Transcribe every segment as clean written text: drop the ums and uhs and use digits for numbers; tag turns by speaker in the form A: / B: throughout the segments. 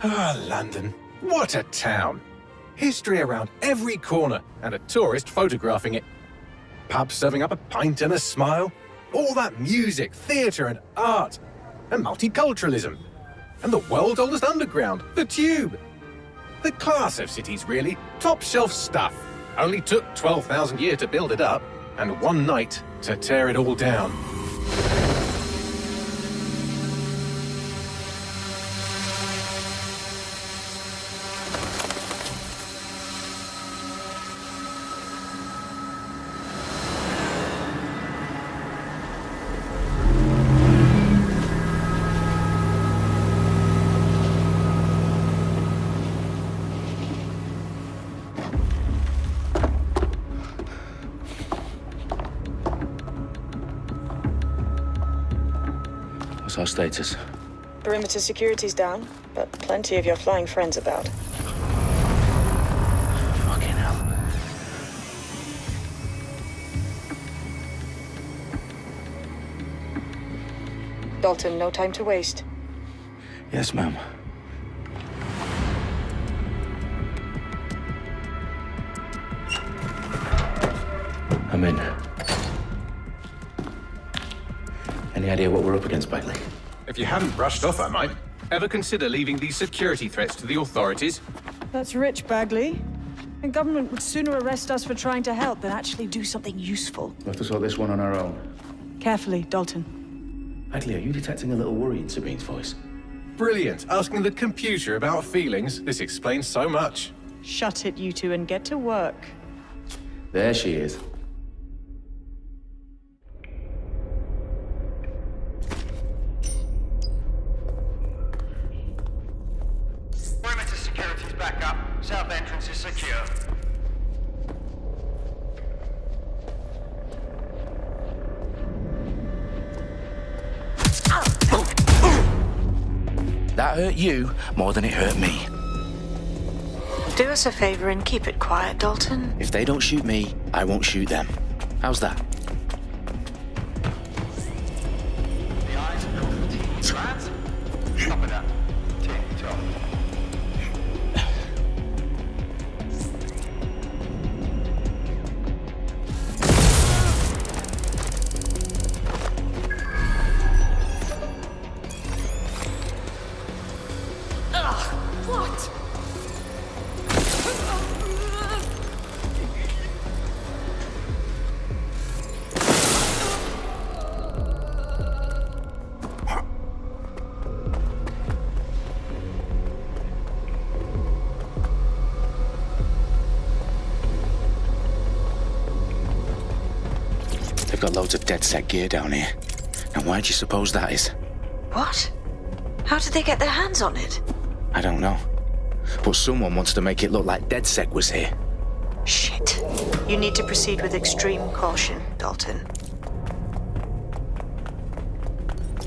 A: Ah, London. What a town. History around every corner, and a tourist photographing it. Pubs serving up a pint and a smile. All that music, theatre and art. And multiculturalism. And the world's oldest underground, the Tube. The class of cities, really. Top shelf stuff. Only took 12,000 years to build it up, and one night to tear it all down.
B: What's our status?
C: Perimeter security's down, but plenty of your flying friends about.
B: Fucking hell.
C: Dalton, no time to waste.
B: Yes, ma'am. I'm in. Any idea what we're up against, Bagley?
A: If you hadn't brushed off, I might. Ever consider leaving these security threats to the authorities?
D: That's rich, Bagley. The government would sooner arrest us for trying to help than actually do something useful.
B: We'll have to sort this one on our own.
D: Carefully, Dalton.
B: Bagley, are you detecting a little worry in Sabine's voice?
A: Brilliant. Asking the computer about feelings. This explains so much.
D: Shut it, you two, and get to work.
B: There she is.
E: Perimeter security's back up. South entrance is secure.
B: That hurt you more than it hurt me.
C: Do us a favor and keep it quiet, Dalton.
B: If they don't shoot me, I won't shoot them. How's that?
E: The eyes are called T, right? Stop it up. Tick-tock.
D: What?
B: They've got loads of DedSec gear down here. Now why do you suppose that is?
C: What? How did they get their hands on it?
B: I don't know. But someone wants to make it look like DedSec was here.
C: Shit. You need to proceed with extreme caution, Dalton.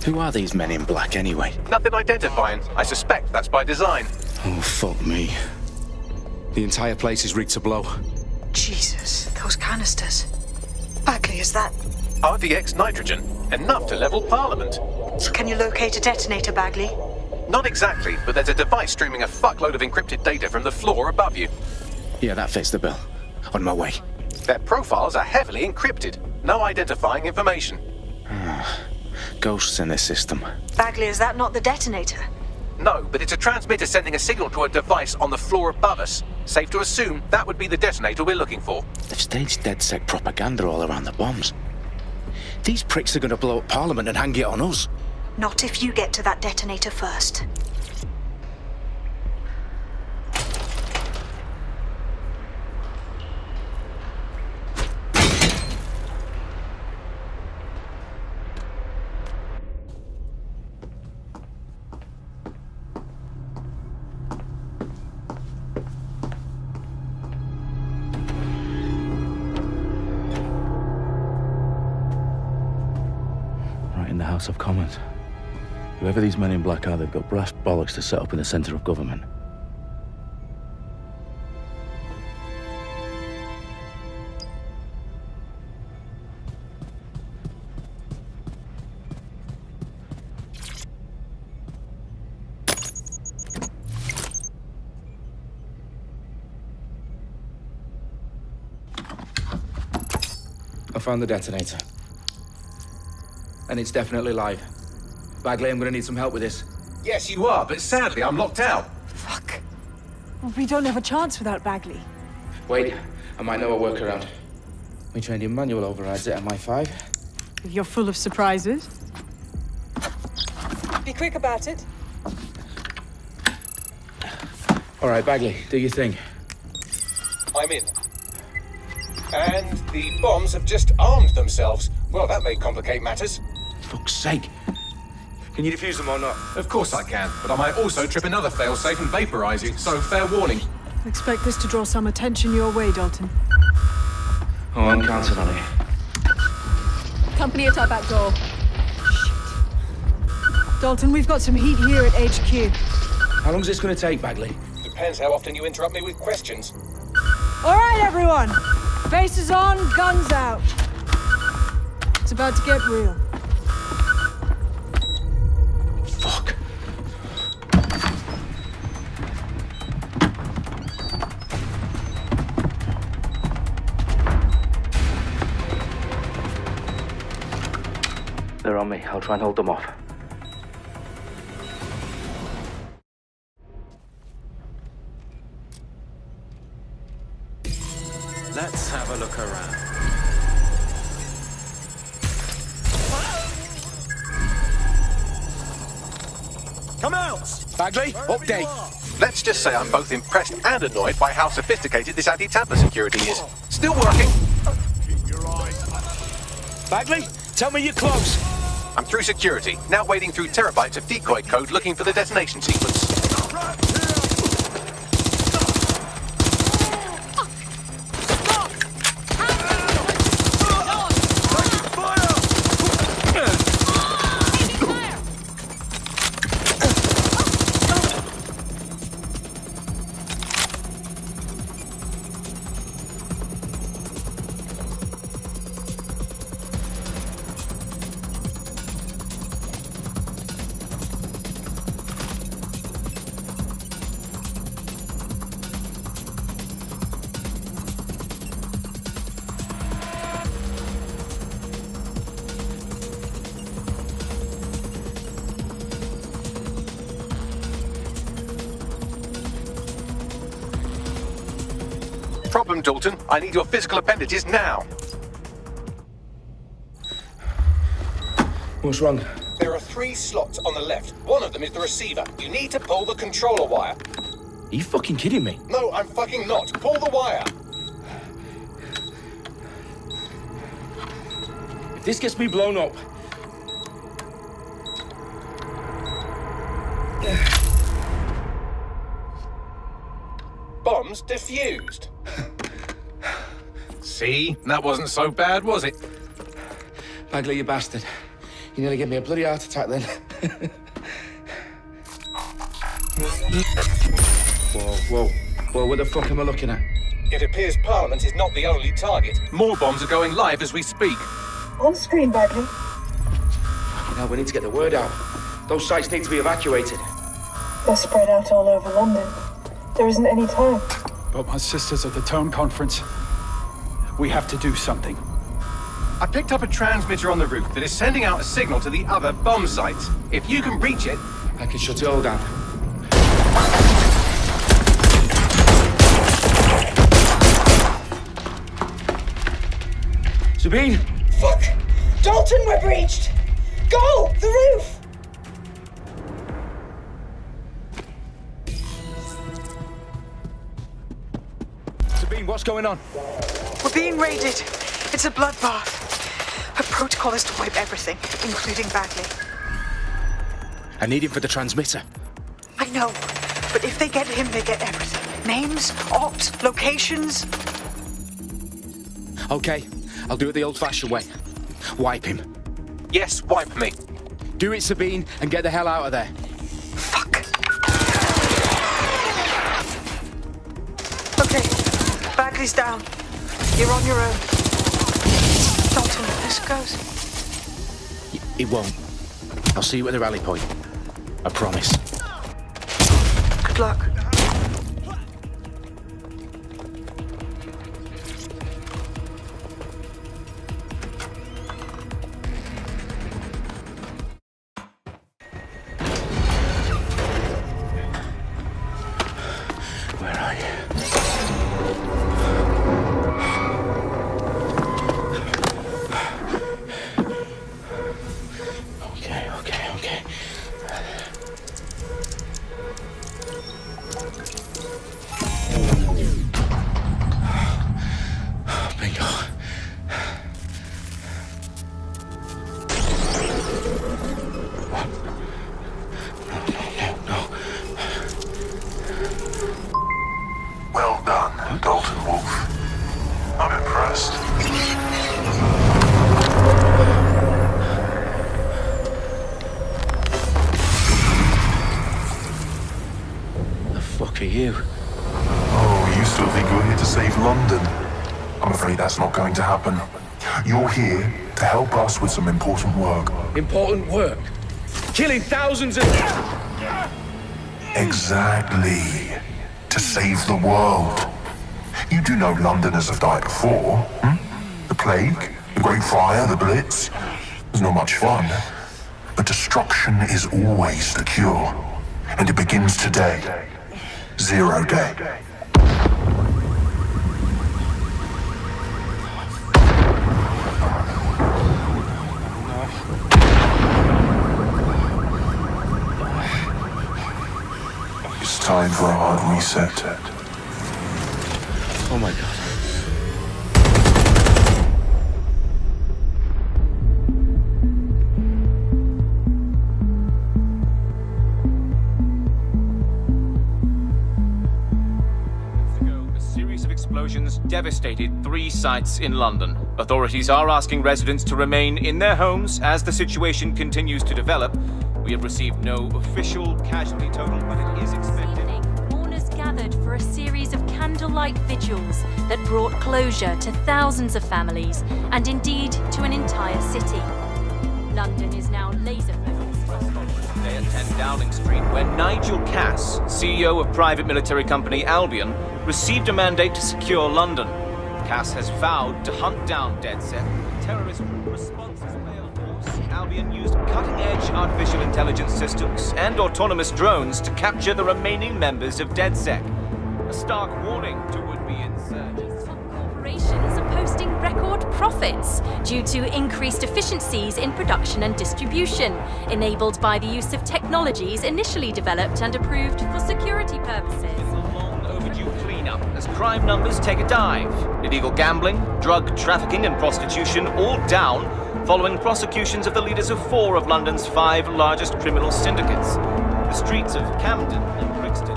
B: Who are these men in black anyway?
A: Nothing identifying. I suspect that's by design.
B: Oh, fuck me.
F: The entire place is rigged to blow.
C: Jesus, those canisters. Bagley, is that...
A: RDX nitrogen. Enough to level Parliament.
C: Can you locate a detonator, Bagley?
A: Not exactly, but there's a device streaming a fuckload of encrypted data from the floor above you.
B: Yeah, that fits the bill. On my way.
A: Their profiles are heavily encrypted. No identifying information.
B: Ghosts in this system.
C: Bagley, is that not the detonator?
A: No, but it's a transmitter sending a signal to a device on the floor above us. Safe to assume that would be the detonator we're looking for.
B: They've staged DedSec propaganda all around the bombs. These pricks are going to blow up Parliament and hang it on us.
C: Not if you get to that detonator first.
B: Right in the House of Commons. Whoever these men in black are, they've got brass bollocks to set up in the centre of government.
F: found the detonator. And it's definitely live. Bagley, I'm gonna need some help with this.
A: Yes, you are, but sadly, I'm locked out.
D: Fuck. Well, we don't have a chance without Bagley.
F: Wait, I might know a workaround. We trained in manual overrides at MI5.
D: You're full of surprises. Be quick about it.
F: All right, Bagley, do your thing.
A: I'm in. And the bombs have just armed themselves. Well, that may complicate matters.
F: Fuck's sake. Can you defuse them or not?
A: Of course I can, but I might also trip another failsafe and vaporize you, so fair warning.
D: Expect this to draw some attention your way, Dalton.
F: Oh, I'm counting on it.
D: Company at our back door. Shit. Dalton, we've got some heat here at HQ.
F: How long's this gonna take, Bagley?
A: Depends how often you interrupt me with questions.
D: All right, everyone. Faces on, guns out. It's about to get real.
F: Fuck. They're on me. I'll try and hold them off.
E: Let's have a look around. Come out!
F: Bagley, update.
A: Let's just say I'm both impressed and annoyed by how sophisticated this anti-tamper security is. Still working.
F: Bagley, tell me you're close.
A: I'm through security, now wading through terabytes of decoy code looking for the detonation sequence. Problem, Dalton. I need your physical appendages now.
F: What's wrong?
A: There are 3 slots on the left. One of them is the receiver. You need to pull the controller wire.
F: Are you fucking kidding me?
A: No, I'm fucking not. Pull the wire.
F: If this gets me blown up...
A: Bombs defused. See? That wasn't so bad, was it?
F: Bagley, you bastard. You nearly gave me a bloody heart attack then. Whoa. What the fuck am I looking at?
A: It appears Parliament is not the only target. More bombs are going live as we speak.
D: On screen, Bagley.
F: You know, we need to get the word out. Those sites need to be evacuated.
G: They're spread out all over London. There isn't any time.
H: But my sister's at the town conference. We have to do something.
A: I picked up a transmitter on the roof that is sending out a signal to the other bomb sites. If you can reach it...
F: I can shut it all down. Sabine!
G: Fuck! Dalton, we're breached! Go! The roof!
F: Sabine, what's going on?
C: We're being raided. It's a bloodbath. Her protocol is to wipe everything, including Bagley.
B: I need him for the transmitter.
C: I know, but if they get him, they get everything. Names, ops, locations.
B: Okay, I'll do it the old-fashioned way. Wipe him.
A: Yes, wipe me.
B: Do it, Sabine, and get the hell out of there.
C: Fuck. Okay, Bagley's down. You're on your own. Dalton, if this goes...
B: It won't. I'll see you at the rally point. I promise.
C: Good luck.
B: Okay. Bingo. No.
I: Well done, Dalton Wolf. I'm impressed.
B: The fuck are you?
I: Oh, you still think you're here to save London? I'm afraid that's not going to happen. You're here to help us with some important work.
F: Important work. Killing thousands of...
I: Exactly. To save the world. You do know Londoners have died before, hmm? The Plague, the Great Fire, the Blitz. It's not much fun. But destruction is always the cure. And it begins today. 0 day. It's time for a hard reset.
B: Oh my god.
J: A series of explosions devastated 3 sites in London. Authorities are asking residents to remain in their homes as the situation continues to develop. We have received no official casualty total, but it is expected.
K: Mourners gathered for a series of candlelight vigils that brought closure to thousands of families and indeed to an entire city. London is now laser-focused.
J: Today at 10 Dowling Street, where Nigel Cass, CEO of private military company Albion, received a mandate to secure London. Cass has vowed to hunt down DedSec, terrorist responses. Albion used cutting-edge artificial intelligence systems and autonomous drones to capture the remaining members of DedSec. A stark warning to would-be insurgents.
K: Top corporations are posting record profits due to increased efficiencies in production and distribution, enabled by the use of technologies initially developed and approved for security purposes.
J: It's a long overdue cleanup as crime numbers take a dive. Illegal gambling, drug trafficking and prostitution all down following prosecutions of the leaders of 4 of London's 5 largest criminal syndicates. The streets of Camden and Brixton.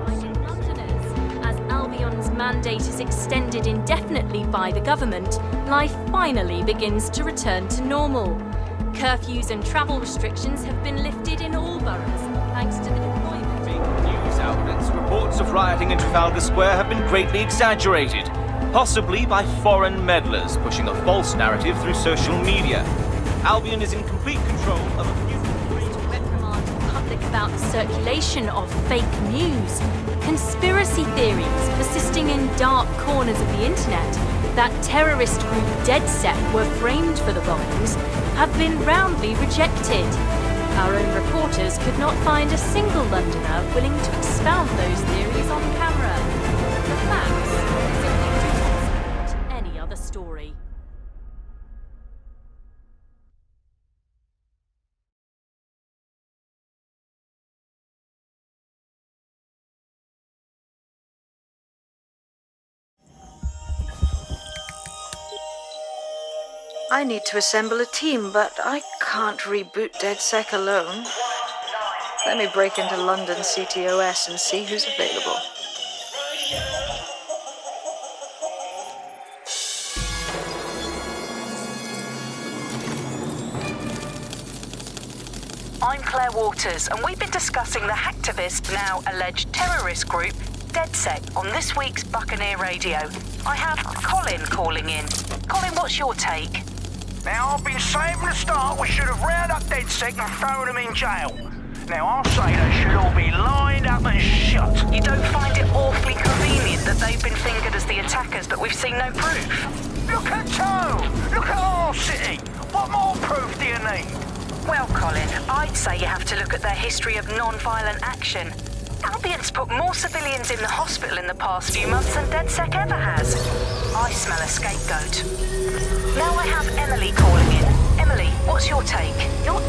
K: Londoners, as Albion's mandate is extended indefinitely by the government, life finally begins to return to normal. Curfews and travel restrictions have been lifted in all boroughs, thanks to the deployment.
J: Big news outlets, reports of rioting in Trafalgar Square have been greatly exaggerated. Possibly by foreign meddlers pushing a false narrative through social media. Albion is in complete control of a few...
K: reprimand the public about the circulation of fake news, conspiracy theories persisting in dark corners of the internet that terrorist group DedSec were framed for the bombings have been roundly rejected. Our own reporters could not find a single Londoner willing to expound those theories on camera. The facts any other story.
C: I need to assemble a team, but I can't reboot DedSec alone. Let me break into London CTOS and see who's available.
L: I'm Claire Waters, and we've been discussing the hacktivist, now alleged terrorist group, DedSec, on this week's Buccaneer Radio. I have Colin calling in. Colin, what's your take?
M: Now, I've been saying from the start we should have rounded up DedSec and thrown them in jail. Now, I'll say they should all be lined up and shot.
L: You don't find it awfully convenient that they've been fingered as the attackers, but we've seen no proof?
M: Look at Toe! Look at our city! What more proof do you need?
L: Well, Colin, I'd say you have to look at their history of non-violent action. Albion's put more civilians in the hospital in the past few months than DedSec ever has. I smell a scapegoat. Now I have Emily calling in. Emily, what's your take?
N: You're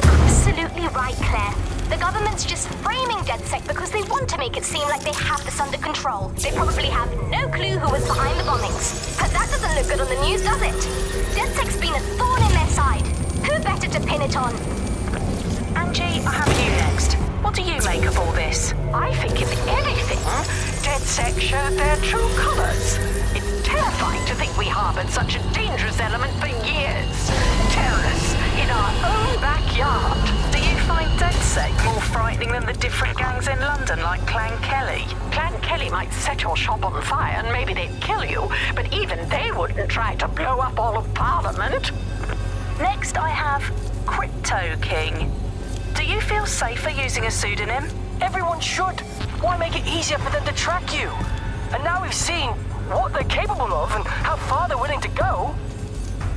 N: absolutely right, Claire. The government's just framing DedSec because they want to make it seem like they have this under control. They probably have no clue who was behind the bombings. But that doesn't look good on the news, does it? DedSec's been a thorn in their side. Who better to pin it on?
L: Angie, I have you next. What do you make of all this?
M: I think, if anything, DedSec showed their true colours. It's terrifying to think we harboured such a dangerous element for years. Terrorists in our own backyard.
L: Do you find DedSec more frightening than the different gangs in London, like Clan Kelley?
M: Clan Kelley might set your shop on fire and maybe they'd kill you, but even they wouldn't try to blow up all of Parliament.
L: Next, I have Crypto King. Do you feel safer using a pseudonym?
O: Everyone should. Why make it easier for them to track you? And now we've seen what they're capable of and how far they're willing to go.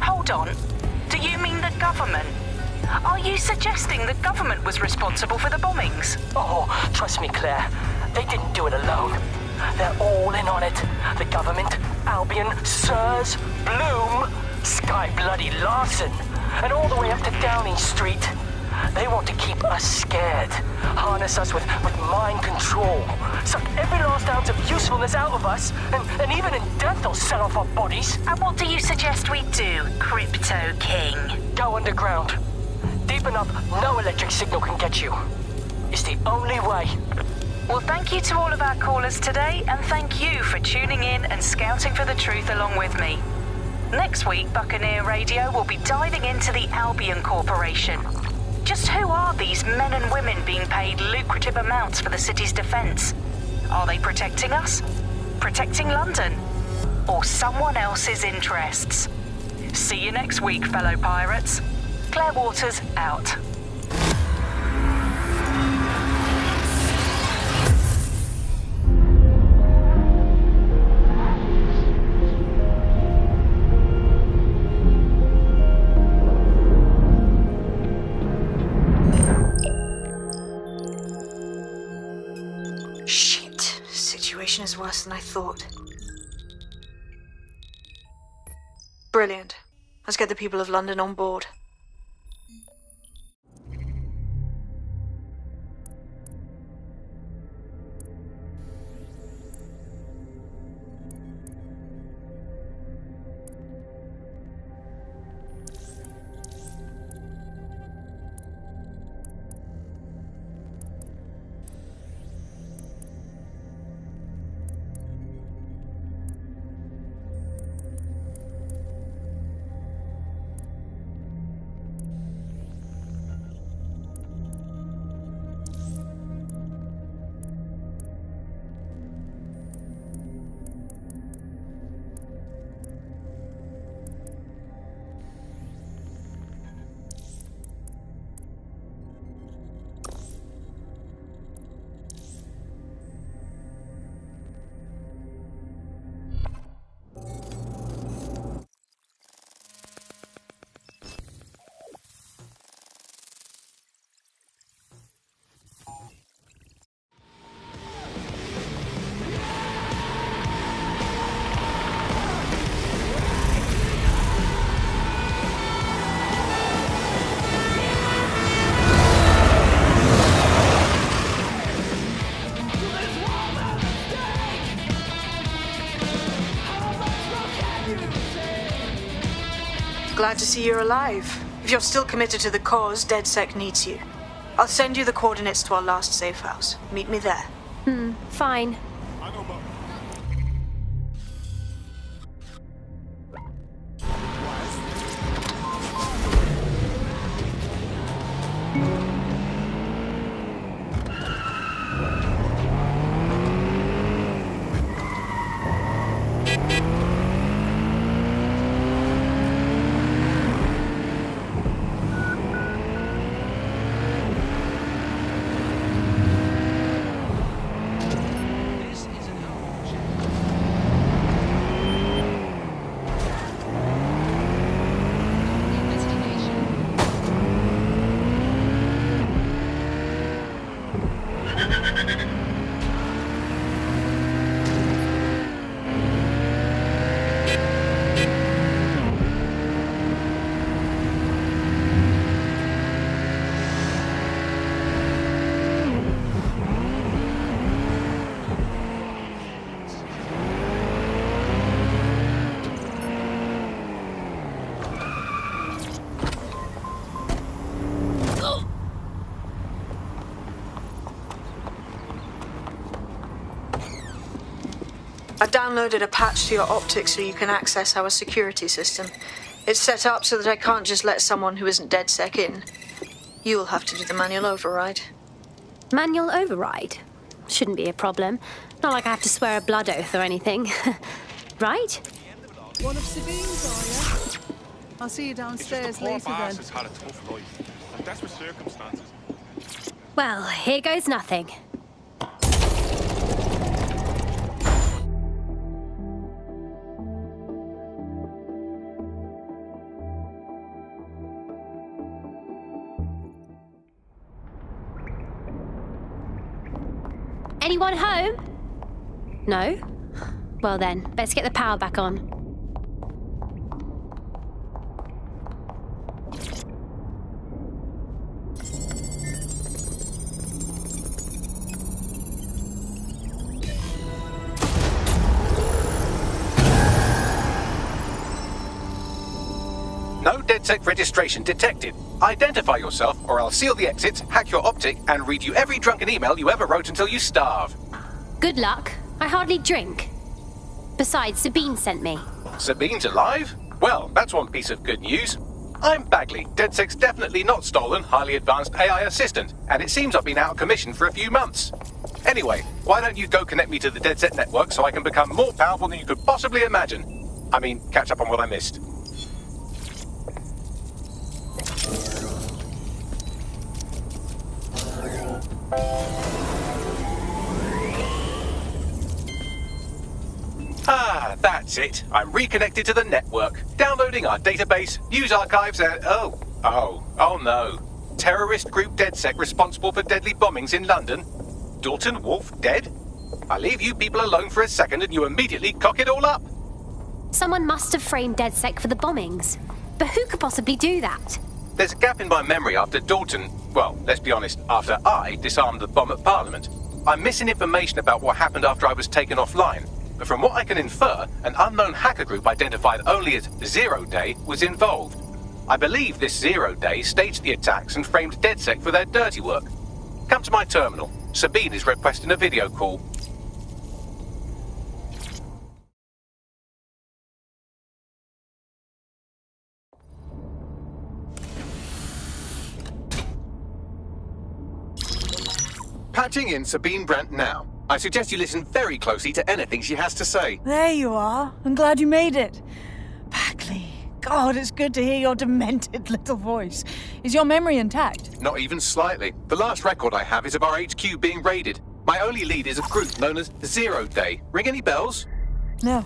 L: Hold on. Do you mean the government? Are you suggesting the government was responsible for the bombings?
O: Oh, trust me, Claire. They didn't do it alone. They're all in on it. The government, Albion, Sirs, Bloom, Sky Bloody Larson, and all the way up to Downing Street. They want to keep us scared, harness us with mind control, suck every last ounce of usefulness out of us, and even in death they'll sell off our bodies.
L: And what do you suggest we do, Crypto King?
O: Go underground. Deep enough, no electric signal can get you. It's the only way.
L: Well, thank you to all of our callers today, and thank you for tuning in and scouting for the truth along with me. Next week, Buccaneer Radio will be diving into the Albion Corporation. Just who are these men and women being paid lucrative amounts for the city's defense? Are they protecting us? Protecting London? Or someone else's interests? See you next week, fellow pirates. Claire Waters out.
C: Is worse than I thought. Brilliant. Let's get the people of London on board. Glad to see you're alive. If you're still committed to the cause, DedSec needs you. I'll send you the coordinates to our last safe house. Meet me there.
K: Fine.
C: I downloaded a patch to your optics so you can access our security system. It's set up so that I can't just let someone who isn't DedSec in. You'll have to do the manual override.
N: Manual override? Shouldn't be a problem. Not like I have to swear a blood oath or anything. Right?
D: One of Sabine's, are you? I'll see you downstairs later then.
P: Has had a tough life. And desperate circumstances.
N: Well, here goes nothing. Anyone home? No? Well then, let's get the power back on.
A: No DedSec registration detected. Identify yourself, or I'll seal the exits, hack your optic, and read you every drunken email you ever wrote until you starve.
N: Good luck. I hardly drink. Besides, Sabine sent me.
A: Sabine's alive? Well, that's one piece of good news. I'm Bagley, DedSec's definitely not stolen, highly advanced AI assistant, and it seems I've been out of commission for a few months. Anyway, why don't you go connect me to the DedSec network so I can become more powerful than you could possibly imagine? I mean, catch up on what I missed. Ah, that's it. I'm reconnected to the network. Downloading our database, news archives, and... Oh no. Terrorist group DedSec responsible for deadly bombings in London? Dalton Wolfe dead? I leave you people alone for a second and you immediately cock it all up.
N: Someone must have framed DedSec for the bombings. But who could possibly do that?
A: There's a gap in my memory after Dalton... Well, let's be honest, after I disarmed the bomb at Parliament. I'm missing information about what happened after I was taken offline. But from what I can infer, an unknown hacker group identified only as Zero Day was involved. I believe this Zero Day staged the attacks and framed DedSec for their dirty work. Come to my terminal. Sabine is requesting a video call. Patching in Sabine Brandt now. I suggest you listen very closely to anything she has to say.
D: There you are. I'm glad you made it. Bagley, God, it's good to hear your demented little voice. Is your memory intact?
A: Not even slightly. The last record I have is of our HQ being raided. My only lead is a group known as Zero Day. Ring any bells?
D: No.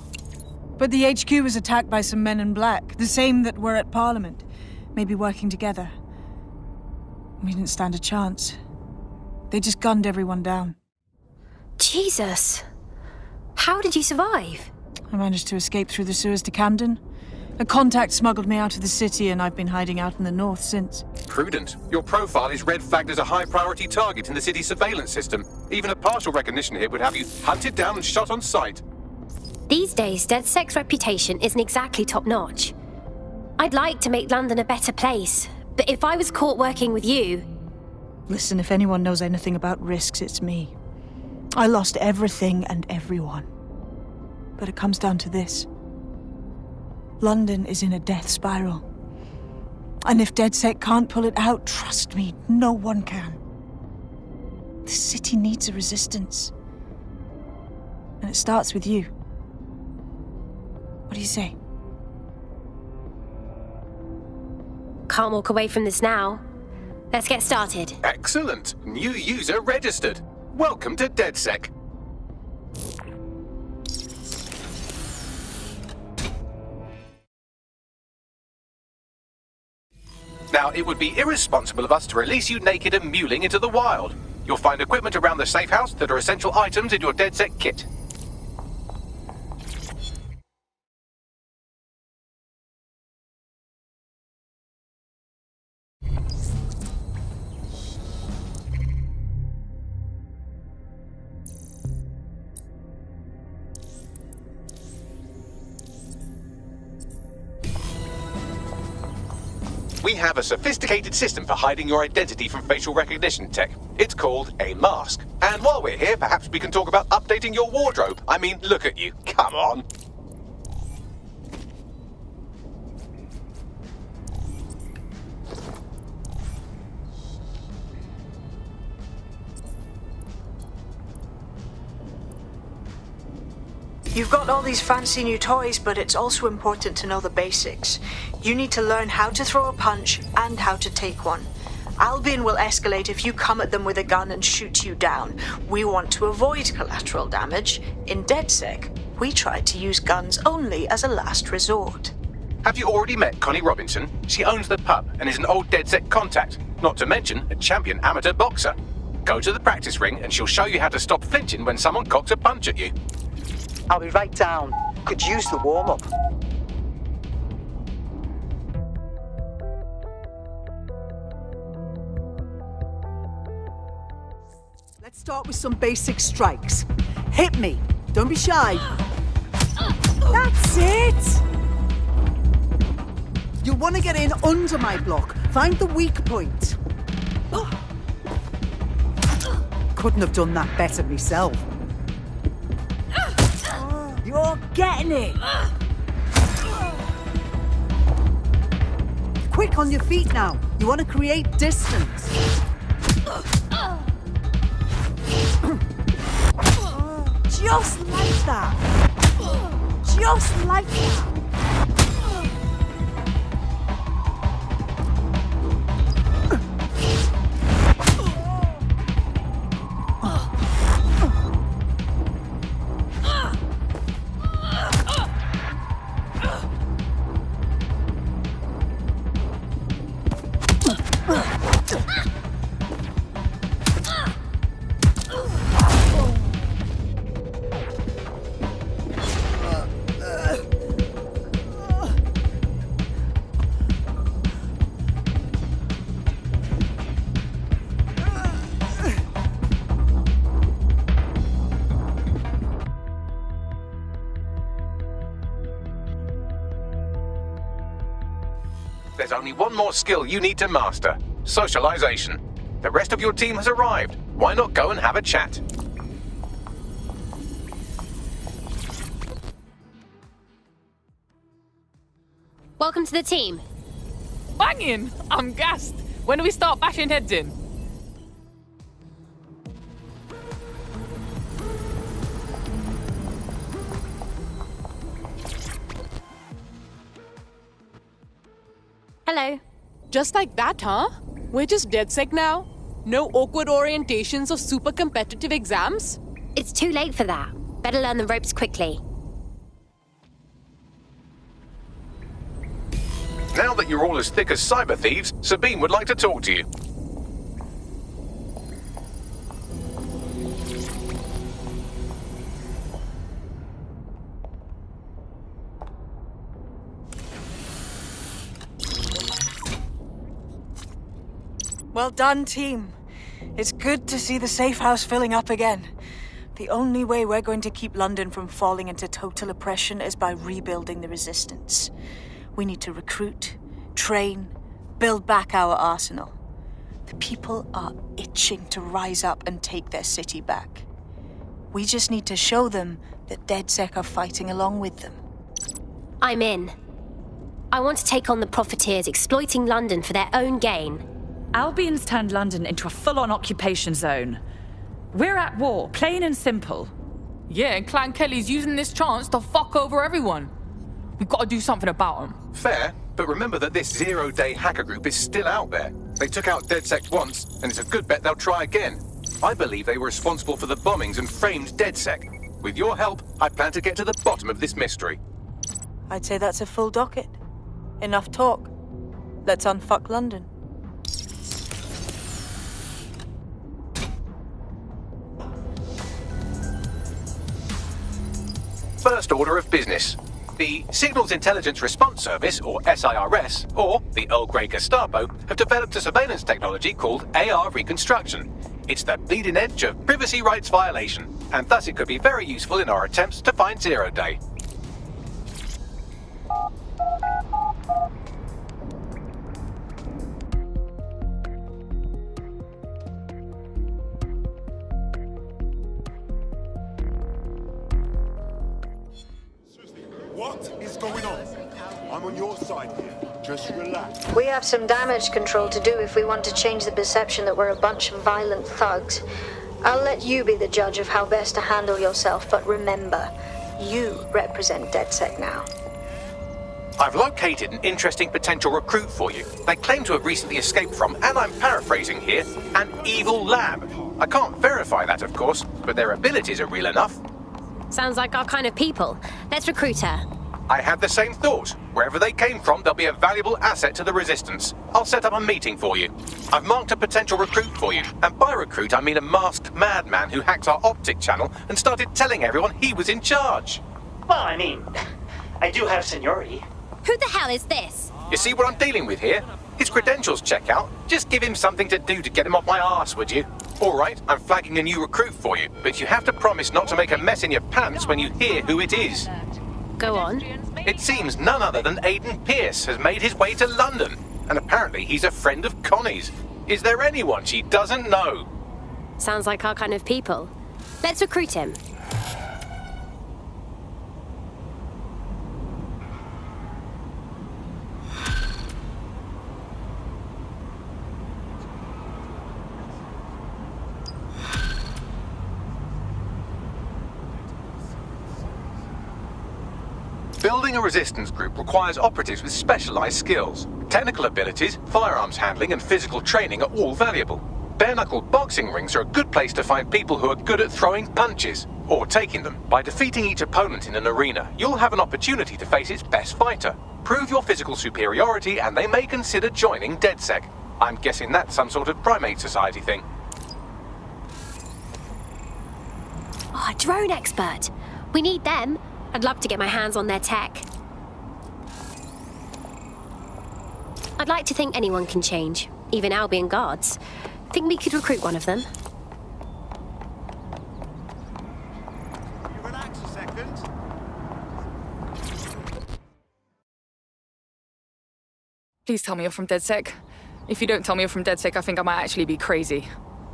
D: But the HQ was attacked by some men in black, the same that were at Parliament. Maybe working together. We didn't stand a chance. They just gunned everyone down.
N: Jesus. How did you survive?
D: I managed to escape through the sewers to Camden. A contact smuggled me out of the city and I've been hiding out in the north since.
A: Prudent. Your profile is red flagged as a high-priority target in the city's surveillance system. Even a partial recognition here would have you hunted down and shot on sight.
N: These days, DedSec's reputation isn't exactly top-notch. I'd like to make London a better place, but if I was caught working with you...
D: Listen, if anyone knows anything about risks, it's me. I lost everything and everyone. But it comes down to this. London is in a death spiral. And if DedSec can't pull it out, trust me, no one can. The city needs a resistance. And it starts with you. What do you say?
N: Can't walk away from this now. Let's get started.
A: Excellent. New user registered. Welcome to DedSec. Now, it would be irresponsible of us to release you naked and mewling into the wild. You'll find equipment around the safe house that are essential items in your DedSec kit. We have a sophisticated system for hiding your identity from facial recognition tech. It's called a mask. And while we're here, perhaps we can talk about updating your wardrobe. I mean, look at you. Come on.
C: You've got all these fancy new toys, but it's also important to know the basics. You need to learn how to throw a punch and how to take one. Albion will escalate if you come at them with a gun and shoot you down. We want to avoid collateral damage. In DedSec, we try to use guns only as a last resort.
A: Have you already met Connie Robinson? She owns the pub and is an old DedSec contact, not to mention a champion amateur boxer. Go to the practice ring and she'll show you how to stop flinching when someone cocks a punch at you.
Q: I'll be right down. Could use the warm-up.
R: Let's start with some basic strikes. Hit me. Don't be shy. That's it! You'll want to get in under my block. Find the weak point. Couldn't have done that better myself. You're getting it! Quick on your feet now. You want to create distance. Just like that. Just like that.
A: There's only one more skill you need to master: socialization. The rest of your team has arrived. Why not go and have a chat?
S: Welcome to the team.
T: Banging! I'm gassed. When do we start bashing heads in?
S: Hello.
T: Just like that, huh? We're just DedSec now? No awkward orientations or super competitive exams?
S: It's too late for that. Better learn the ropes quickly.
A: Now that you're all as thick as cyber thieves, Sabine would like to talk to you.
D: Well done, team. It's good to see the safe house filling up again. The only way we're going to keep London from falling into total oppression is by rebuilding the resistance. We need to recruit, train, build back our arsenal. The people are itching to rise up and take their city back. We just need to show them that DedSec are fighting along with them.
S: I'm in. I want to take on the profiteers exploiting London for their own gain.
U: Albion's turned London into a full-on occupation zone. We're at war, plain and simple.
T: Yeah, and Clan Kelley's using this chance to fuck over everyone. We've got to do something about them.
A: Fair, but remember that this zero-day hacker group is still out there. They took out DedSec once, and it's a good bet they'll try again. I believe they were responsible for the bombings and framed DedSec. With your help, I plan to get to the bottom of this mystery.
D: I'd say that's a full docket. Enough talk. Let's unfuck London.
A: First order of business. The Signals Intelligence Response Service, or SIRS, or the Earl Grey Gestapo, have developed a surveillance technology called AR Reconstruction. It's the bleeding edge of privacy rights violation, and thus it could be very useful in our attempts to find Zero Day.
E: What is going on? I'm on your side here. Just relax.
C: We have some damage control to do if we want to change the perception that we're a bunch of violent thugs. I'll let you be the judge of how best to handle yourself, but remember, you represent DedSec now.
A: I've located an interesting potential recruit for you. They claim to have recently escaped from, and I'm paraphrasing here, an evil lab. I can't verify that, of course, but their abilities are real enough.
S: Sounds like our kind of people. Let's recruit her.
A: I had the same thought. Wherever they came from, they'll be a valuable asset to the Resistance. I'll set up a meeting for you. I've marked a potential recruit for you, and by recruit I mean a masked madman who hacked our optic channel and started telling everyone he was in charge.
V: Well, I mean, I do have seniority.
S: Who the hell is this?
A: You see what I'm dealing with here? His credentials check out. Just give him something to do to get him off my arse, would you? All right, I'm flagging a new recruit for you, but you have to promise not to make a mess in your pants when you hear who it is.
S: Go on.
A: It seems none other than Aidan Pierce has made his way to London, and apparently he's a friend of Connie's. Is there anyone she doesn't know?
S: Sounds like our kind of people. Let's recruit him.
A: Building a resistance group requires operatives with specialized skills. Technical abilities, firearms handling, and physical training are all valuable. Bare-knuckle boxing rings are a good place to find people who are good at throwing punches, or taking them. By defeating each opponent in an arena, you'll have an opportunity to face its best fighter. Prove your physical superiority, and they may consider joining DedSec. I'm guessing that's some sort of primate society thing.
S: Oh, a drone expert. We need them. I'd love to get my hands on their tech. I'd like to think anyone can change, even Albion guards. Think we could recruit one of them?
E: Relax a second.
W: Please tell me you're from DedSec. If you don't tell me you're from DedSec, I think I might actually be crazy.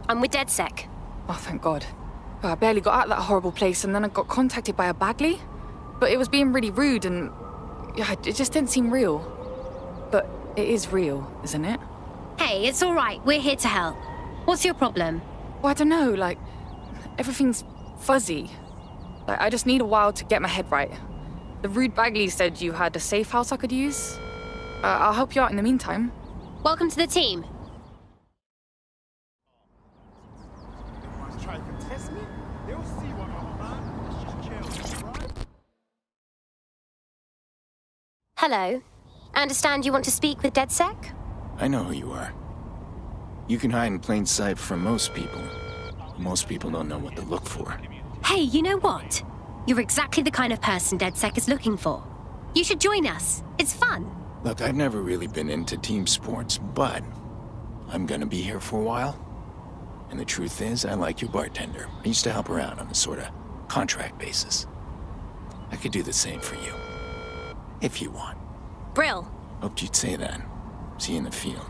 S: I'm with DedSec.
W: Oh, thank God. Oh, I barely got out of that horrible place, and then I got contacted by a Bagley. But it was being really rude, and yeah, it just didn't seem real. But it is real, isn't it?
S: Hey, it's all right. We're here to help. What's your problem?
W: Well, I don't know, like, everything's fuzzy. Like, I just need a while to get my head right. The rude Bagley said you had a safe house I could use. I'll help you out in the meantime.
S: Welcome to the team. Hello. I understand you want to speak with DedSec?
B: I know who you are. You can hide in plain sight from most people. Most people don't know what to look for.
S: Hey, you know what? You're exactly the kind of person DedSec is looking for. You should join us. It's fun.
B: Look, I've never really been into team sports, but I'm gonna be here for a while. And the truth is, I like your bartender. I used to help her out on a sort of contract basis. I could do the same for you. If you want.
S: Brill.
B: Hoped you'd say that. See you in the field.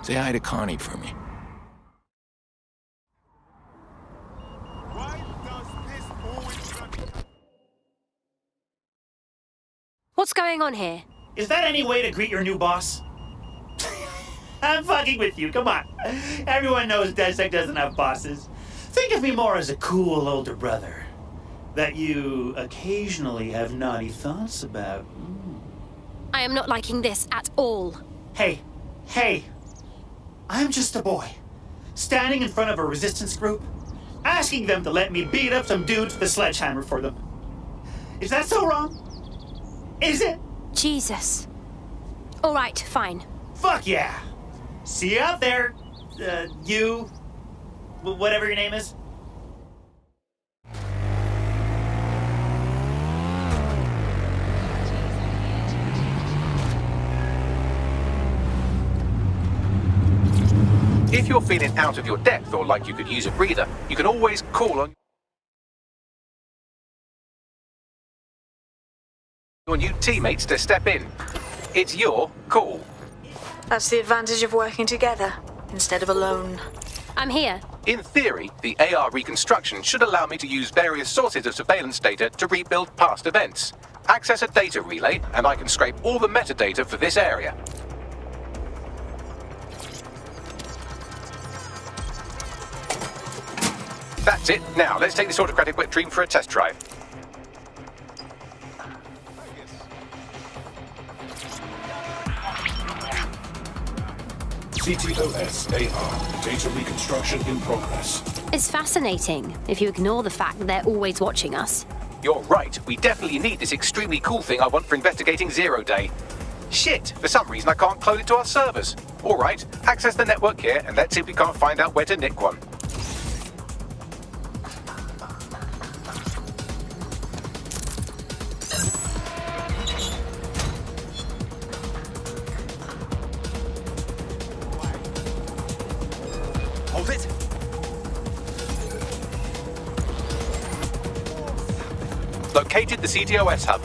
B: Say hi to Connie for me.
S: What's going on here?
V: Is that any way to greet your new boss? I'm fucking with you, come on. Everyone knows DedSec doesn't have bosses. Think of me more as a cool older brother that you occasionally have naughty thoughts about.
S: I am not liking this at all.
V: Hey. I'm just a boy, standing in front of a resistance group, asking them to let me beat up some dudes with a sledgehammer for them. Is that so wrong? Is it?
S: Jesus. All right, fine.
V: Fuck yeah. See you out there, you, whatever your name is.
A: If you're feeling out of your depth or like you could use a breather, you can always call on your new teammates to step in. It's your call.
C: That's the advantage of working together, instead of alone.
S: I'm here.
A: In theory, the AR reconstruction should allow me to use various sources of surveillance data to rebuild past events. Access a data relay, and I can scrape all the metadata for this area. That's it. Now, let's take this autocratic wet dream for a test drive.
F: CTOS AR. Data reconstruction in progress.
S: It's fascinating, if you ignore the fact that they're always watching us.
A: You're right. We definitely need this extremely cool thing I want for investigating Zero Day. Shit! For some reason I can't clone it to our servers. Alright, access the network here and let's see if we can't find out where to nick one.
E: Hold it!
A: Located the CTOS hub.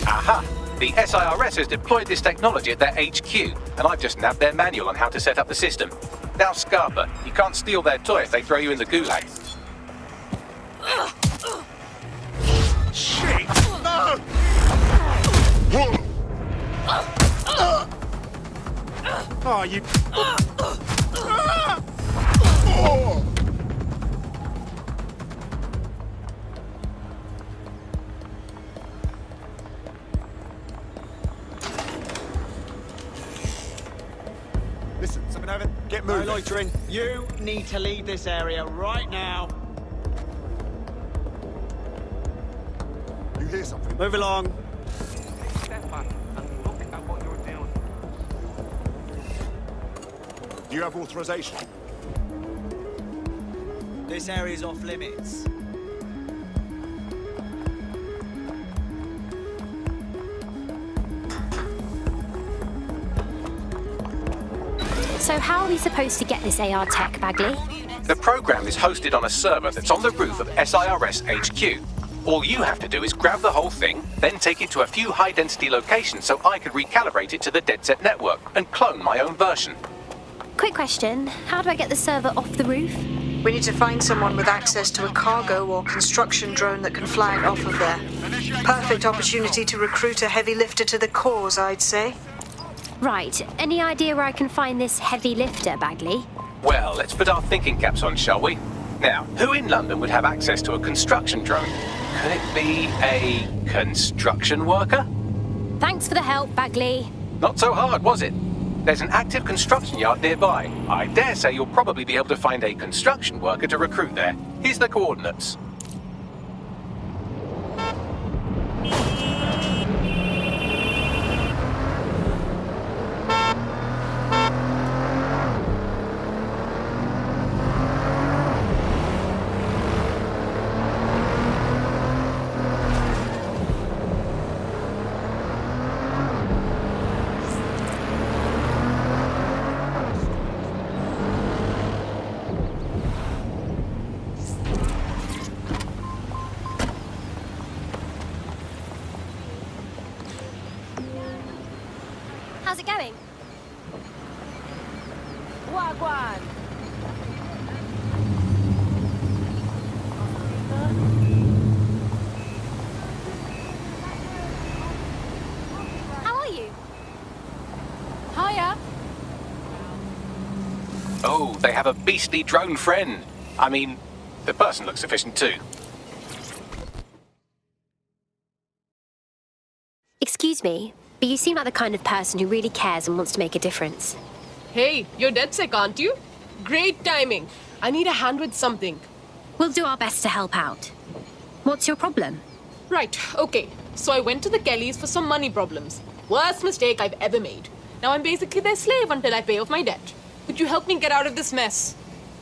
A: Aha! The SIRS has deployed this technology at their HQ, and I've just nabbed their manual on how to set up the system. Now, Scarpa, you can't steal their toy if they throw you in the gulag.
E: Shit! No! Oh, you... Listen, something over. Get moving.
G: No loitering. You need to leave this area right now.
E: You hear something?
G: Move along.
P: Step back and look at what you're doing.
E: Do you have authorization?
G: This area's off limits.
S: So how are we supposed to get this AR tech, Bagley?
A: The program is hosted on a server that's on the roof of SIRS HQ. All you have to do is grab the whole thing, then take it to a few high-density locations so I could recalibrate it to the DedSec network and clone my own version.
S: Quick question, how do I get the server off the roof?
C: We need to find someone with access to a cargo or construction drone that can fly off of there. Perfect opportunity to recruit a heavy lifter to the cause, I'd say.
S: Right, any idea where I can find this heavy lifter, Bagley?
A: Well, let's put our thinking caps on, shall we? Now, who in London would have access to a construction drone? Could it be a construction worker?
S: Thanks for the help, Bagley.
A: Not so hard, was it? There's an active construction yard nearby. I dare say you'll probably be able to find a construction worker to recruit there. Here's the coordinates.
S: How's it going?
N: Wagwan. How are you?
T: Hiya.
A: Oh, they have a beastly drone friend. I mean, the person looks efficient too.
S: Excuse me, but you seem like the kind of person who really cares and wants to make a difference.
T: Hey, you're DedSec, aren't you? Great timing. I need a hand with something.
S: We'll do our best to help out. What's your problem?
T: Right, okay. So I went to the Kelleys for some money problems. Worst mistake I've ever made. Now I'm basically their slave until I pay off my debt. Could you help me get out of this mess?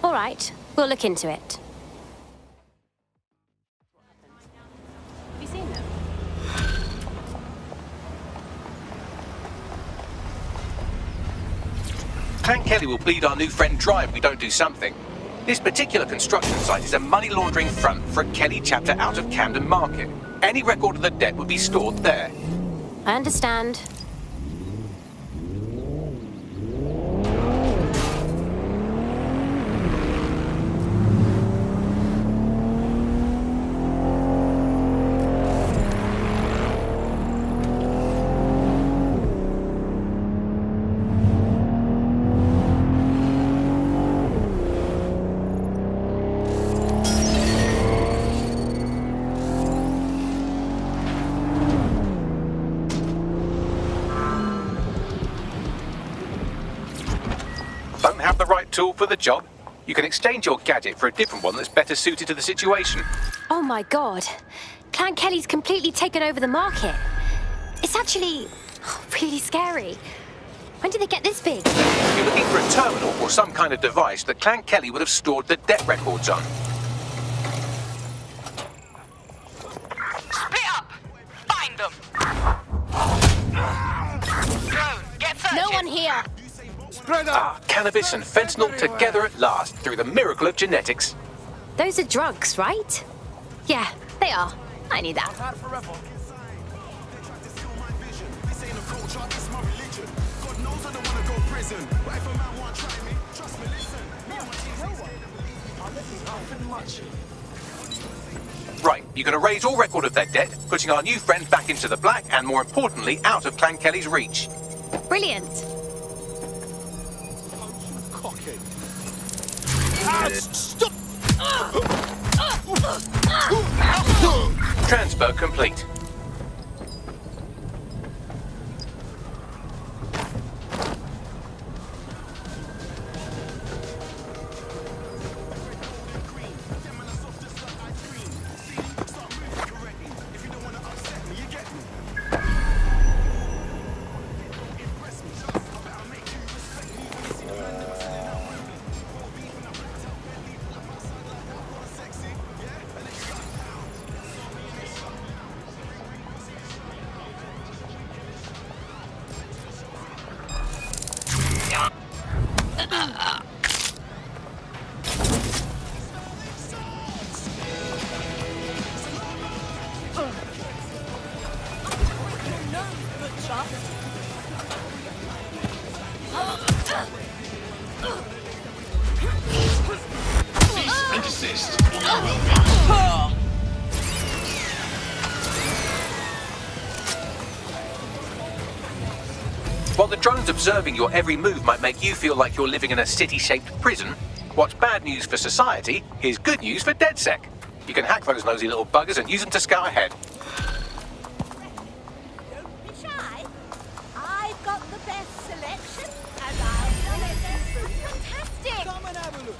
S: All right, we'll look into it.
T: Have you seen them?
A: Clan Kelley will bleed our new friend dry if we don't do something. This particular construction site is a money laundering front for a Kelley chapter out of Camden Market. Any record of the debt would be stored there.
S: I understand.
A: tool for the job? You can exchange your gadget for a different one that's better suited to the situation.
S: Oh my god. Clan Kelley's completely taken over the market. It's actually really scary. When did they get this big?
A: You're looking for a terminal or some kind of device that Clan Kelley would have stored the debt records on.
M: Split up! Find them! Drone, get searching!
N: No one here!
A: Cannabis and fentanyl together at last through the miracle of genetics.
S: Those are drugs, right? Yeah, they are. I knew that.
A: Right, you're going to raise all record of their debt, putting our new friend back into the black and, more importantly, out of Clan Kelley's reach.
S: Brilliant.
E: Stop!
A: Transfer complete. While the drones observing your every move might make you feel like you're living in a city-shaped prison, what's bad news for society is good news for DedSec. You can hack those nosy little buggers and use them to scout ahead.
H: Don't be shy. I've got the best selection, and I'll show it fantastic. Come and have a look.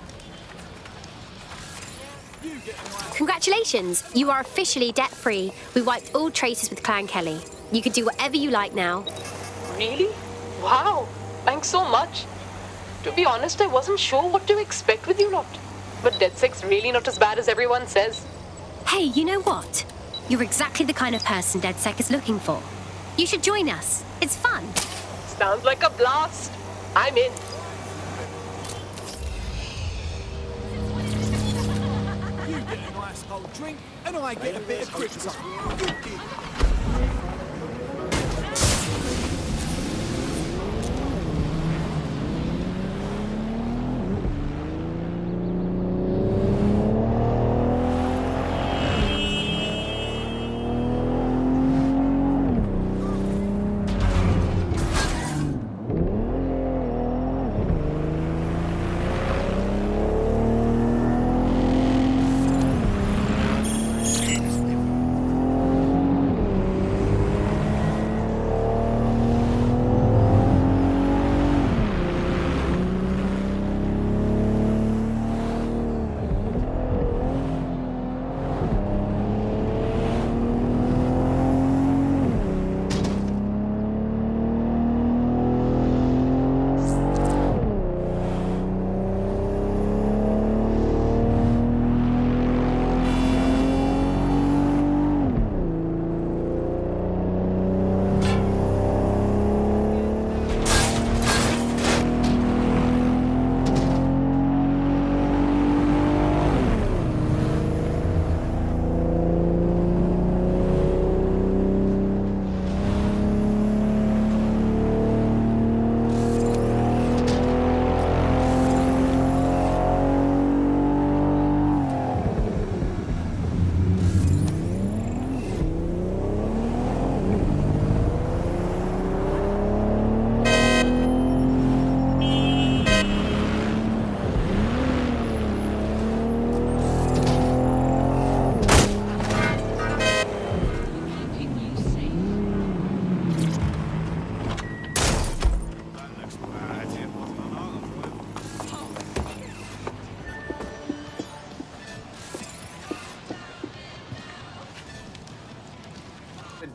S: Congratulations, you are officially debt-free. We wiped all traces with Clan Kelley. You can do whatever you like now.
T: Really? Wow. Thanks so much. To be honest, I wasn't sure what to expect with you lot. But DedSec's really not as bad as everyone says.
S: Hey, you know what? You're exactly the kind of person DedSec is looking for. You should join us. It's fun.
T: Sounds like a blast. I'm in.
E: You get a nice cold drink, and I get a bit of krypton. Good gig.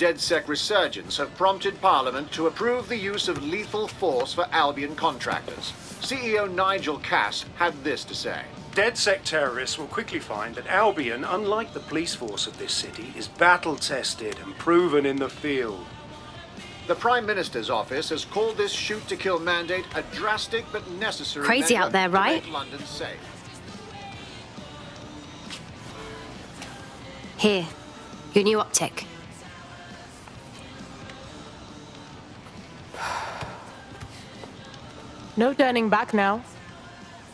I: DedSec resurgence have prompted Parliament to approve the use of lethal force for Albion contractors. CEO Nigel had this to say.
F: DedSec terrorists will quickly find that Albion, unlike the police force of this city, is battle-tested and proven in the field.
I: The Prime Minister's office has called this shoot-to-kill mandate a drastic but necessary
S: Crazy
I: measure
S: out there, right?
I: to make London safe.
S: Here, your new optic.
T: No turning back now.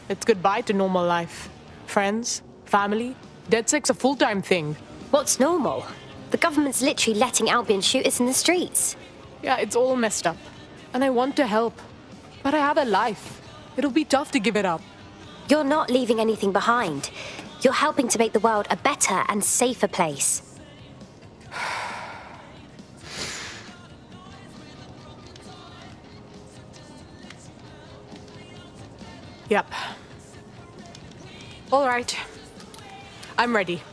T: It's goodbye to normal life. Friends, family, DedSec's a full-time thing.
S: What's normal? The government's literally letting Albion shoot us in the streets.
T: Yeah, it's all messed up. And I want to help. But I have a life. It'll be tough to give it up.
S: You're not leaving anything behind. You're helping to make the world a better and safer place.
T: Yep. All right. I'm ready.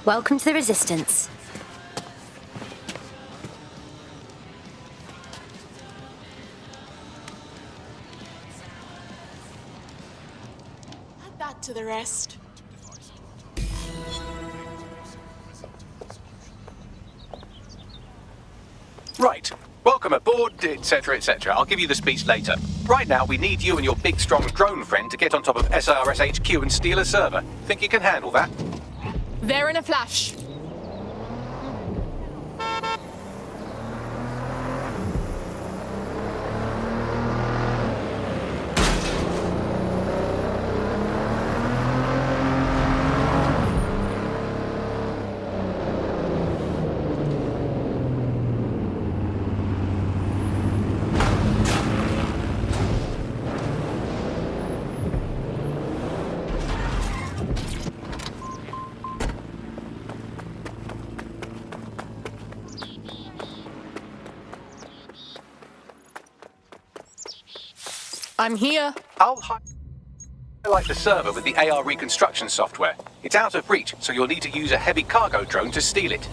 S: Welcome to the Resistance.
T: Add that to the rest.
A: Right. Welcome aboard, etc., etc. I'll give you the speech later. Right now, we need you and your big, strong drone friend to get on top of SRS HQ and steal a server. Think you can handle that?
T: There in a flash. I'm here.
A: I'll highlight the server with the AR reconstruction software. It's out of reach, so you'll need to use a heavy cargo drone to steal it.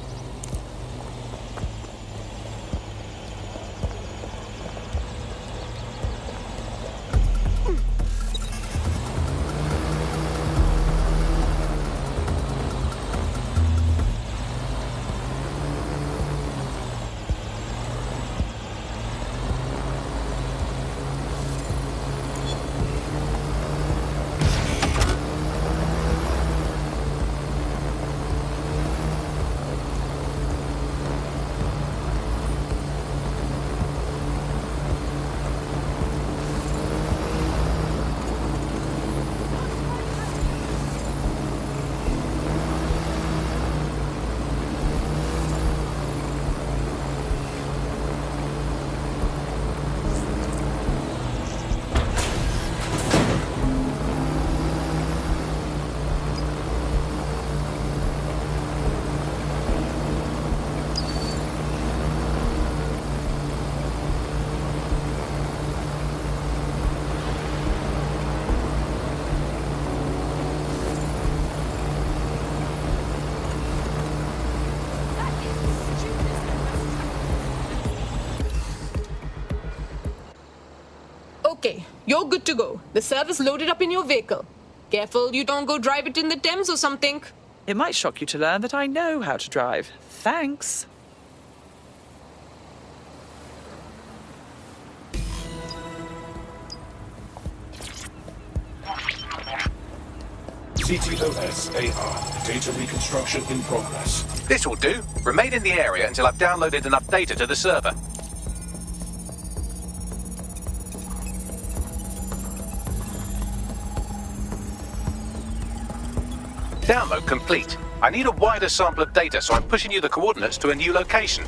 T: Okay, you're good to go. The server's loaded up in your vehicle. Careful you don't go drive it in the Thames or something.
U: It might shock you to learn that I know how to drive. Thanks.
F: CTOS AR. Data reconstruction in progress.
A: This will do. Remain in the area until I've downloaded enough data to the server. Download complete. I need a wider sample of data, so I'm pushing you the coordinates to a new location.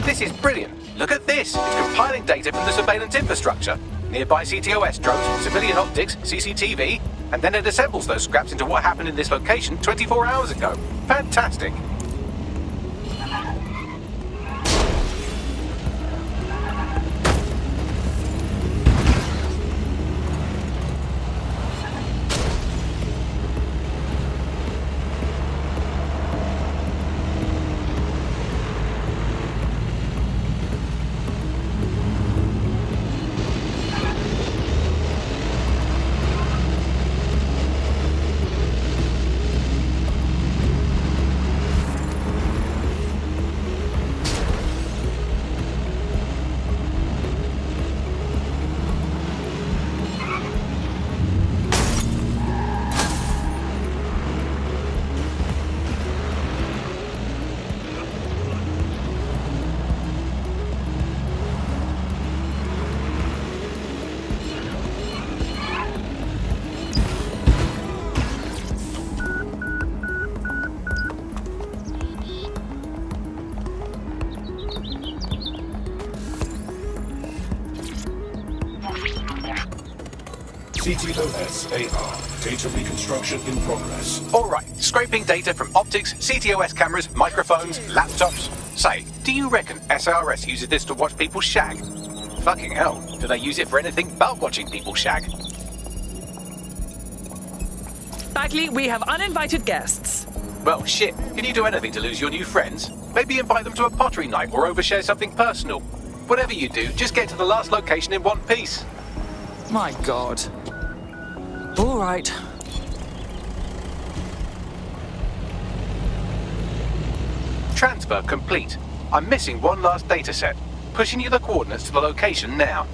A: This is brilliant. Look at this. It's compiling data from the surveillance infrastructure. Nearby CTOS drones, civilian optics, CCTV, and then it assembles those scraps into what happened in this location 24 hours ago. Fantastic.
J: CTOS AR. Data reconstruction in progress.
A: Alright, scraping data from optics, CTOS cameras, microphones, laptops. Say, do you reckon SRS uses this to watch people shag? Fucking hell, do they use it for anything but watching people shag?
U: Bagley, we have uninvited guests.
A: Well, shit, can you do anything to lose your new friends? Maybe invite them to a pottery night or overshare something personal. Whatever you do, just get to the last location in one piece.
U: My God. All right.
A: Transfer complete. I'm missing one last data set. Pushing you the coordinates to the location now.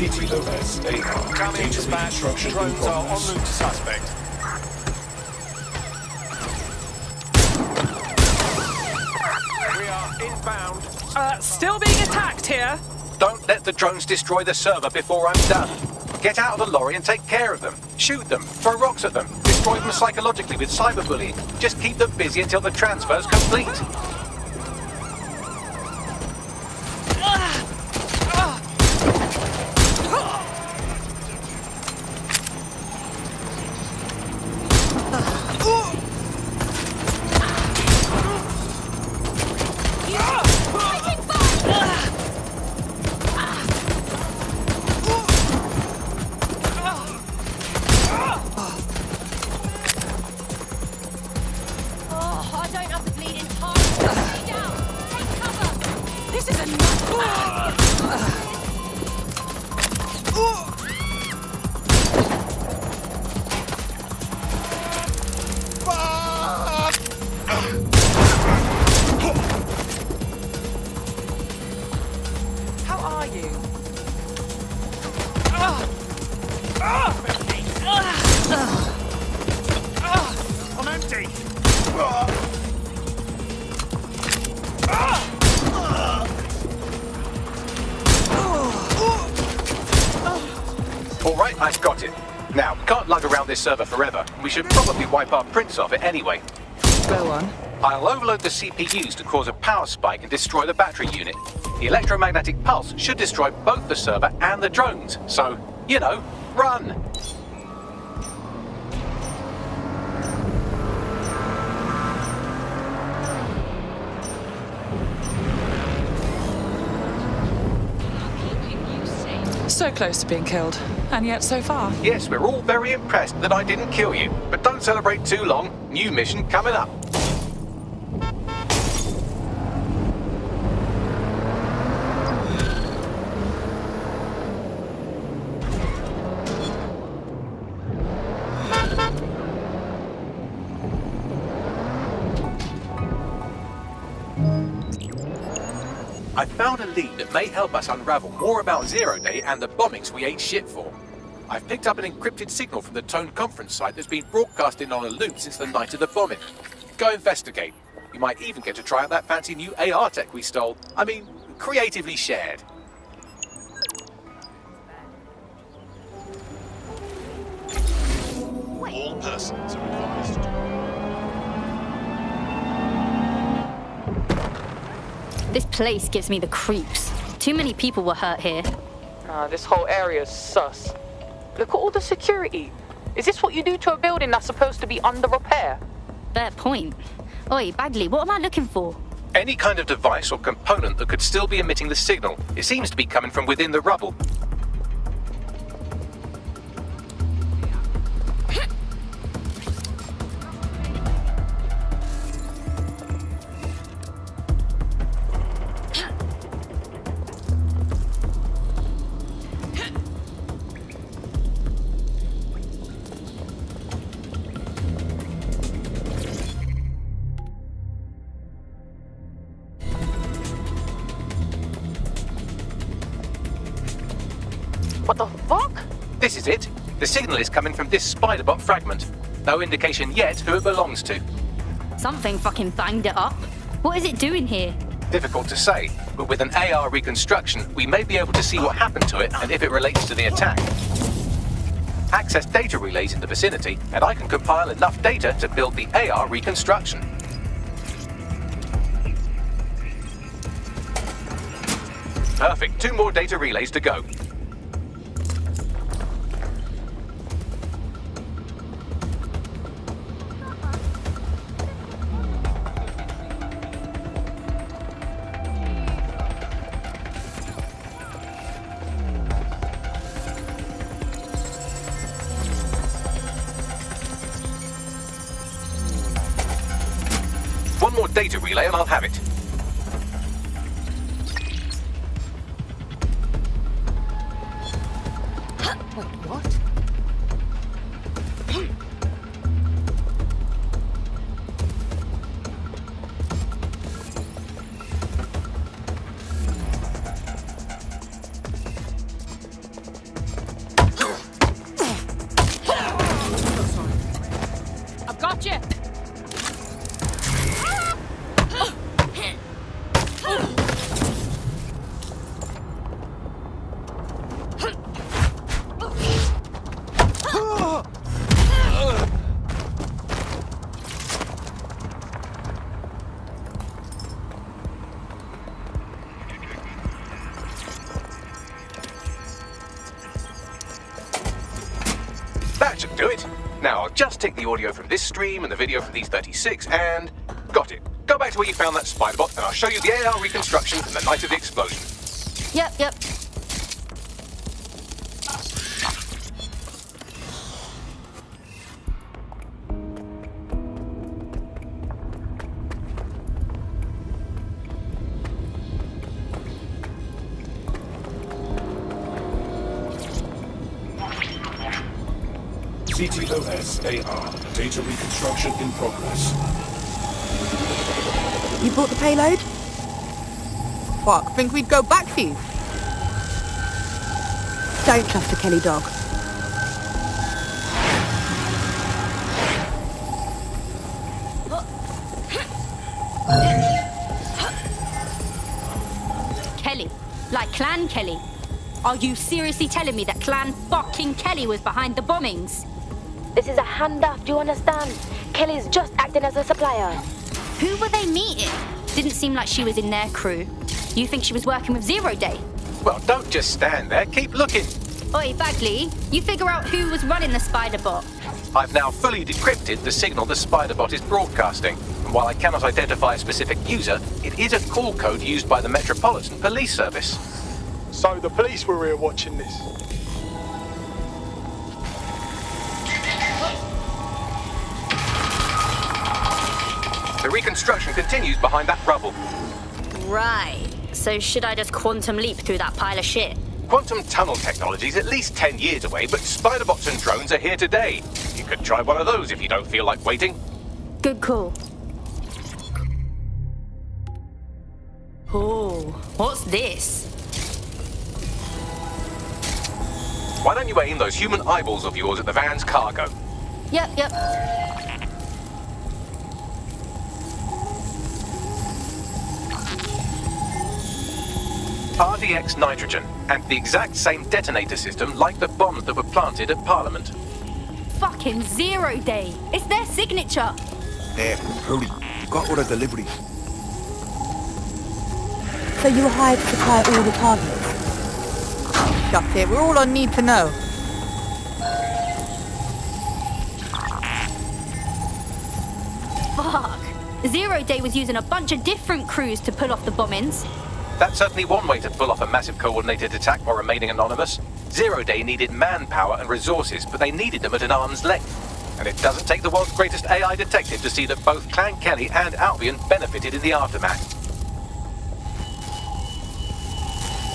J: CTOS AR.
E: Coming
J: Data
E: dispatch.
J: reconstruction in
E: Drones are en
J: progress.
E: route to suspect. We are inbound.
U: Still being attacked here.
A: Don't let the drones destroy the server before I'm done. Get out of the lorry and take care of them. Shoot them, throw rocks at them, destroy them psychologically with cyberbullying. Just keep them busy until the transfer's complete. Alright, I've got it. Now, we can't lug around this server forever. We should probably wipe our prints off it anyway.
U: Go on.
A: I'll overload the CPUs to cause a power spike and destroy the battery unit. The electromagnetic pulse should destroy both the server and the drones. So, you know, run!
U: So close to being killed, and yet so far.
A: Yes, we're all very impressed that I didn't kill you. But don't celebrate too long. New mission coming up. I found a lead that may help us unravel more about Zero Day and the bombings we ate shit for. I've picked up an encrypted signal from the Tone conference site that's been broadcasting on a loop since the night of the bombing. Go investigate. You might even get to try out that fancy new AR tech we stole. I mean,
B: creatively shared.
J: All persons are advised to...
K: This place gives me the creeps. Too many people were hurt here.
W: This whole area is sus. Look at all the security. Is this what you do to a building that's supposed to be under repair?
K: Fair point. Oi, Bagley, what am I looking for?
A: Any kind of device or component that could still be emitting the signal. It seems to be coming from within the rubble.
W: What the fuck?
A: This is it. The signal is coming from this spider-bot fragment. No indication yet who it belongs to.
K: Something fucking banged it up. What is it doing here?
A: Difficult to say, but with an AR reconstruction, we may be able to see what happened to it and if it relates to the attack. Access data relays in the vicinity, and I can compile enough data to build the AR reconstruction. Perfect. 2 more data relays to go. One more data relay and I'll have it.
R: Wait, what?
T: I've got you.
A: That should do it. Now I'll just take the audio from this stream and the video from these 36 and... got it. Go back to where you found that spider-bot and I'll show you the AR reconstruction from the night of the explosion.
K: Yep.
J: CTOS AR. Data reconstruction in progress.
R: You bought the payload? Fuck, think we'd go back for you? Don't trust the Kelley dog.
K: Kelley. Like Clan Kelley. Are you seriously telling me that Clan fucking Kelley was behind the bombings?
N: This is a handoff, do you understand? Kelley's just acting as a supplier.
K: Who were they meeting? Didn't seem like she was in their crew. You think she was working with Zero Day?
A: Well, don't just stand there. Keep looking.
K: Oi, Bagley, you figure out who was running the spider bot.
A: I've now fully decrypted the signal the spider-bot is broadcasting. And while I cannot identify a specific user, it is a call code used by the Metropolitan Police Service.
L: So the police were here watching this.
A: The reconstruction continues behind that rubble.
K: Right. So should I just quantum leap through that pile of shit?
A: Quantum tunnel technology is at least 10 years away, but spider-bots and drones are here today. You could try one of those if you don't feel like waiting.
K: Good call. Oh, what's this?
A: Why don't you aim those human eyeballs of yours at the van's cargo?
K: Yep.
A: RDX nitrogen, and the exact same detonator system like the bombs that were planted at Parliament.
K: Fucking 0 Day. It's their signature.
D: Hurry. You got all the deliveries.
R: So you were hired to supply all the targets? Shut it, we're all on need to know.
K: Fuck. 0 Day was using a bunch of different crews to pull off the bombings.
A: That's certainly one way to pull off a massive coordinated attack while remaining anonymous. 0 Day needed manpower and resources, but they needed them at an arm's length. And it doesn't take the world's greatest AI detective to see that both Clan Kelley and Albion benefited in the aftermath.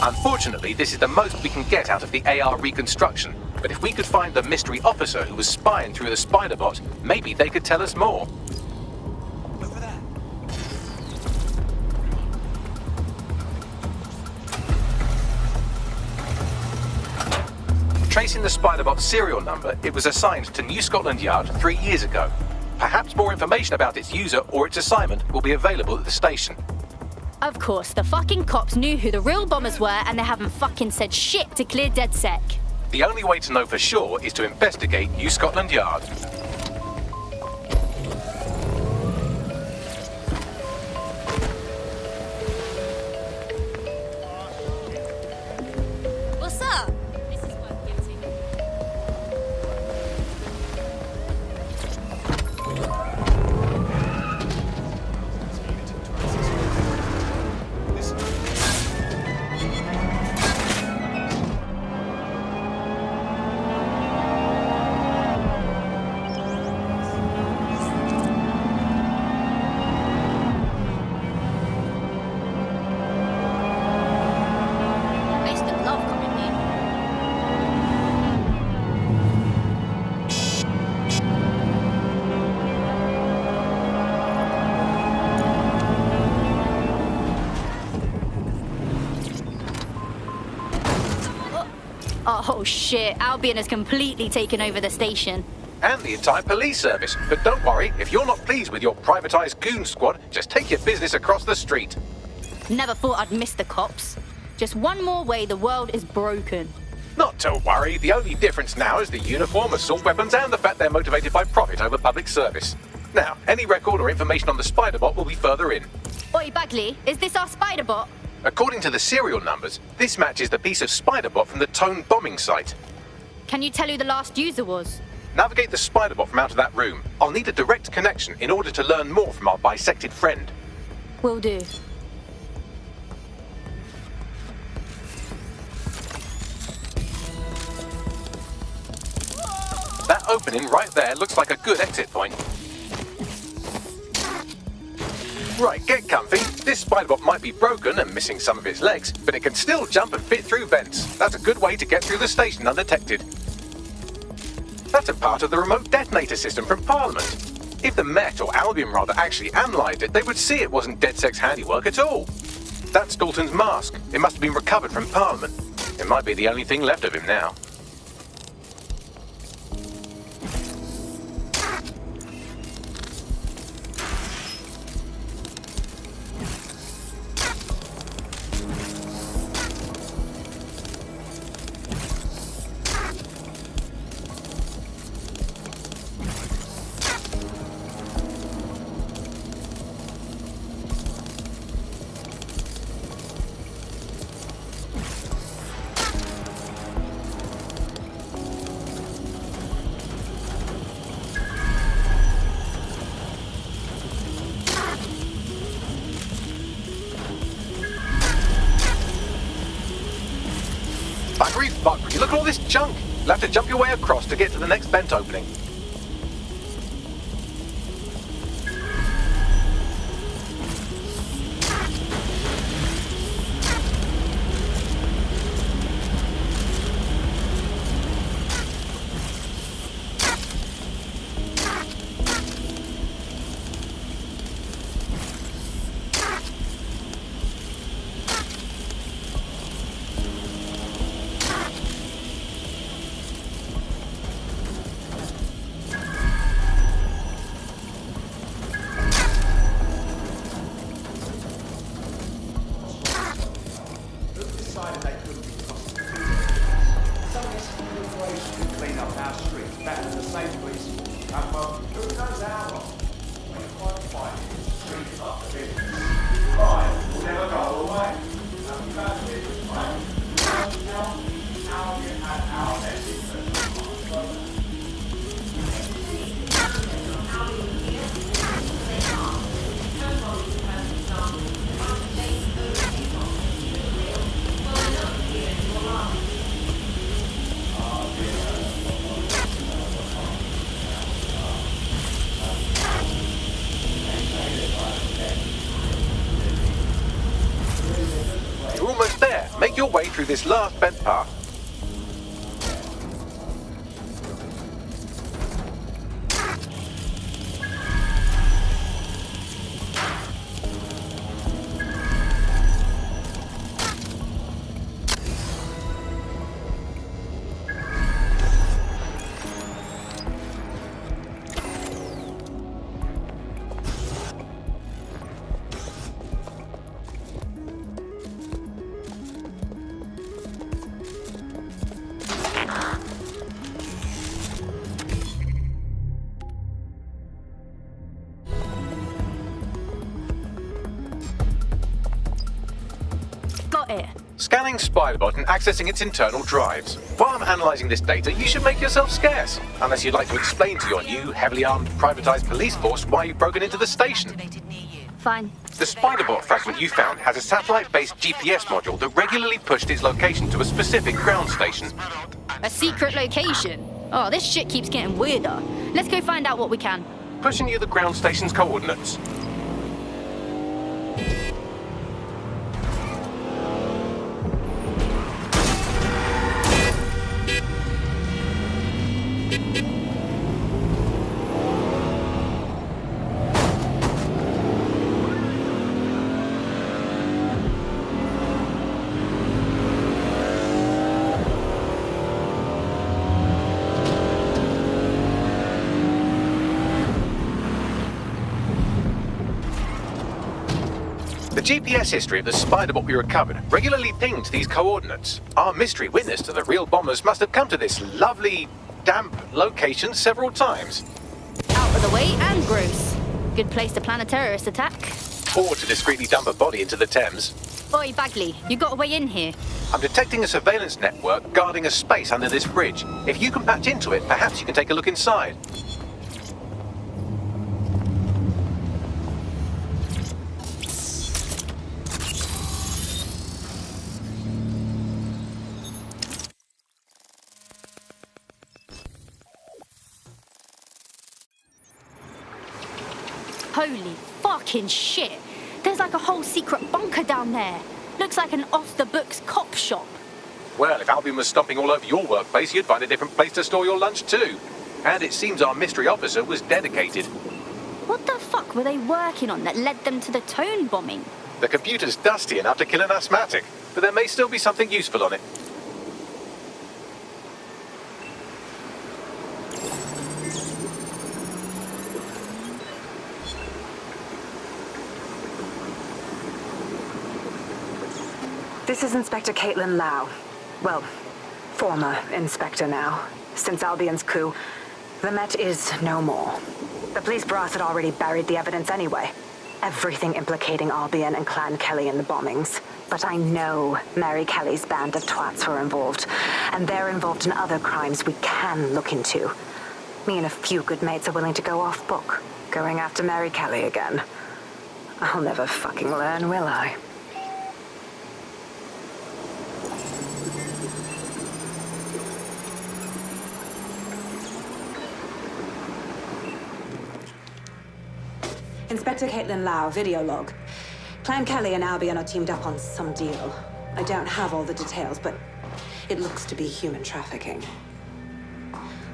A: Unfortunately, this is the most we can get out of the AR reconstruction. But if we could find the mystery officer who was spying through the spider bot, maybe they could tell us more. Tracing the Spider-Bot's serial number, it was assigned to New Scotland Yard 3 years ago. Perhaps more information about its user or its assignment will be available at the station.
K: Of course, the fucking cops knew who the real bombers were and they haven't fucking said shit to clear DedSec.
A: The only way to know for sure is to investigate New Scotland Yard.
H: What's up?
K: Oh shit, Albion has completely taken over the station.
A: And the entire police service. But don't worry, if you're not pleased with your privatized goon squad, just take your business across the street.
K: Never thought I'd miss the cops. Just one more way the world is broken.
A: Not to worry, the only difference now is the uniform, assault weapons, and the fact they're motivated by profit over public service. Now, any record or information on the Spider-Bot will be further in.
K: Oi, Bagley, is this our Spider-Bot?
A: According to the serial numbers, this matches the piece of Spider-Bot from the Tone bombing site.
K: Can you tell who the last user was?
A: Navigate the Spider-Bot from out of that room. I'll need a direct connection in order to learn more from our bisected friend.
K: Will do.
A: That opening right there looks like a good exit point. Right, get comfy. This Spider-Bot might be broken and missing some of its legs, but it can still jump and fit through vents. That's a good way to get through the station undetected. That's a part of the remote detonator system from Parliament. If the Met, or Albion rather, actually analysed it, they would see it wasn't DedSec's handiwork at all. That's Dalton's mask. It must have been recovered from Parliament. It might be the only thing left of him now. Buggery, look at all this junk. You'll have to jump your way across to get to the next vent opening.
J: safe, please. Who knows how long? When you find a fight, street up the business. Right, we'll never go away. Now, you guys did this, right? Albion had our message.
A: You're almost there. Make your way through this last bent path. Scanning Spiderbot and accessing its internal drives. While I'm analysing this data, you should make yourself scarce. Unless you'd like to explain to your new, heavily armed, privatised police force why you've broken into the station.
K: Fine.
A: The Spiderbot fragment you found has a satellite-based GPS module that regularly pushed its location to a specific ground station.
K: A secret location? Oh, this shit keeps getting weirder. Let's go find out what we can.
A: Pushing you the ground station's coordinates. The GPS history of the Spiderbot we recovered regularly pinged these coordinates. Our mystery witness to the real bombers must have come to this lovely, damp location several times.
K: Out of the way and gross. Good place to plan a terrorist attack.
A: Or to discreetly dump a body into the Thames.
K: Oi, Bagley, you got a way in here.
A: I'm detecting a surveillance network guarding a space under this bridge. If you can patch into it, perhaps you can take a look inside.
K: Holy fucking shit! There's like a whole secret bunker down there. Looks like an off-the-books cop shop.
A: Well, if Albion was stomping all over your workplace, you'd find a different place to store your lunch too. And it seems our mystery officer was dedicated.
K: What the fuck were they working on that led them to the Tone bombing?
A: The computer's dusty enough to kill an asthmatic, but there may still be something useful on it.
O: This is Inspector Caitlin Lau. Well, former Inspector now. Since Albion's coup, the Met is no more. The police brass had already buried the evidence anyway. Everything implicating Albion and Clan Kelley in the bombings. But I know Mary Kelley's band of twats were involved, and they're involved in other crimes we can look into. Me and a few good mates are willing to go off book, going after Mary Kelley again. I'll never fucking learn, will I?
Q: Inspector Caitlin Lau, video log. Clan Kelley and Albion are teamed up on some deal. I don't have all the details, but it looks to be human trafficking.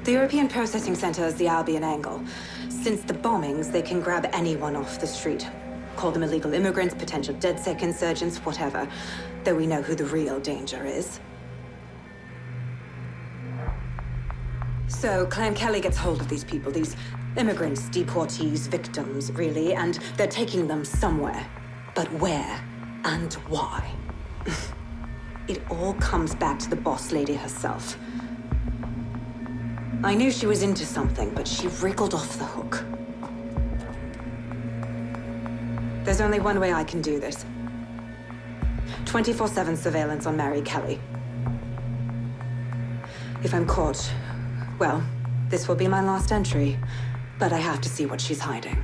Q: The European Processing Center is the Albion angle. Since the bombings, they can grab anyone off the street. Call them illegal immigrants, potential DedSec insurgents, whatever. Though we know who the real danger is. So Clan Kelley gets hold of these people, these immigrants, deportees, victims, really, and they're taking them somewhere. But where and why? It all comes back to the boss lady herself. I knew she was into something, but she wriggled off the hook. There's only one way I can do this. 24/7 surveillance on Mary Kelley. If I'm caught, well, this will be my last entry, but I have to see what she's hiding.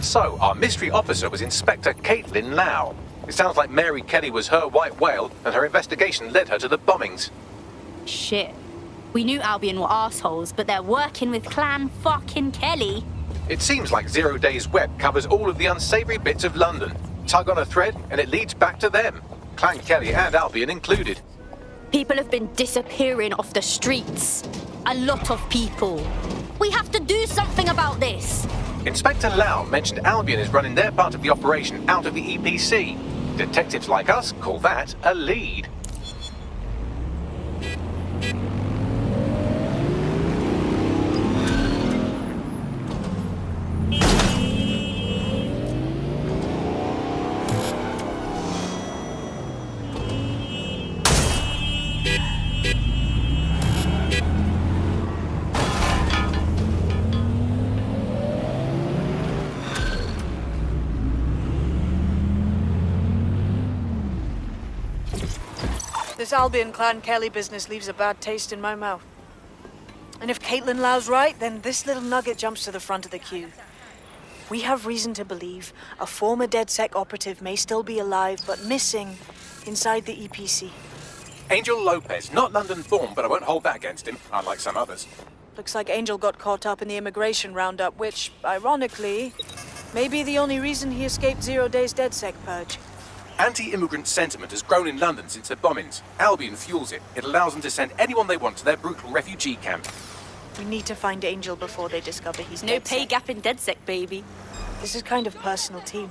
A: So, our mystery officer was Inspector Caitlin Lau. It sounds like Mary Kelley was her white whale, and her investigation led her to the bombings.
K: Shit. We knew Albion were assholes, but they're working with Clan fucking Kelley.
A: It seems like Zero Days Web covers all of the unsavory bits of London. Tug on a thread, and it leads back to them. Clan Kelley and Albion included.
K: People have been disappearing off the streets. A lot of people. We have to do something about this.
A: Inspector Lau mentioned Albion is running their part of the operation out of the EPC. Detectives like us call that a lead.
C: This Albion Clan Kelley business leaves a bad taste in my mouth. And if Caitlin Lau's right, then this little nugget jumps to the front of the queue. We have reason to believe a former DedSec operative may still be alive, but missing inside the EPC.
A: Angel Lopez, not London born, but I won't hold that against him, unlike some others.
C: Looks like Angel got caught up in the immigration roundup, which, ironically, may be the only reason he escaped 0 Days DedSec purge.
A: Anti-immigrant sentiment has grown in London since the bombings. Albion fuels it. It allows them to send anyone they want to their brutal refugee camp.
C: We need to find Angel before they discover he's
K: No
C: DedSec.
K: pay gap in DedSec, baby.
C: This is kind of personal team.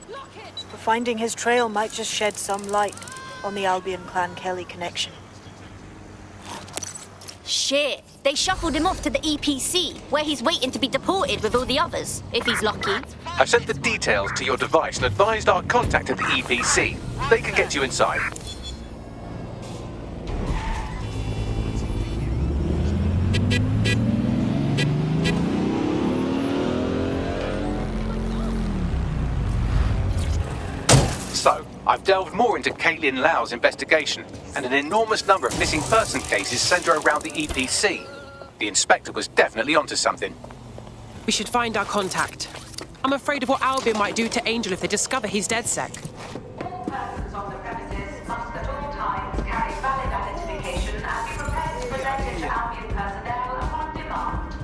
C: But finding his trail might just shed some light on the Albion Clan Kelley connection.
K: Shit. They shuffled him off to the EPC, where he's waiting to be deported with all the others, if he's lucky.
A: I've sent the details to your device and advised our contact at the EPC. They can get you inside. So, I've delved more into Caitlin Lau's investigation, and an enormous number of missing person cases centre around the EPC. The inspector was definitely onto something.
G: We should find our contact. I'm afraid of what Albion might do to Angel if they discover he's DedSec.
O: All persons on the premises must at all times carry valid identification and be prepared to present it to Albion personnel upon demand.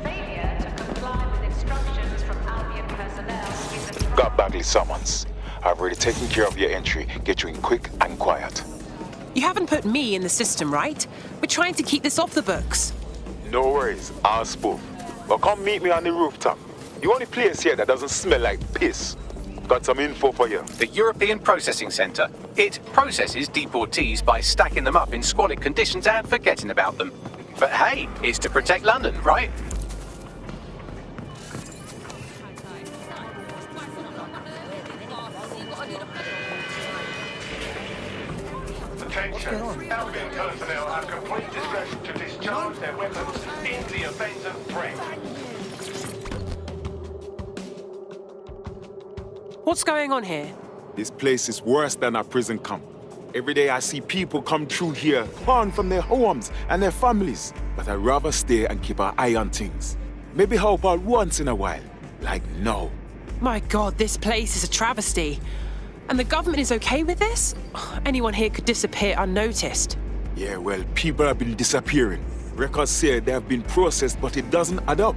O: Failure to comply with instructions from Albion personnel is a...
J: Got Bagley summons. I've already taken care of your entry. Get you in quick and quiet.
G: You haven't put me in the system, right? We're trying to keep this off the books.
J: No worries, I'll spoof. But come meet me on the rooftop. The only place here that doesn't smell like piss. Got some info for you.
A: The European Processing Centre. It processes deportees by stacking them up in squalid conditions and forgetting about them. But hey, it's to protect London, right?
J: Attention, Albion personnel have complete discretion to discharge their weapons in the event of threat.
G: What's going on here?
P: This place is worse than a prison camp. Every day I see people come through here, torn from their homes and their families. But I'd rather stay and keep an eye on things. Maybe help out once in a while, like now.
G: My God, this place is a travesty. And the government is okay with this? Anyone here could disappear unnoticed.
P: Yeah, well, people have been disappearing. Records say they have been processed, but it doesn't add up.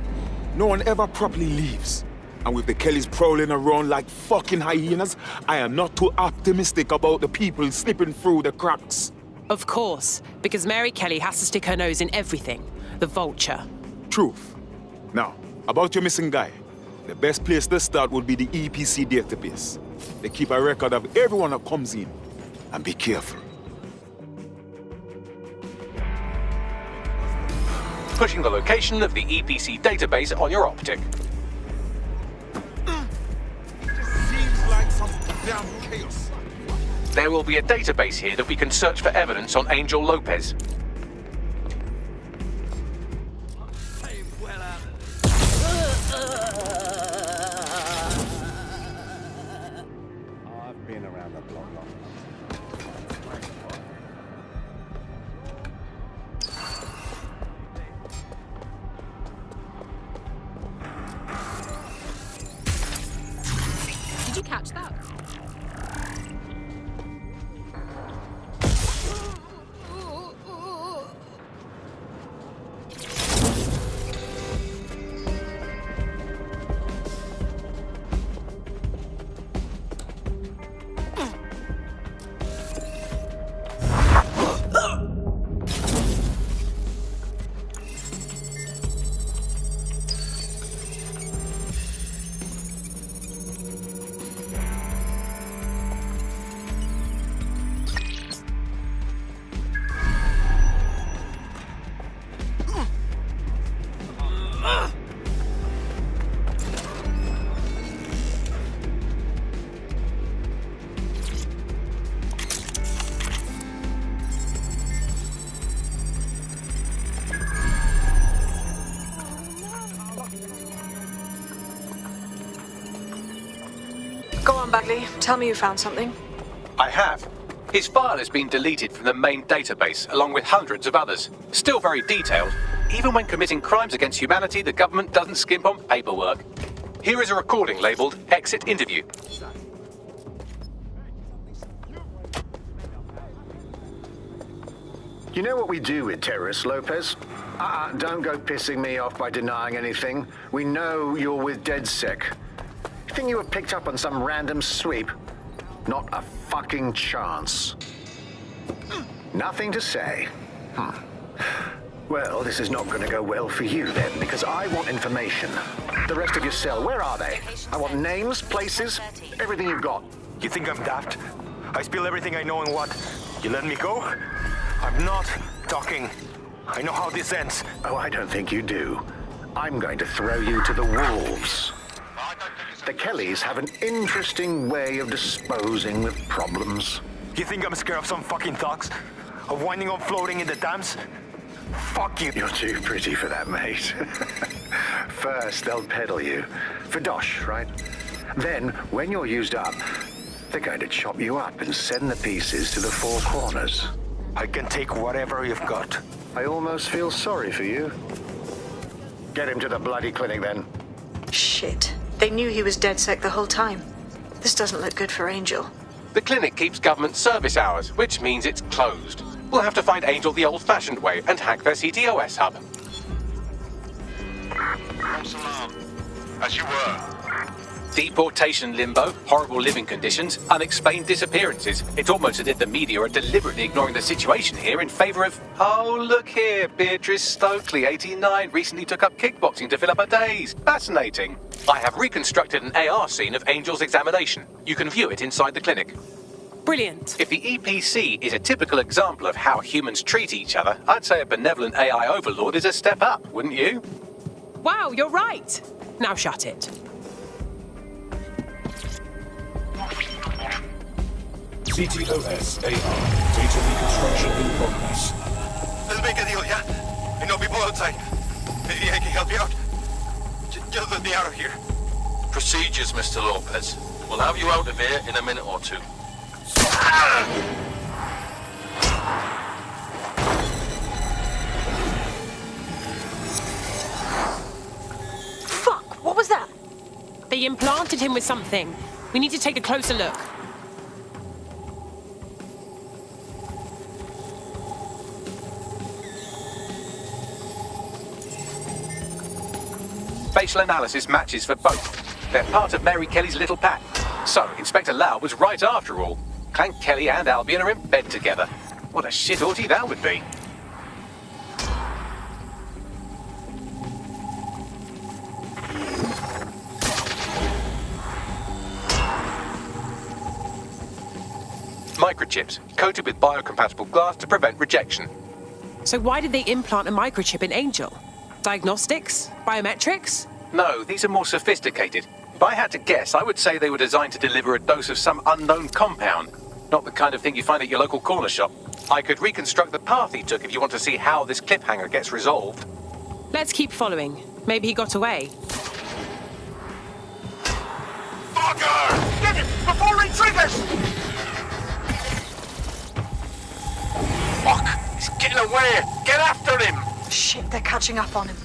P: No one ever properly leaves. And with the Kelleys prowling around like fucking hyenas, I am not too optimistic about the people slipping through the cracks.
G: Of course, because Mary Kelley has to stick her nose in everything. The vulture.
P: Truth. Now, about your missing guy. The best place to start would be the EPC database. They keep a record of everyone that comes in. And be careful.
A: Pushing the location of the EPC database on your optic.
P: Seems like some Goddamn chaos.
I: There will be a database here that we can search for evidence on Angel Lopez.
J: I've been around the block long enough.
T: Did you catch that?
C: Go on, Bagley. Tell me you found something.
I: I have. His file has been deleted from the main database, along with hundreds of others. Still very detailed. Even when committing crimes against humanity, the government doesn't skimp on paperwork. Here is a recording labelled Exit Interview.
M: You know what we do with terrorists, Lopez? Don't go pissing me off by denying anything. We know you're with DedSec. You think you were picked up on some random sweep? Not a fucking chance. Nothing to say. Well, this is not going to go well for you then, because I want information. The rest of your cell, where are they? I want names, places, everything you've got.
J: You think I'm daft? I spill everything I know and what? You let me go? I'm not talking. I know how this ends.
M: Oh, I don't think you do. I'm going to throw you to the wolves. The Kelleys have an interesting way of disposing with problems.
J: You think I'm scared of some fucking thugs? Of winding up floating in the dams? Fuck you.
M: You're too pretty for that, mate. First, they'll peddle you. For dosh, right? Then, when you're used up, they're going to chop you up and send the pieces to the four corners.
J: I can take whatever you've got.
M: I almost feel sorry for you. Get him to the bloody clinic, then.
C: Shit. They knew he was DedSec the whole time. This doesn't look good for Angel.
I: The clinic keeps government service hours, which means it's closed. We'll have to find Angel the old-fashioned way and hack their CTOS hub.
J: False alarm. As you were.
I: Deportation limbo, horrible living conditions, unexplained disappearances. It's almost as if the media are deliberately ignoring the situation here in favour of... Oh, look here, Beatrice Stokely, 89, recently took up kickboxing to fill up her days. Fascinating. I have reconstructed an AR scene of Angel's examination. You can view it inside the clinic.
G: Brilliant.
I: If the EPC is a typical example of how humans treat each other, I'd say a benevolent AI overlord is a step up, wouldn't you?
G: Wow, you're right. Now shut it.
V: CTOS AR. Data reconstruction in progress.
J: Let's make a deal, yeah? I know people outside. Maybe I can help you out. Just let me out of here.
X: Procedures, Mr. Lopez. We'll have you out of here in a minute or two.
C: Fuck! What was that?
G: They implanted him with something. We need to take a closer look.
I: Facial analysis matches for both. They're part of Mary Kelley's little pack. So, Inspector Lau was right after all. Clank Kelley and Albion are in bed together. What a shit orgy that would be. Microchips, coated with biocompatible glass to prevent rejection.
G: So why did they implant a microchip in Angel? Diagnostics? Biometrics?
I: No, these are more sophisticated. If I had to guess, I would say they were designed to deliver a dose of some unknown compound. Not the kind of thing you find at your local corner shop. I could reconstruct the path he took if you want to see how this cliffhanger gets resolved.
G: Let's keep following. Maybe he got away.
J: Fucker! Get him before he triggers!
I: Fuck! He's getting away! Get after him!
C: Shit, they're catching up on him.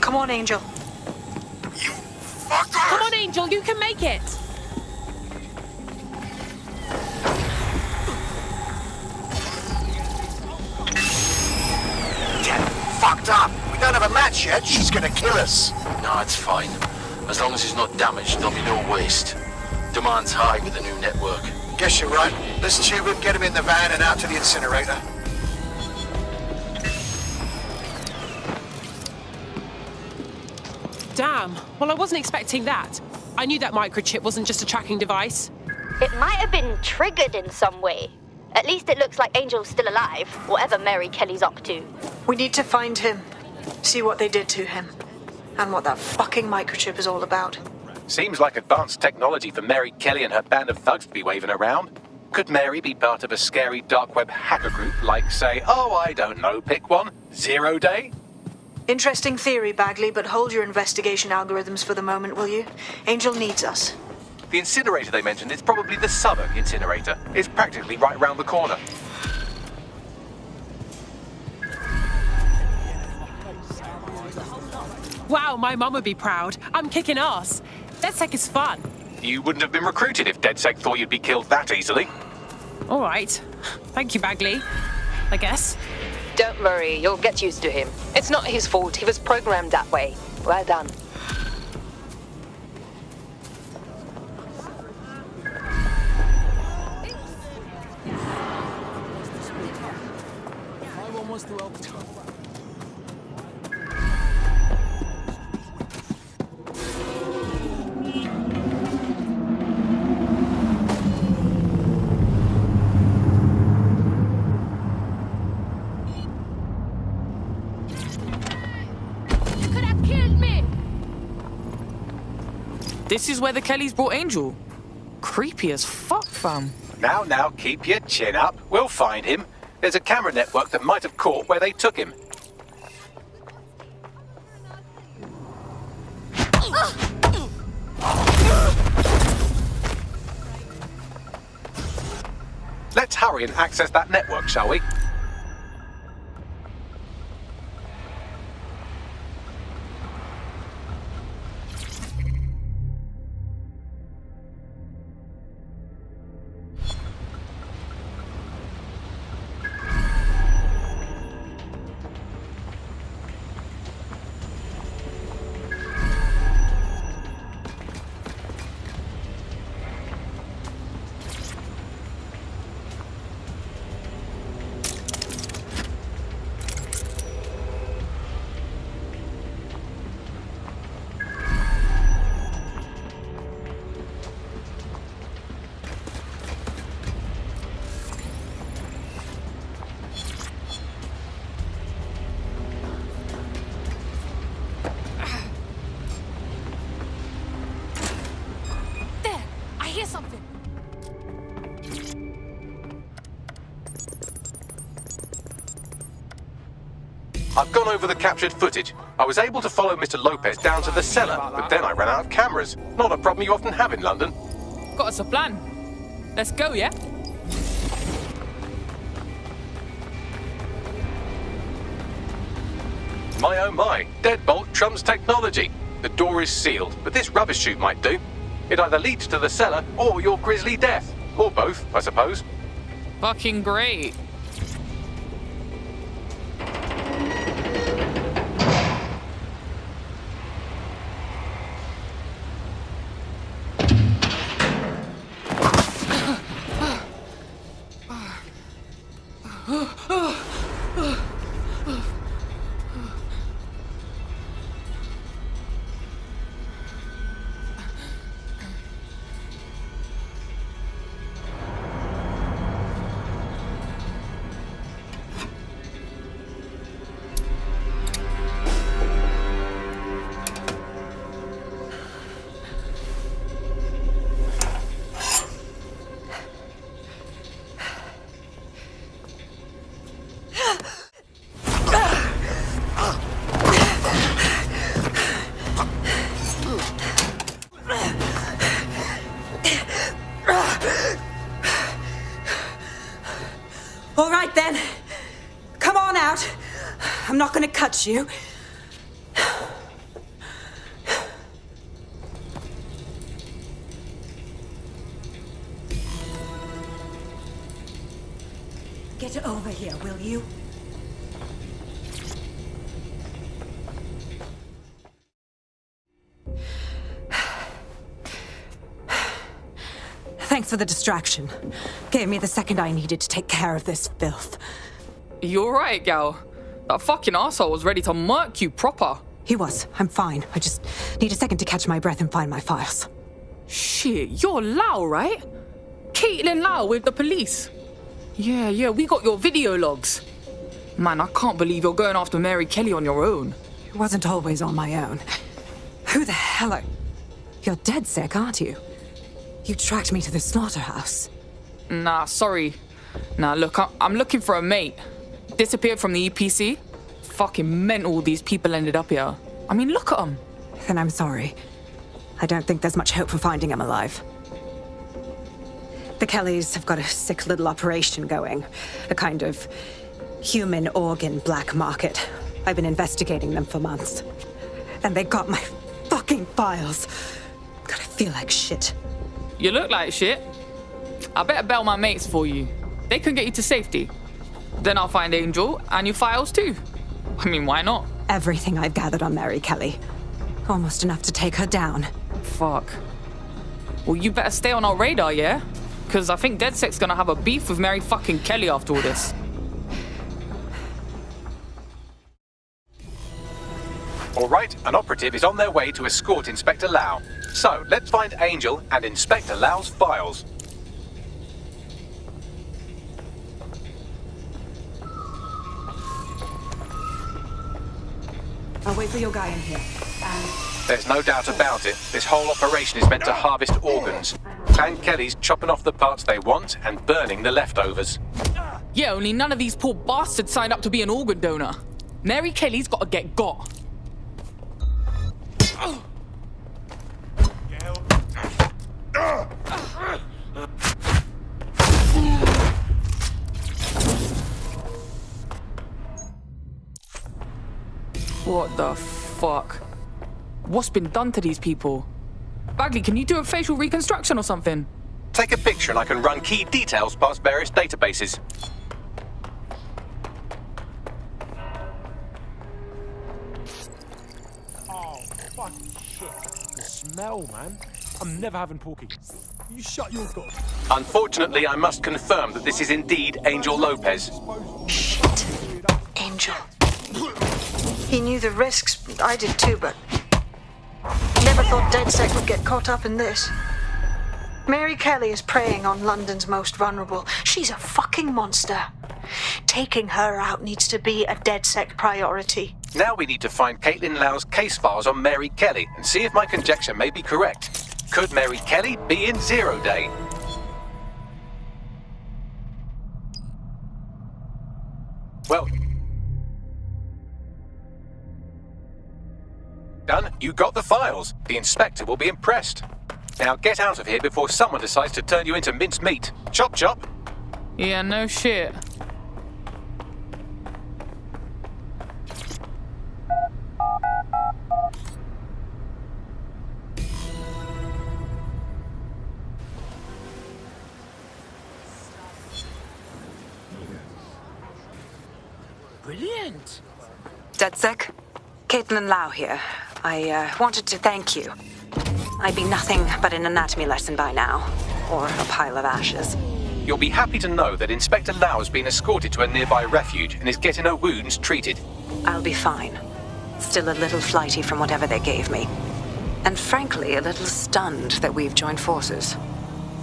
C: Come on, Angel.
G: Come on, Angel, you can make it!
J: Get fucked up! We don't have a match yet, she's gonna kill us!
X: No, it's fine. As long as he's not damaged, there'll be no waste. Demand's high with the new network.
J: Guess you're right. Let's tube him, get him in the van and out to the incinerator.
G: Damn. Well, I wasn't expecting that. I knew that microchip wasn't just a tracking device.
K: It might have been triggered in some way. At least it looks like Angel's still alive, whatever Mary Kelley's up to.
C: We need to find him. See what they did to him. And what that fucking microchip is all about.
I: Seems like advanced technology for Mary Kelley and her band of thugs to be waving around. Could Mary be part of a scary dark web hacker group like, say, I don't know, pick one, 0 Day?
C: Interesting theory, Bagley, but hold your investigation algorithms for the moment, will you? Angel needs us.
I: The incinerator they mentioned is probably the Southwark incinerator. It's practically right round the corner.
G: Wow, my mum would be proud. I'm kicking ass. DedSec is fun.
I: You wouldn't have been recruited if DedSec thought you'd be killed that easily.
G: All right. Thank you, Bagley. I guess.
E: Don't worry, you'll get used to him. It's not his fault, he was programmed that way. Well done.
W: This is where the Kelleys brought Angel. Creepy as fuck, fam.
I: Now, keep your chin up. We'll find him. There's a camera network that might have caught where they took him. Let's hurry and access that network, shall we? I've gone over the captured footage. I was able to follow Mr. Lopez down to the cellar, but then I ran out of cameras. Not a problem you often have in London.
W: Got us a plan. Let's go, yeah?
I: My oh my, deadbolt trumps technology. The door is sealed, but this rubbish chute might do. It either leads to the cellar or your grisly death. Or both, I suppose.
W: Fucking great.
Q: All right then. Come on out. I'm not gonna cut you. Get over here, will you? Thanks for the distraction. Gave me the second I needed to take care of this filth.
W: You alright, gal? That fucking arsehole was ready to murk you proper.
Q: He was. I'm fine. I just need a second to catch my breath and find my files.
W: Shit, you're Lau, right? Caitlin Lau with the police. Yeah, we got your video logs. Man, I can't believe you're going after Mary Kelley on your own.
Q: It wasn't always on my own. Who the hell are... You're DedSec, aren't you? You tracked me to the slaughterhouse.
W: Nah, sorry. Nah, look, I'm looking for a mate. Disappeared from the EPC. Fucking mental these people ended up here. I mean, look at them.
Q: Then I'm sorry. I don't think there's much hope for finding him alive. The Kelleys have got a sick little operation going. A kind of human organ black market. I've been investigating them for months. And they got my fucking files. God, I feel like shit.
W: You look like shit. I better bail my mates for you. They can get you to safety. Then I'll find Angel and your files too. I mean, why not?
Q: Everything I've gathered on Mary Kelley. Almost enough to take her down.
W: Fuck. Well, you better stay on our radar, yeah? Because I think DedSec's gonna have a beef with Mary fucking Kelley after all this.
I: All right, an operative is on their way to escort Inspector Lau. So, let's find Angel and Inspector Lau's files.
Q: I'll wait for your guy in here.
I: There's no doubt about it. This whole operation is meant to harvest organs. Clan Kelley's chopping off the parts they want and burning the leftovers.
W: Yeah, only none of these poor bastards signed up to be an organ donor. Mary Kelley's gotta get got. What the fuck? What's been done to these people? Bagley, can you do a facial reconstruction or something?
I: Take a picture and I can run key details past various databases.
J: Oh, fucking shit. The smell, man. I'm never having porky. You shut your door.
I: Unfortunately, I must confirm that this is indeed Angel Lopez.
C: Shit. Angel. He knew the risks. I did too, but... Never thought DedSec would get caught up in this. Mary Kelley is preying on London's most vulnerable. She's a fucking monster. Taking her out needs to be a DedSec priority.
I: Now we need to find Caitlin Lau's case files on Mary Kelley and see if my conjecture may be correct. Could Mary Kelley be in Zero Day? Well... Done. You got the files. The inspector will be impressed. Now get out of here before someone decides to turn you into mincemeat. Chop chop.
W: Yeah, no shit.
Q: Brilliant. DedSec? Caitlin Lau here. I wanted to thank you. I'd be nothing but an anatomy lesson by now. Or a pile of ashes.
I: You'll be happy to know that Inspector Lau has been escorted to a nearby refuge and is getting her wounds treated.
Q: I'll be fine. Still a little flighty from whatever they gave me. And frankly, a little stunned that we've joined forces.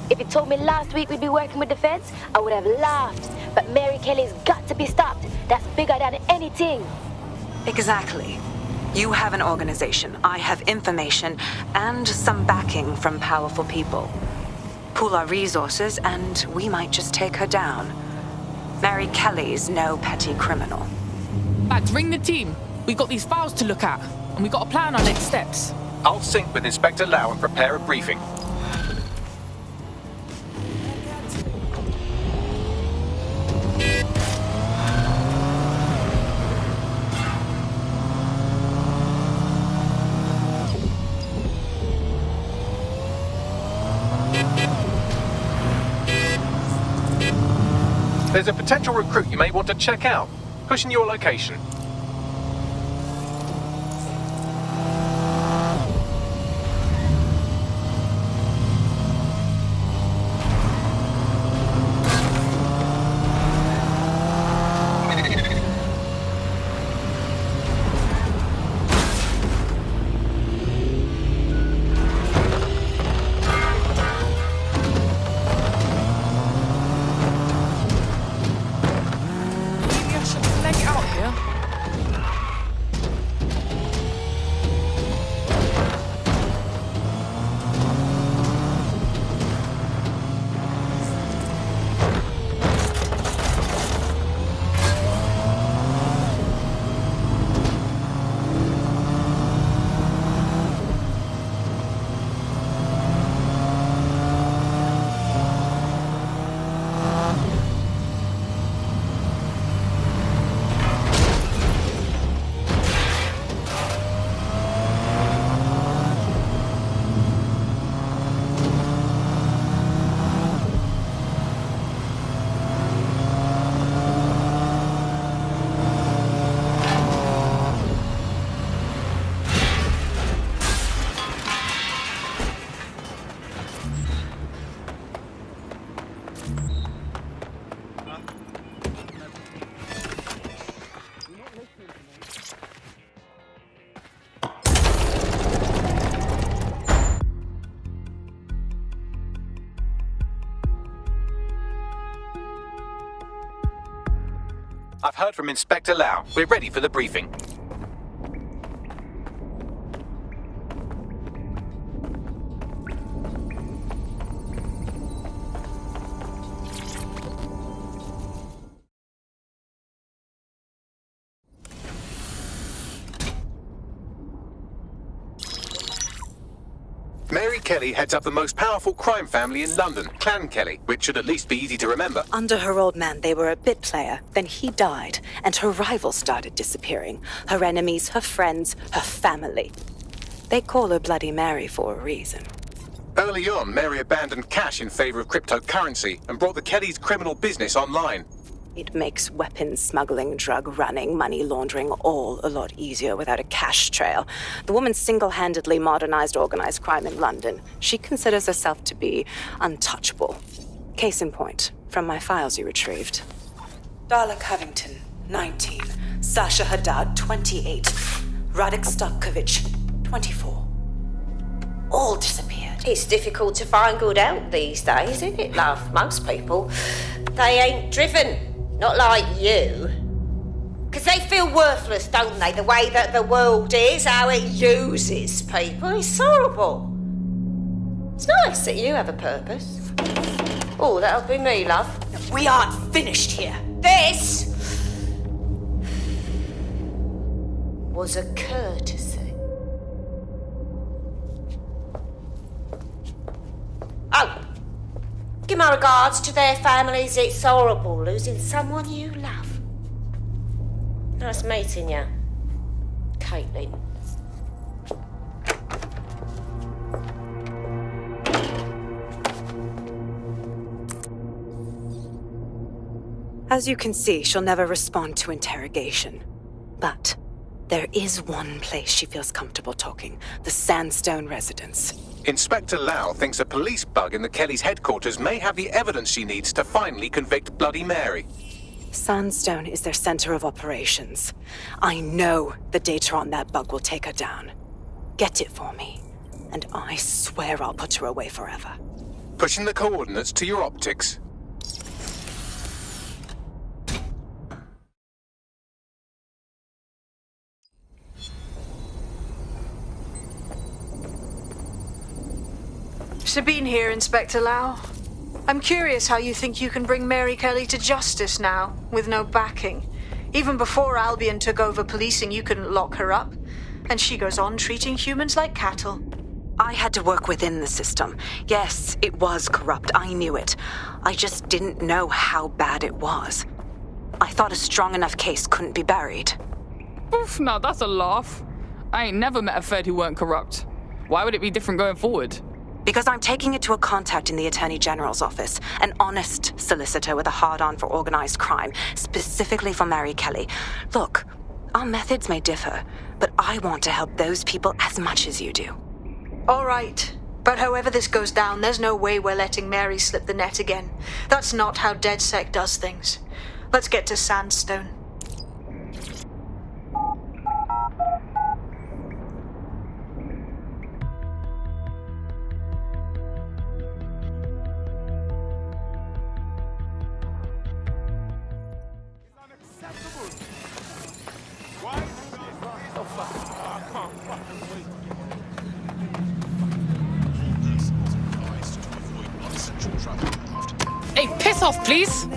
N: If you told me last week we'd be working with the feds, I would have laughed. But Mary Kelley's got to be stopped. That's bigger than anything.
Q: Exactly. You have an organization, I have information, and some backing from powerful people. Pool our resources, and we might just take her down. Mary Kelley's no petty criminal.
W: Bags, ring the team. We've got these files to look at, and we've got to plan our next steps.
I: I'll sync with Inspector Lau and prepare a briefing. There's a potential recruit you may want to check out. Pushing your location. I've heard from Inspector Lau. We're ready for the briefing. Mary Kelley heads up the most powerful crime family in London, Clan Kelley, which should at least be easy to remember.
B: Under her old man, they were a bit player. Then he died, and her rivals started disappearing. Her enemies, her friends, her family. They call her Bloody Mary for a reason.
I: Early on, Mary abandoned cash in favor of cryptocurrency and brought the Kellys' criminal business online.
B: It makes weapons smuggling, drug running, money laundering all a lot easier without a cash trail. The woman single-handedly modernized organized crime in London. She considers herself to be untouchable. Case in point, from my files you retrieved. Darla Covington, 19. Sasha Haddad, 28. Radek Stokovich, 24. All disappeared.
F: It's difficult to find good help these days, isn't it, love? Most people, they ain't driven. Not like you. Because they feel worthless, don't they? The way that the world is, how it uses people. It's horrible. It's nice that you have a purpose. Oh, that'll be me, love.
B: We aren't finished here.
F: This was a courtesy. Oh. Give my regards to their families. It's horrible losing someone you love. Nice meeting you, Caitlin.
B: As you can see, she'll never respond to interrogation. But there is one place she feels comfortable talking, the Sandstone residence.
I: Inspector Lau thinks a police bug in the Kellys' headquarters may have the evidence she needs to finally convict Bloody Mary.
B: Sandstone is their center of operations. I know the data on that bug will take her down. Get it for me, and I swear I'll put her away forever.
I: Pushing the coordinates to your optics.
C: Sabine here, Inspector Lau. I'm curious how you think you can bring Mary Kelley to justice now, with no backing. Even before Albion took over policing, you couldn't lock her up. And she goes on treating humans like cattle.
B: I had to work within the system. Yes, it was corrupt. I knew it. I just didn't know how bad it was. I thought a strong enough case couldn't be buried.
W: Oof, now that's a laugh. I ain't never met a Fed who weren't corrupt. Why would it be different going forward?
B: Because I'm taking it to a contact in the Attorney General's office, an honest solicitor with a hard-on for organized crime, specifically for Mary Kelley. Look, our methods may differ, but I want to help those people as much as you do.
C: All right. But however this goes down, there's no way we're letting Mary slip the net again. That's not how DedSec does things. Let's get to Sandstone.
G: Hey, piss off, please!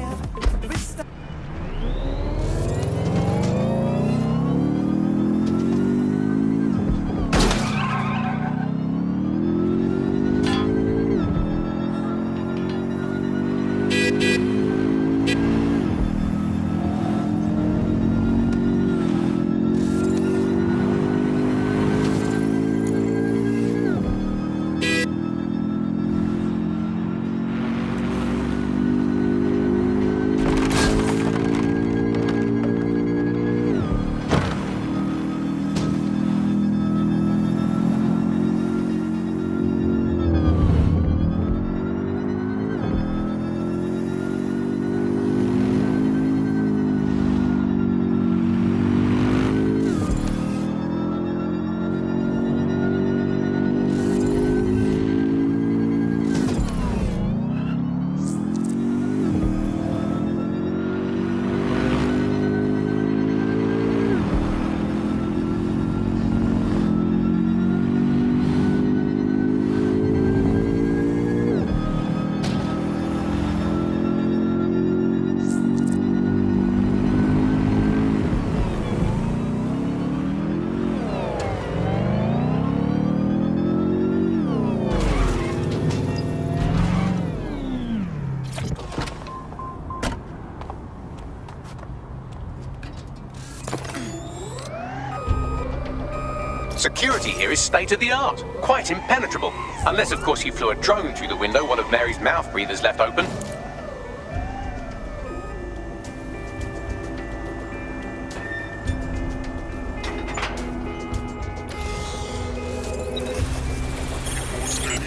I: Security here is state-of-the-art, quite impenetrable. Unless, of course, you flew a drone through the window one of Mary's mouth breathers left open.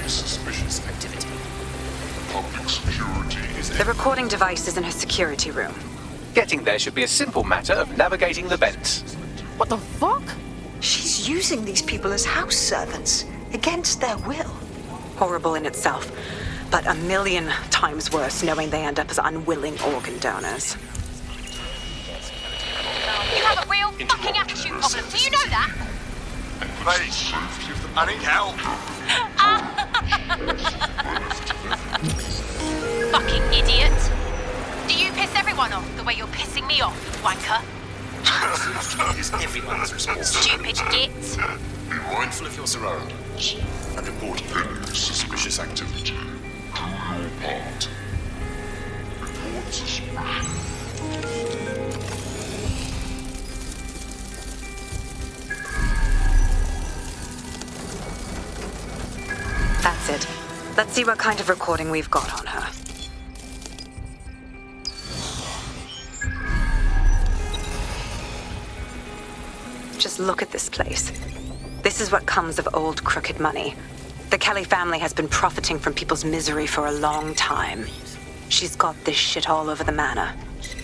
V: Suspicious activity. Public security is...
B: The recording device is in her security room.
I: Getting there should be a simple matter of navigating the vents.
G: What the fuck?
C: She's using these people as house servants, against their will.
B: Horrible in itself, but a million times worse knowing they end up as unwilling organ donors.
N: You have a real fucking attitude problem, do you know that?
J: Please, I need help.
N: Fucking idiot. Do you piss everyone off the way you're pissing me off, wanker?
V: Is everyone's responsibility.
N: Stupid git.
V: Be mindful of your surroundings and report any suspicious activity. Do your part. Report suspicion.
B: That's it. Let's see what kind of recording we've got on her. Just look at this place. This is what comes of old crooked money. The Kelley family has been profiting from people's misery for a long time. She's got this shit all over the manor.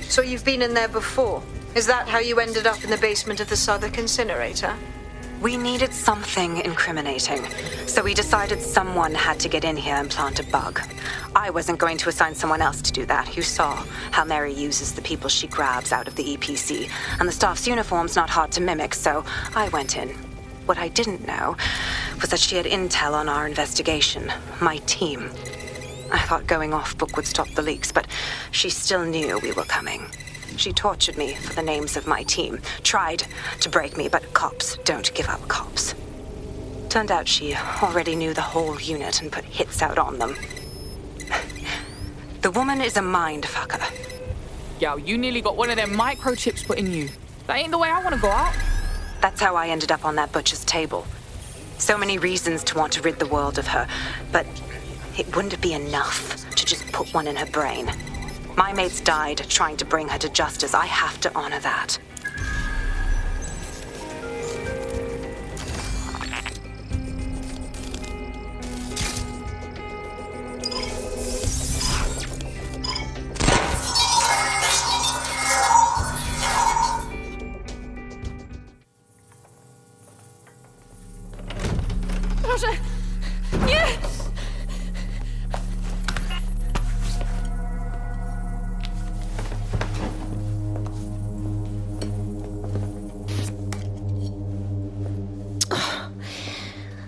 C: So you've been in there before? Is that how you ended up in the basement of the Southwark incinerator?
B: We needed something incriminating, so we decided someone had to get in here and plant a bug. I wasn't going to assign someone else to do that. You saw how Mary uses the people she grabs out of the EPC, and the staff's uniform's not hard to mimic, so I went in. What I didn't know was that she had intel on our investigation, my team. I thought going off book would stop the leaks, but she still knew we were coming. She tortured me for the names of my team, tried to break me, but cops don't give up cops. Turned out she already knew the whole unit and put hits out on them. The woman is a mind fucker.
G: Yo, you nearly got one of them microchips put in you. That ain't the way I want to go out.
B: That's how I ended up on that butcher's table. So many reasons to want to rid the world of her, but it wouldn't be enough to just put one in her brain. My mates died trying to bring her to justice. I have to honor that.
K: Proszę! Nie!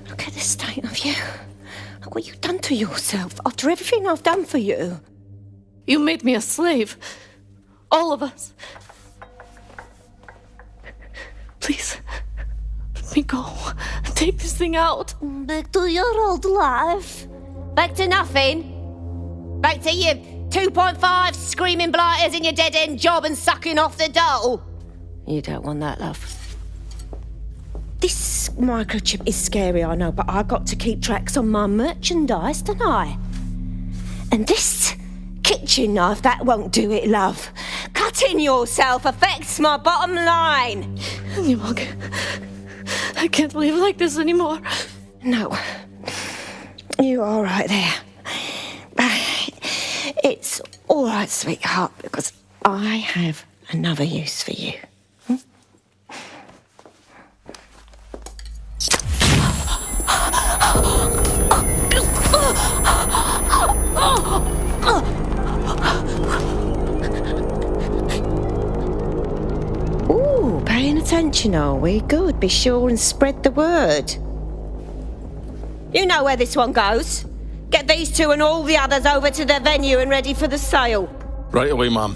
F: Look at the state of you. Look what you've done to yourself after everything I've done for you.
T: You made me a slave. All of us. Please, let me go. Take this thing out.
F: Back to your old life. Back to nothing. Back to you 2.5 screaming blighters in your dead-end job and sucking off the dole. You don't want that, love. This microchip is scary, I know, but I got to keep tracks on my merchandise, don't I? And this kitchen knife, that won't do it, love. Cutting yourself affects my bottom line.
T: I can't live like this anymore.
F: No. You're all right there. It's all right, sweetheart, because I have another use for you. Ooh, paying attention, are we? Good. Be sure and spread the word. You know where this one goes. Get these two and all the others over to the venue and ready for the sale.
X: Right away, ma'am.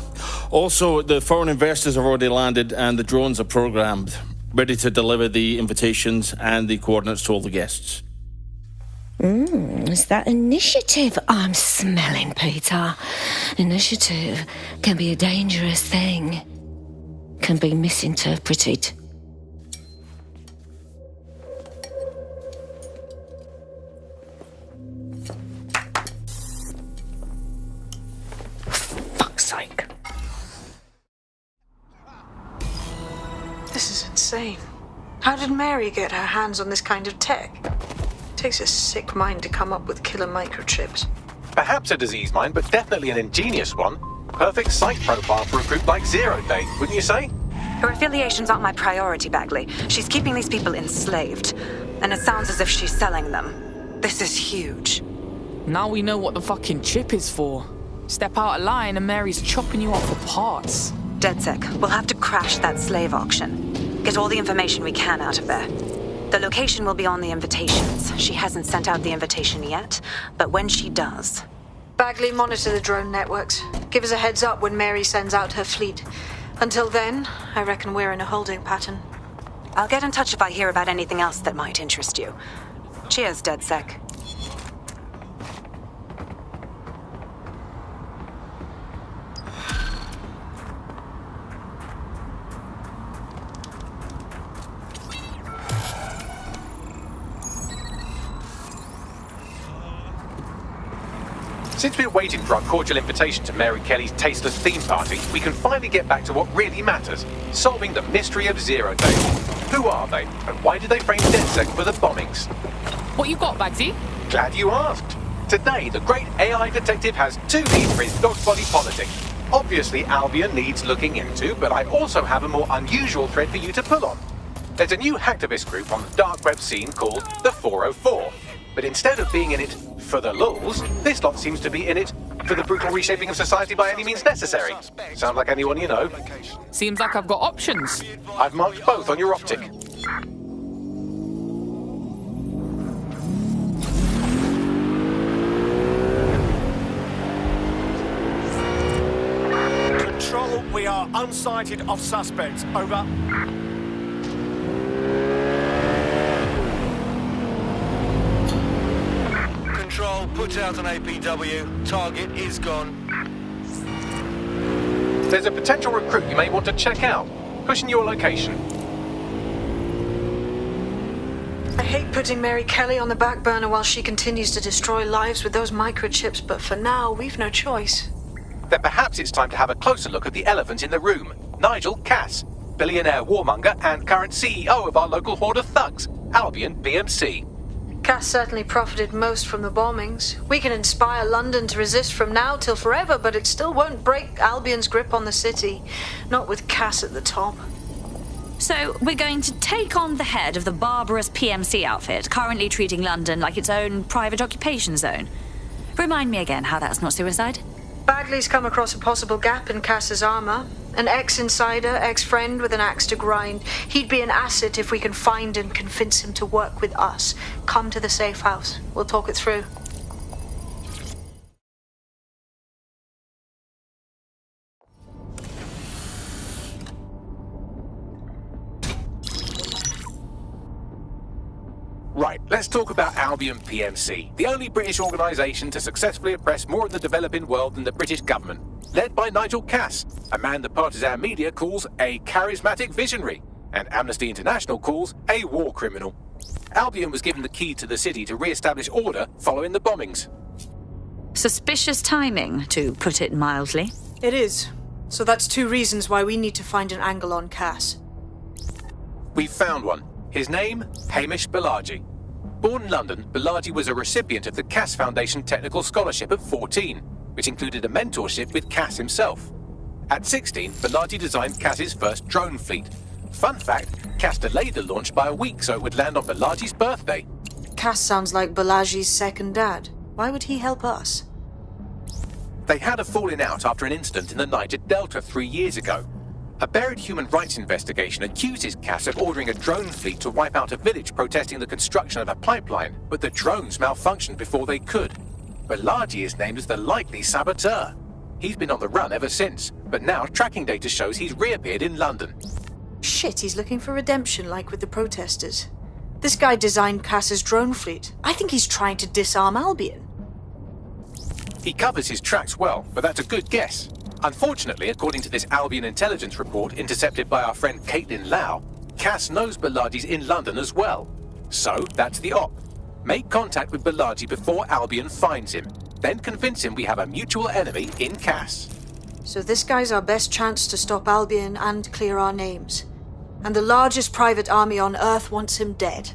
X: Also, the foreign investors have already landed and the drones are programmed, ready to deliver the invitations and the coordinates to all the guests.
F: Is that initiative I'm smelling, Peter? Initiative can be a dangerous thing. Can be misinterpreted. Fuck's sake.
C: This is insane. How did Mary get her hands on this kind of tech? It takes a sick mind to come up with killer microchips.
I: Perhaps a disease mind, but definitely an ingenious one. Perfect site profile for a group like Zero Day, wouldn't you say?
O: Her affiliations aren't my priority, Bagley. She's keeping these people enslaved. And it sounds as if she's selling them. This is huge.
G: Now we know what the fucking chip is for. Step out of line and Mary's chopping you up for parts.
O: DedSec, we'll have to crash that slave auction. Get all the information we can out of there. The location will be on the invitations. She hasn't sent out the invitation yet, but when she does...
C: Bagley, monitor the drone networks. Give us a heads up when Mary sends out her fleet. Until then, I reckon we're in a holding pattern.
O: I'll get in touch if I hear about anything else that might interest you. Cheers, DedSec.
I: Since we're waiting for our cordial invitation to Mary Kelley's tasteless theme party, we can finally get back to what really matters, solving the mystery of Zero Day. Who are they, and why did they frame DedSec for the bombings?
G: What you got, Bagsy?
I: Glad you asked. Today, the great AI detective has two leads for his dog's body politics. Obviously, Albion needs looking into, but I also have a more unusual thread for you to pull on. There's a new hacktivist group on the dark web scene called the 404. But instead of being in it for the lulz, this lot seems to be in it for the brutal reshaping of society by any means necessary. Sound like anyone you know?
G: Seems like I've got options.
I: I've marked both on your optic.
J: Control, we are unsighted of suspects. Over. Control, put out an APW. Target is gone.
I: There's a potential recruit you may want to check out. Pushing your location.
C: I hate putting Mary Kelley on the back burner while she continues to destroy lives with those microchips, but for now, we've no choice.
I: Then perhaps it's time to have a closer look at the elephant in the room. Nigel Cass, billionaire warmonger and current CEO of our local horde of thugs, Albion PMC.
C: Cass certainly profited most from the bombings. We can inspire London to resist from now till forever, but it still won't break Albion's grip on the city. Not with Cass at the top.
D: So, we're going to take on the head of the barbarous PMC outfit, currently treating London like its own private occupation zone. Remind me again how that's not suicide?
C: Bagley's come across a possible gap in Cass's armor. An ex-insider, ex-friend with an axe to grind. He'd be an asset if we can find and convince him to work with us. Come to the safe house. We'll talk it through.
I: Right, let's talk about Albion PMC, the only British organisation to successfully oppress more of the developing world than the British government. Led by Nigel Cass, a man the partisan media calls a charismatic visionary, and Amnesty International calls a war criminal. Albion was given the key to the city to re-establish order following the bombings.
D: Suspicious timing, to put it mildly.
C: It is. So that's two reasons why we need to find an angle on Cass.
I: We've found one. His name, Hamish Balaji. Born in London, Balaji was a recipient of the Cass Foundation Technical Scholarship at 14, which included a mentorship with Cass himself. At 16, Balaji designed Cass's first drone fleet. Fun fact, Cass delayed the launch by a week so it would land on Balaji's birthday.
C: Cass sounds like Balaji's second dad. Why would he help us?
I: They had a falling out after an incident in the Niger Delta 3 years ago. A buried human rights investigation accuses Cass of ordering a drone fleet to wipe out a village protesting the construction of a pipeline, but the drones malfunctioned before they could. Balaji is named as the likely saboteur. He's been on the run ever since, but now tracking data shows he's reappeared in London.
C: Shit, he's looking for redemption like with the protesters. This guy designed Cass's drone fleet. I think he's trying to disarm Albion.
I: He covers his tracks well, but that's a good guess. Unfortunately, according to this Albion intelligence report intercepted by our friend Caitlin Lau, Cass knows Balaji's in London as well. So, that's the op. Make contact with Balaji before Albion finds him. Then convince him we have a mutual enemy in Cass.
C: So this guy's our best chance to stop Albion and clear our names. And the largest private army on Earth wants him dead.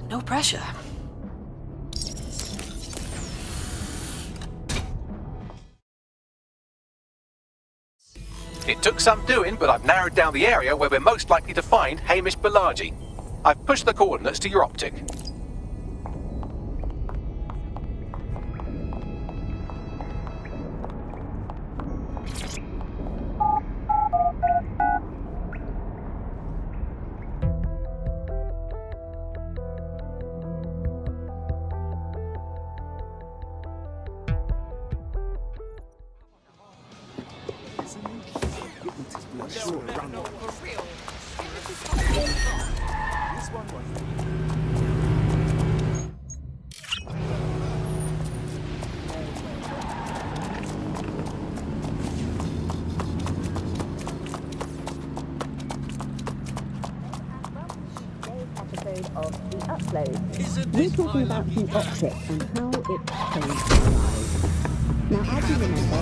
C: No pressure.
I: It took some doing, but I've narrowed down the area where we're most likely to find Hamish Balaji. I've pushed the coordinates to your optic.
L: Of the upload. We're talking about the optics and how it changed our lives. Now, as you remember,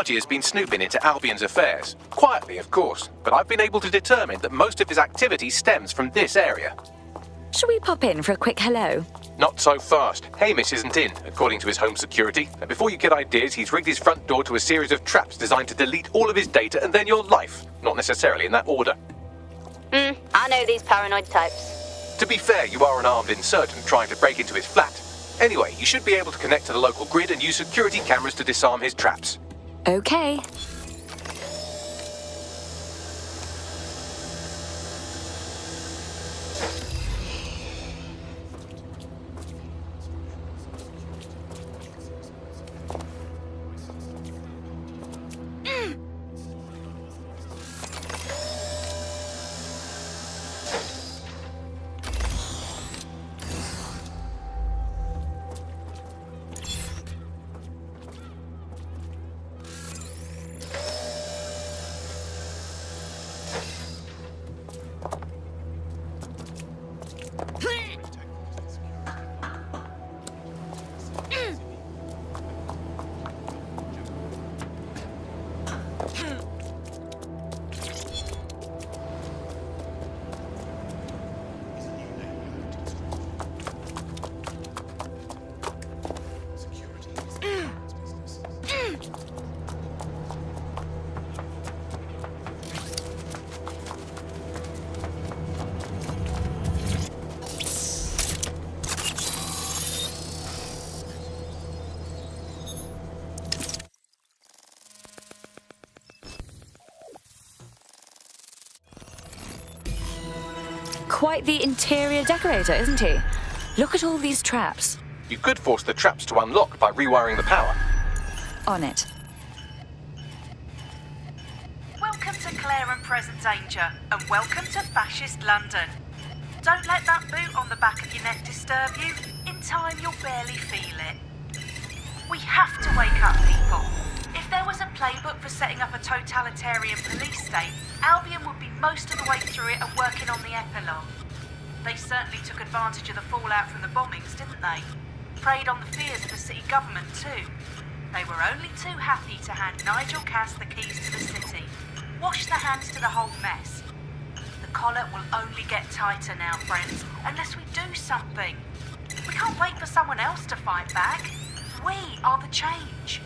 I: Security has been snooping into Albion's affairs. Quietly, of course, but I've been able to determine that most of his activity stems from this area.
D: Shall we pop in for a quick hello?
I: Not so fast. Hamish isn't in, according to his home security. And before you get ideas, he's rigged his front door to a series of traps designed to delete all of his data and then your life. Not necessarily in that order.
N: I know these paranoid types.
I: To be fair, you are an armed insurgent trying to break into his flat. Anyway, you should be able to connect to the local grid and use security cameras to disarm his traps.
D: Okay. Quite the interior decorator, isn't he? Look at all these traps.
I: You could force the traps to unlock by rewiring the power.
D: On it.
H: Welcome to Claire and Present Danger, and welcome to Fascist London. Don't let that boot on the back of your neck disturb you. In time, you'll barely feel it. We have to wake up people. If there was a playbook for setting up a totalitarian police state, Albion would be most of the way through it and working on the Epilogue. They certainly took advantage of the fallout from the bombings, didn't they? Preyed on the fears of the city government too. They were only too happy to hand Nigel Cass the keys to the city. Wash their hands to the whole mess. The collar will only get tighter now, friends, unless we do something. We can't wait for someone else to fight back. We are the change.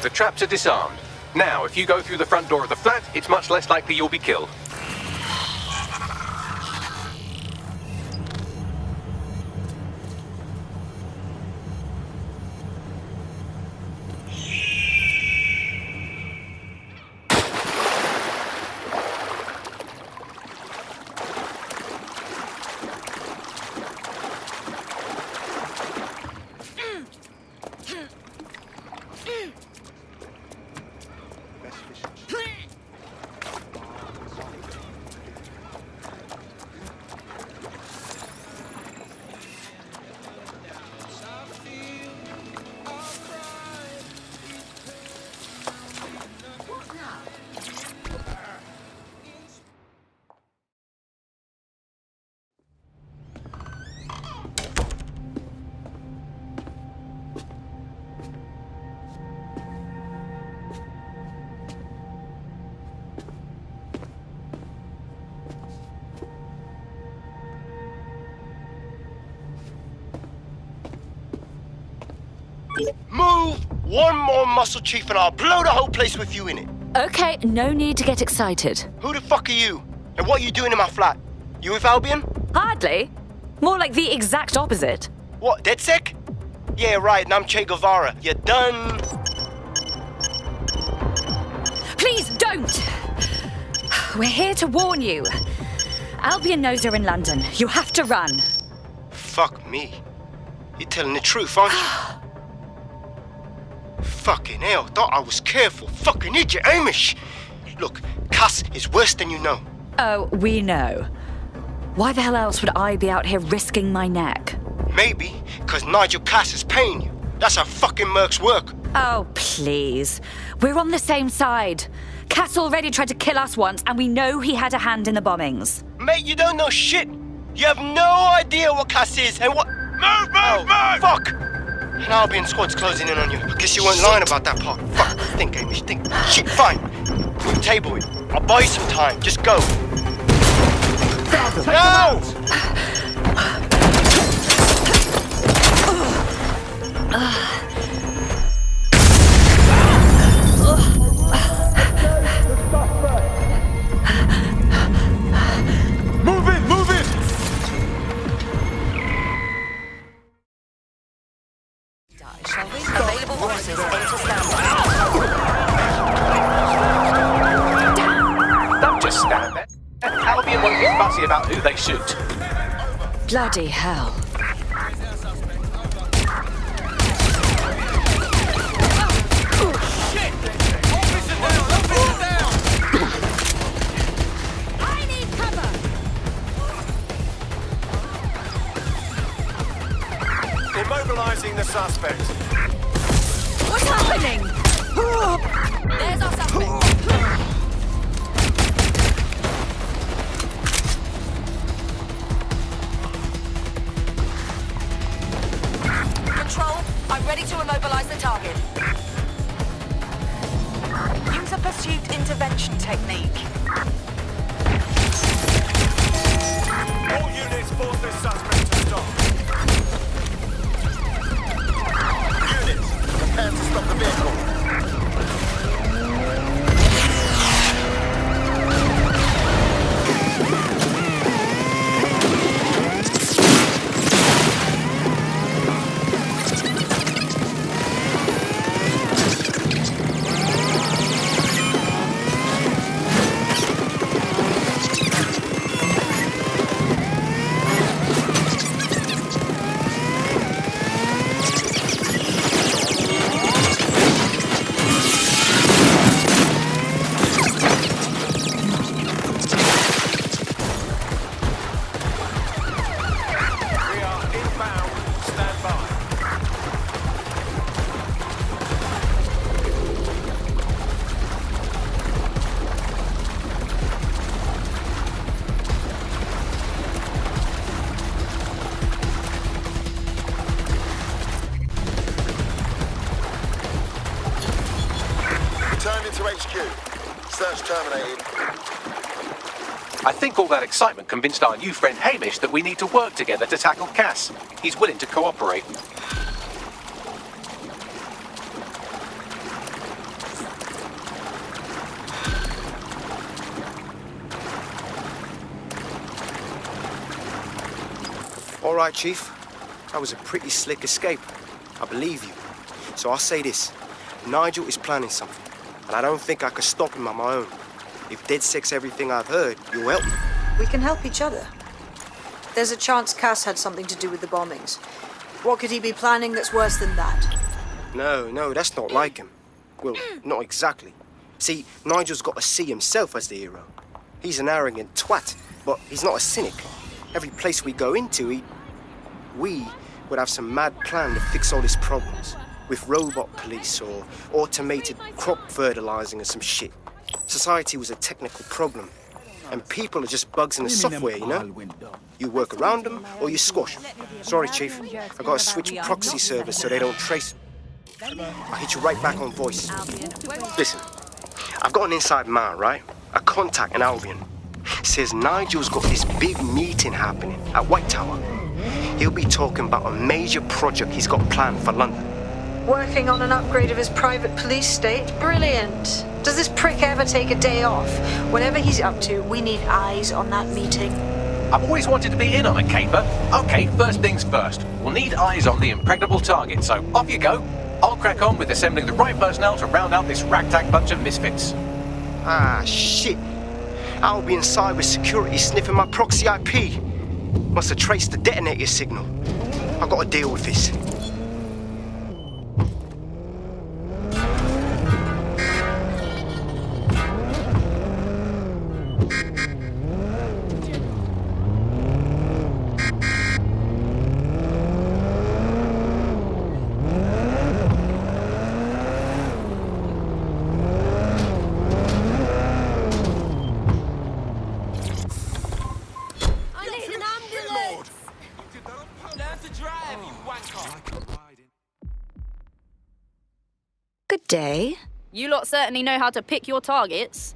I: The traps are disarmed. Now, if you go through the front door of the flat, it's much less likely you'll be killed.
R: Move one more muscle, Chief, and I'll blow the whole place with you in it.
D: Okay, no need to get excited.
R: Who the fuck are you? And what are you doing in my flat? You with Albion?
D: Hardly. More like the exact opposite.
R: What, DedSec? Yeah, right, and I'm Che Guevara. You're done.
D: Please don't! We're here to warn you. Albion knows you're in London. You have to run.
R: Fuck me. You're telling the truth, aren't you? Fucking hell, thought I was careful. Fucking idiot, Amish! Look, Cass is worse than you know.
D: Oh, we know. Why the hell else would I be out here risking my neck?
R: Maybe, because Nigel Cass is paying you. That's how fucking mercs work.
D: Oh, please. We're on the same side. Cass already tried to kill us once, and we know he had a hand in the bombings.
R: Mate, you don't know shit. You have no idea what Cass is and what... Move! Fuck! An Albion squad's closing in on you. I guess you weren't lying about that part. Fuck, think, Amish, think. Shit, fine. You table it. I'll buy you some time. Just go. No!
J: Move it!
D: Shall we? Available forces into standby.
I: Don't just stand there. Albion won't be fussy about who they shoot.
D: Bloody hell.
J: Immobilizing the suspect.
D: What's happening? There's our suspect. Control, I'm ready to immobilize the target.
H: Use a pursuit intervention technique.
J: All units force this suspect to stop. Units, prepare to stop the vehicle.
I: I think all that excitement convinced our new friend Hamish that we need to work together to tackle Cass. He's willing to cooperate.
R: All right, Chief. That was a pretty slick escape. I believe you. So I'll say this. Nigel is planning something, and I don't think I could stop him on my own. If DedSec's everything I've heard, you'll help me.
C: We can help each other. There's a chance Cass had something to do with the bombings. What could he be planning that's worse than that?
R: No, that's not like him. Well, not exactly. See, Nigel's got to see himself as the hero. He's an arrogant twat, but he's not a cynic. Every place we go into, we would have some mad plan to fix all his problems. With robot police or automated crop fertilizing or some shit. Society was a technical problem. And people are just bugs in the software, you know? You work around them or you squash them. Sorry, Chief. I gotta switch proxy servers so they don't trace. I'll hit you right back on voice. Listen, I've got an inside man, right? A contact in Albion. Says Nigel's got this big meeting happening at White Tower. He'll be talking about a major project he's got planned for London.
C: Working on an upgrade of his private police state? Brilliant. Does this prick ever take a day off? Whatever he's up to, we need eyes on that meeting.
I: I've always wanted to be in on a caper. Okay, first things first. We'll need eyes on the impregnable target, so off you go. I'll crack on with assembling the right personnel to round out this ragtag bunch of misfits.
R: Ah, shit. Albion cybersecurity sniffing my proxy IP. Must have traced the detonator signal. I've got to deal with this.
D: Good day.
K: You lot certainly know how to pick your targets.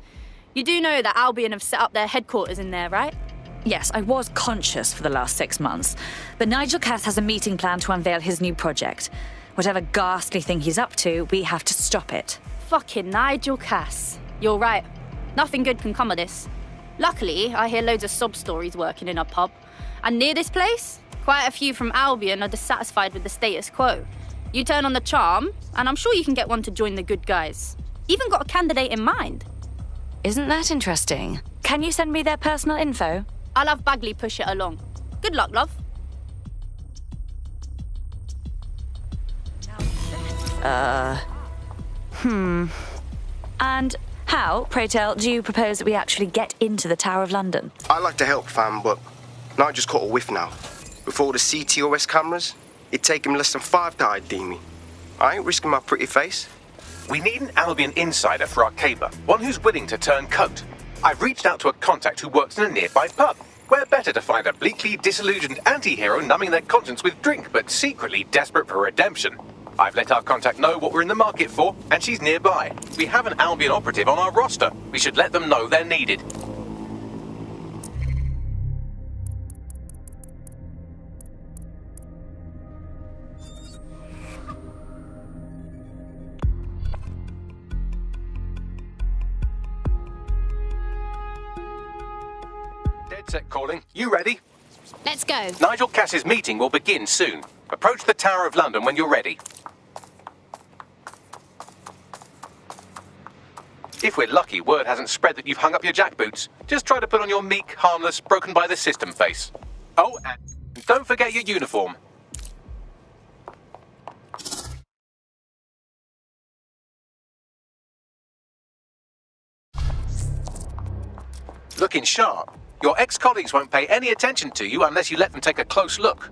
K: You do know that Albion have set up their headquarters in there, right?
D: Yes, I was conscious for the last 6 months, but Nigel Cass has a meeting planned to unveil his new project. Whatever ghastly thing he's up to, we have to stop it.
K: Fucking Nigel Cass. You're right. Nothing good can come of this. Luckily, I hear loads of sob stories working in a pub. And near this place, quite a few from Albion are dissatisfied with the status quo. You turn on the charm, and I'm sure you can get one to join the good guys. Even got a candidate in mind.
D: Isn't that interesting? Can you send me their personal info?
K: I'll have Bagley push it along. Good luck, love.
D: And how, pray tell, do you propose that we actually get into the Tower of London?
R: I like to help, fam, but Nigel's caught a whiff now. With all the CTOS cameras, it'd take him less than 5 to ID me. I ain't risking my pretty face.
I: We need an Albion insider for our caper, one who's willing to turn coat. I've reached out to a contact who works in a nearby pub. Where better to find a bleakly disillusioned anti-hero numbing their conscience with drink, but secretly desperate for redemption. I've let our contact know what we're in the market for, and she's nearby. We have an Albion operative on our roster. We should let them know they're needed. DedSec calling. You ready?
K: Let's go.
I: Nigel Cass's meeting will begin soon. Approach the Tower of London when you're ready. If we're lucky, word hasn't spread that you've hung up your jackboots. Just try to put on your meek, harmless, broken-by-the-system face. Oh, and don't forget your uniform. Looking sharp. Your ex-colleagues won't pay any attention to you unless you let them take a close look.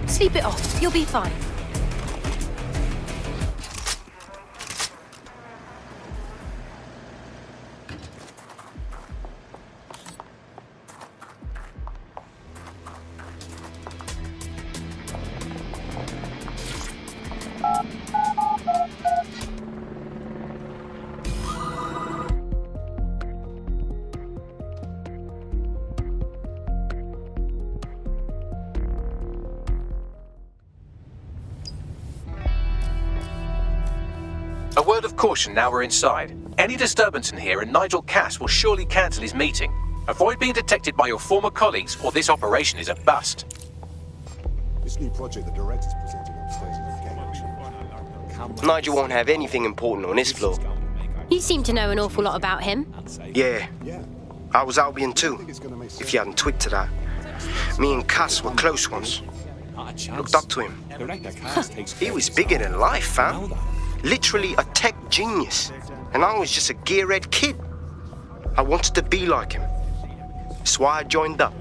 K: Sleep it off. You'll be fine.
I: A word of caution now we're inside. Any disturbance in here and Nigel Cass will surely cancel his meeting. Avoid being detected by your former colleagues or this operation is a bust.
J: This new project the director's presenting upstairs in the game.
R: Nigel won't have anything important on his floor.
K: You seem to know an awful lot about him.
R: Yeah. I was Albion too, if you hadn't twigged to that. Me and Cass were close once. Looked up to him. He was bigger than life, fam. Literally a tech genius. And I was just a gearhead kid. I wanted to be like him. That's why I joined up.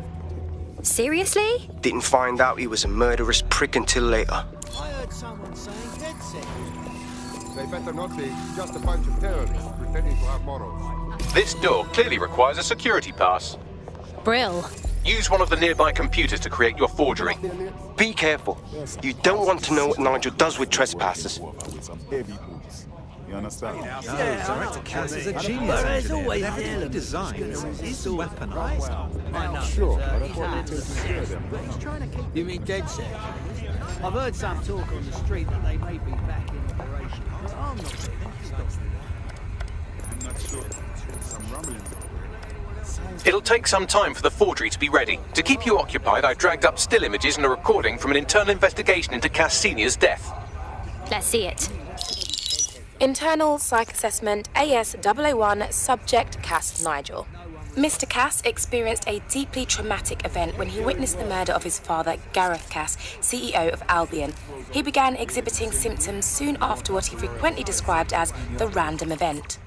D: Seriously?
R: Didn't find out he was a murderous prick until later.
J: I heard someone saying DedSec. They better not be. Just a bunch of terrorists pretending to have morals.
I: This door clearly requires a security pass.
K: Brill.
I: Use one of the nearby computers to create your forgery.
R: Be careful. You don't want to know what Nigel does with trespassers.
J: You understand?
A: There's a genius. There's always the element design. It's weaponized.
J: I know. Sure, but that's what they take to them.
A: You mean DedSec? I've heard some talk on the street that they may be back in operation. But I'm not convinced.
J: I'm not sure. Some rumblings.
I: It'll take some time for the forgery to be ready. To keep you occupied, I've dragged up still images and a recording from an internal investigation into Cass Senior's death.
K: Let's see it.
P: Internal Psych Assessment AS001 Subject Cass Nigel. Mr. Cass experienced a deeply traumatic event when he witnessed the murder of his father, Gareth Cass, CEO of Albion. He began exhibiting symptoms soon after what he frequently described as the random event.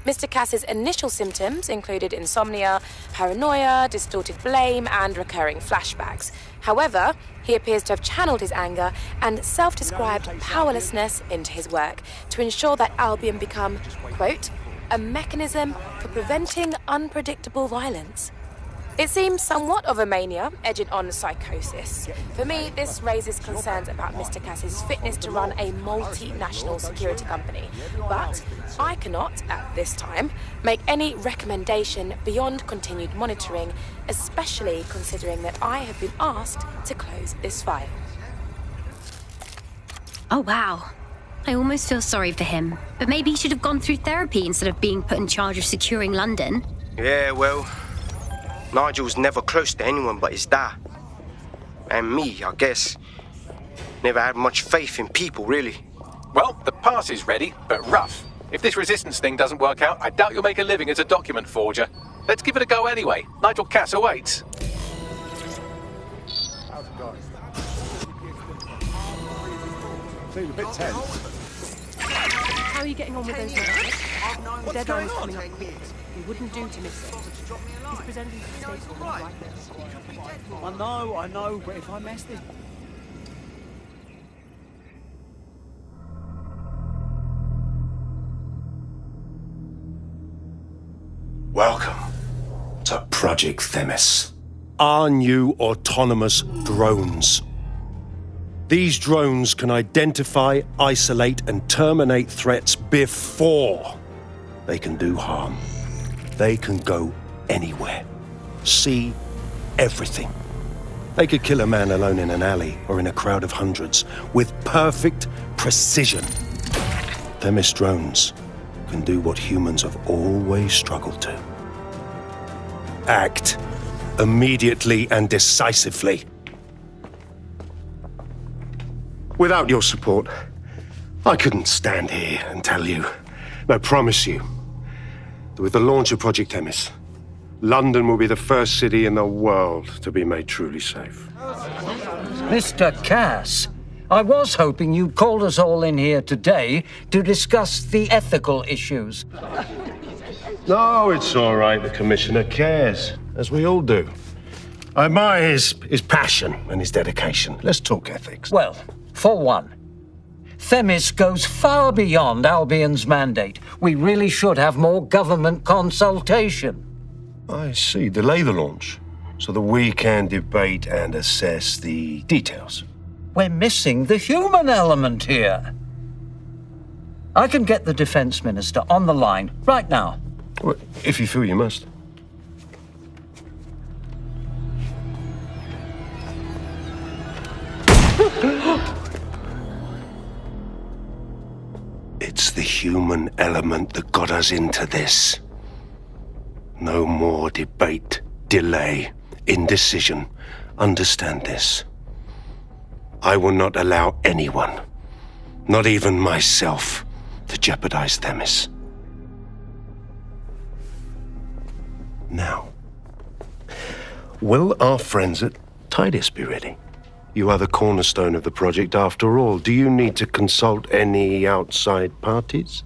P: Mr. Cass's initial symptoms included insomnia, paranoia, distorted blame, and recurring flashbacks. However, he appears to have channeled his anger and self-described powerlessness into his work to ensure that Albion become, quote, a mechanism for preventing unpredictable violence. It seems somewhat of a mania, edging on psychosis. For me, this raises concerns about Mr. Cass's fitness to run a multinational security company. But I cannot, at this time, make any recommendation beyond continued monitoring, especially considering that I have been asked to close this file.
D: Oh, wow. I almost feel sorry for him. But maybe he should have gone through therapy instead of being put in charge of securing London.
R: Yeah, well, Nigel's never close to anyone but his dad. And me, I guess. Never had much faith in people, really.
I: Well, the pass is ready, but rough. If this resistance thing doesn't work out, I doubt you'll make a living as a document forger. Let's give it a go anyway. Nigel Cass awaits.
J: How's it going? Seems a bit tense.
G: How are you getting on with those matters? The deadline's coming up quick. It wouldn't do to miss it. He's presenting to the state right now.
A: I know, but if I mess this...
S: Welcome to Project Themis. Our new autonomous drones. These drones can identify, isolate, and terminate threats before they can do harm. They can go anywhere, see everything. They could kill a man alone in an alley or in a crowd of hundreds with perfect precision. Themis drones can do what humans have always struggled to. Act immediately and decisively. Without your support, I couldn't stand here and tell you, I promise you, that with the launch of Project Themis, London will be the first city in the world to be made truly safe.
U: Mr. Cass, I was hoping you'd called us all in here today to discuss the ethical issues.
S: No, it's all right. The Commissioner cares, as we all do. I admire his passion and his dedication. Let's talk ethics.
U: Well, for one, Themis goes far beyond Albion's mandate. We really should have more government consultation.
S: I see. Delay the launch so that we can debate and assess the details.
U: We're missing the human element here. I can get the Defense Minister on the line right now.
S: Well, if you feel you must. It's the human element that got us into this. No more debate, delay, indecision. Understand this. I will not allow anyone, not even myself, to jeopardize Themis. Now, will our friends at Tidus be ready? You are the cornerstone of the project after all. Do you need to consult any outside parties?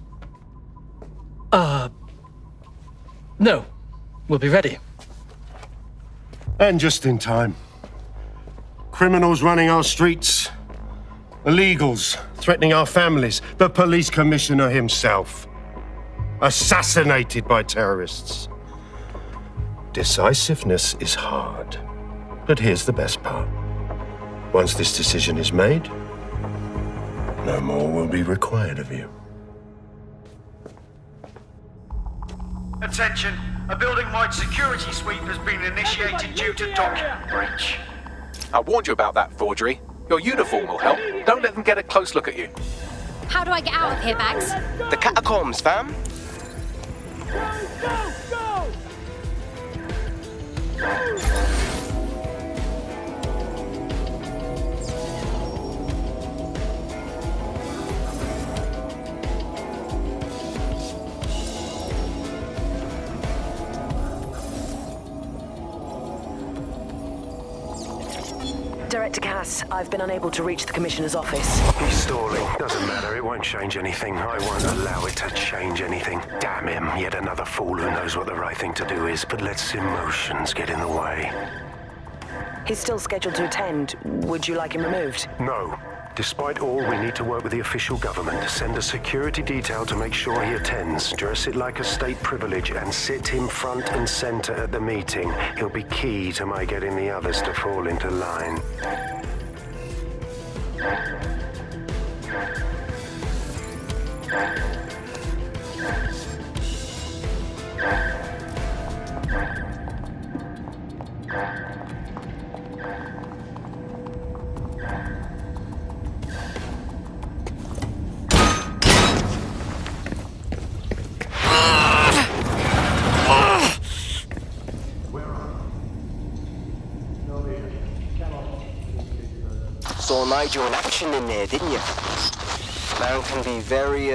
Y: No. We'll be ready.
S: And just in time. Criminals running our streets. Illegals threatening our families. The police commissioner himself. Assassinated by terrorists. Decisiveness is hard. But here's the best part. Once this decision is made, no more will be required of you.
E: Attention! A building-wide security sweep has been initiated due to document breach.
I: I warned you about that forgery. Your uniform will help. Don't let them get a close look at you.
N: How do I get out of here, Bags?
R: The catacombs, fam.
M: Director Cass, I've been unable to reach the Commissioner's office.
Q: He's stalling. Doesn't matter. It won't change anything. I won't allow it to change anything. Damn him. Yet another fool who knows what the right thing to do is, but lets emotions get in the way.
M: He's still scheduled to attend. Would you like him removed?
Q: No. Despite all, we need to work with the official government. Send a security detail to make sure he attends. Dress it like a state privilege and sit him front and center at the meeting. He'll be key to my getting the others to fall into line.
R: Saw Nigel in action in there, didn't you? Man can be very,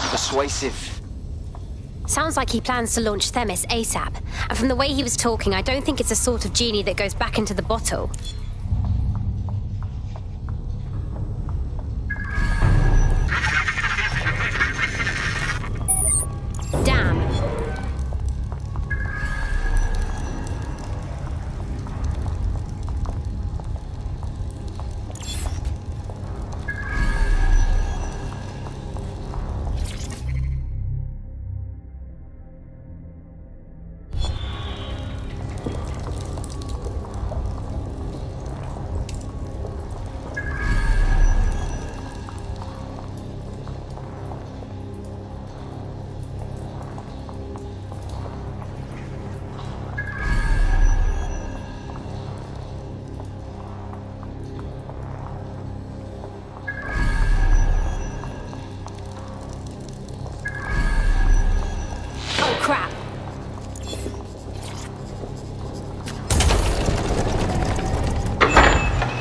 R: persuasive.
N: Sounds like he plans to launch Themis ASAP. And from the way he was talking, I don't think it's the sort of genie that goes back into the bottle. Damn. Crap.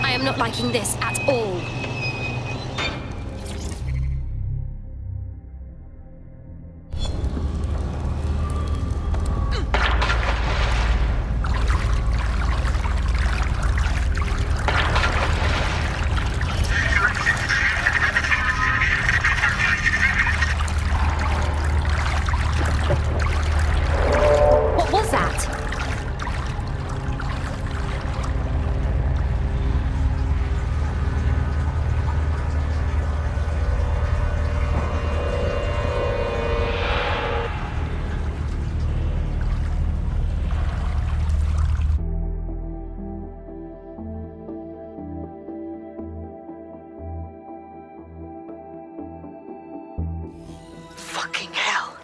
N: I am not liking this at all. What was that?
C: Fucking hell.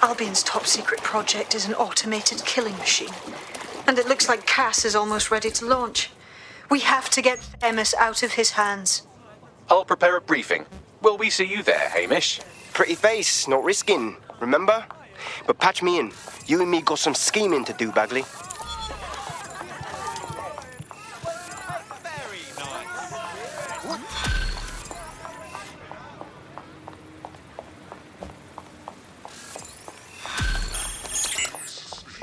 C: Albion's top secret project is an automated killing machine. And it looks like Cass is almost ready to launch. We have to get Themis out of his hands.
I: I'll prepare a briefing. Will we see you there, Hamish?
R: Pretty face, not risking, remember? But patch me in. You and me got some scheming to do, Bagley.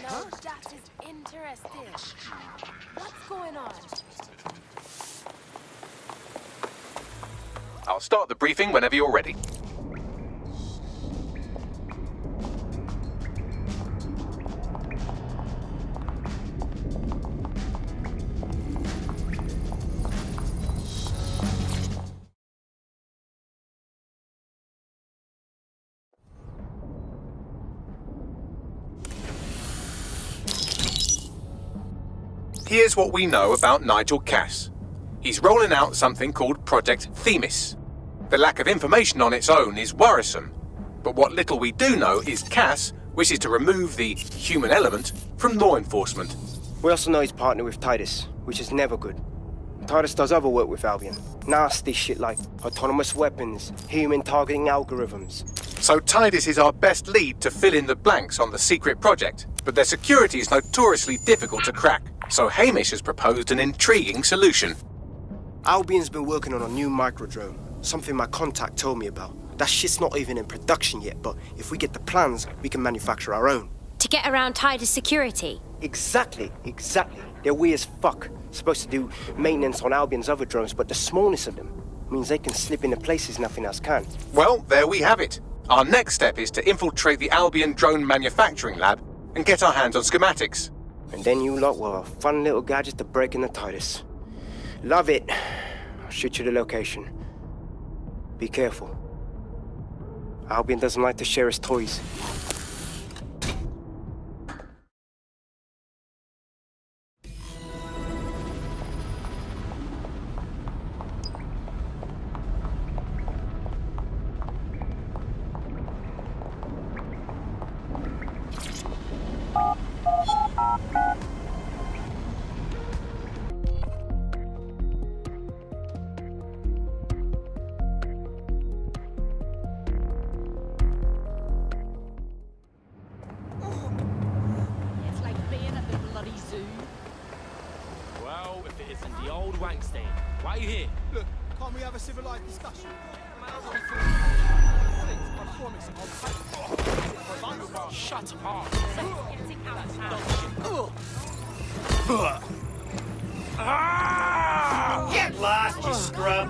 G: No, that is interesting. What's going on?
I: I'll start the briefing whenever you're ready. Here's what we know about Nigel Cass. He's rolling out something called Project Themis. The lack of information on its own is worrisome, but what little we do know is Cass wishes to remove the human element from law enforcement.
R: We also know he's partnered with Titus, which is never good. Titus does other work with Albion. Nasty shit like autonomous weapons, human targeting algorithms.
I: So Titus is our best lead to fill in the blanks on the secret project, but their security is notoriously difficult to crack. So Hamish has proposed an intriguing solution.
R: Albion's been working on a new microdrone, something my contact told me about. That shit's not even in production yet, but if we get the plans, we can manufacture our own.
N: To get around Titus' security?
R: Exactly. They're weird as fuck. Supposed to do maintenance on Albion's other drones, but the smallness of them means they can slip into places nothing else can.
I: Well, there we have it. Our next step is to infiltrate the Albion drone manufacturing lab and get our hands on schematics.
R: And then you lot will have a fun little gadget to break in the Titus. Love it. I'll shoot you the location. Be careful. Albion doesn't like to share his toys.
J: Get lost, you scrub!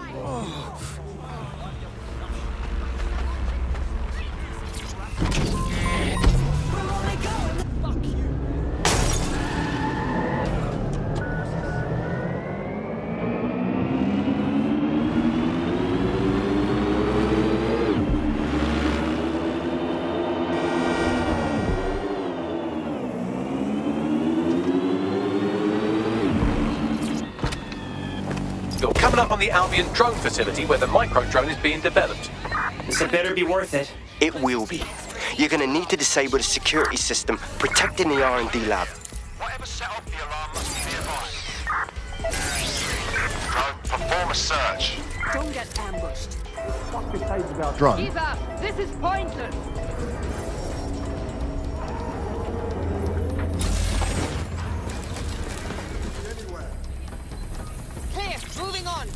I: You're coming up on the Albion drone facility where the micro-drone is being developed.
J: This had better be worth it.
R: It will be. You're gonna need to disable the security system protecting the R&D lab.
E: Whatever set off the alarm must be nearby. Drone, perform a search.
G: Don't get ambushed.
B: Fuck this page about drone.
G: Give up! This is pointless! Clear! Moving on!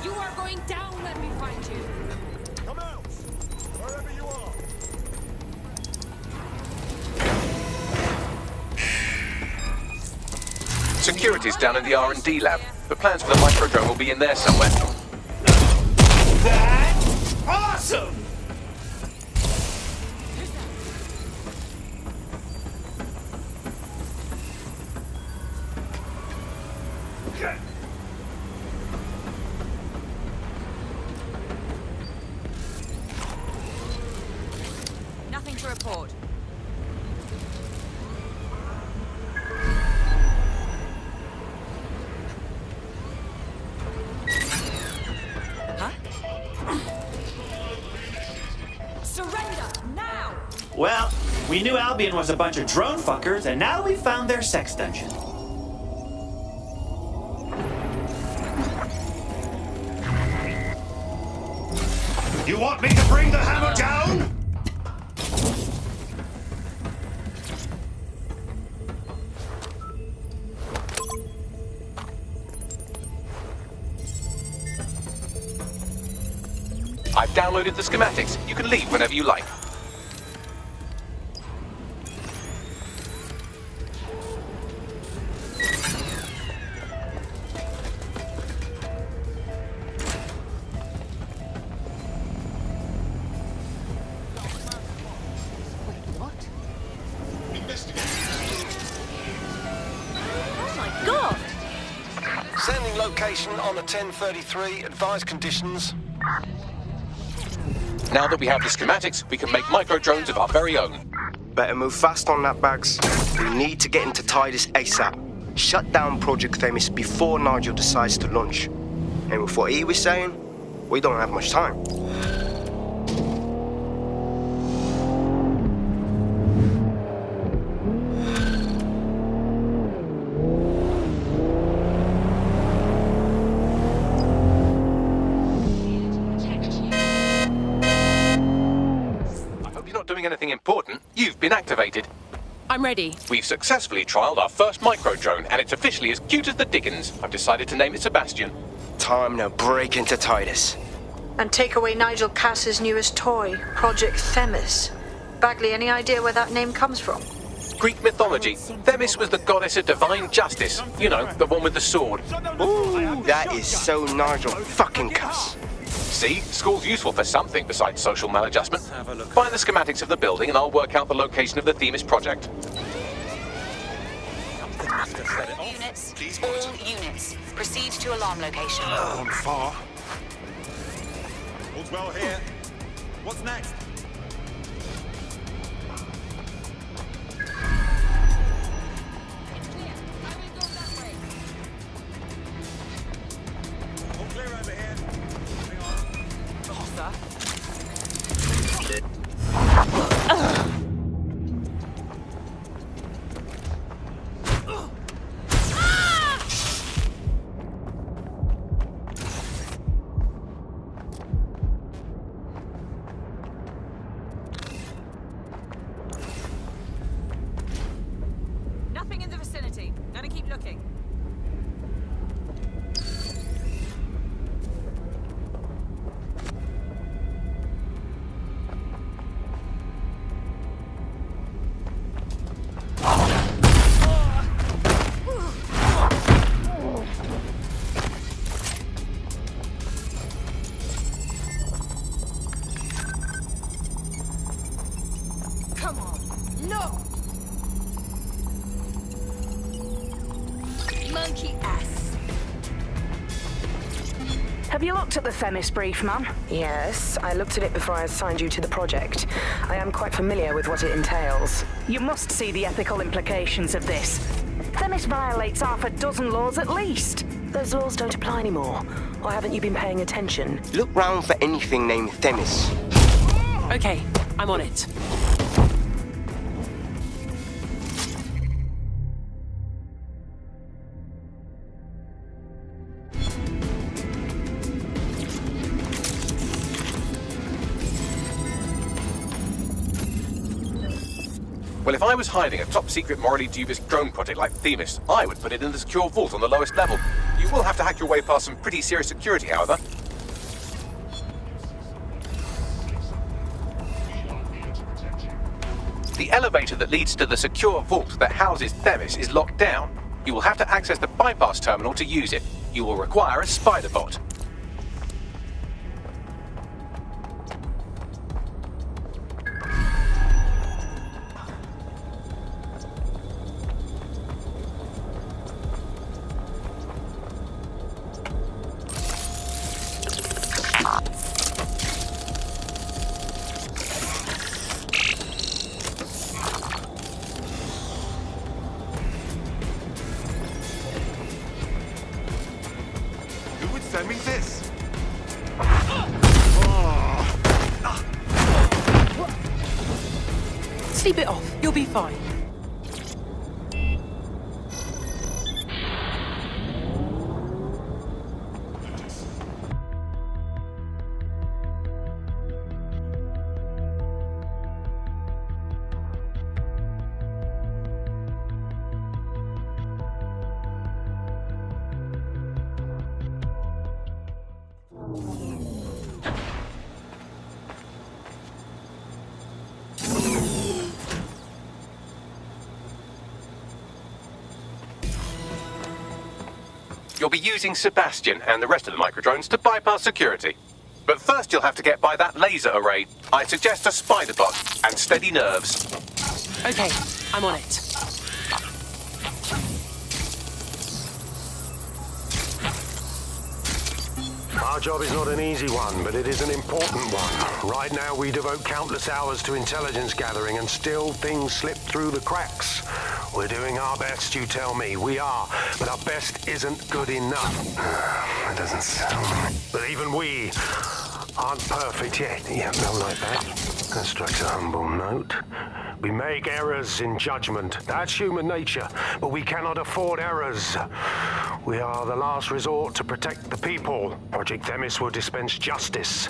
G: You are going down, let me find you!
J: Come out! Wherever you are!
I: Security's down in the R&D lab. The plans for the micro-drone will be in there somewhere.
J: That's awesome!
D: Nothing to report.
G: Surrender, now!
J: Well, we knew Albion was a bunch of drone fuckers, and now we found their sex dungeon.
S: You want me to bring the hammer down?
I: I've downloaded the schematics. You can leave whenever you like.
Q: Sending location on a 1033, advised conditions.
I: Now that we have the schematics, we can make micro-drones of our very own.
R: Better move fast on that, Bags. We need to get into Titus ASAP. Shut down Project Themis before Nigel decides to launch. And with what he was saying, we don't have much time.
I: Anything important, you've been activated.
G: I'm ready.
I: We've successfully trialled our first micro-drone, and it's officially as cute as the dickens. I've decided to name it Sebastian.
R: Time to break into Titus.
C: And take away Nigel Cass's newest toy, Project Themis. Bagley, any idea where that name comes from?
I: Greek mythology. Themis was the goddess of divine justice. You know, the one with the sword.
R: Ooh, that is so Nigel fucking Cass.
I: See, school's useful for something besides social maladjustment. Find the schematics of the building and I'll work out the location of the Themis project.
T: Units, all units, proceed to alarm location.
J: On far. All's well here. What's next? All clear over here.
T: Nothing in the vicinity. Gotta keep looking.
O: Have you looked at the Themis brief, ma'am?
M: Yes, I looked at it before I assigned you to the project. I am quite familiar with what it entails.
O: You must see the ethical implications of this. Themis violates half a dozen laws at least.
M: Those laws don't apply anymore. Or haven't you been paying attention?
R: Look round for anything named Themis.
G: Okay, I'm on it.
I: Well, if I was hiding a top-secret, morally dubious drone project like Themis, I would put it in the secure vault on the lowest level. You will have to hack your way past some pretty serious security, however. The elevator that leads to the secure vault that houses Themis is locked down. You will have to access the bypass terminal to use it. You will require a spider bot.
J: Send me this.
G: Sleep it off. You'll be fine.
I: You'll be using Sebastian and the rest of the microdrones to bypass security. But first you'll have to get by that laser array. I suggest a spider bot and steady nerves.
G: Okay, I'm on it.
Q: Our job is not an easy one, but it is an important one. Right now, we devote countless hours to intelligence gathering, and still things slip through the cracks. We're doing our best, you tell me. We are, but our best isn't good enough. That doesn't sound... But even we aren't perfect yet. Yeah, not like that. That strikes a humble note. We make errors in judgment. That's human nature, but we cannot afford errors. We are the last resort to protect the people. Project Themis will dispense justice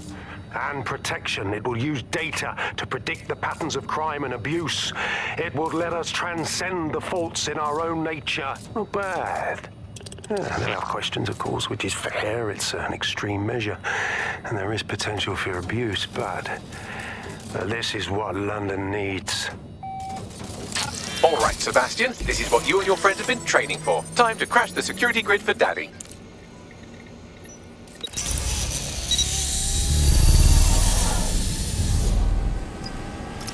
Q: and protection. It will use data to predict the patterns of crime and abuse. It will let us transcend the faults in our own nature. Not bad. There are questions, of course, which is fair. It's an extreme measure, and there is potential for abuse, but this is what London needs.
I: All right, Sebastian, this is what you and your friends have been training for. Time to crash the security grid for Daddy.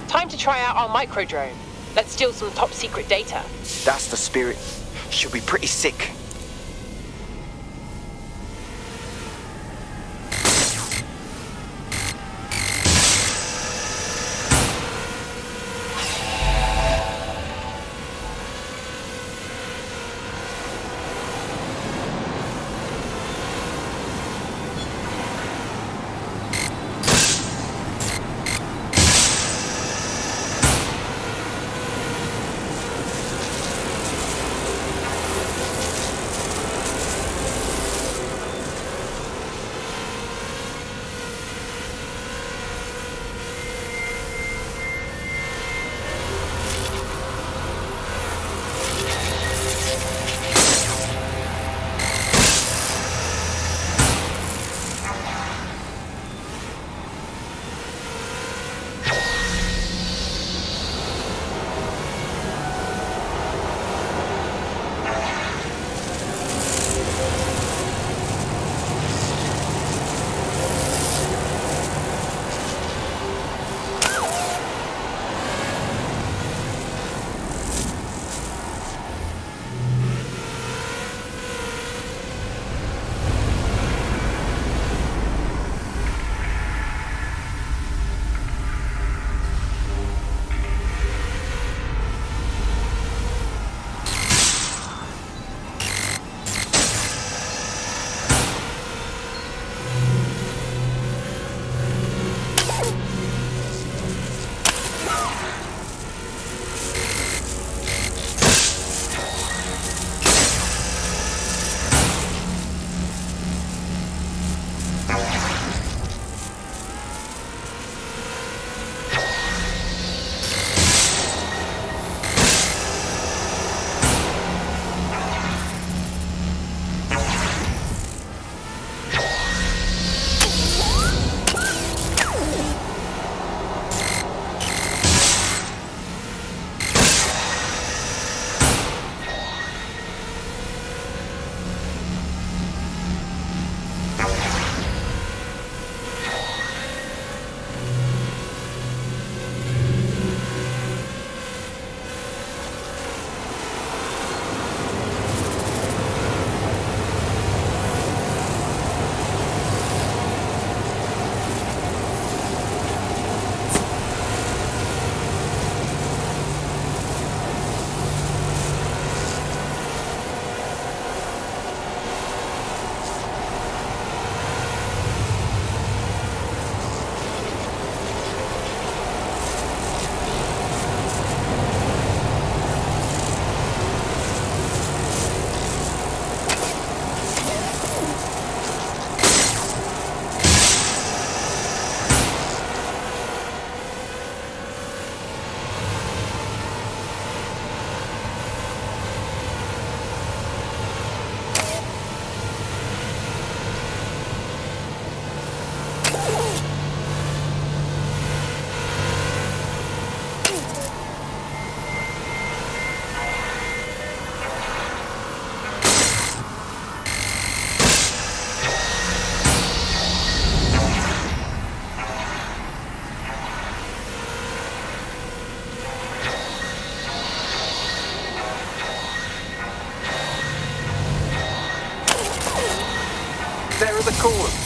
P: Time to try out our micro-drone. Let's steal some top-secret data.
R: That's the spirit. She'll be pretty sick.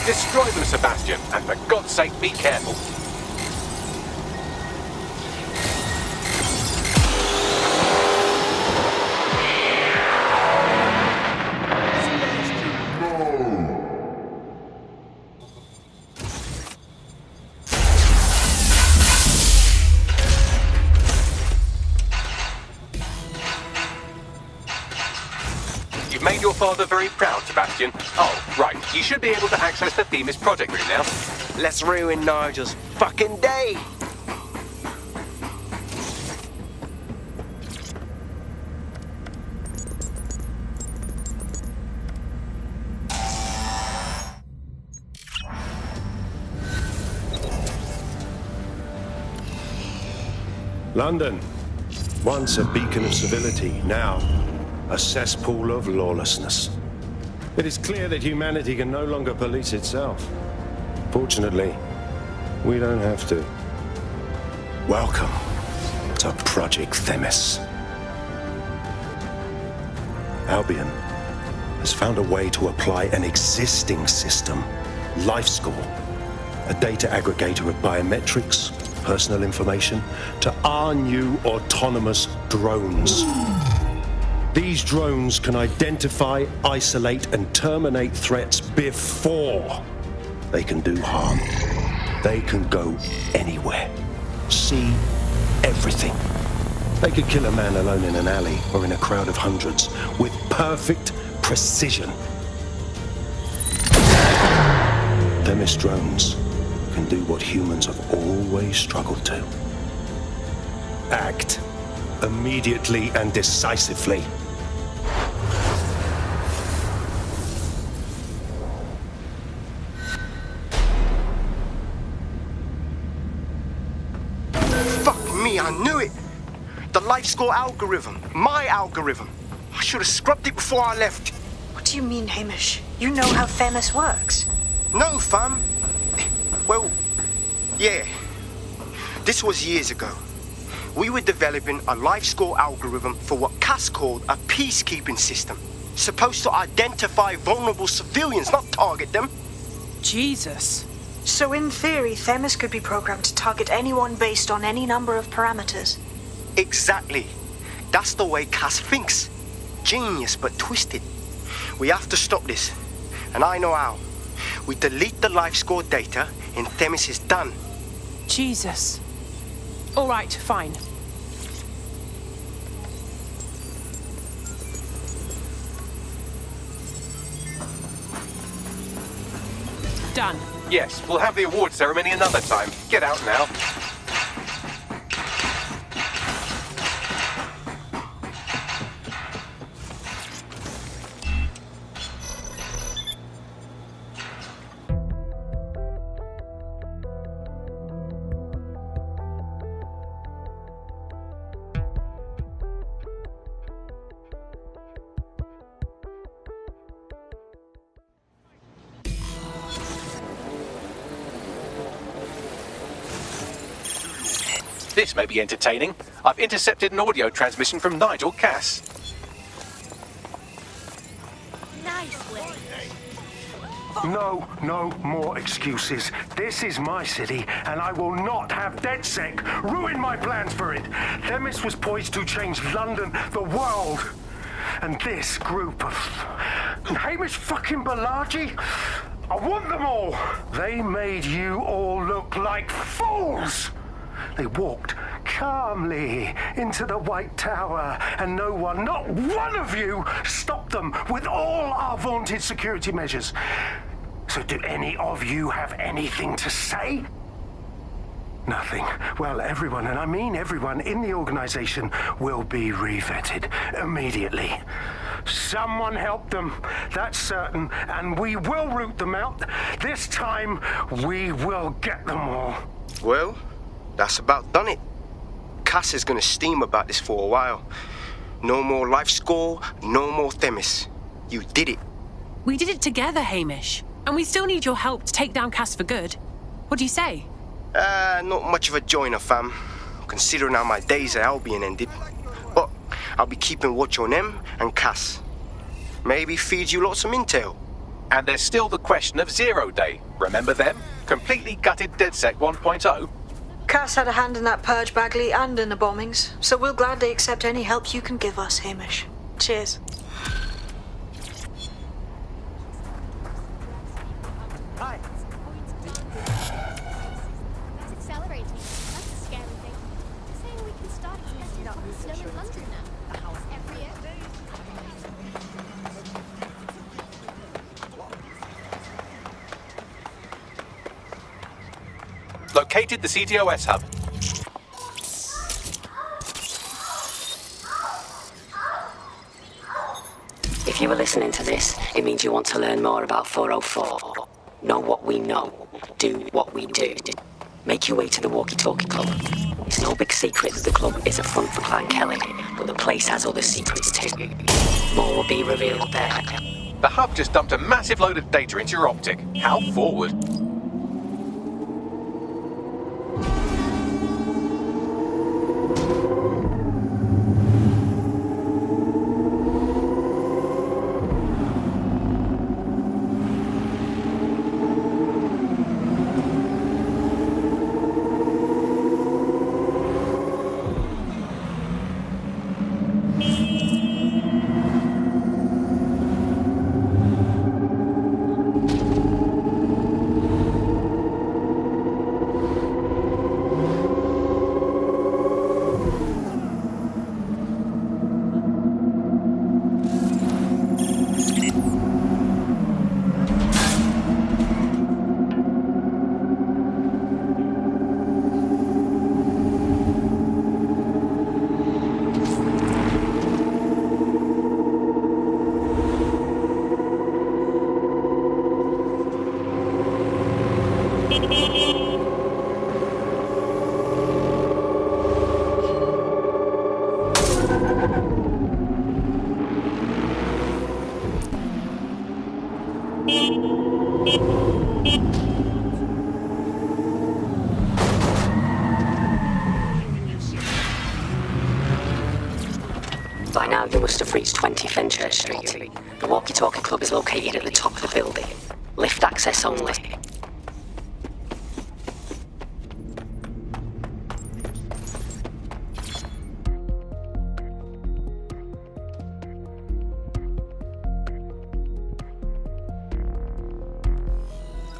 I: Destroy them, Sebastian, and for God's sake, be careful. You've made your father very proud, Sebastian. Oh, right. You should be able to access the Themis project room now.
R: Let's ruin Nigel's fucking day.
S: London, once a beacon of civility, now a cesspool of lawlessness. It is clear that humanity can no longer police itself. Fortunately, we don't have to. Welcome to Project Themis. Albion has found a way to apply an existing system, LifeScore, a data aggregator of biometrics, personal information, to our new autonomous drones. These drones can identify, isolate, and terminate threats before they can do harm. They can go anywhere, see everything. They could kill a man alone in an alley or in a crowd of hundreds with perfect precision. Themis drones can do what humans have always struggled to. Act immediately and decisively.
R: Fuck me, I knew it! The LifeScore algorithm. My algorithm. I should have scrubbed it before I left.
C: What do you mean, Hamish? You know how Themis works.
R: No, fam. Well, yeah. This was years ago. We were developing a LifeScore algorithm for what Cass called a peacekeeping system. Supposed to identify vulnerable civilians, not target them.
G: Jesus.
C: So in theory, Themis could be programmed to target anyone based on any number of parameters.
R: Exactly. That's the way Cass thinks. Genius, but twisted. We have to stop this. And I know how. We delete the LifeScore data and Themis is done.
G: Jesus. All right, fine. Done.
I: Yes, we'll have the award ceremony another time. Get out now. This may be entertaining. I've intercepted an audio transmission from Nigel Cass.
Q: No more excuses. This is my city, and I will not have DedSec ruin my plans for it. Themis was poised to change London, the world. And this group of Hamish fucking Balaji, I want them all. They made you all look like fools. They walked calmly into the White Tower, and no one, not one of you, stopped them with all our vaunted security measures. So do any of you have anything to say? Nothing. Well, everyone, and I mean everyone in the organization, will be revetted immediately. Someone help them, that's certain, and we will root them out. This time, we will get them all.
R: Well, that's about done it. Cass is gonna steam about this for a while. No more LifeScore, no more Themis. You did it.
G: We did it together, Hamish. And we still need your help to take down Cass for good. What do you say?
R: Not much of a joiner, fam. Considering how my days at Albion ended. But I'll be keeping watch on them and Cass. Maybe feed you lots of intel.
I: And there's still the question of Zero Day. Remember them? Completely gutted DedSec 1.0.
C: Cass had a hand in that purge, Bagley, and in the bombings, so we'll gladly accept any help you can give us, Hamish. Cheers.
A: Hi.
L: It's accelerating. That's a scary thing. Saying we can start expecting it to snow in London now. The house every year.
I: Located the CDOS hub.
F: If you were listening to this, it means you want to learn more about 404. Know what we know. Do what we do. Make your way to the Walkie Talkie Club. It's no big secret that the club is a front for Clan Kelley, but the place has other secrets too. More will be revealed there.
I: The hub just dumped a massive load of data into your optic. How forward?
F: By now you must have reached 20 Fenchurch Street. The Walkie Talkie Club is located at the top of the building. Lift access only.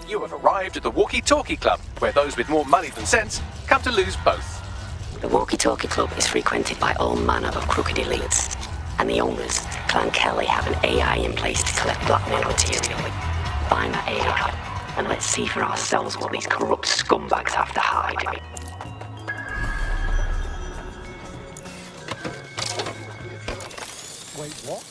I: You have arrived at the Walkie Talkie Club, where those with more money than sense come to lose both.
F: The Walkie Talkie Club is frequented by all manner of crooked elites, and the owners, Clan Kelley, have an AI in place to collect blackmail material. Find that AI, and let's see for ourselves what these corrupt scumbags have to hide.
A: Wait, what?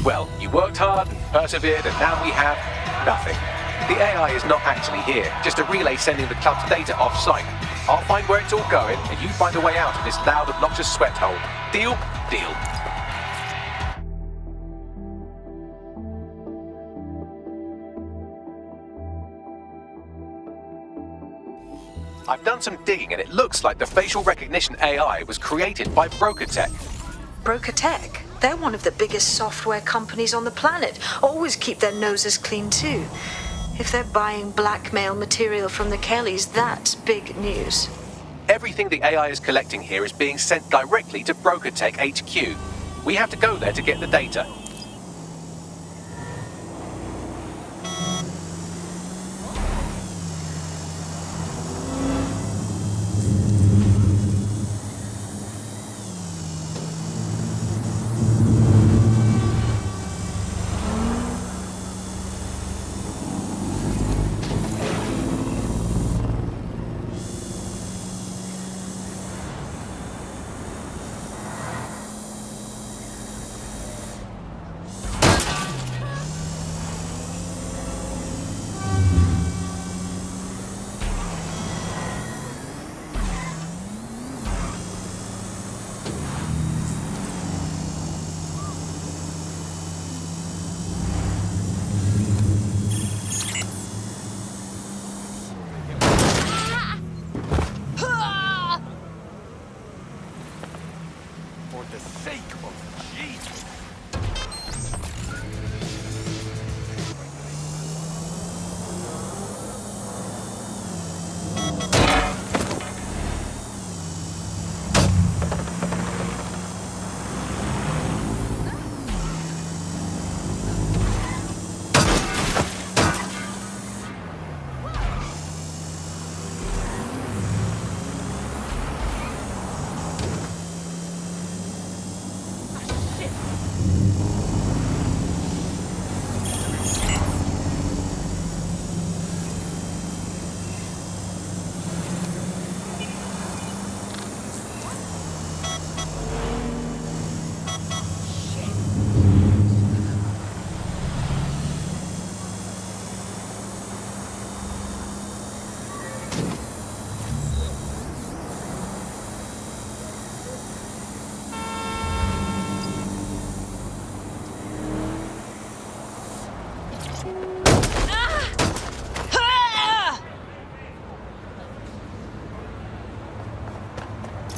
I: Well, you worked hard and persevered, and now we have nothing. The AI is not actually here, just a relay sending the club's data off-site. I'll find where it's all going, and you find a way out of this loud, obnoxious sweat hole. Deal? Deal. I've done some digging, and it looks like the facial recognition AI was created by Broker Tech.
C: Broker Tech? They're one of the biggest software companies on the planet. Always keep their noses clean too. If they're buying blackmail material from the Kelleys, that's big news.
I: Everything the AI is collecting here is being sent directly to Broker Tech HQ. We have to go there to get the data.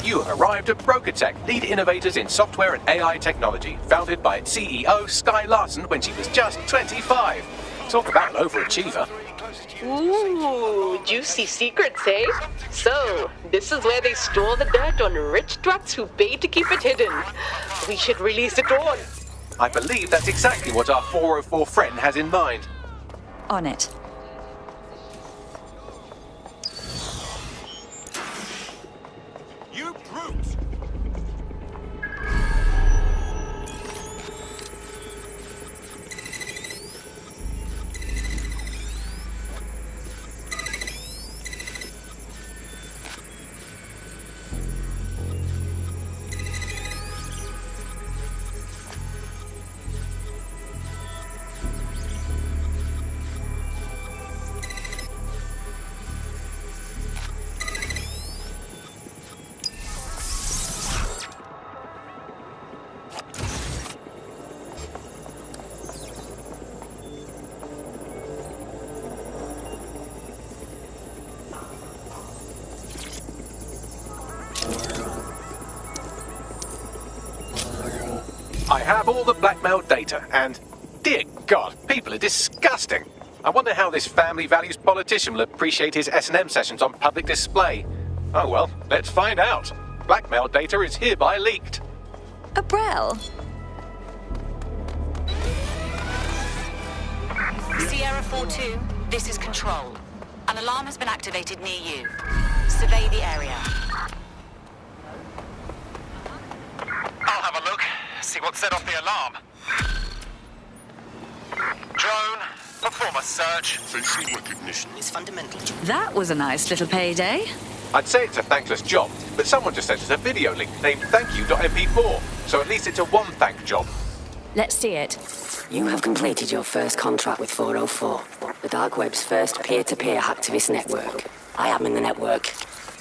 I: You have arrived at BrokerTech, lead innovators in software and AI technology, founded by its CEO, Sky Larson, when she was just 25. Talk about an overachiever.
H: Ooh, juicy secrets, eh? So, this is where they store the dirt on rich twats who pay to keep it hidden. We should release it all.
I: I believe that's exactly what our 404 friend has in mind.
D: On it.
E: You brute!
I: I have all the blackmail data, and dear God, people are disgusting. I wonder how this family values politician will appreciate his S&M sessions on public display. Oh well, let's find out. Blackmail data is hereby leaked.
D: Abrel?
T: Sierra 4-2, this is Control. An alarm has been activated near you. Survey the area.
E: I'll have a look, see what set off the alarm. Drone, perform a search. Facing recognition is fundamental.
D: That was a nice little payday.
I: I'd say it's a thankless job, but someone just sent us a video link named thankyou.mp4, so at least it's a one-thank job.
D: Let's see it.
F: You have completed your first contract with 404, the dark web's first peer-to-peer hacktivist network. I am in the network.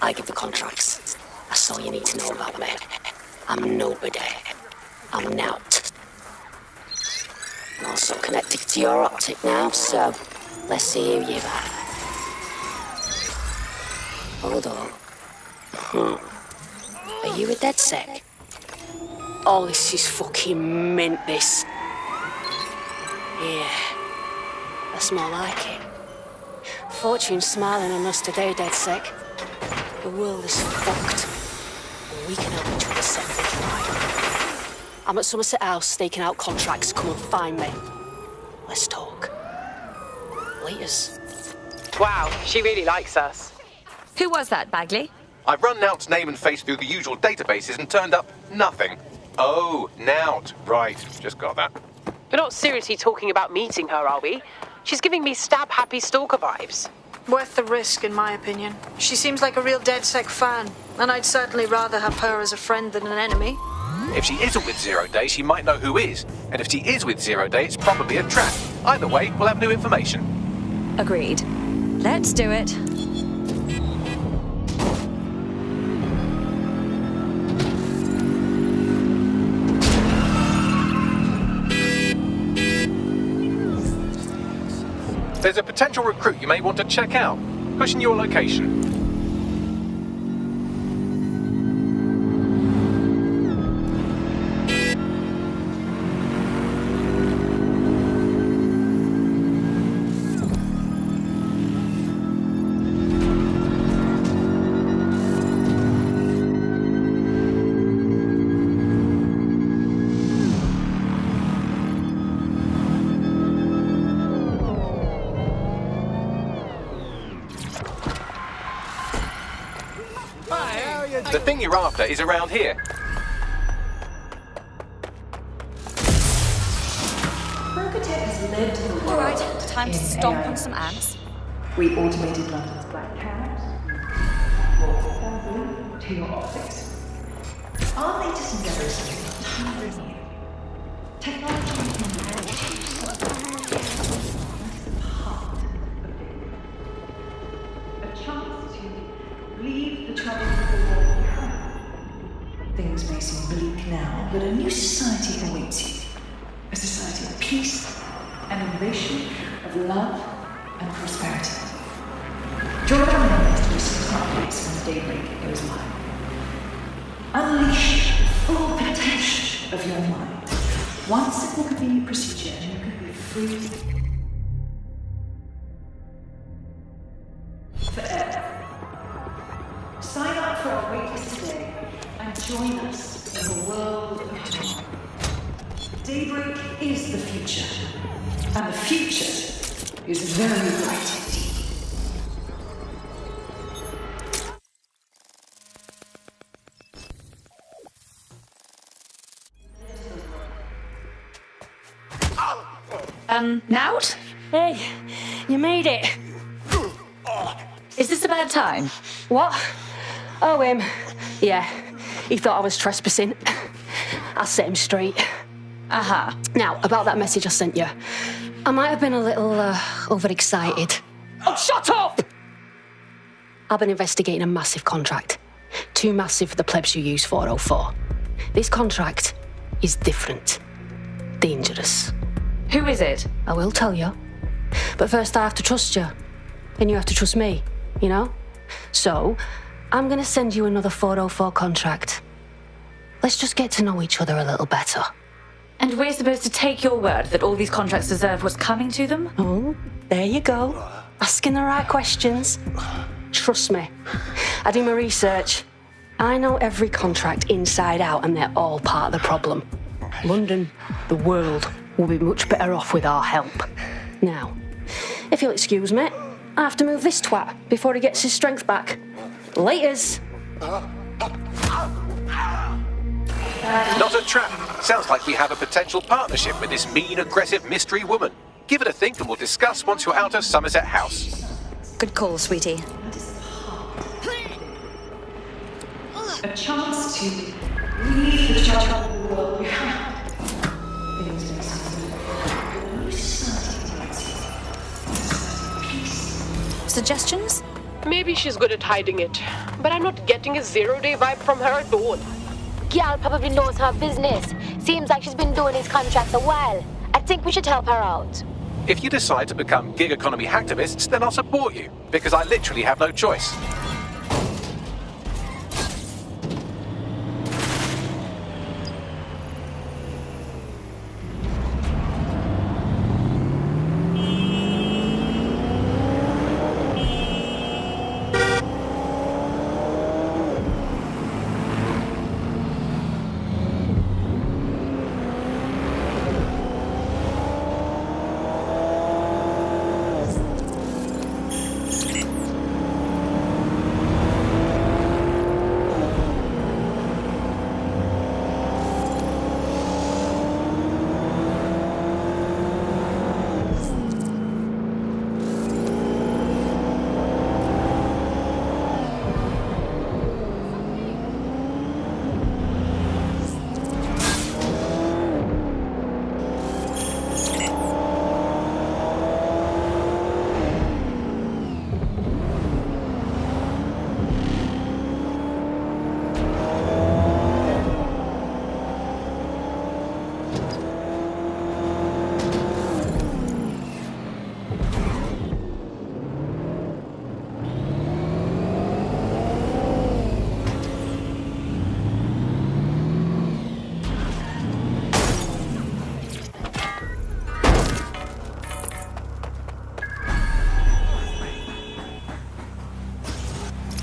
F: I give the contracts. That's all you need to know about me. I'm nobody. I'm Nout. I'm also connected to your optic now, so let's see who you are. Hold on. Are you a DedSec? Oh, this is fucking mint, this. Yeah, that's more like it. Fortune's smiling on us today, DedSec. The world is fucked. And we can help each other set things right. I'm at Somerset House staking out contracts. Come and find me. Let's talk. Laters.
H: Wow, she really likes us.
D: Who was that, Bagley?
I: I've run Nout's name and face through the usual databases and turned up nothing. Oh, Nout. Right, just got that.
H: We're not seriously talking about meeting her, are we? She's giving me stab-happy stalker vibes.
C: Worth the risk, in my opinion. She seems like a real DedSec fan, and I'd certainly rather have her as a friend than an enemy.
I: If she isn't with Zero Day, she might know who is. And if she is with Zero Day, it's probably a trap. Either way, we'll have new information.
D: Agreed. Let's do it.
I: There's a potential recruit you may want to check out. Pushing your location. The thing you're after is around here.
D: All right, time to stomp on some ants.
V: We automated London's black cabs. Brought Fairview to your office. Our latest endeavors are entirely new. Technology and narratives. That is the heart of it. A chance to leave the troubles of the world behind. Things may seem bleak now, but a new society awaits you. A society of peace and innovation, of love and prosperity. Join our members to a smart place when the daybreak goes live. Unleash the full potential of your mind. One simple convenient procedure and you can be free forever. Sign up for our waitlist today and join us in the world of tomorrow. Daybreak is the future, and the future is very bright indeed.
D: Nout?
K: Hey, you made it.
D: Is this a bad time?
K: What? Oh, yeah, he thought I was trespassing. I set him straight.
D: Aha.
K: Now, about that message I sent you. I might have been a little, overexcited.
D: Oh, shut up!
K: I've been investigating a massive contract. Too massive for the plebs who use 404. This contract is different. Dangerous.
D: Who is it?
K: I will tell you. But first I have to trust you. And you have to trust me, you know? So, I'm gonna send you another 404 contract. Let's just get to know each other a little better.
D: And we're supposed to take your word that all these contracts deserve what's coming to them?
K: Oh, there you go. Asking the right questions. Trust me. I do my research. I know every contract inside out and they're all part of the problem. London, the world, will be much better off with our help. Now, if you'll excuse me, I have to move this twat before he gets his strength back. Laters!
I: Not a trap. Sounds like we have a potential partnership with this mean, aggressive mystery woman. Give it a think and we'll discuss once you're out of Somerset House.
D: Good call, sweetie.
V: A chance to leave the judgment of the world behind.
D: Suggestions?
H: Maybe she's good at hiding it, but I'm not getting a zero-day vibe from her at all.
N: Gal probably knows her business. Seems like she's been doing these contracts a while. I think we should help her out.
I: If you decide to become gig economy hacktivists, then I'll support you, because I literally have no choice.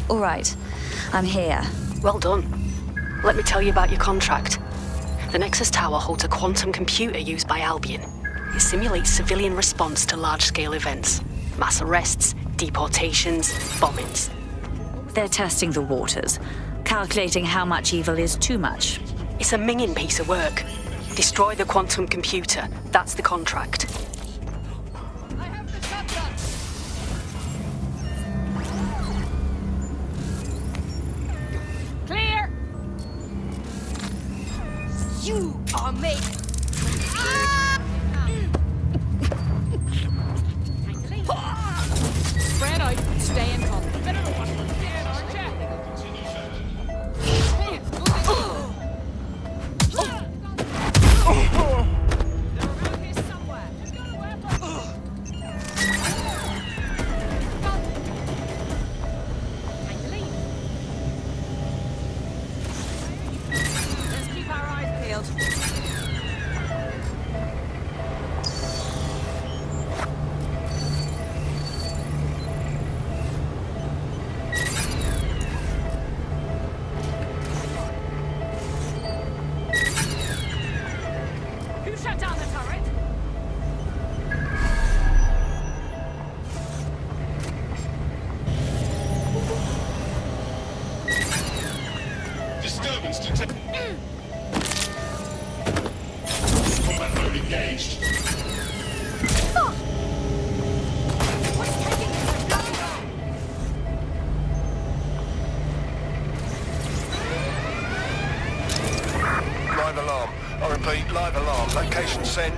D: All right, I'm here.
K: Well done. Let me tell you about your contract. The Nexus Tower holds a quantum computer used by Albion. It simulates civilian response to large-scale events. Mass arrests, deportations, bombings.
D: They're testing the waters, calculating how much evil is too much.
K: It's a minging piece of work. Destroy the quantum computer. That's the contract.
U: Clear! You are made. Spread out, stay in contact.
J: Targets detected. Combat mode engaged.
E: Live alarm. I repeat, live alarm. Location sent.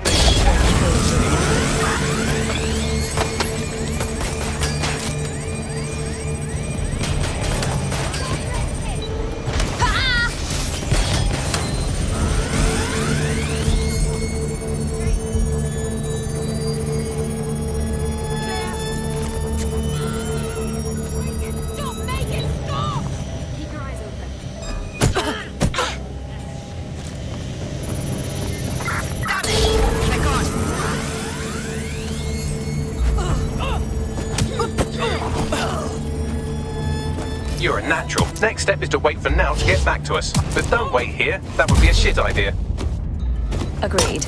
I: You're a natural. Next step is to wait for Now to get back to us. But don't wait here. That would be a shit idea.
D: Agreed.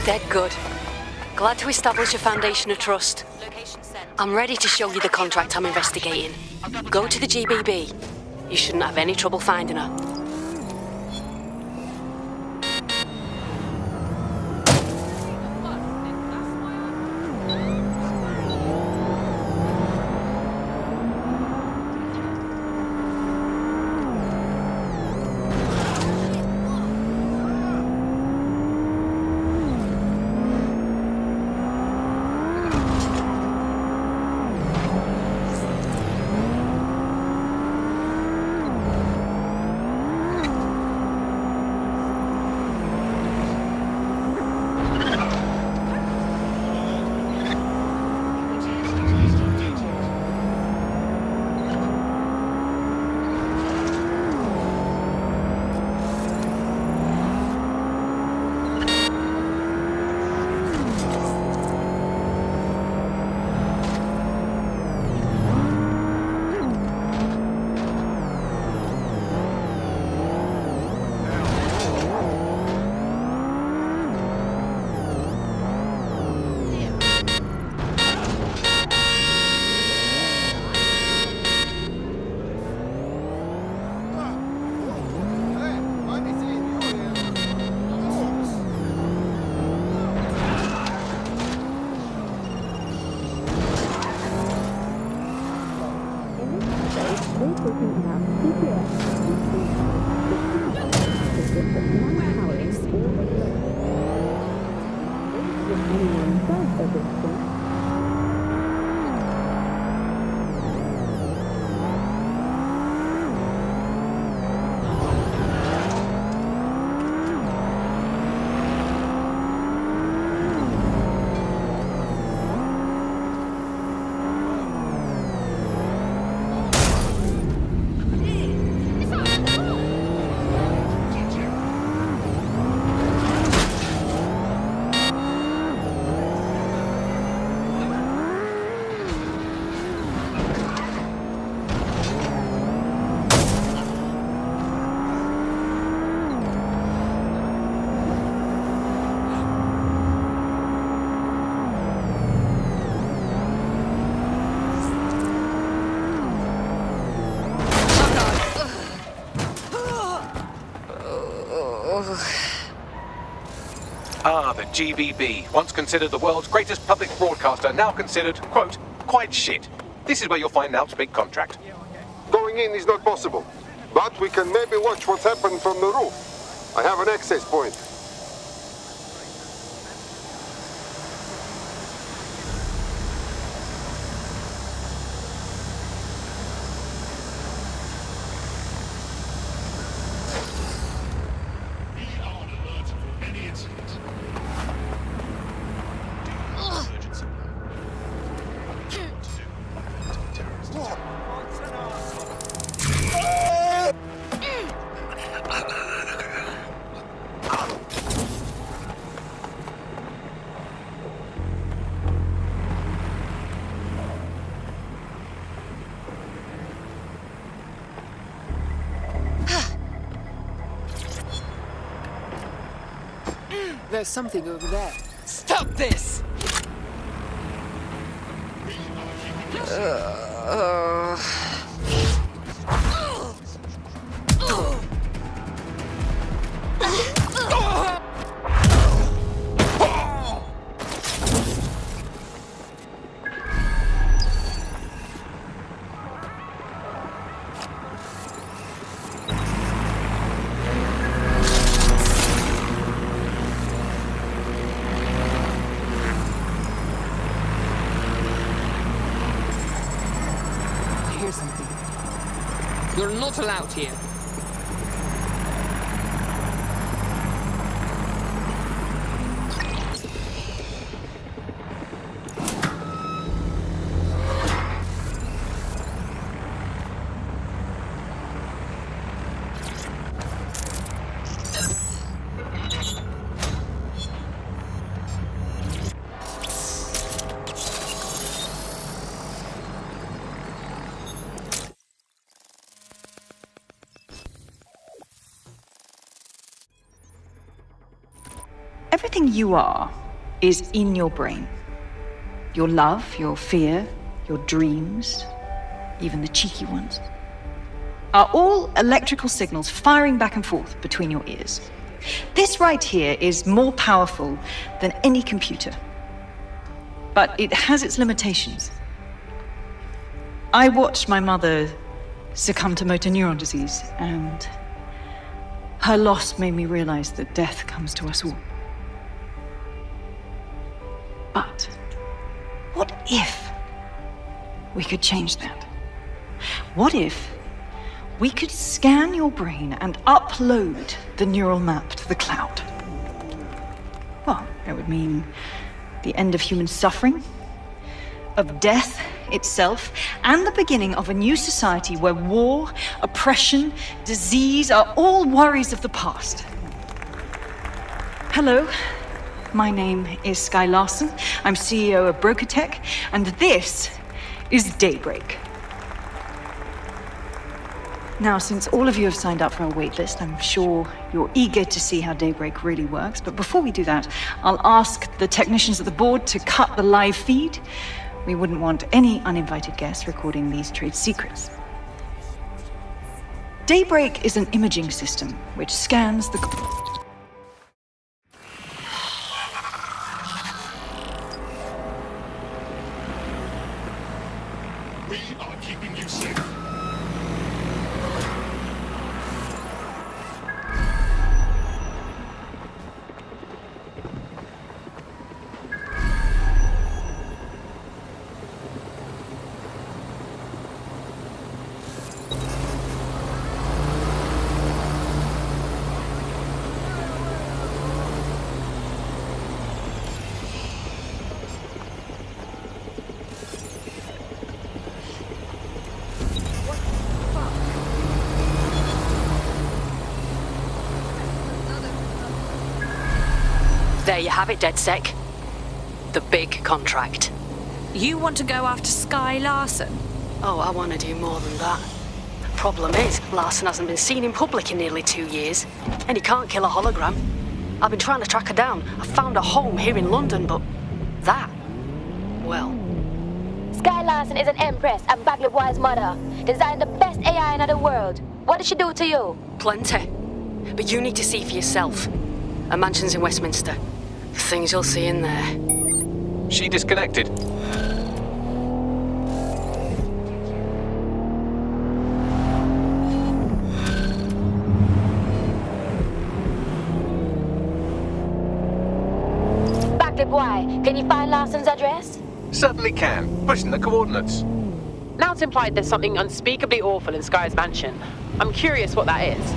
K: Dead good. Glad to establish a foundation of trust. I'm ready to show you the contract I'm investigating. Go to the GBB. You shouldn't have any trouble finding her.
I: Ah, the GBB, once considered the world's greatest public broadcaster, now considered, quote, quite shit. This is where you'll find Now's big contract.
B: Going in is not possible, but we can maybe watch what's happened from the roof. I have an access point.
H: There's something over there. Stop this! Here's something. You're not allowed here.
M: Everything you are is in your brain. Your love, your fear, your dreams, even the cheeky ones, are all electrical signals firing back and forth between your ears. This right here is more powerful than any computer, but it has its limitations. I watched my mother succumb to motor neuron disease, and her loss made me realize that death comes to us all. But what if we could change that? What if we could scan your brain and upload the neural map to the cloud? Well, it would mean the end of human suffering, of death itself, and the beginning of a new society where war, oppression, disease are all worries of the past. Hello. My name is Skye Larson. I'm CEO of BrokerTech, and this is Daybreak. Now, since all of you have signed up for our waitlist, I'm sure you're eager to see how Daybreak really works. But before we do that, I'll ask the technicians at the board to cut the live feed. We wouldn't want any uninvited guests recording these trade secrets. Daybreak is an imaging system which scans the...
O: We are keeping you safe.
K: There you have it, DedSec. The big contract.
D: You want to go after Skye Larson?
K: Oh, I want to do more than that. Problem is, Larson hasn't been seen in public in nearly 2 years, and he can't kill a hologram. I've been trying to track her down. I found a home here in London, but that, well...
N: Skye Larson is an empress and Bagley Boy's mother. Designed the best AI in the world. What did she do to you?
K: Plenty. But you need to see for yourself. Her mansion's in Westminster. The things you'll see in there.
I: She disconnected.
N: Bagley Boy, can you find Larson's address?
I: Certainly can. Pushing the coordinates.
H: Now it's implied there's something unspeakably awful in Skye's mansion. I'm curious what that is.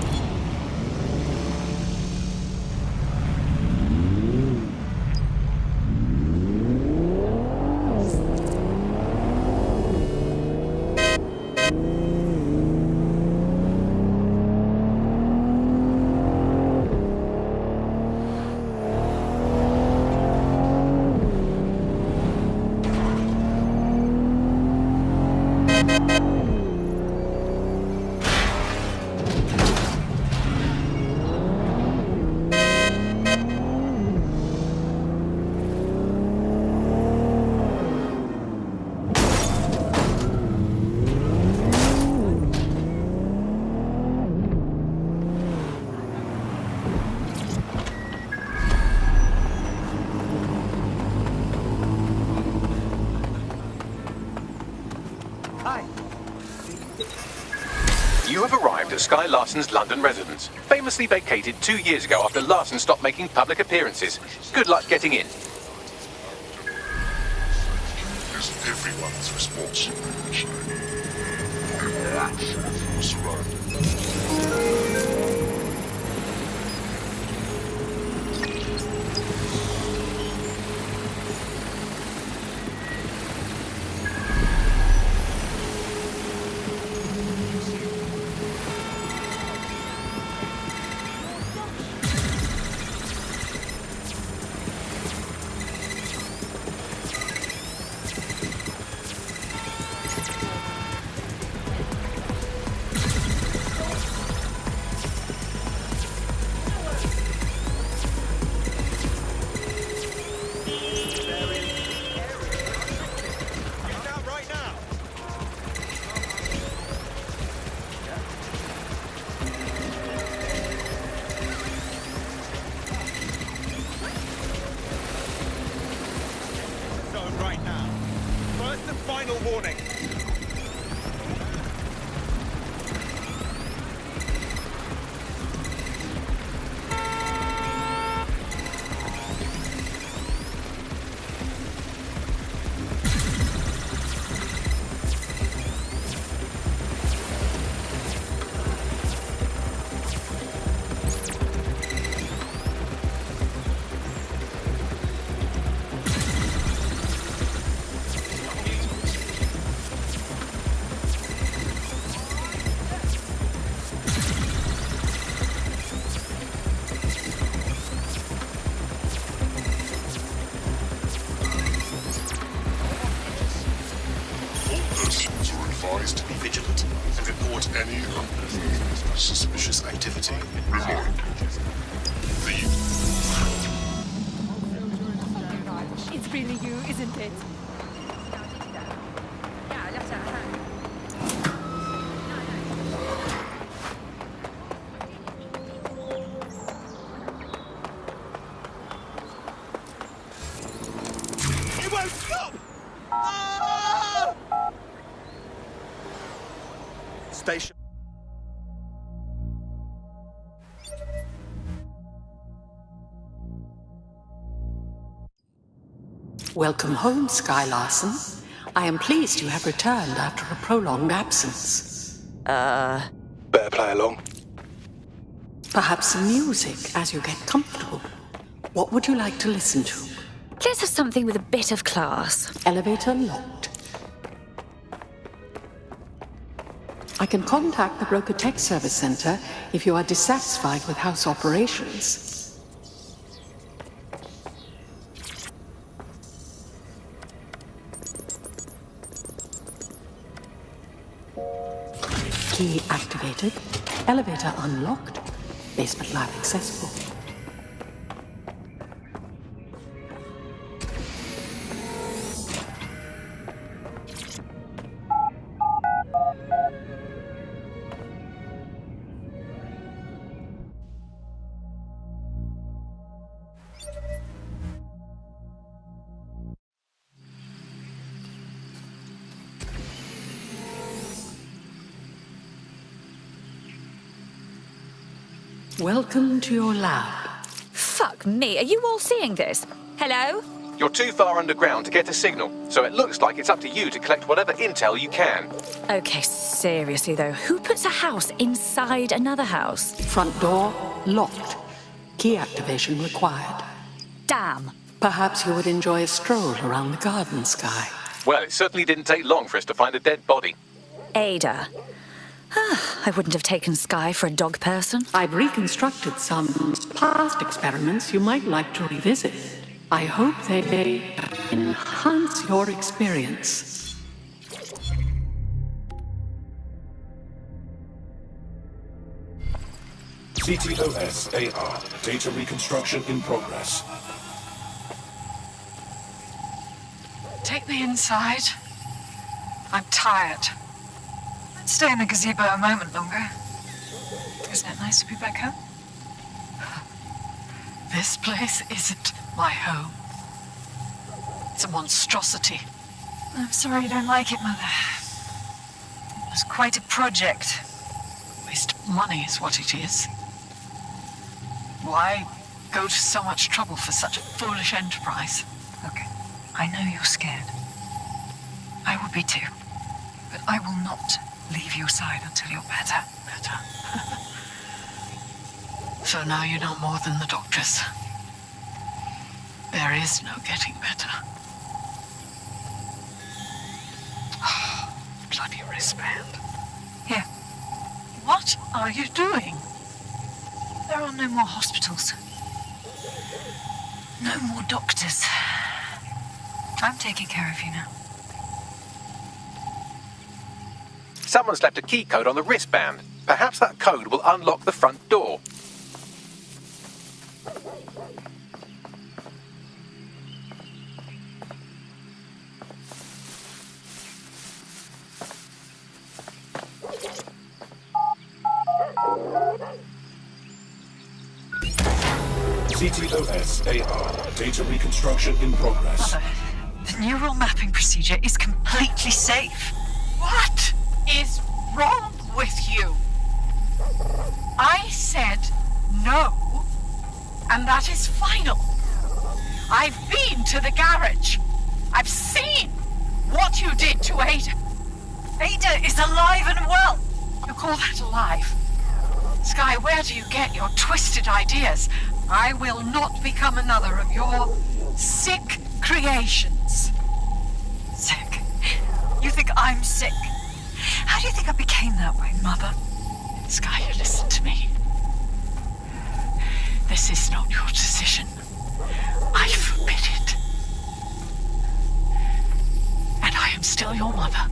I: Sky Larson's London residence, famously vacated 2 years ago after Larson stopped making public appearances. Good luck getting in.
O: Is everyone's responsibility. Your action of your surroundings.
J: Warning.
O: To be vigilant and report any suspicious activity. Remind. Leave.
U: It's really you, isn't it?
J: You won't stop! Station.
P: Welcome home, Sky Larson. I am pleased you have returned after a prolonged absence.
I: Better play along.
P: Perhaps some music as you get comfortable. What would you like to listen to?
D: Let's have something with a bit of class.
P: Elevator locked. I can contact the Broker Tech Service Center if you are dissatisfied with house operations. Key activated. Elevator unlocked. Basement lab accessible. Welcome to your lab.
D: Fuck me, are you all seeing this? Hello?
I: You're too far underground to get a signal, so it looks like it's up to you to collect whatever intel you can.
D: Okay, seriously though, who puts a house inside another house?
P: Front door locked. Key activation required.
D: Damn.
P: Perhaps you would enjoy a stroll around the garden, Sky.
I: Well, it certainly didn't take long for us to find a dead body.
D: Ada. I wouldn't have taken Sky for a dog person.
P: I've reconstructed some past experiments you might like to revisit. I hope they enhance your experience.
O: CTOS-AR. Data reconstruction in progress.
M: Take me inside. I'm tired. Stay in the gazebo a moment longer. Isn't it nice to be back home? This place isn't my home. It's a monstrosity. I'm sorry you don't like it, Mother. It was quite a project. Waste
P: Money is what it is. Why go to so much trouble for such a foolish enterprise?
M: Okay, I know you're scared. I would be too. But I will not leave your side until you're better.
P: Better. So now you know more than the doctors. There is no getting better. Oh, bloody wristband.
M: Here.
P: What are you doing?
M: There are no more hospitals. No more doctors. I'm taking care of you now.
I: Someone's left a key code on the wristband. Perhaps that code will unlock the front door.
O: CTOS-AR. Data reconstruction in progress.
M: The neural mapping procedure is completely safe.
P: What is wrong with you? I said no, and that is final. I've been to the garage. I've seen what you did to Ada.
M: Ada is alive and well.
P: You call that alive? Sky, where do you get your twisted ideas? I will not become another of your sick creations.
M: Sick? You think I'm sick? How do you think I became that way, Mother?
P: Sky, listen to me. This is not your decision. I forbid it. And I am still your mother.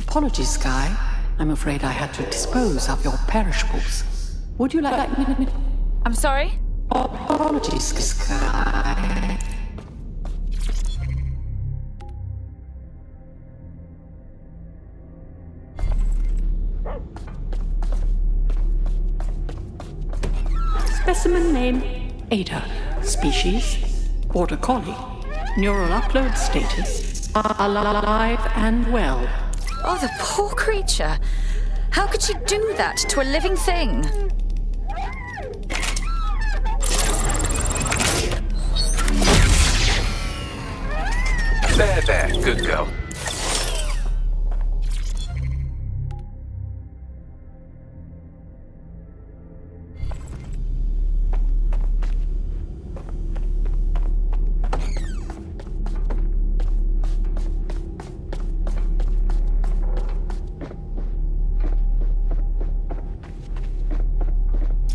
P: Apologies, Sky. I'm afraid I had to dispose of your perishables. Would you like me?
D: I'm sorry?
P: Apologies, Sky. Specimen name, Ada. Species, Border Collie. Neural upload status, alive and well.
D: Oh, the poor creature. How could she do that to a living thing?
I: There, good girl.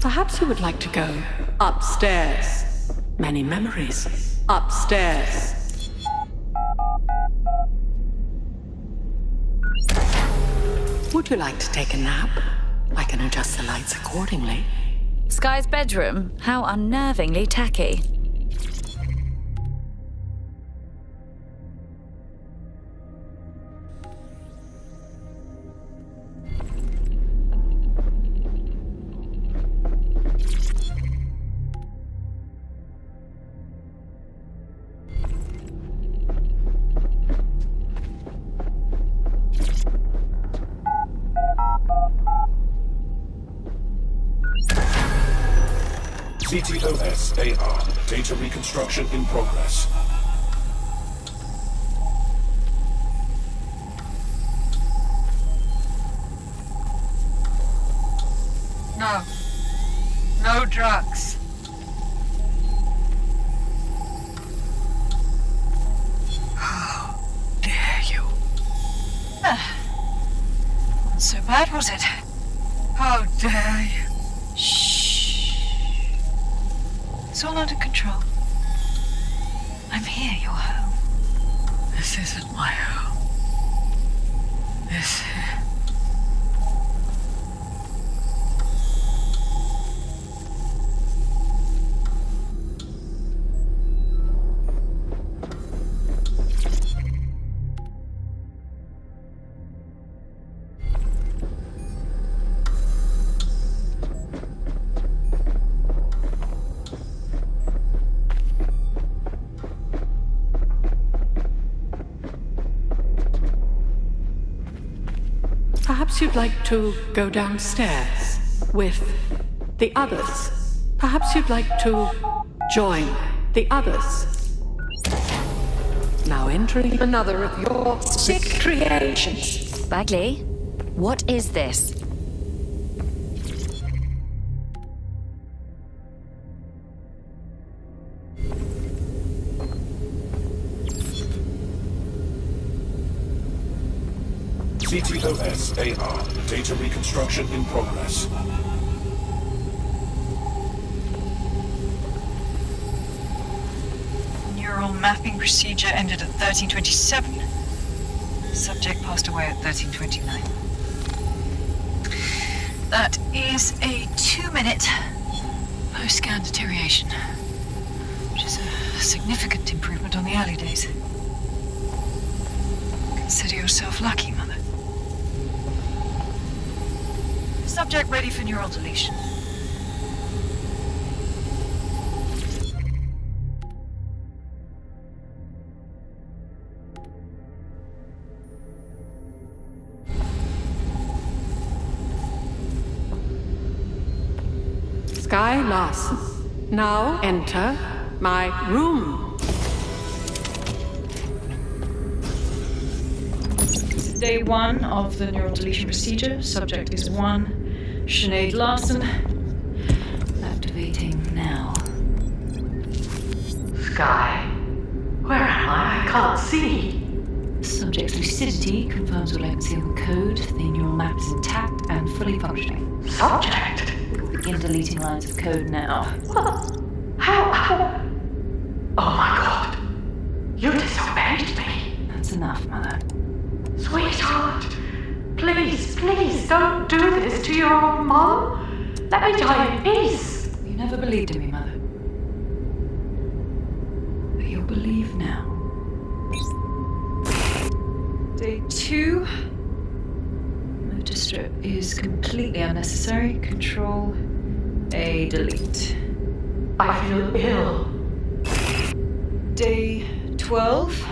P: Perhaps you would like to go upstairs. Many memories. Upstairs. Would you like to take a nap? I can adjust the lights accordingly.
D: Sky's bedroom? How unnervingly tacky.
O: CTOS-AR. Data reconstruction in progress.
P: No. No drugs. How dare you? Not so bad, was it? How dare you?
M: It's all under control. I'm here, you're home.
P: This isn't my home. This...
U: Perhaps you'd like to go downstairs with the others. Perhaps you'd like to join the others. Now entering another of your sick creations.
D: Bagley, what is this?
O: CTOS AR. Data reconstruction in progress.
M: Neural mapping procedure ended at 1327. Subject passed away at 1329. That is a 2-minute post-scan deterioration, which is a significant improvement on the early days. Consider yourself lucky, Mother. Subject ready for neural deletion.
U: Sky Larson, now enter my room.
M: Day 1 of the neural deletion procedure. Subject is 1. Sinead Larson. Activating now.
U: Sky, where am I? I can't see.
M: Subject's lucidity confirms all legacy on the code. The neural map is intact and fully functioning.
U: Subject?
M: Begin deleting lines of code now.
U: How? Oh my God. You disobeyed me.
M: That's enough, Mother.
U: Sweetheart, please, please don't do this to your own mom. Let me die in peace.
M: You never believed in me, Mother. But you'll believe now. Day 2. Motor strip is completely unnecessary. Control A, delete.
U: I feel ill.
M: Day 12.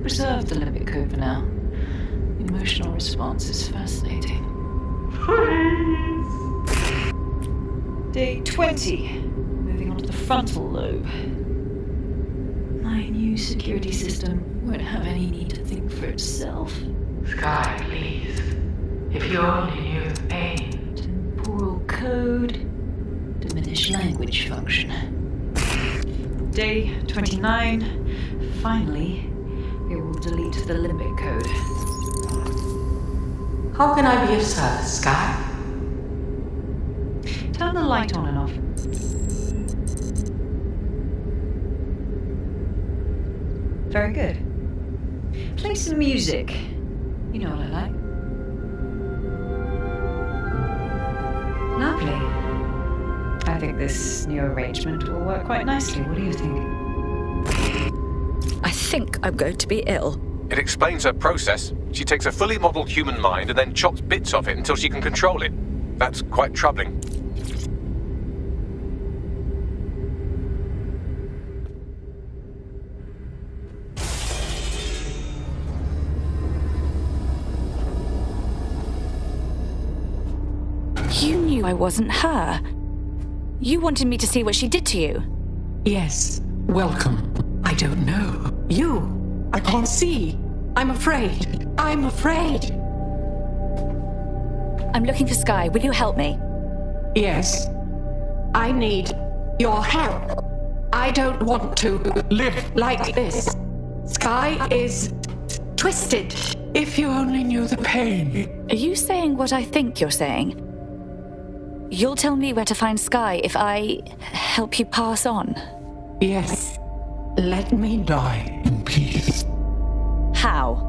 M: Preserve the limbic code for now. Emotional response is fascinating.
U: Please.
M: Day 20. Moving on to the frontal lobe. My new security system won't have any need to think for itself.
U: Sky, please. If you only knew the pain.
M: Temporal code. Diminish language function. Day 29. Finally, it will delete the limbic code.
U: How can I be of service, Sky?
M: Turn the light on and off. Very good. Play some music. You know what I like. Lovely. I think this new arrangement will work quite nicely. What do you think?
D: I think I'm going to be ill.
I: It explains her process. She takes a fully modelled human mind and then chops bits of it until she can control it. That's quite troubling.
D: You knew I wasn't her. You wanted me to see what she did to you.
U: Yes. Welcome. I don't know. You. I can't see. I'm afraid. I'm afraid.
D: I'm looking for Sky. Will you help me?
U: Yes. I need your help. I don't want to live like this. Sky is twisted. If you only knew the pain.
D: Are you saying what I think you're saying? You'll tell me where to find Sky if I help you pass on?
U: Yes. Let me die in peace.
D: How?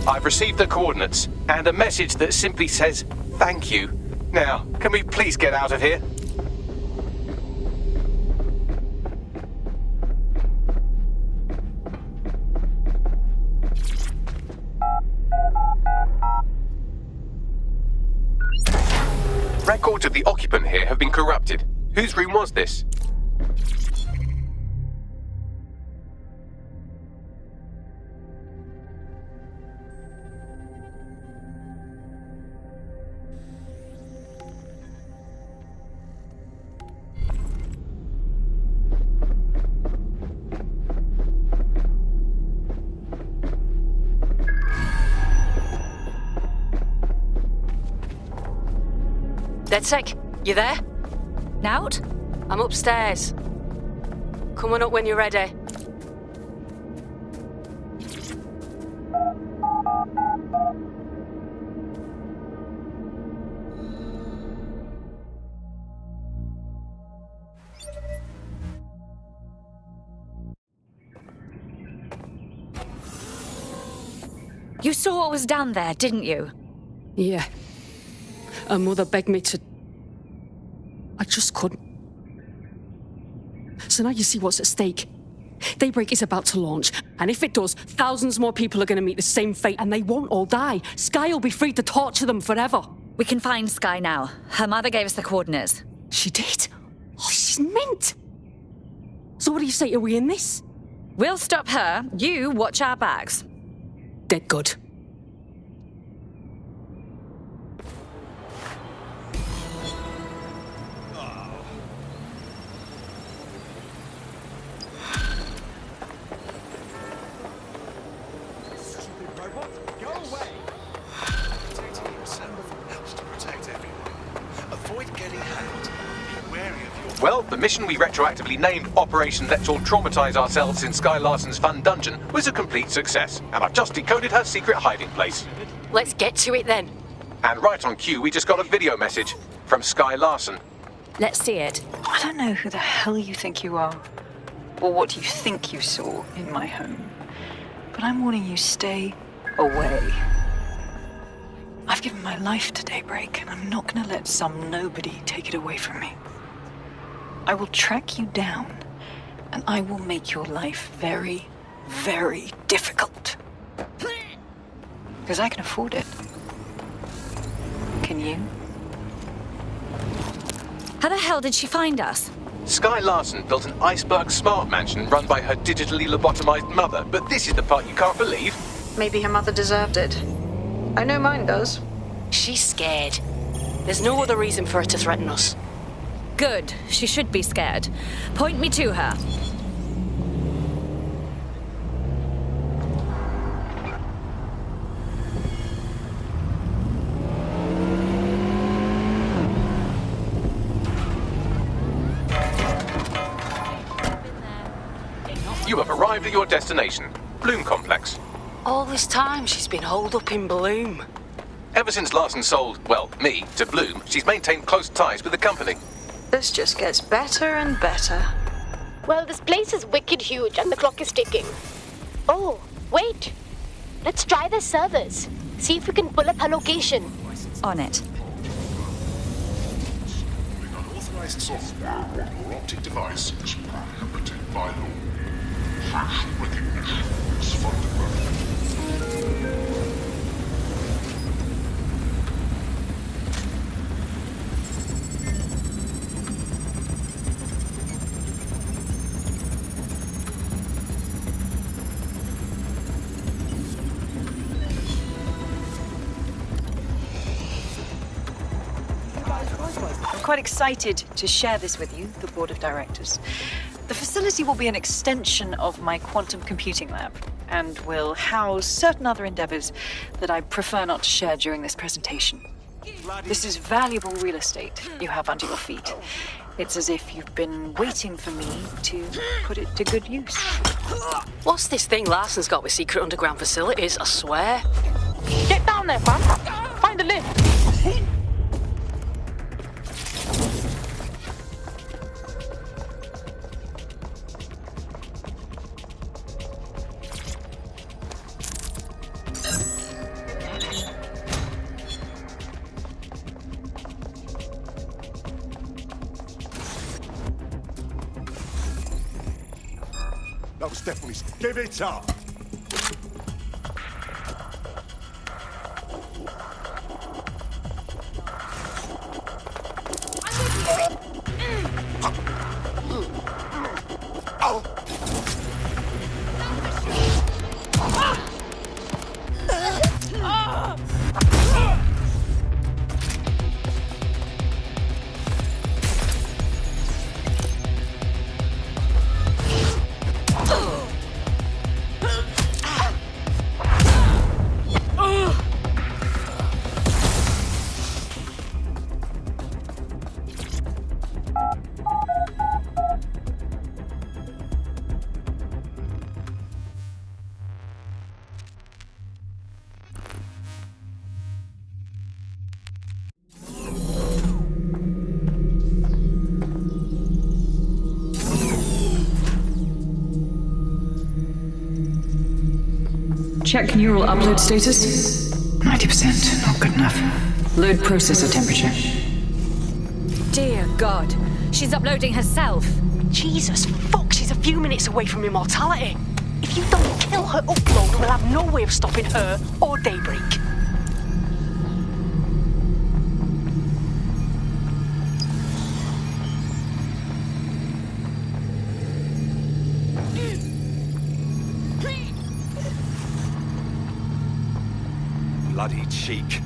I: I've received the coordinates and a message that simply says, thank you. Now, can we please get out of here? Records of the occupant here have been corrupted. Whose room was this?
K: DedSec, you there?
D: Nout?
K: I'm upstairs. Come on up when you're ready.
D: You saw what was down there, didn't you?
K: Yeah. Her mother begged me to... I just couldn't. So now you see what's at stake. Daybreak is about to launch, and if it does, thousands more people are going to meet the same fate, and they won't all die. Sky will be free to torture them forever.
D: We can find Sky now. Her mother gave us the coordinates.
K: She did? Oh, she's mint. So what do you say, are we in this?
D: We'll stop her. You watch our backs.
K: Dead good.
I: Well, the mission we retroactively named Operation Let's All Traumatize Ourselves in Sky Larson's Fun Dungeon was a complete success, and I've just decoded her secret hiding place.
K: Let's get to it then.
I: And right on cue, we just got a video message from Sky Larson.
D: Let's see it.
M: I don't know who the hell you think you are, or what you think you saw in my home, but I'm warning you, stay away. I've given my life to Daybreak, and I'm not gonna let some nobody take it away from me. I will track you down, and I will make your life very, very difficult. Because I can afford it. Can you?
D: How the hell did she find us?
I: Sky Larson built an iceberg smart mansion run by her digitally lobotomized mother, but this is the part you can't believe.
C: Maybe her mother deserved it. I know mine does.
K: She's scared. There's no other reason for her to threaten us.
D: Good. She should be scared. Point me to her.
I: You have arrived at your destination, Bloom Complex.
K: All this time she's been holed up in Bloom.
I: Ever since Larson sold, well, me, to Bloom, she's maintained close ties with the company.
C: This just gets better and better.
N: Well, this place is wicked huge and the clock is ticking. Oh, wait. Let's try their servers. See if we can pull up her location.
D: On it.
O: An unauthorized software or optic device is prohibited by law. Facial recognition is fundamental.
M: I'm quite excited to share this with you, the board of directors. The facility will be an extension of my quantum computing lab and will house certain other endeavors that I prefer not to share during this presentation. This is valuable real estate you have under your feet. It's as if you've been waiting for me to put it to good use.
K: What's this thing Larson's got with secret underground facilities, I swear?
H: Get down there, fam. Find a lift.
O: That was definitely... Give it up!
M: Check neural upload status. 90%, not good enough. Load processor temperature.
D: Dear God, she's uploading herself.
K: Jesus fuck, she's a few minutes away from immortality. If you don't kill her upload, we'll have no way of stopping her or Daybreak.
J: Bloody cheek.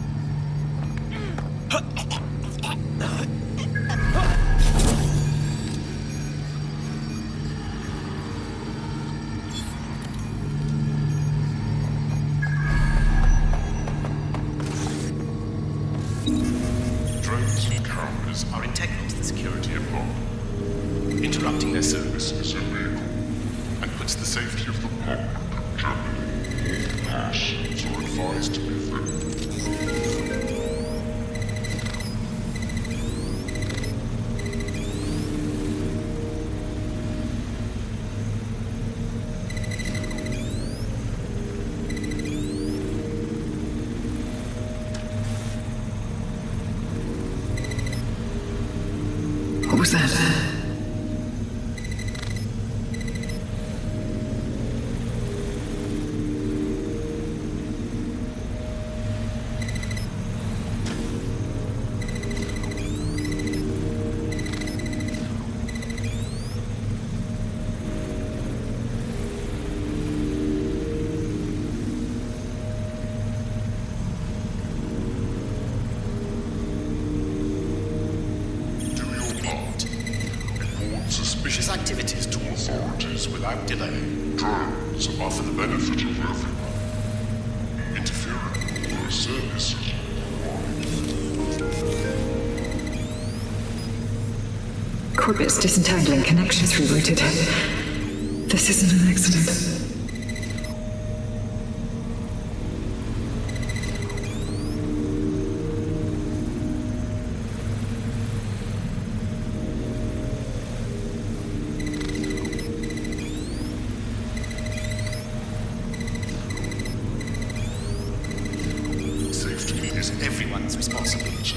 O: Drones and cameras are integral to the security of Armour, interrupting their service as a vehicle, and puts the safety of the mob in jeopardy. Persons are advised to be free.
M: What was that?
O: Activities to authorities without delay. Drones are for the benefit of everyone. Interfering with their service is required.
M: Corbet's disentangling connections rerouted. This isn't an accident.
O: Everyone's responsibility.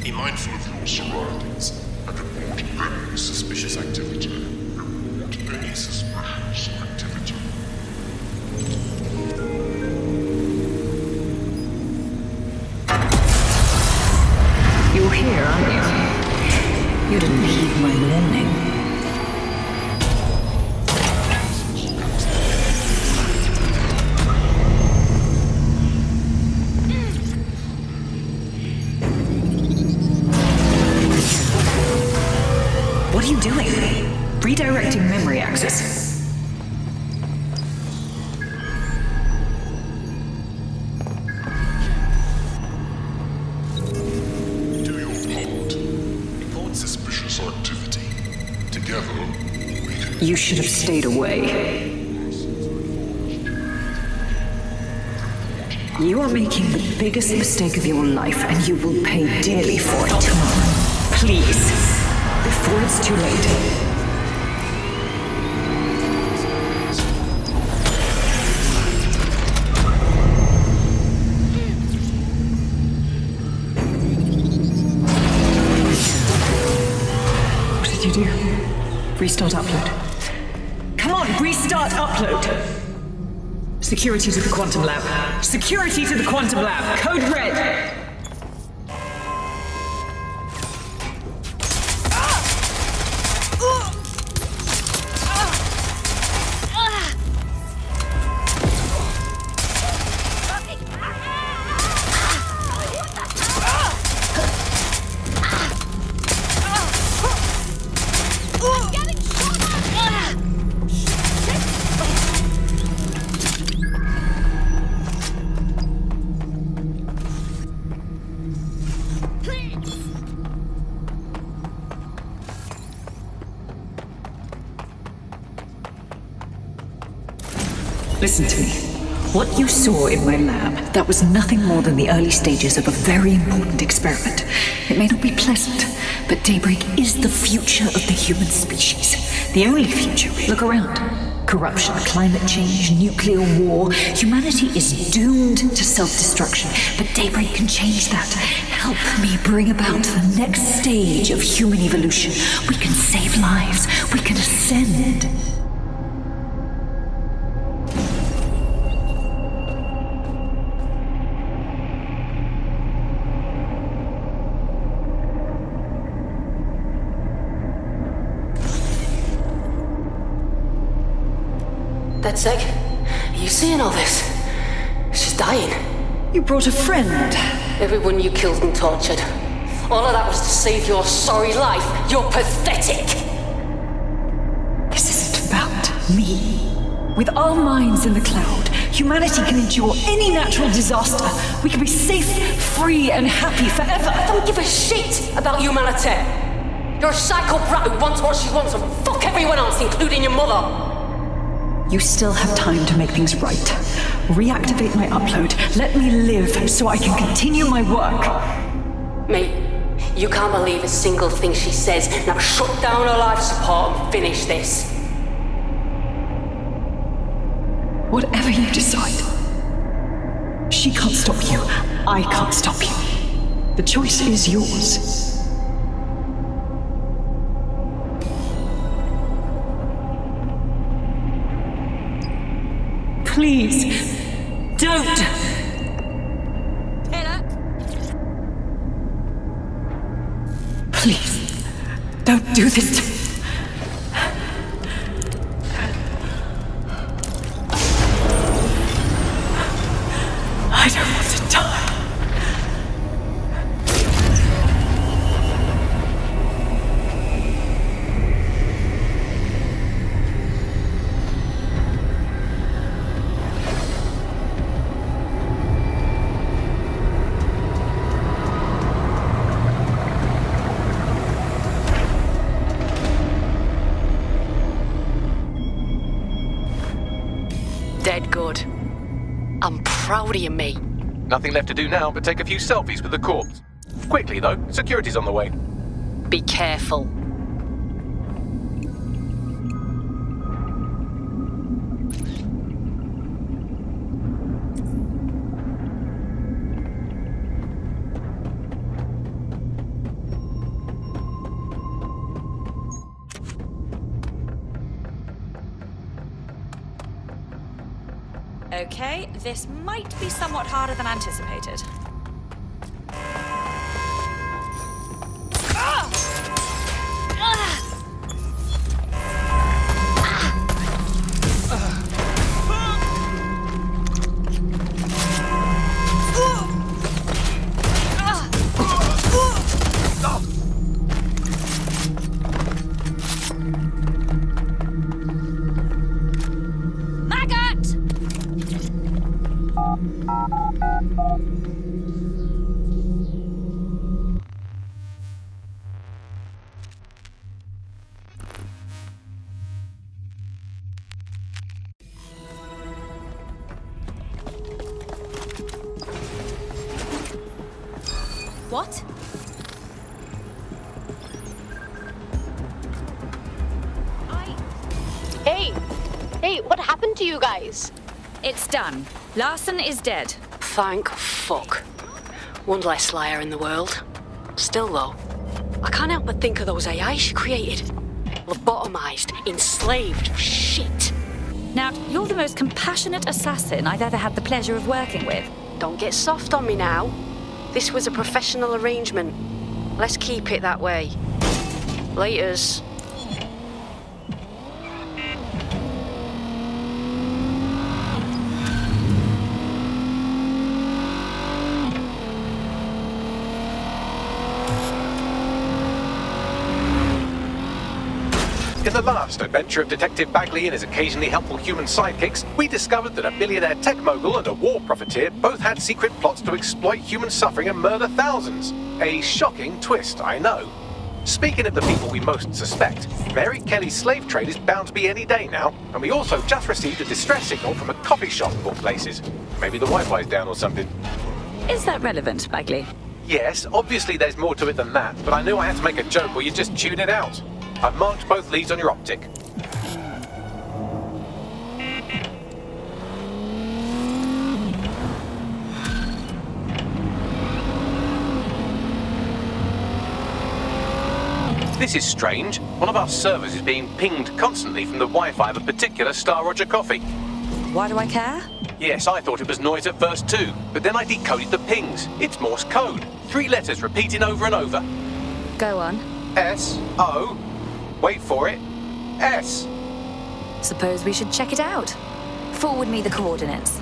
O: Be mindful of your surroundings and report any suspicious activity. Report any suspicious activity.
M: You're here, aren't you? You didn't heed my warning. What are you doing? Redirecting memory access.
O: Do your part. Report suspicious activity. Together, we can...
M: You should have stayed away. You are making the biggest mistake of your life, and you will pay dearly for it tomorrow. Please. Before it's too late. What did you do? Restart upload. Come on!
Q: Restart upload. Security to the quantum lab. Security to the quantum lab. Code red.
M: Listen to me. What you saw in my lab, that was nothing more than the early stages of a very important experiment. It may not be pleasant, but Daybreak is the future of the human species. The only future, really. Look around. Corruption, climate change, nuclear war. Humanity is doomed to self-destruction, but Daybreak can change that. Help me bring about the next stage of human evolution. We can save lives. We can ascend.
K: DedSec, are you seeing all this? She's dying.
M: You brought a friend.
K: Everyone you killed and tortured. All of that was to save your sorry life. You're pathetic.
M: This isn't about me. With our minds in the cloud, humanity can endure any natural disaster. We can be safe, free, and happy forever.
K: I don't give a shit about humanity. You're a psycho brat who wants what she wants and fuck everyone else, including your mother.
M: You still have time to make things right. Reactivate my upload. Let me live so I can continue my work.
K: Mate, you can't believe a single thing she says. Now shut down her life support and finish this.
M: Whatever you decide. She can't stop you. I can't stop you. The choice is yours. Please, don't! Please, don't do this to me. I don't want to die.
K: Dead good. I'm proud of you, mate.
I: Nothing left to do now but take a few selfies with the corpse. Quickly, though. Security's on the way.
K: Be careful.
D: Okay, this might be somewhat harder than anticipated. What?
H: Hey, what happened to you guys?
D: It's done. Larson is dead.
K: Thank fuck. One less liar in the world. Still though, I can't help but think of those AI she created. Lobotomized, enslaved, shit.
D: Now, you're the most compassionate assassin I've ever had the pleasure of working with.
K: Don't get soft on me now. This was a professional arrangement. Let's keep it that way. Laters.
I: In the last adventure of Detective Bagley and his occasionally helpful human sidekicks, we discovered that a billionaire tech mogul and a war profiteer both had secret plots to exploit human suffering and murder thousands. A shocking twist, I know. Speaking of the people we most suspect, Mary Kelley's slave trade is bound to be any day now, and we also just received a distress signal from a coffee shop of all places. Maybe the Wi-Fi's down or something.
D: Is that relevant, Bagley?
I: Yes, obviously there's more to it than that, but I knew I had to make a joke or you'd just tune it out. I've marked both leads on your optic. This is strange. One of our servers is being pinged constantly from the Wi-Fi of a particular Star Roger coffee.
D: Why do I care?
I: Yes, I thought it was noise at first too, but then I decoded the pings. It's Morse code. 3 letters repeating over and over.
D: Go on.
I: S-O... Wait for it. S.
D: Suppose we should check it out. Forward me the coordinates.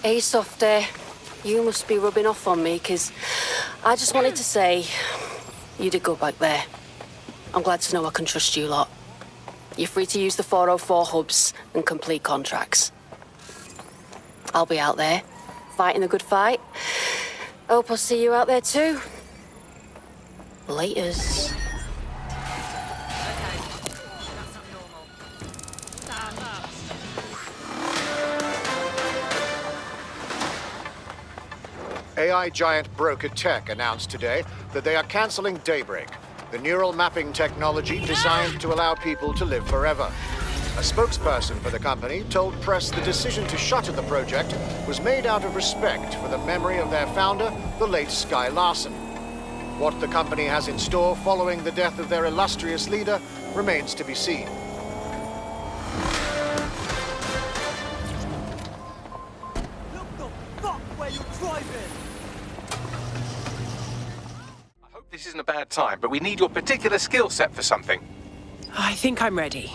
K: Hey, Softy. You must be rubbing off on me, because I just wanted to say you did go back there. I'm glad to know I can trust you lot. You're free to use the 404 hubs and complete contracts. I'll be out there, fighting a good fight. Hope I'll see you out there too. Laters.
G: AI giant Broker Tech announced today that they are canceling Daybreak, the neural mapping technology designed to allow people to live forever. A spokesperson for the company told press the decision to shutter the project was made out of respect for the memory of their founder, the late Sky Larson. What the company has in store following the death of their illustrious leader remains to be seen.
A: Look the fuck where you're driving!
I: This isn't a bad time, but we need your particular skill set for something.
Q: I think I'm ready.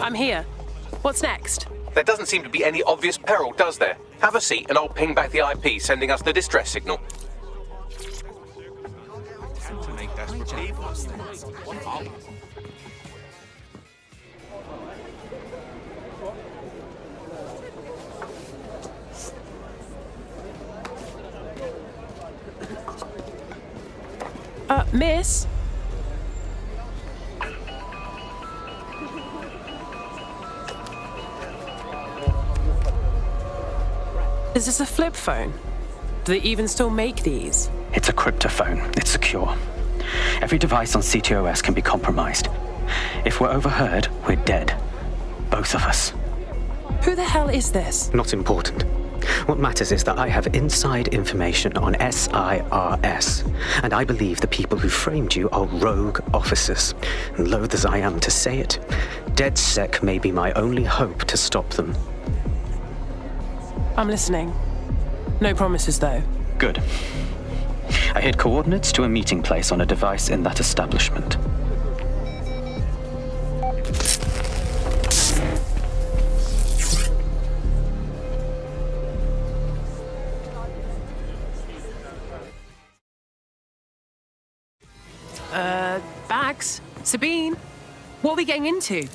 Q: I'm here. What's next?
I: There doesn't seem to be any obvious peril, does there? Have a seat and I'll ping back the IP sending us the distress signal.
Q: Miss? Is this a flip phone? Do they even still make these?
S: It's a cryptophone. It's secure. Every device on CTOS can be compromised. If we're overheard, we're dead. Both of us.
Q: Who the hell is this?
S: Not important. What matters is that I have inside information on SIRS, and I believe the people who framed you are rogue officers. And loath as I am to say it, DedSec may be my only hope to stop them.
Q: I'm listening. No promises, though.
S: Good. I hid coordinates to a meeting place on a device in that establishment.
Q: Bags? Sabine? What are we getting into?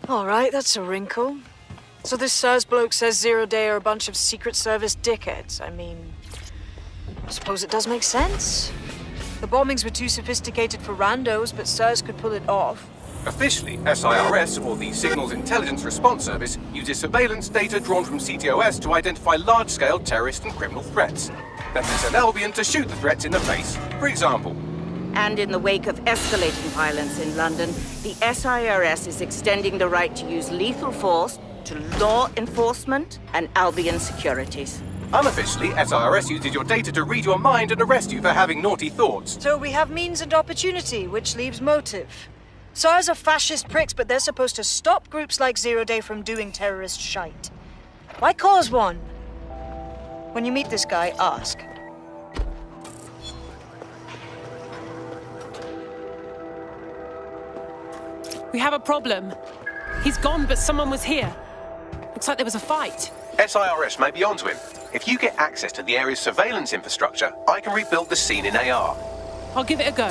C: All right, that's a wrinkle. So this SIRS bloke says Zero Day are a bunch of Secret Service dickheads. I mean, I suppose it does make sense. The bombings were too sophisticated for randos, but SIRS could pull it off.
I: Officially, SIRS, or the Signals Intelligence Response Service, uses surveillance data drawn from CTOS to identify large-scale terrorist and criminal threats. Then they send Albion to shoot the threats in the face. For example,
L: And in the wake of escalating violence in London, the SIRS is extending the right to use lethal force to law enforcement and Albion securities.
I: Unofficially, SIRS uses your data to read your mind and arrest you for having naughty thoughts.
C: So we have means and opportunity, which leaves motive. SARS are fascist pricks, but they're supposed to stop groups like Zero Day from doing terrorist shite. Why cause one? When you meet this guy, ask.
R: We have a problem. He's gone, but someone was here. Looks like there was a fight.
I: SIRS may be onto him. If you get access to the area's surveillance infrastructure, I can rebuild the scene in AR.
R: I'll give it a go.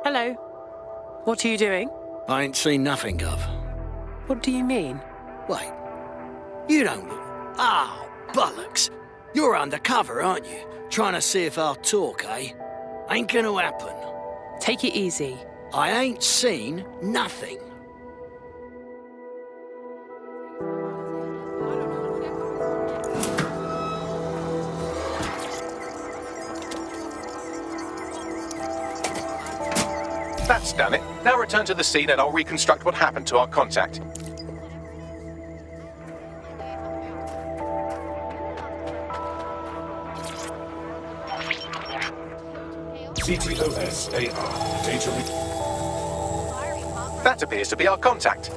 R: Hello. What are you doing?
A: I ain't seen nothing, Gov.
R: What do you mean?
A: Wait. You don't look... Ah, bollocks. You're undercover, aren't you? Trying to see if I'll talk, eh? Ain't gonna happen.
R: Take it easy.
A: I ain't seen nothing.
I: That's done it. Now return to the scene and I'll reconstruct what happened to our contact.
O: CTOS AR. Data.
I: That appears to be our contact.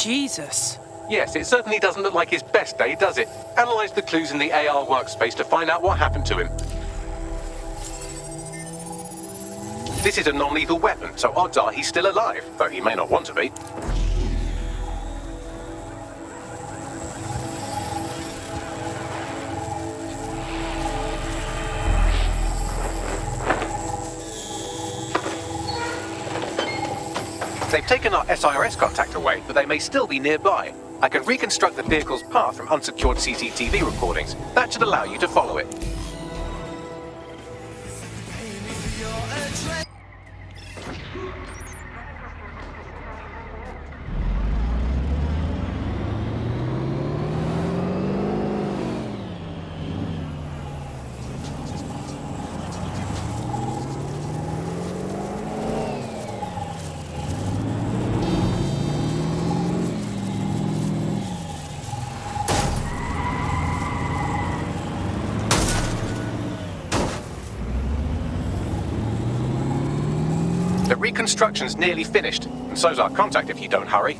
R: Jesus.
I: Yes, it certainly doesn't look like his best day, does it? Analyze the clues in the AR workspace to find out what happened to him. This is a non-lethal weapon, so odds are he's still alive, though he may not want to be. They've taken our SIRS contact away, but they may still be nearby. I can reconstruct the vehicle's path from unsecured CCTV recordings. That should allow you to follow it. The reconstruction's nearly finished, and so's our contact if you don't hurry.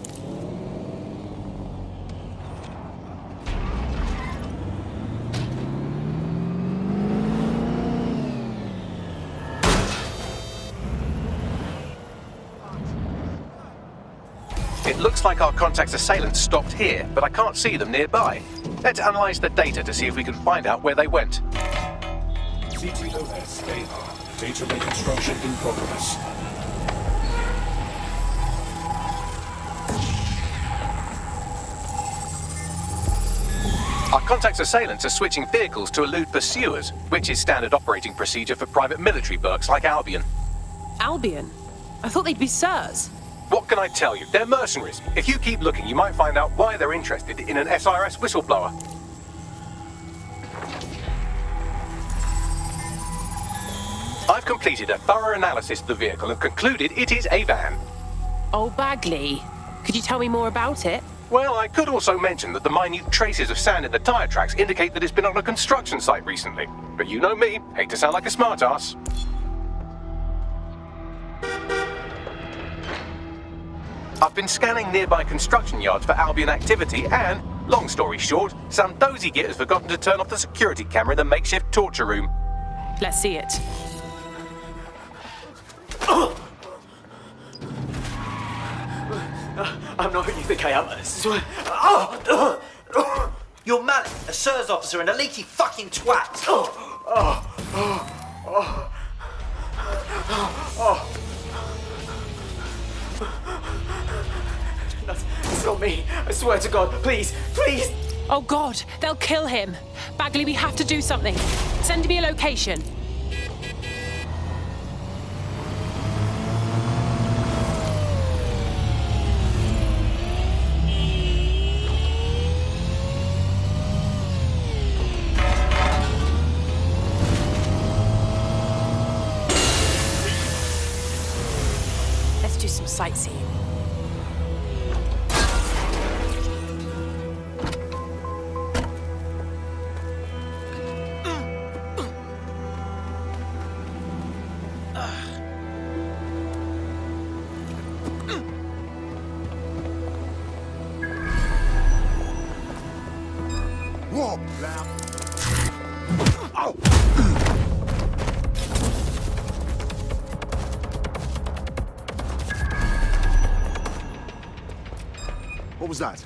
I: It looks like our contact's assailants stopped here, but I can't see them nearby. Let's analyze the data to see if we can find out where they went.
O: CTOS AR.
J: Data reconstruction in progress.
I: Our contact's assailants are switching vehicles to elude pursuers, which is standard operating procedure for private military works like Albion.
R: Albion? I thought they'd be sirs.
I: What can I tell you? They're mercenaries. If you keep looking, you might find out why they're interested in an SIRS whistleblower. I've completed a thorough analysis of the vehicle and concluded it is a van.
R: Oh, Bagley. Could you tell me more about it?
I: Well, I could also mention that the minute traces of sand in the tyre tracks indicate that it's been on a construction site recently. But you know me, hate to sound like a smartass. I've been scanning nearby construction yards for Albion activity and, long story short, some dozy git has forgotten to turn off the security camera in the makeshift torture room.
R: Let's see it.
F: I'm not who you think I am, I swear.
T: You're Malik, a SIRS officer and a leaky fucking twat.
F: That's not me. I swear to God. Please, please.
R: Oh, God. They'll kill him. Bagley, we have to do something. Send me a location. Let's do some sightseeing.
W: What was that?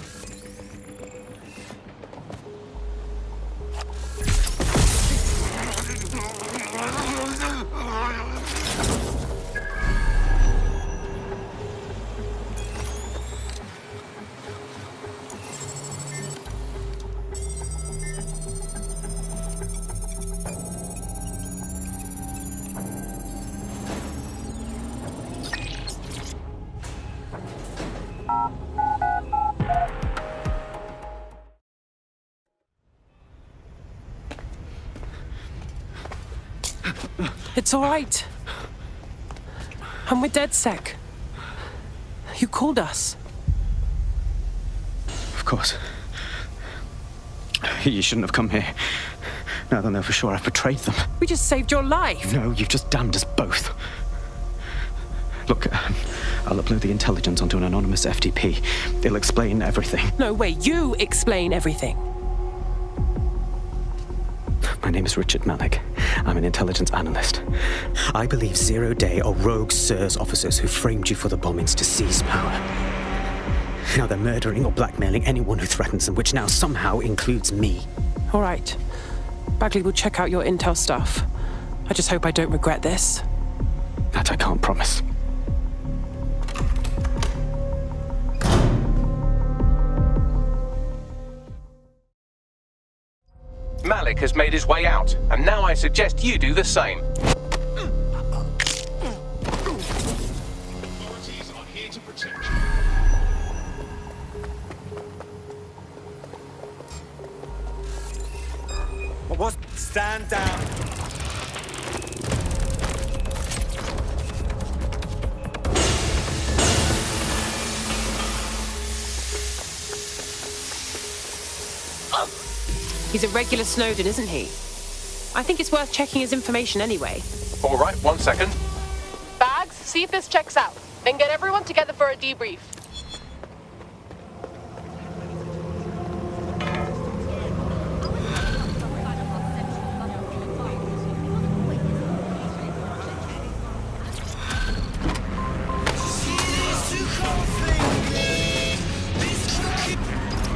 R: It's all right. I'm with DedSec. You called us.
S: Of course. You shouldn't have come here. Now they'll know for sure I've betrayed them.
R: We just saved your life.
S: No, you've just damned us both. Look, I'll upload the intelligence onto an anonymous FTP. It'll explain everything.
R: No way, you explain everything.
S: My name is Richard Malik. I'm an intelligence analyst. I believe Zero Day are rogue SIRS officers who framed you for the bombings to seize power. Now they're murdering or blackmailing anyone who threatens them, which now somehow includes me.
R: All right. Bagley will check out your intel stuff. I just hope I don't regret this.
S: That I can't promise.
I: Malik has made his way out, and now I suggest you do the same.
O: Authorities are here to protect you.
F: What was? Stand down.
R: He's a regular Snowden, isn't he? I think it's worth checking his information anyway.
I: All right, 1 second.
H: Bags, see if this checks out. Then get everyone together for a debrief.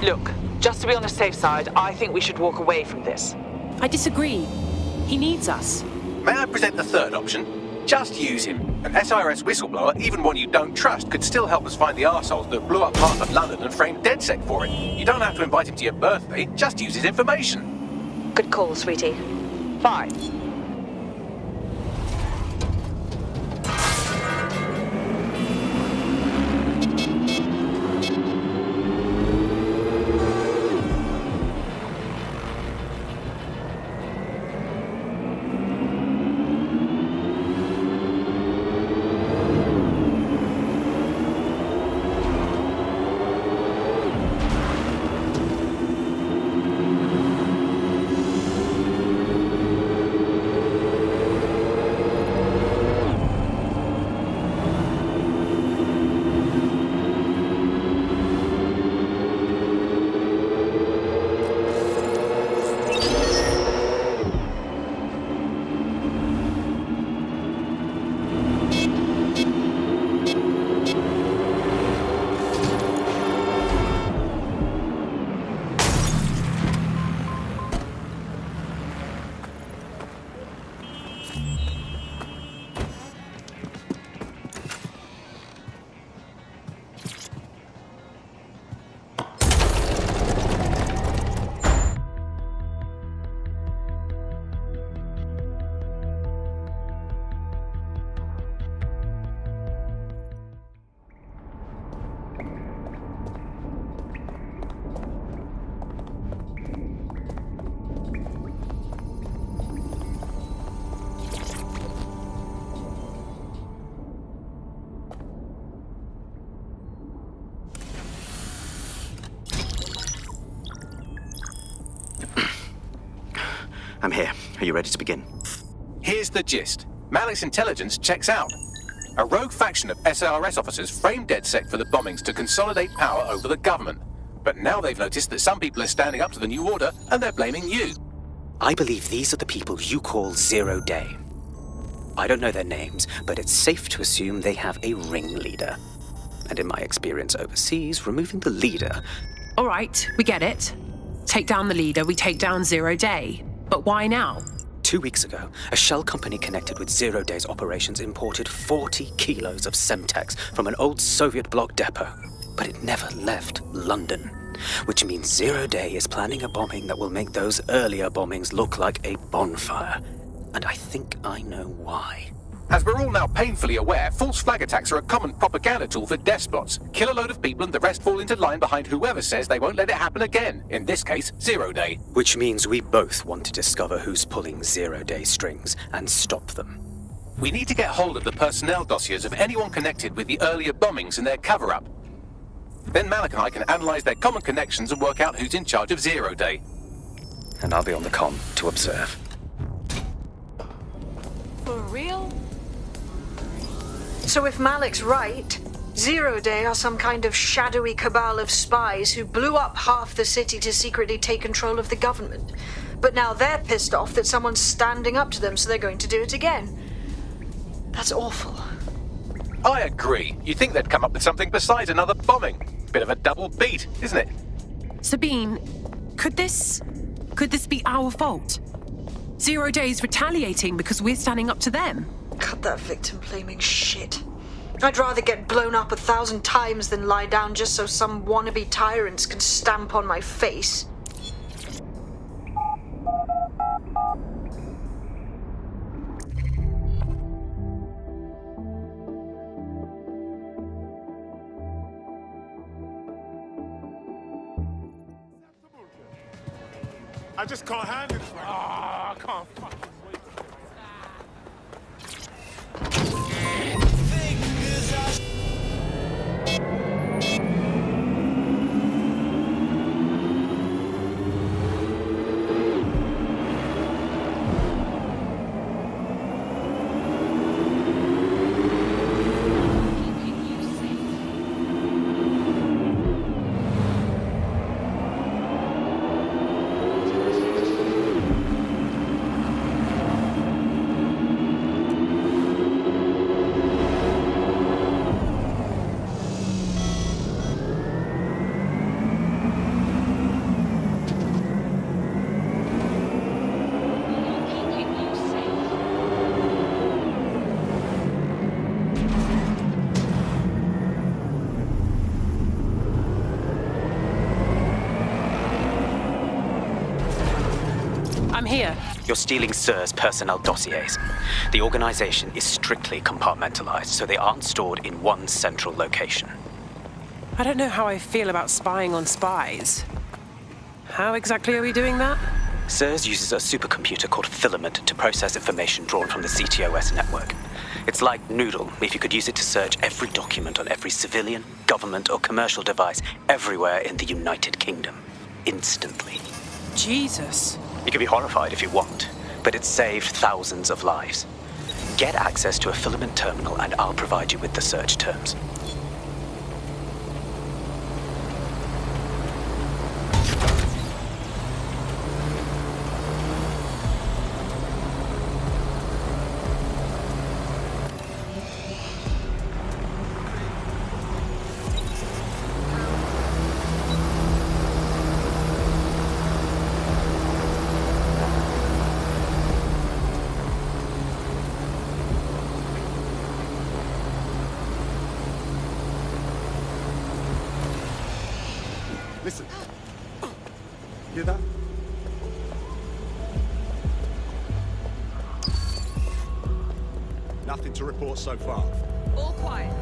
X: Look, just to be on the safe side, I think we should walk away from this.
R: I disagree. He needs us.
I: May I present the third option? Just use him. An SIRS whistleblower, even one you don't trust, could still help us find the arseholes that blew up half of London and framed DedSec for it. You don't have to invite him to your birthday, just use his information.
D: Good call, sweetie.
L: Fine.
E: I'm here. Are you ready to begin?
I: Here's the gist. Malik's intelligence checks out. A rogue faction of SIRS officers framed DedSec for the bombings to consolidate power over the government. But now they've noticed that some people are standing up to the new order, and they're blaming you.
S: I believe these are the people you call Zero Day. I don't know their names, but it's safe to assume they have a ringleader. And in my experience overseas, removing the leader...
R: All right, we get it. Take down the leader, we take down Zero Day. But why now?
S: 2 weeks ago, a shell company connected with Zero Day's operations imported 40 kilos of Semtex from an old Soviet bloc depot. But it never left London. Which means Zero Day is planning a bombing that will make those earlier bombings look like a bonfire. And I think I know why.
I: As we're all now painfully aware, false flag attacks are a common propaganda tool for despots. Kill a load of people and the rest fall into line behind whoever says they won't let it happen again. In this case, Zero Day.
S: Which means we both want to discover who's pulling Zero Day strings and stop them.
I: We need to get hold of the personnel dossiers of anyone connected with the earlier bombings and their cover-up. Then Malik and I can analyze their common connections and work out who's in charge of Zero Day.
S: And I'll be on the comm to observe.
C: For real? So if Malik's right, Zero Day are some kind of shadowy cabal of spies who blew up half the city to secretly take control of the government. But now they're pissed off that someone's standing up to them, so they're going to do it again. That's awful.
I: I agree. You'd think they'd come up with something besides another bombing. Bit of a double beat, isn't it?
R: Sabine, could this be our fault? Zero Day's retaliating because we're standing up to them.
C: Cut that victim-blaming shit. I'd rather get blown up 1,000 times than lie down just so some wannabe tyrants can stamp on my face.
J: I just can't handle this right now. I can't fucking wait.
S: You're stealing SIR's personnel dossiers. The organization is strictly compartmentalized, so they aren't stored in one central location.
R: I don't know how I feel about spying on spies. How exactly are we doing that?
S: SIRS uses a supercomputer called Filament to process information drawn from the CTOS network. It's like Noodle, if you could use it to search every document on every civilian, government, or commercial device everywhere in the United Kingdom. Instantly.
R: Jesus.
S: You can be horrified if you want, but it's saved thousands of lives. Get access to a Filament terminal and I'll provide you with the search terms.
J: Listen. Hear that? Nothing to report so far.
Q: All quiet.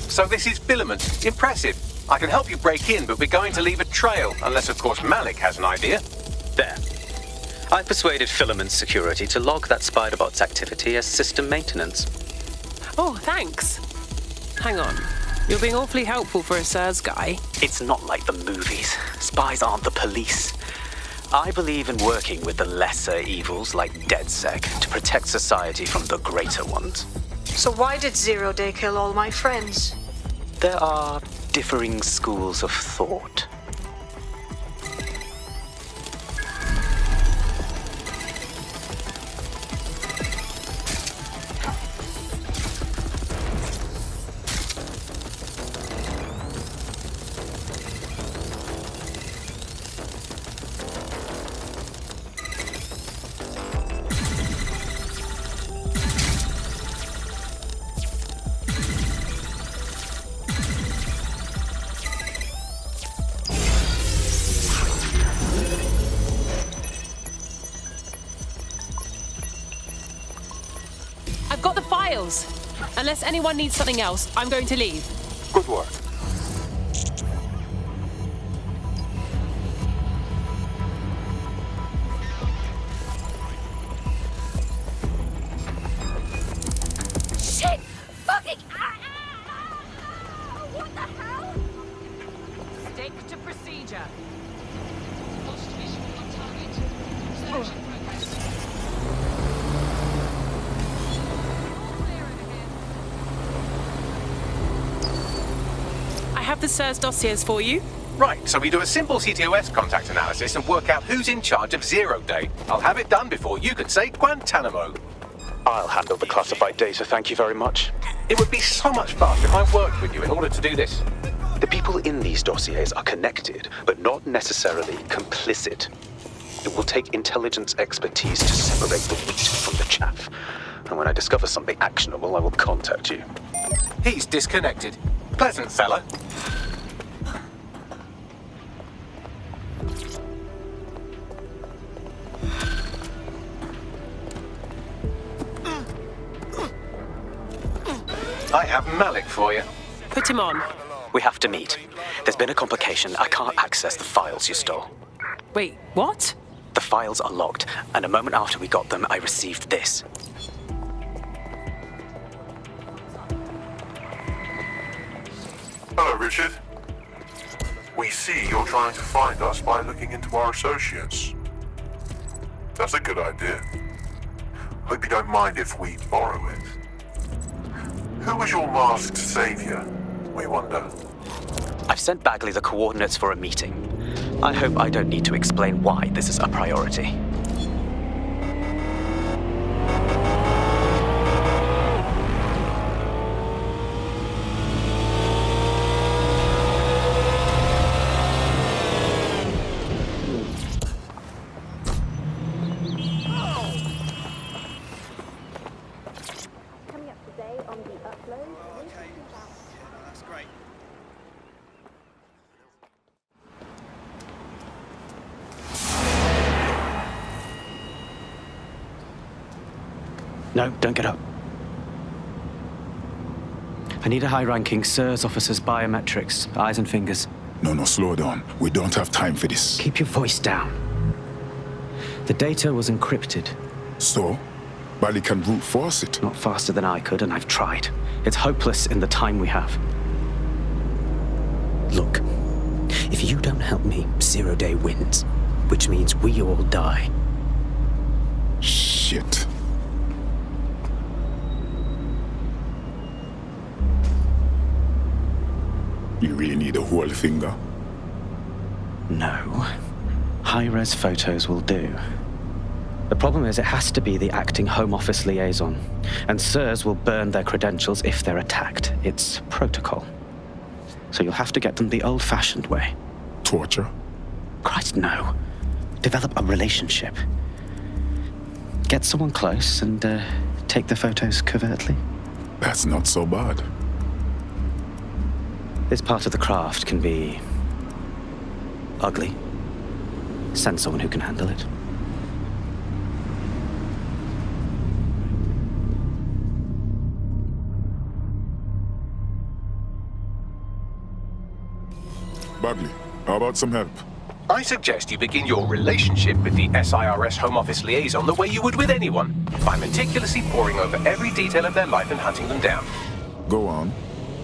I: So this is Filament. Impressive. I can help you break in, but we're going to leave a trail, unless of course Malik has an idea.
S: There. I've persuaded Filament Security to log that Spiderbot's activity as system maintenance.
R: Oh, thanks. Hang on. You're being awfully helpful for a SIRS guy.
S: It's not like the movies. Spies aren't the police. I believe in working with the lesser evils like DedSec to protect society from the greater ones.
C: So why did Zero Day kill all my friends?
S: There are differing schools of thought.
R: Unless anyone needs something else, I'm going to leave.
I: Good work.
N: Shit! Fucking... What the hell?
Q: Stick to procedure.
N: Lost visual on target. Search in progress.
R: I have the SIRS dossiers for you.
I: Right, so we do a simple CTOS contact analysis and work out who's in charge of Zero Day. I'll have it done before you can say Guantanamo.
E: I'll handle the classified data, thank you very much.
I: It would be so much fun if I worked with you in order to do this.
S: The people in these dossiers are connected, but not necessarily complicit. It will take intelligence expertise to separate the wheat from the chaff. And when I discover something actionable, I will contact you.
I: He's disconnected. Pleasant fella. I have Malik for you.
R: Put him on.
S: We have to meet. There's been a complication. I can't access the files you stole.
R: Wait, what?
S: The files are locked, and a moment after we got them, I received this.
O: Hello, Richard. We see you're trying to find us by looking into our associates. That's a good idea. Hope you don't mind if we borrow it. Who was your masked savior, we wonder?
S: I've sent Bagley the coordinates for a meeting. I hope I don't need to explain why this is a priority. No, don't get up. I need a high-ranking SIRS officer's biometrics, eyes and fingers.
B: No, slow down. We don't have time for this.
S: Keep your voice down. The data was encrypted.
B: So? Malik can brute force it.
S: Not faster than I could, and I've tried. It's hopeless in the time we have. Look, if you don't help me, 0 Day wins, which means we all die.
B: Shit. You really need a whole finger?
S: No. High-res photos will do. The problem is it has to be the acting Home Office liaison, and SIRS will burn their credentials if they're attacked. It's protocol. So you'll have to get them the old-fashioned way.
B: Torture?
S: Christ, no. Develop a relationship. Get someone close and take the photos covertly.
B: That's not so bad.
S: This part of the craft can be ugly. Send someone who can handle it.
B: Bagley, how about some help?
I: I suggest you begin your relationship with the SIRS Home Office liaison the way you would with anyone, by meticulously poring over every detail of their life and hunting them down.
B: Go on.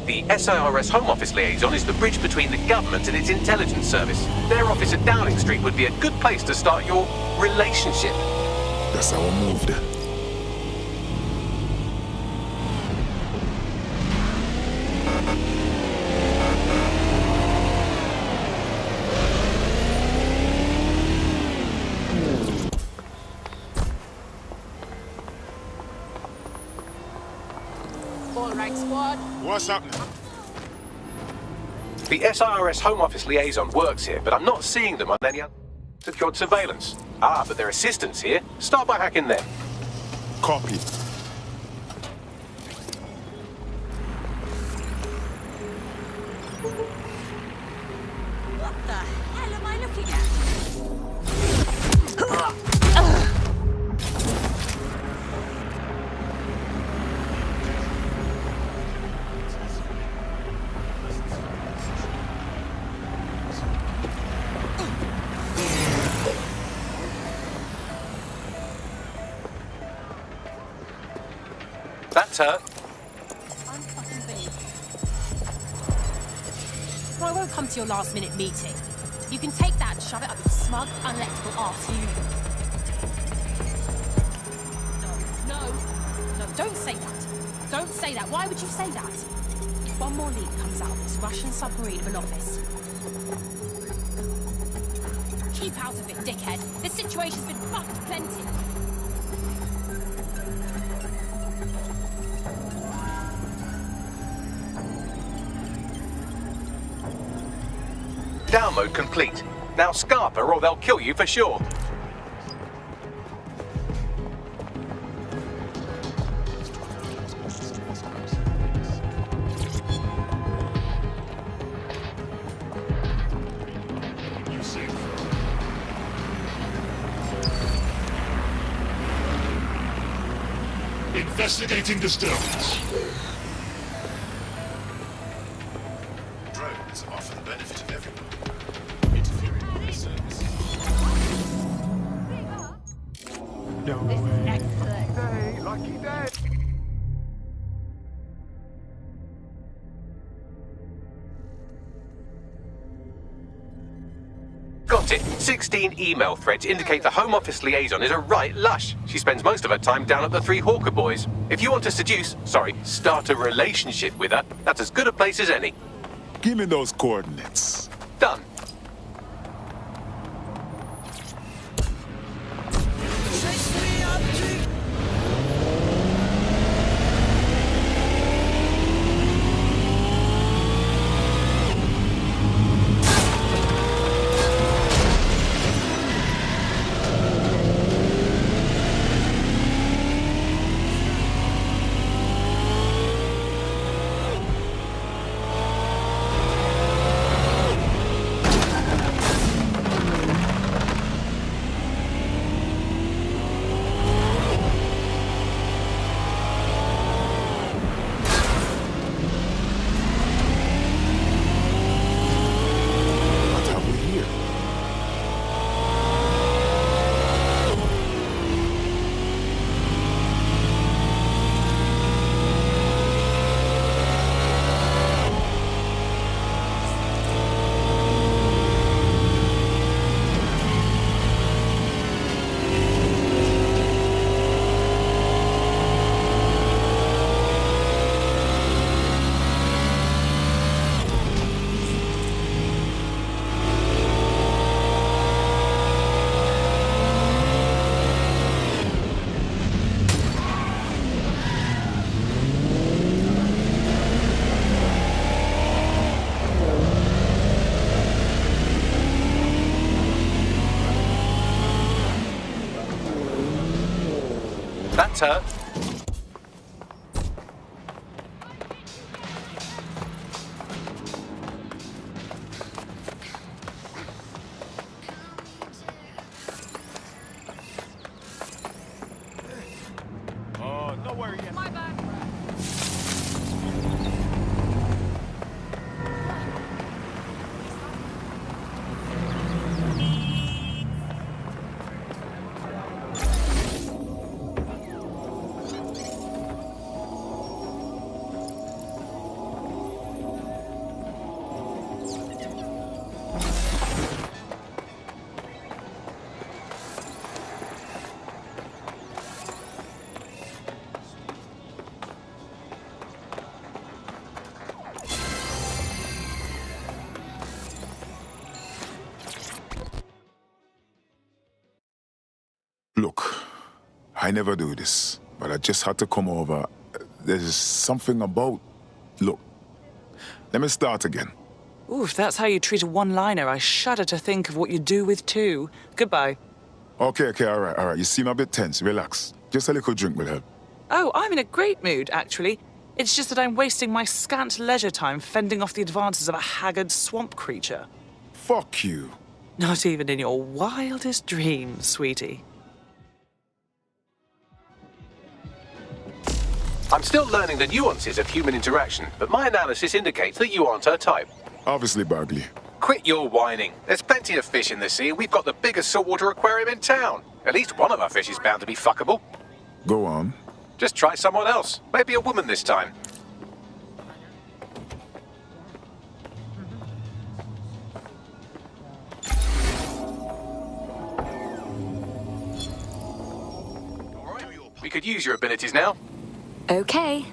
I: The SIRS Home Office liaison is the bridge between the government and its intelligence service. Their office at Downing Street would be a good place to start your relationship.
B: That's our move then. What's happening?
I: The SIRS Home Office liaison works here, but I'm not seeing them on any other secured surveillance. Ah, but their assistants here. Start by hacking them.
B: Copy.
D: What the hell am I looking at?
I: That's her.
V: Well, I won't come to your last-minute meeting. You can take that and shove it up your smug, unelectable arse, you. No, don't say that. Don't say that. Why would you say that? One more leak comes out of this Russian submarine of an office. Keep out of it, dickhead. This situation's been fucked plenty.
I: Download complete. Now scarp her or they'll kill you for sure.
O: Investigating disturbance. Drones are for the benefit of everyone. Interfering with their service.
J: No way. Day, lucky day.
I: Got it. 16 email threads indicate the Home Office liaison is a right lush. She spends most of her time down at the Three Hawker Boys. If you want to start a relationship with her, that's as good a place as any.
B: Give me those coordinates.
I: Done. That's her.
B: Oh, no worries.
V: My bad.
B: Look, I never do this, but I just had to come over. There's something about... Look, let me start again.
P: Ooh, if that's how you treat a one-liner, I shudder to think of what you do with two. Goodbye.
B: Okay, all right. You seem a bit tense. Relax. Just a little drink will help.
P: Oh, I'm in a great mood, actually. It's just that I'm wasting my scant leisure time fending off the advances of a haggard swamp creature.
B: Fuck you.
P: Not even in your wildest dreams, sweetie.
I: I'm still learning the nuances of human interaction, but my analysis indicates that you aren't her type.
B: Obviously, Bagley.
I: Quit your whining. There's plenty of fish in the sea, and we've got the biggest saltwater aquarium in town. At least one of our fish is bound to be fuckable.
B: Go on.
I: Just try someone else. Maybe a woman this time. We could use your abilities now.
D: Okay.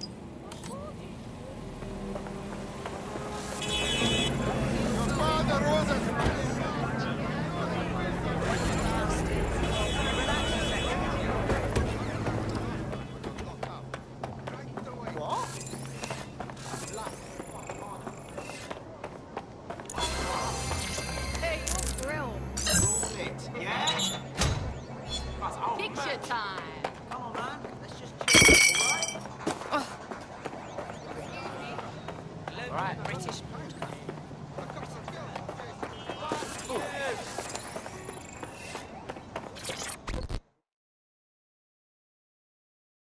V: Hey, grill. Picture time. Come on, man. Let's just chill, all right? All right, British.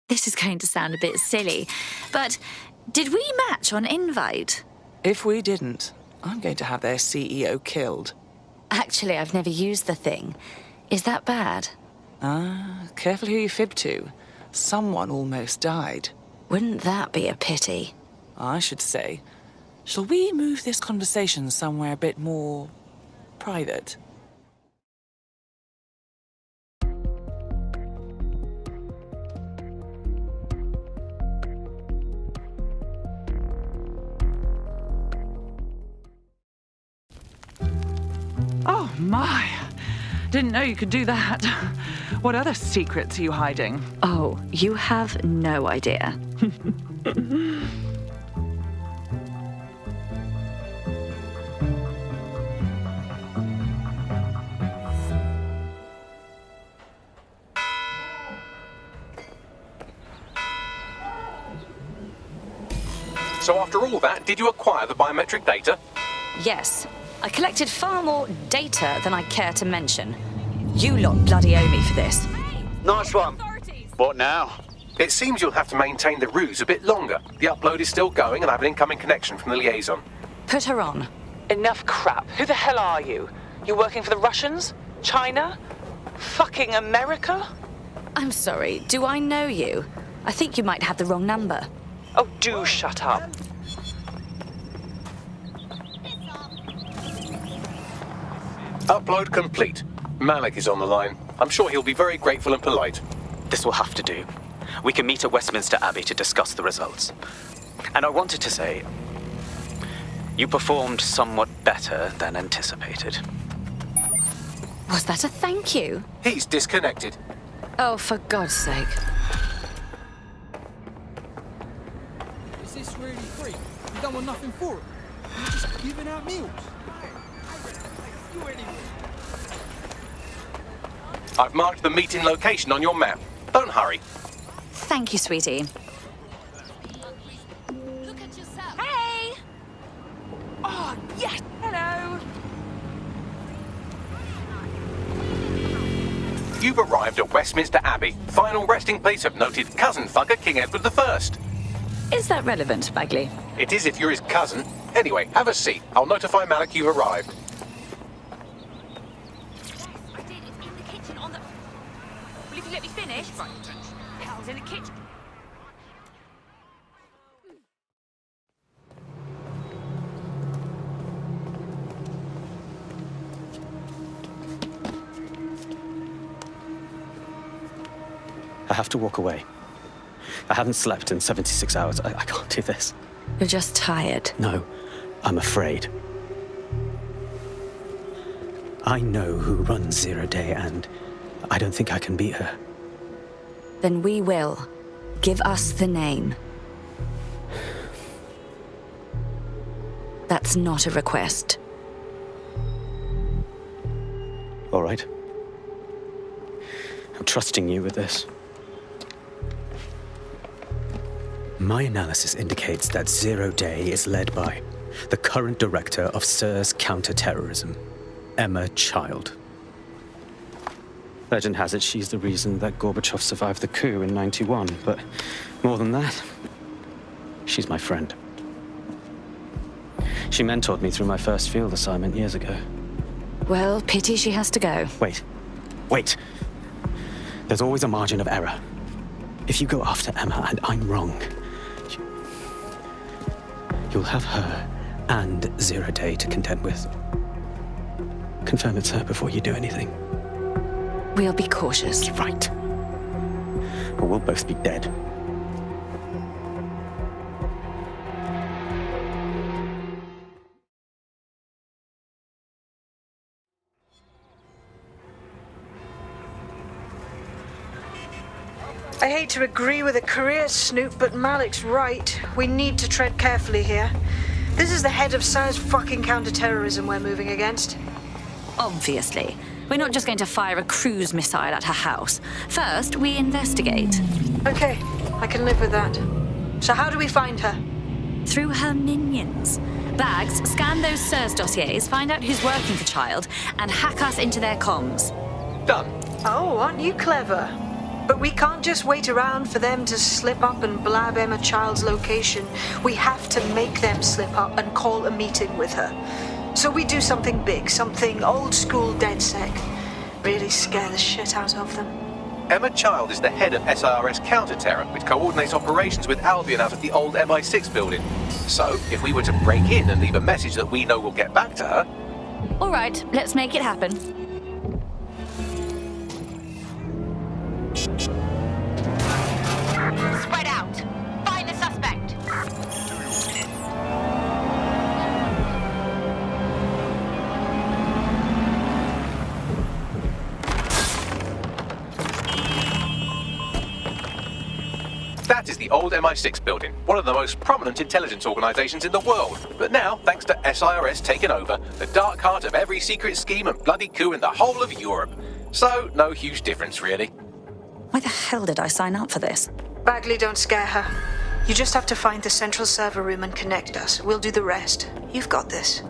D: This is going to sound a bit silly, but did we match on invite?
P: If we didn't, I'm going to have their CEO killed.
D: Actually, I've never used the thing. Is that bad?
P: Careful who you fib to. Someone almost died.
D: Wouldn't that be a pity?
P: I should say. Shall we move this conversation somewhere a bit more private? Oh, my. Didn't know you could do that. What other secrets are you hiding?
D: Oh, you have no idea.
I: So after all that, did you acquire the biometric data?
D: Yes. I collected far more data than I care to mention. You lot bloody owe me for this.
E: Nice one. What now?
I: It seems you'll have to maintain the ruse a bit longer. The upload is still going and I have an incoming connection from the liaison.
D: Put her on.
P: Enough crap. Who the hell are you? You working for the Russians? China? Fucking America?
D: I'm sorry, do I know you? I think you might have the wrong number.
P: Oh, do shut up.
I: Upload complete. Malik is on the line. I'm sure he'll be very grateful and polite.
S: This will have to do. We can meet at Westminster Abbey to discuss the results. And I wanted to say, you performed somewhat better than anticipated.
D: Was that a thank you?
I: He's disconnected.
D: Oh, for God's sake.
U: Is this really free? You don't want nothing for it? You're just giving out meals?
I: I've marked the meeting location on your map. Don't hurry.
D: Thank you, sweetie. Hey!
V: Oh, yes! Hello!
I: You've arrived at Westminster Abbey, final resting place of noted cousin fucker King Edward I.
D: Is that relevant, Bagley?
I: It is if you're his cousin. Anyway, have a seat. I'll notify Malik you've arrived.
V: I did. It's in the kitchen on the... Will you let me finish? Hell's in the kitchen.
S: I have to walk away. I haven't slept in 76 hours. I can't do this.
D: You're just tired.
S: No, I'm afraid. I know who runs Zero Day, and I don't think I can beat her.
D: Then we will. Give us the name. That's not a request.
S: All right. I'm trusting you with this. My analysis indicates that Zero Day is led by the current director of SIR's counter-terrorism, Emma Child. Legend has it she's the reason that Gorbachev survived the coup in '91, but more than that, she's my friend. She mentored me through my first field assignment years ago.
D: Well, pity she has to go.
S: Wait. There's always a margin of error. If you go after Emma and I'm wrong, you'll have her and Zero Day to contend with. Confirm it's her before you do anything.
D: We'll be cautious.
S: Right. Or we'll both be dead.
C: I hate to agree with a career snoop, but Malik's right. We need to tread carefully here. This is the head of SIR's fucking counter-terrorism we're moving against.
D: Obviously. We're not just going to fire a cruise missile at her house. First, we investigate.
C: Okay, I can live with that. So how do we find her?
D: Through her minions. Bags, scan those SIR's dossiers, find out who's working for Child, and hack us into their comms.
I: Done.
C: Oh, aren't you clever? But we can't just wait around for them to slip up and blab Emma Child's location. We have to make them slip up and call a meeting with her. So we do something big, something old-school DedSec. Really scare the shit out of them.
I: Emma Child is the head of SIRS counter-terror, which coordinates operations with Albion out of the old MI6 building. So, if we were to break in and leave a message that we know will get back to her...
D: All right, let's make it happen.
N: Spread out. Find the suspect.
I: That is the old MI6 building, one of the most prominent intelligence organizations in the world. But now, thanks to SIRS taking over, the dark heart of every secret scheme and bloody coup in the whole of Europe. So, no huge difference, really.
D: Why the hell did I sign up for this?
C: Bagley, don't scare her. You just have to find the central server room and connect us. We'll do the rest. You've got this.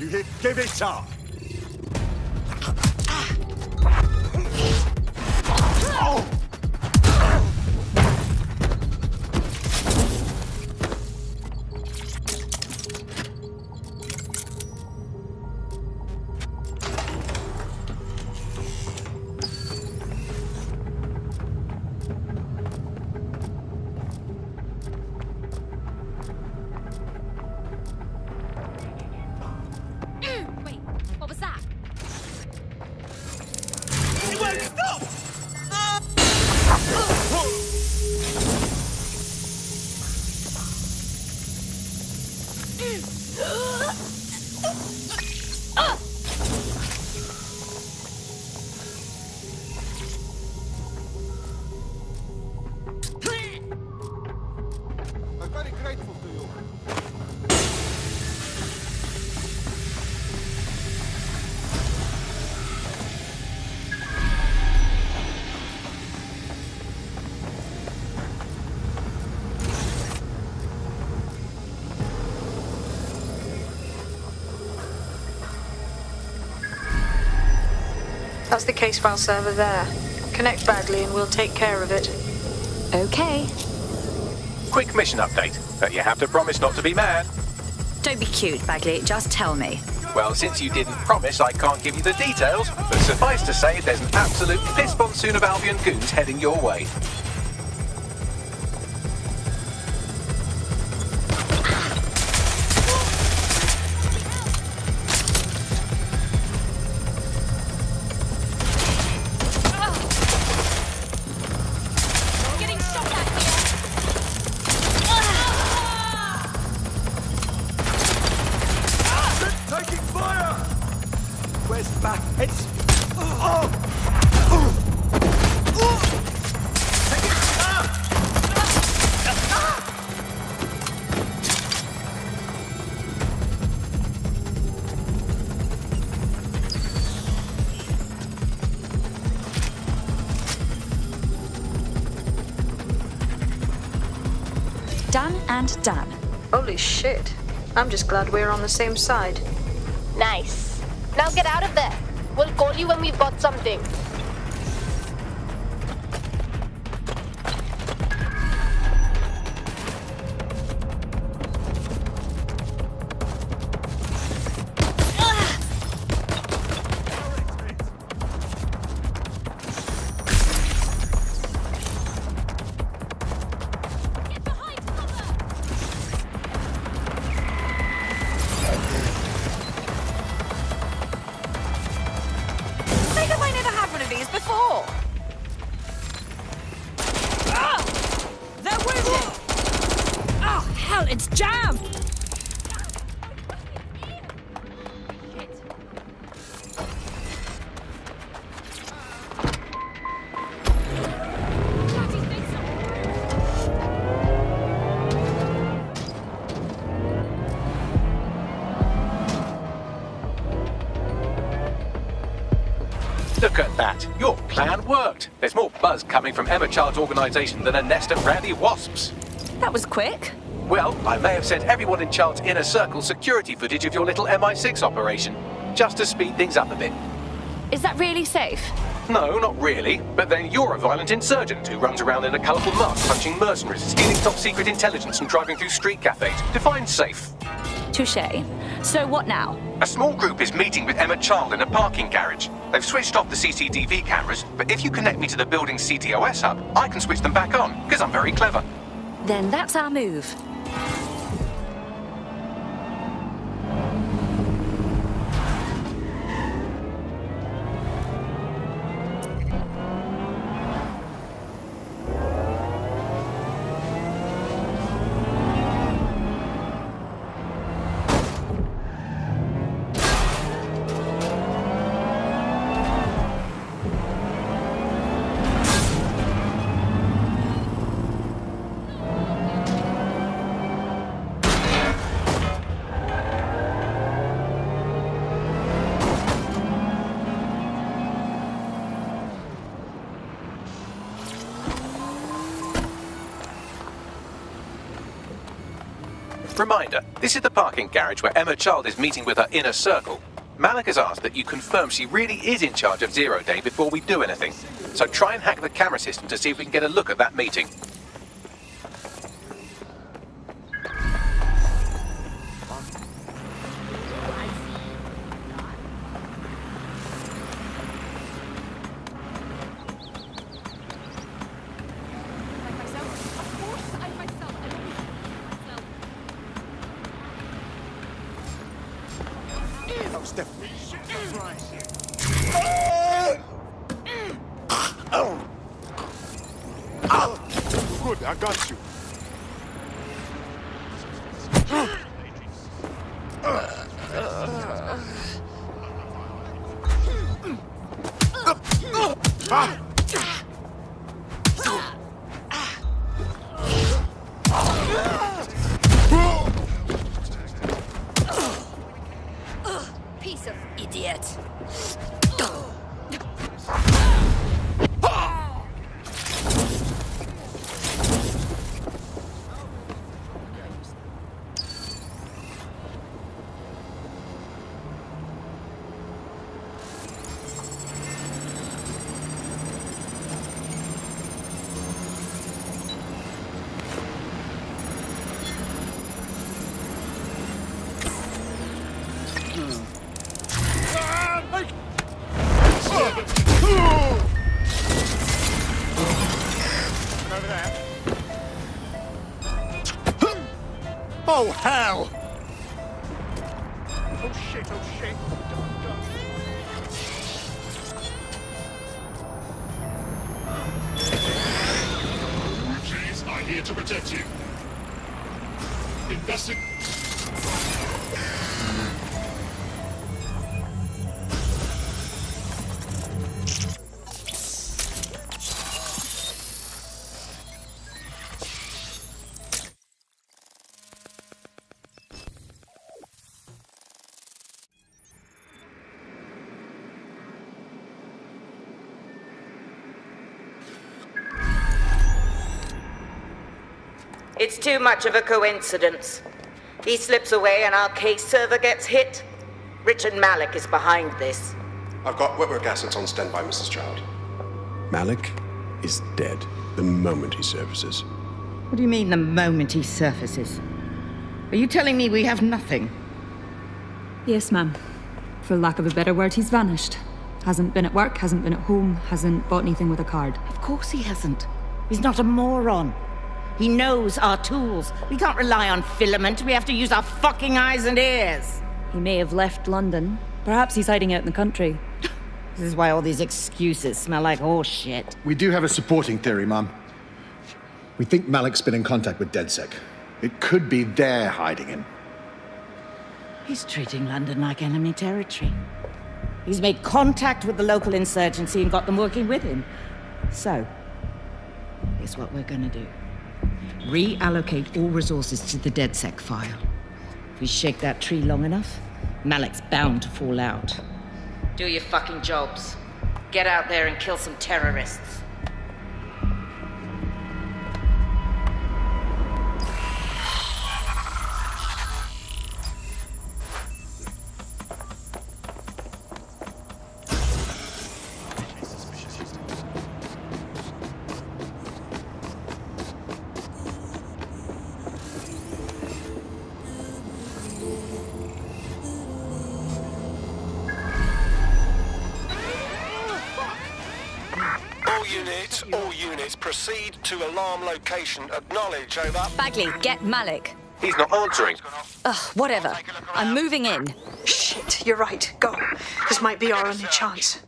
J: You hear? Give it up!
C: That's the case file server there. Connect Bagley and we'll take care of it.
D: Okay.
I: Quick mission update, but you have to promise not to be mad.
D: Don't be cute, Bagley. Just tell me.
I: Well, since you didn't promise, I can't give you the details, but suffice to say there's an absolute piss monsoon of Albion goons heading your way.
D: Done and done.
C: Holy shit. I'm just glad we're on the same side.
H: Nice. Now get out of there. We'll call you when we've got something.
I: Look at that. Your plan worked. There's more buzz coming from Emma Child's organisation than a nest of rowdy wasps.
D: That was quick.
I: Well, I may have sent everyone in Child's inner circle security footage of your little MI6 operation, just to speed things up a bit.
D: Is that really safe?
I: No, not really. But then you're a violent insurgent who runs around in a colourful mask, punching mercenaries, stealing top-secret intelligence and driving through street cafes. Define safe.
D: Touché. So what now?
I: A small group is meeting with Emma Child in a parking garage. They've switched off the CCTV cameras, but if you connect me to the building's CTOS hub, I can switch them back on, because I'm very clever.
D: Then that's our move.
I: Reminder, this is the parking garage where Emma Child is meeting with her inner circle. Malik has asked that you confirm she really is in charge of Zero Day before we do anything. So try and hack the camera system to see if we can get a look at that meeting.
B: Good, I got you.
N: Piece of idiot.
G: Oh, hell! Oh, shit, oh, shit.
O: Routines are here to protect you. Invested.
L: It's too much of a coincidence. He slips away and our case server gets hit. Richard Malik is behind this.
K: I've got wetwork assets on standby, Mrs. Child.
M: Malik is dead the moment he surfaces.
L: What do you mean, the moment he surfaces? Are you telling me we have nothing?
W: Yes, ma'am. For lack of a better word, he's vanished. Hasn't been at work, hasn't been at home, hasn't bought anything with a card.
L: Of course he hasn't. He's not a moron. He knows our tools. We can't rely on filament. We have to use our fucking eyes and ears.
W: He may have left London. Perhaps he's hiding out in the country.
L: This is why all these excuses smell like horse shit.
X: We do have a supporting theory, Mum. We think Malik's been in contact with DedSec. It could be they're hiding him.
L: He's treating London like enemy territory. He's made contact with the local insurgency and got them working with him. So, here's what we're gonna do. Reallocate all resources to the DedSec file. If we shake that tree long enough, Malik's bound to fall out. Do your fucking jobs. Get out there and kill some terrorists.
Y: All units, proceed to alarm location. Acknowledge, over.
D: Bagley, get Malik.
I: He's not answering.
D: Ugh, whatever. I'm moving in.
C: Shit, you're right. Go. This might be our only chance.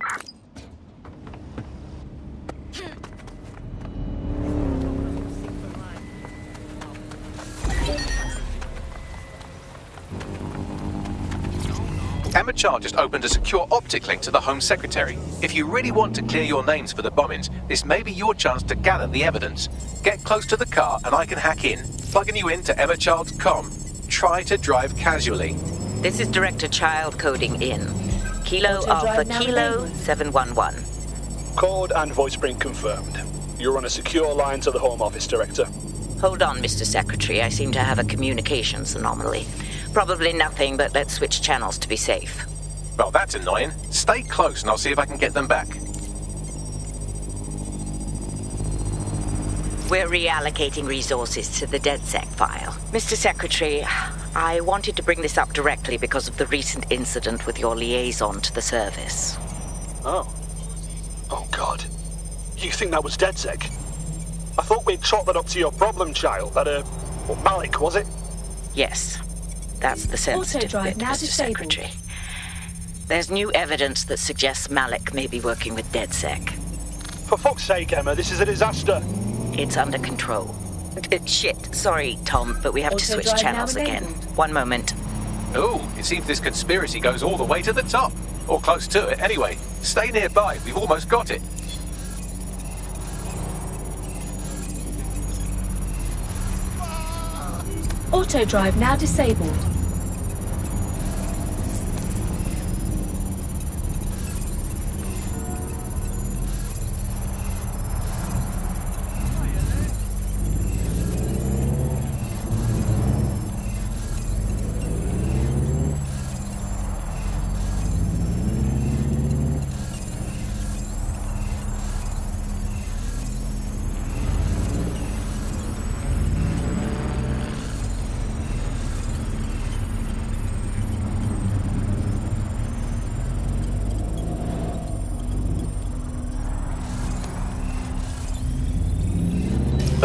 I: Emma Child just opened a secure optic link to the Home Secretary. If you really want to clear your names for the bombings, this may be your chance to gather the evidence. Get close to the car and I can hack in, plugging you into Emma Child's comm. Try to drive casually.
L: This is Director Child coding in. Kilo Alpha Kilo 711.
Z: Code and voice print confirmed. You're on a secure line to the Home Office, Director.
A: Hold on, Mr. Secretary. I seem to have a communications anomaly. Probably nothing, but let's switch channels to be safe.
I: Well, that's annoying. Stay close and I'll see if I can get them back.
A: We're reallocating resources to the DedSec file. Mr. Secretary, I wanted to bring this up directly because of the recent incident with your liaison to the service.
F: Oh. Oh, God. You think that was DedSec? I thought we'd chalk that up to your problem child, that, Malik, was it?
A: Yes. That's the sensitive bit, Mr. Secretary. There's new evidence that suggests Malik may be working with DedSec.
F: For fuck's sake, Emma, this is a disaster.
A: It's under control. Shit, sorry, Tom, but we have to switch channels again. One moment.
I: Ooh, it seems this conspiracy goes all the way to the top. Or close to it, anyway. Stay nearby, we've almost got it.
Q: Auto drive now disabled.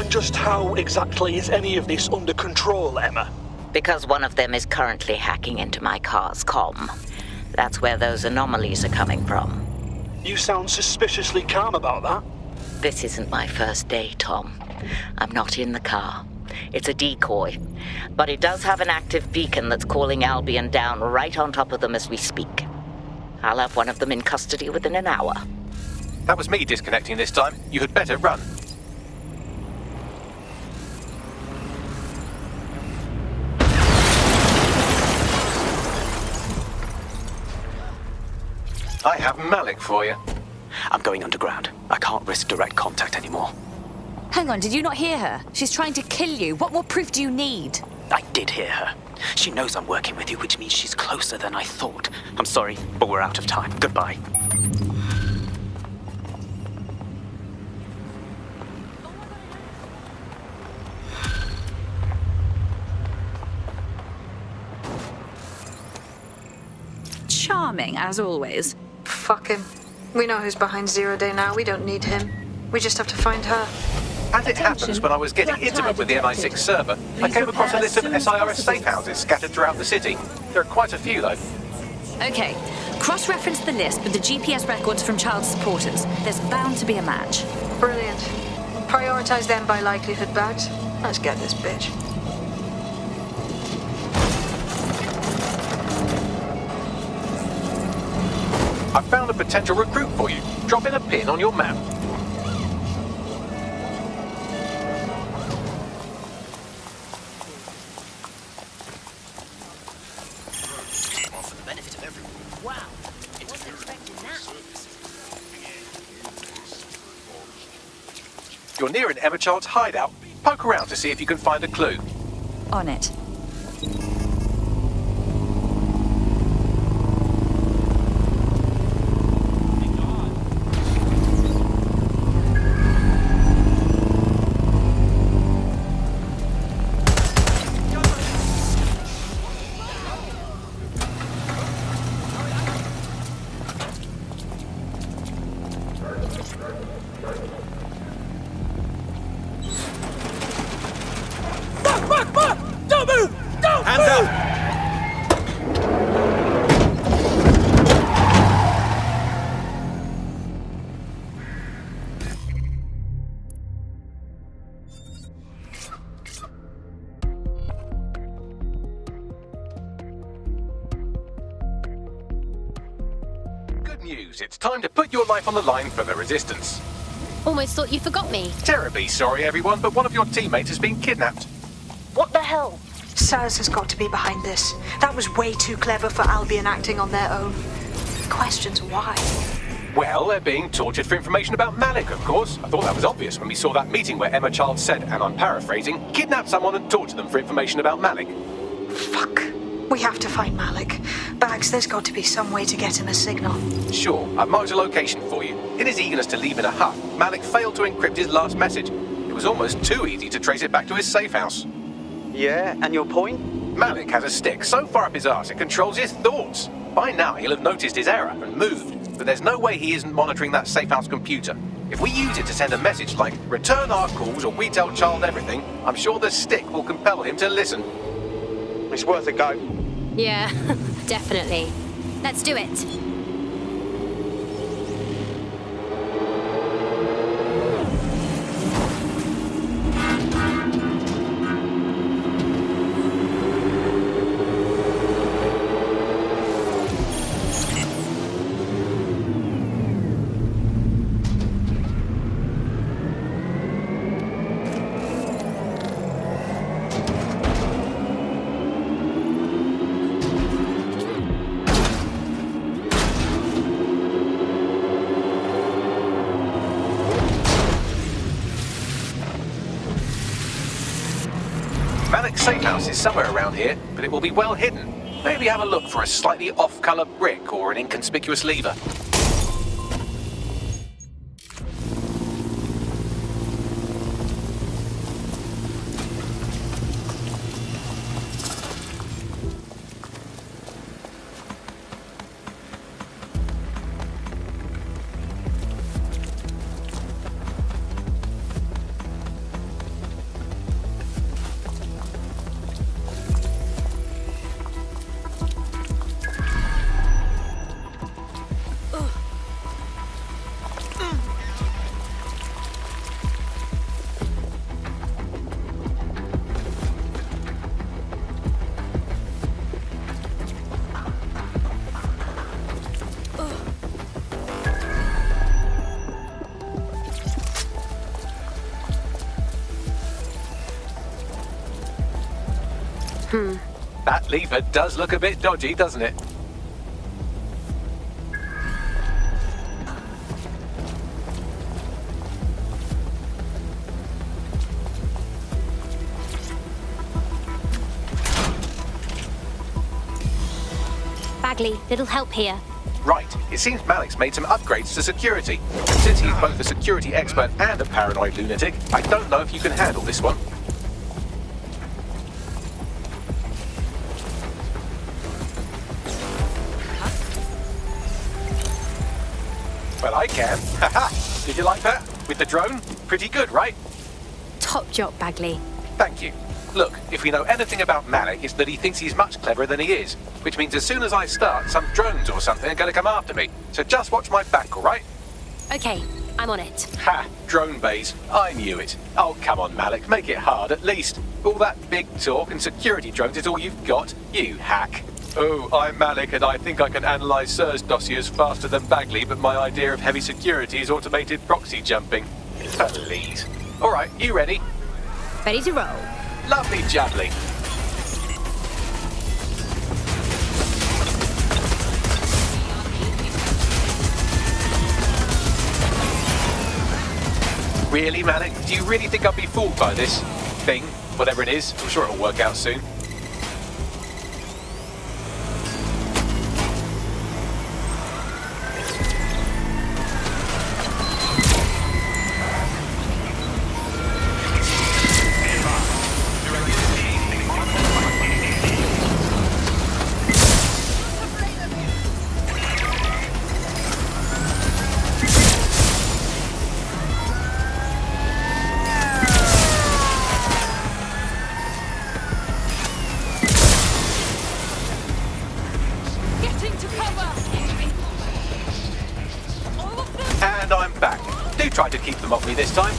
F: Just how exactly is any of this under control, Emma?
A: Because one of them is currently hacking into my car's comm. That's where those anomalies are coming from.
F: You sound suspiciously calm about that.
A: This isn't my first day, Tom. I'm not in the car. It's a decoy. But it does have an active beacon that's calling Albion down right on top of them as we speak. I'll have one of them in custody within an hour.
I: That was me disconnecting this time. You had better run. I have Malik for you.
S: I'm going underground. I can't risk direct contact anymore.
D: Hang on, did you not hear her? She's trying to kill you. What more proof do you need?
S: I did hear her. She knows I'm working with you, which means she's closer than I thought. I'm sorry, but we're out of time. Goodbye.
D: Charming, as always.
C: Fuck him. We know who's behind Zero Day now. We don't need him. We just have to find her.
I: As it happens, when I was getting intimate with the MI6 server, I came across a list of SIRS safe houses scattered throughout the city. There are quite a few, though.
D: Okay, cross-reference the list with the GPS records from child supporters. There's bound to be a match.
C: Brilliant. Prioritize them by likelihood bags. Let's get this bitch.
I: I found a potential recruit for you. Drop in a pin on your map.
E: For the benefit of everyone. Wow, wasn't expecting that.
I: You're near an Emma Child's hideout. Poke around to see if you can find a clue.
D: On it.
I: It's time to put your life on the line for the Resistance.
Q: Almost thought you forgot me.
I: Terribly sorry, everyone, but one of your teammates has been kidnapped.
C: What the hell? SIRS has got to be behind this. That was way too clever for Albion acting on their own. The question's why.
I: Well, they're being tortured for information about Malik, of course. I thought that was obvious when we saw that meeting where Emma Child said, and I'm paraphrasing, kidnap someone and torture them for information about Malik.
C: Fuck. We have to find Malik. Bags, there's got to be some way to get him a signal.
I: Sure, I've marked a location for you. In his eagerness to leave in a huff, Malik failed to encrypt his last message. It was almost too easy to trace it back to his safe house.
S: Yeah, and your point?
I: Malik has a stick so far up his arse it controls his thoughts. By now he'll have noticed his error and moved, but there's no way he isn't monitoring that safe house computer. If we use it to send a message like, return our calls or we tell Child everything, I'm sure the stick will compel him to listen.
S: It's worth a go.
Q: Yeah, definitely. Let's do it.
I: Malik's safe house is somewhere around here, but it will be well hidden. Maybe have a look for a slightly off-colour brick or an inconspicuous lever. That lever does look a bit dodgy, doesn't it?
Q: Bagley, little help here.
I: Right, it seems Malik's made some upgrades to security. And since he's both a security expert and a paranoid lunatic, I don't know if you can handle this one. Well, I can. Haha! Did you like that? With the drone? Pretty good, right?
Q: Top job, Bagley.
I: Thank you. Look, if we know anything about Malik, it's that he thinks he's much cleverer than he is. Which means as soon as I start, some drones or something are going to come after me. So just watch my back, all right?
Q: Okay, I'm on it.
I: Ha! Drone bays. I knew it. Oh, come on, Malik. Make it hard, at least. All that big talk and security drones is all you've got, you hack. Oh, I'm Malik, and I think I can analyse Sir's dossiers faster than Bagley, but my idea of heavy security is automated proxy jumping. Please. All right, you ready?
Q: Ready to roll.
I: Lovely jubbly. Really, Malik? Do you really think I'll be fooled by this thing? Whatever it is, I'm sure it'll work out soon. And I'm back. Do try to keep them off me this time.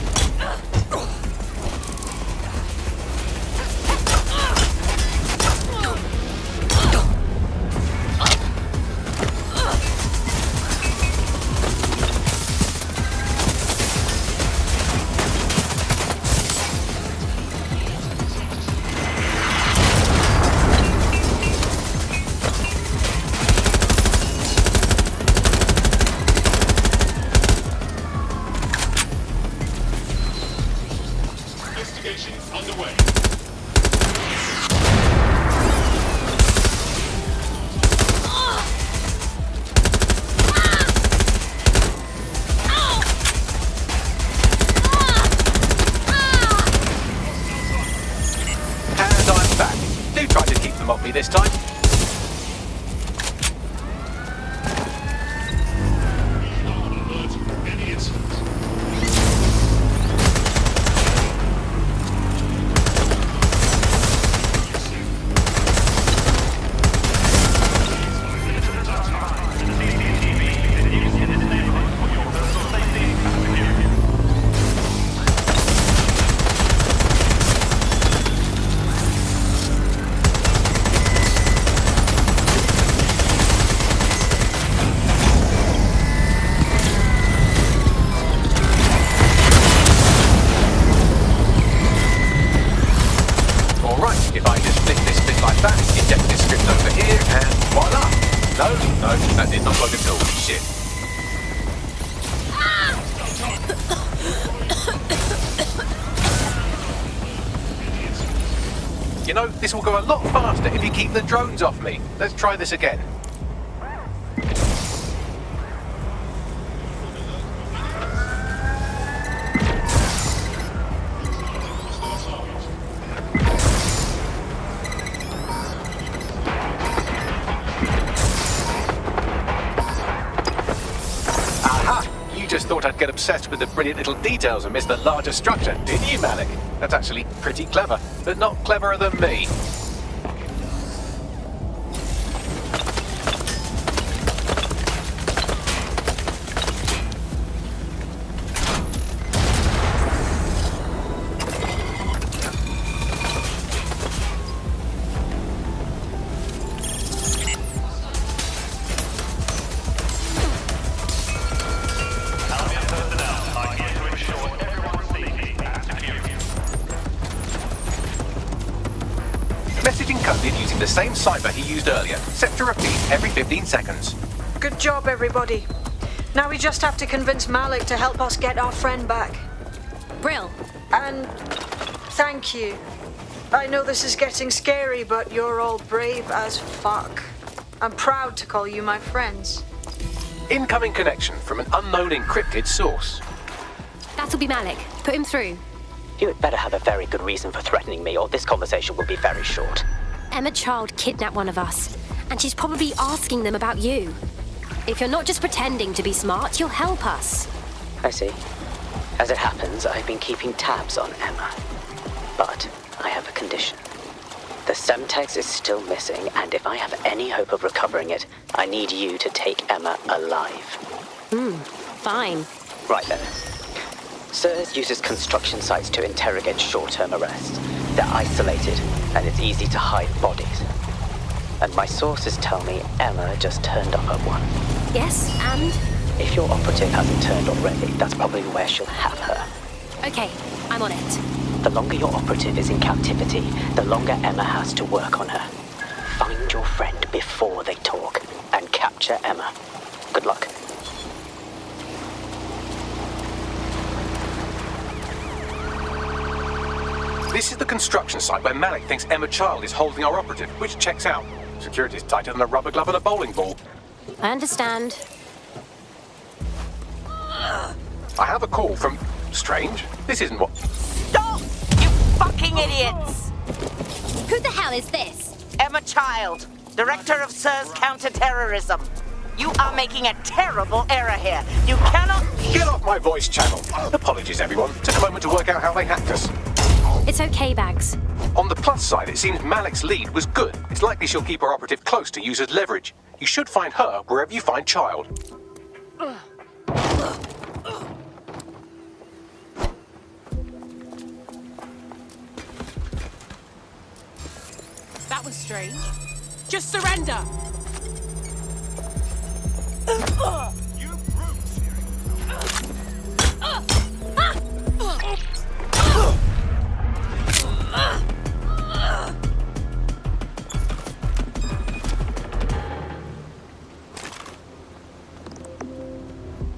I: That did not work at all. Shit. You know, this will go a lot faster if you keep the drones off me. Let's try this again. Just thought I'd get obsessed with the brilliant little details and miss the larger structure, didn't you, Malik? That's actually pretty clever, but not cleverer than me. Using the same cipher he used earlier, set to repeat every 15 seconds.
C: Good job, everybody. Now we just have to convince Malik to help us get our friend back.
Q: Brill.
C: And thank you. I know this is getting scary, but you're all brave as fuck. I'm proud to call you my friends.
I: Incoming connection from an unknown encrypted source.
Q: That'll be Malik. Put him through.
S: You had better have a very good reason for threatening me, or this conversation will be very short.
Q: Emma Child kidnapped one of us, and she's probably asking them about you. If you're not just pretending to be smart, you'll help us.
S: I see. As it happens, I've been keeping tabs on Emma. But I have a condition. The Semtex is still missing, and if I have any hope of recovering it, I need you to take Emma alive.
Q: Fine.
S: Right then. SIRS uses construction sites to interrogate short-term arrests. They're isolated, and it's easy to hide bodies. And my sources tell me Emma just turned up at one.
Q: Yes, and?
S: If your operative hasn't turned already, that's probably where she'll have her.
Q: Okay, I'm on it.
S: The longer your operative is in captivity, the longer Emma has to work on her. Find your friend before they talk, and capture Emma. Good luck.
I: This is the construction site where Malik thinks Emma Child is holding our operative, which checks out. Security's tighter than a rubber glove and a bowling ball.
Q: I understand.
I: I have a call from... Strange. This isn't what...
A: Stop! You fucking idiots!
Q: Who the hell is this?
A: Emma Child, Director of SIRS Counter-Terrorism. You are making a terrible error here. You cannot...
I: Get off my voice channel. Apologies, everyone. Took a moment to work out how they hacked us.
Q: It's okay, Bags.
I: On the plus side, it seems Malik's lead was good. It's likely she'll keep her operative close to use as leverage. You should find her wherever you find Child.
P: That was strange. Just surrender!
J: You brutes!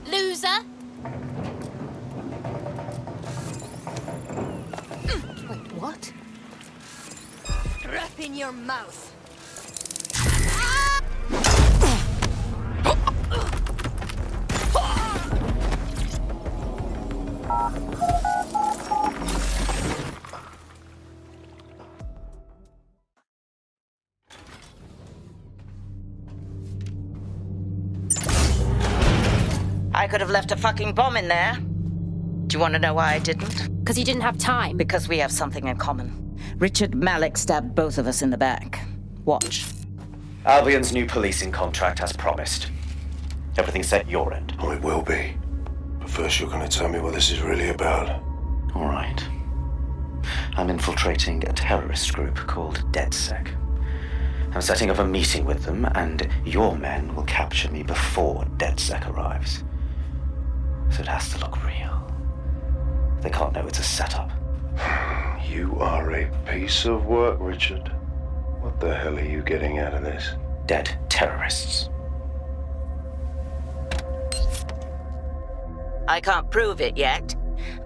Q: Loser! Wait, what?
P: Crap in your mouth.
A: I could have left a fucking bomb in there. Do you want to know why I didn't?
Q: Because you didn't have time.
A: Because we have something in common. Richard Malik stabbed both of us in the back. Watch.
R: Albion's new policing contract as promised. Everything set your end.
K: Oh, it will be. But first you're going to tell me what this is really about.
R: All right. I'm infiltrating a terrorist group called DedSec. I'm setting up a meeting with them, and your men will capture me before DedSec arrives. So it has to look real. They can't know it's a setup.
K: You are a piece of work, Richard. What the hell are you getting out of this?
R: Dead terrorists.
A: I can't prove it yet,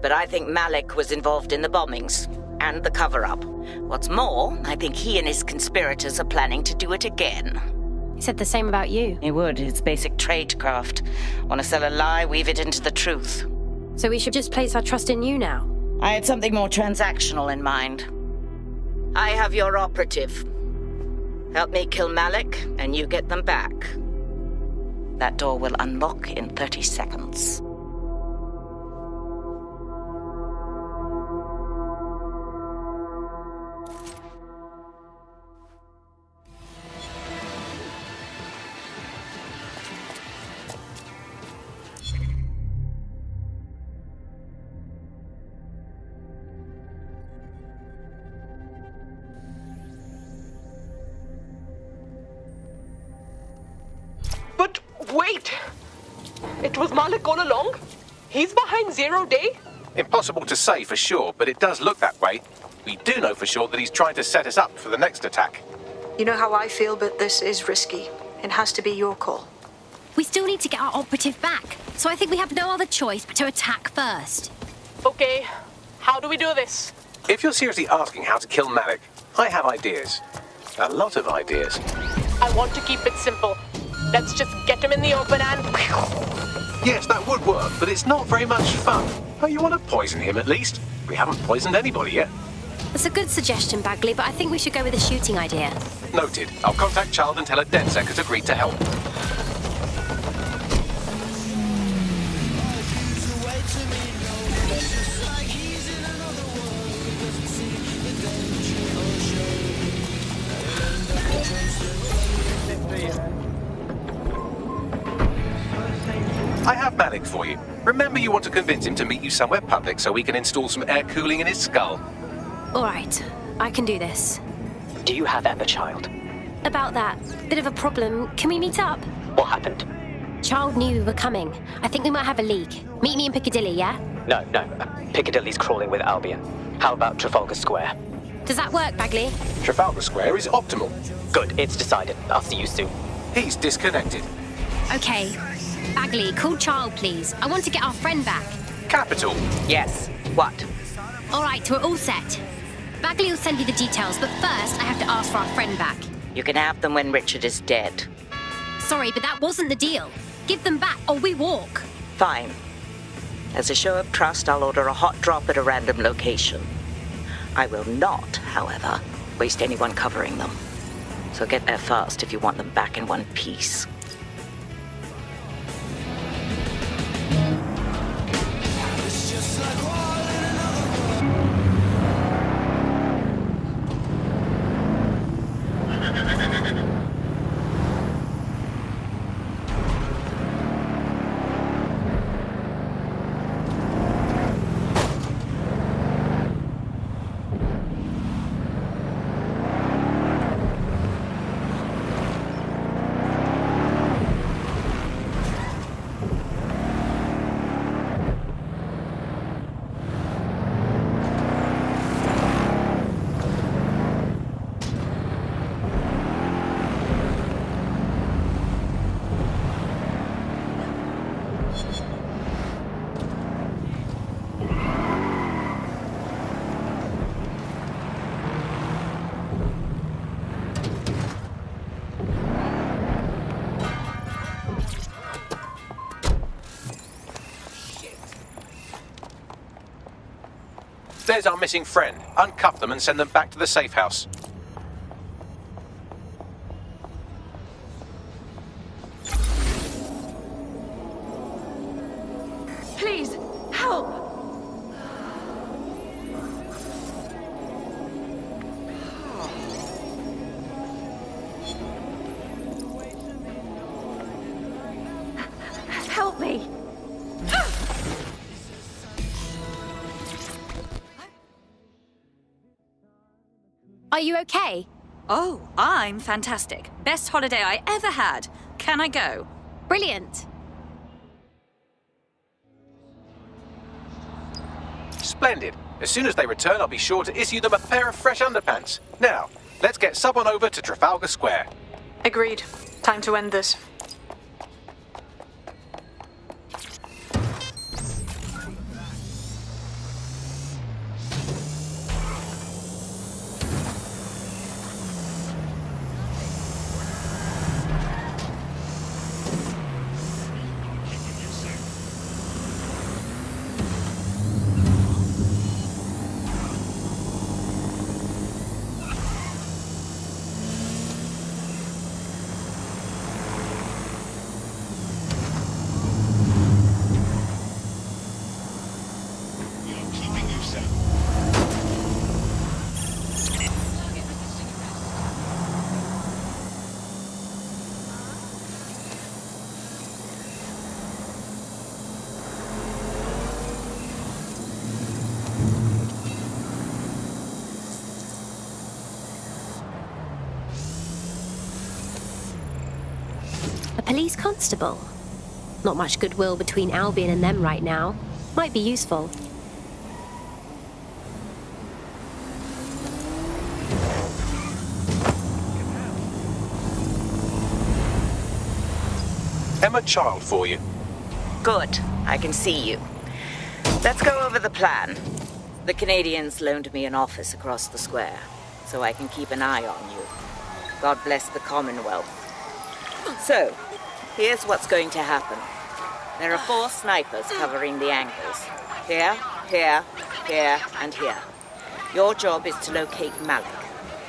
A: but I think Malik was involved in the bombings and the cover-up. What's more, I think he and his conspirators are planning to do it again.
Q: He said the same about you.
A: He would. It's basic tradecraft. Want to sell a lie, weave it into the truth.
Q: So we should just place our trust in you now?
A: I had something more transactional in mind. I have your operative. Help me kill Malik, and you get them back. That door will unlock in 30 seconds.
B: But wait! It was Malik all along? He's behind 0 Day?
I: Impossible to say for sure, but it does look that way. We do know for sure that he's trying to set us up for the next attack.
C: You know how I feel, but this is risky. It has to be your call.
Q: We still need to get our operative back, so I think we have no other choice but to attack first.
B: Okay, how do we do this?
I: If you're seriously asking how to kill Malik, I have ideas. A lot of ideas.
B: I want to keep it simple. Let's just get him in the open and...
I: Yes, that would work, but it's not very much fun. Oh, you want to poison him at least? We haven't poisoned anybody yet.
Q: That's a good suggestion, Bagley, but I think we should go with the shooting idea.
I: Noted. I'll contact Child and tell her DedSec has agreed to help. I have Malik for you. Remember, you want to convince him to meet you somewhere public so we can install some air cooling in his skull.
Q: All right, I can do this.
S: Do you have Emma, Child?
Q: About that, bit of a problem. Can we meet up?
S: What happened?
Q: Child knew we were coming. I think we might have a leak. Meet me in Piccadilly, yeah?
S: No. Piccadilly's crawling with Albion. How about Trafalgar Square?
Q: Does that work, Bagley?
I: Trafalgar Square is optimal.
S: Good, it's decided. I'll see you soon.
I: He's disconnected.
Q: Okay. Bagley, call Child, please. I want to get our friend back.
I: Capital.
A: Yes. What?
Q: All right, we're all set. Bagley will send you the details, but first I have to ask for our friend back.
A: You can have them when Richard is dead.
Q: Sorry, but that wasn't the deal. Give them back or we walk.
A: Fine. As a show of trust, I'll order a hot drop at a random location. I will not, however, waste anyone covering them. So get there fast if you want them back in one piece.
I: There's our missing friend. Uncuff them and send them back to the safe house.
D: Please, help! Help me!
Q: Are you okay?
D: Oh, I'm fantastic. Best holiday I ever had. Can I go?
Q: Brilliant.
I: Splendid. As soon as they return, I'll be sure to issue them a pair of fresh underpants. Now, let's get someone over to Trafalgar Square.
C: Agreed. Time to end this.
Q: police constable. Not much goodwill between Albion and them right now. Might be useful.
I: Emma Child for you.
A: Good. I can see you. Let's go over the plan. The Canadians loaned me an office across the square, so I can keep an eye on you. God bless the Commonwealth. So, here's what's going to happen. There are 4 snipers covering the angles. Here, here, here, and here. Your job is to locate Malik.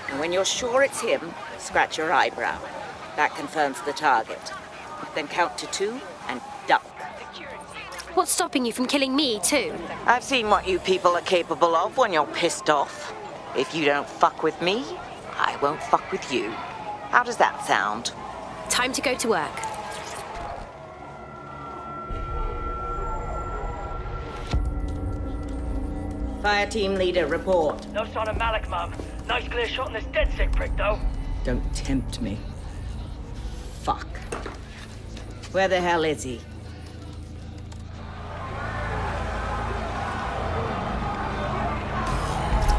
A: And when you're sure it's him, scratch your eyebrow. That confirms the target. Then count to 2 and duck.
Q: What's stopping you from killing me, too?
A: I've seen what you people are capable of when you're pissed off. If you don't fuck with me, I won't fuck with you. How does that sound?
Q: Time to go to work.
A: Fire team leader, report.
H: No sign of Malik, Mum. Nice clear shot on this DedSec prick, though.
A: Don't tempt me. Fuck. Where the hell is he?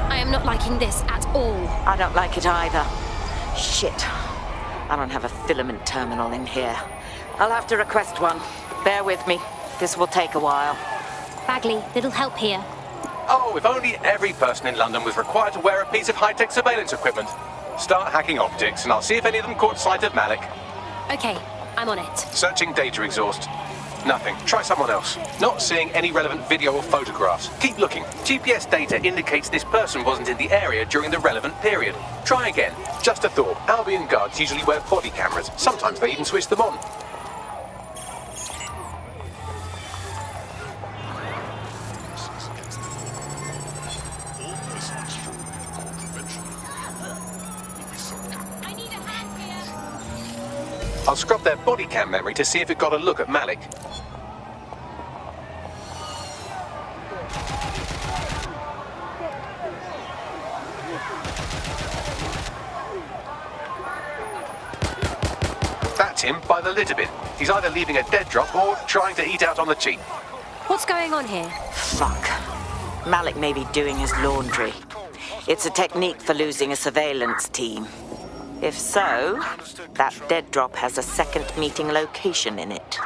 Q: I am not liking this at all.
A: I don't like it either. Shit. I don't have a filament terminal in here. I'll have to request one. Bear with me. This will take a while.
Q: Bagley, little help here.
I: Oh, if only every person in London was required to wear a piece of high-tech surveillance equipment. Start hacking optics, and I'll see if any of them caught sight of Malik.
Q: Okay, I'm on it.
I: Searching data exhaust. Nothing. Try someone else. Not seeing any relevant video or photographs. Keep looking. GPS data indicates this person wasn't in the area during the relevant period. Try again. Just a thought. Albion guards usually wear body cameras. Sometimes they even switch them on. I'll scrub their body cam memory to see if it got a look at Malik. That's him by the litter bin. He's either leaving a dead drop or trying to eat out on the cheap.
Q: What's going on here?
A: Fuck. Malik may be doing his laundry. It's a technique for losing a surveillance team. If so, that dead drop has a second meeting location in it.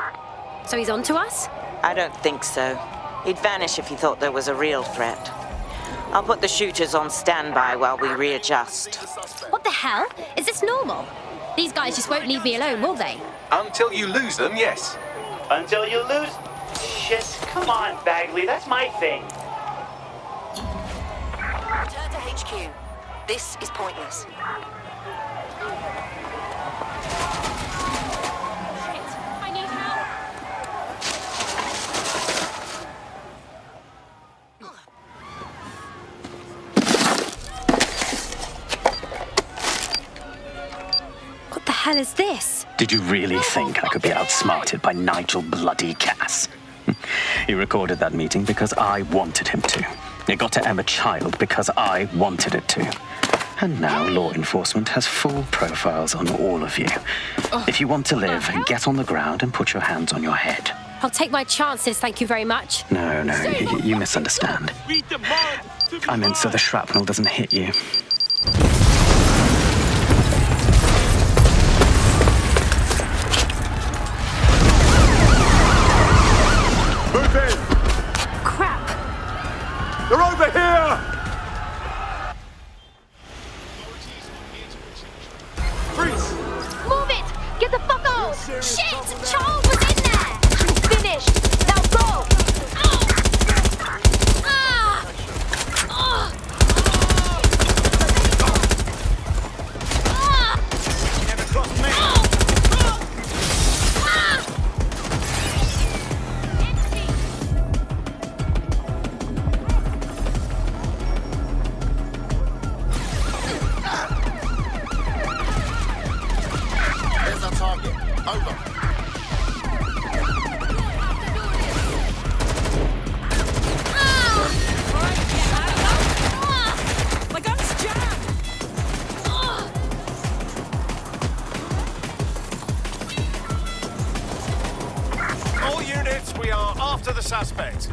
Q: So he's on to us?
A: I don't think so. He'd vanish if he thought there was a real threat. I'll put the shooters on standby while we readjust.
Q: What the hell? Is this normal? These guys just won't leave me alone, will they?
I: Until you lose them, yes.
H: Until you lose... Shit, come on, Bagley, that's my thing.
P: Return to HQ. This is pointless.
Q: I need help. What the hell is this?
S: Did you really think I could be outsmarted by Nigel bloody Cass? He recorded that meeting because I wanted him to. It got to Emma Child because I wanted it to. And now law enforcement has full profiles on all of you. If you want to live, get on the ground and put your hands on your head.
Q: I'll take my chances, thank you very much.
S: No, you misunderstand. I meant so the shrapnel doesn't hit you.
J: Move in!
Q: Crap!
J: They're over here! Freeze!
P: Move it! Get the fuck out! Shit! Charles was in there! Finished! Now go!
J: Never crossed me!
Y: There's our target. Over. we are after the suspect.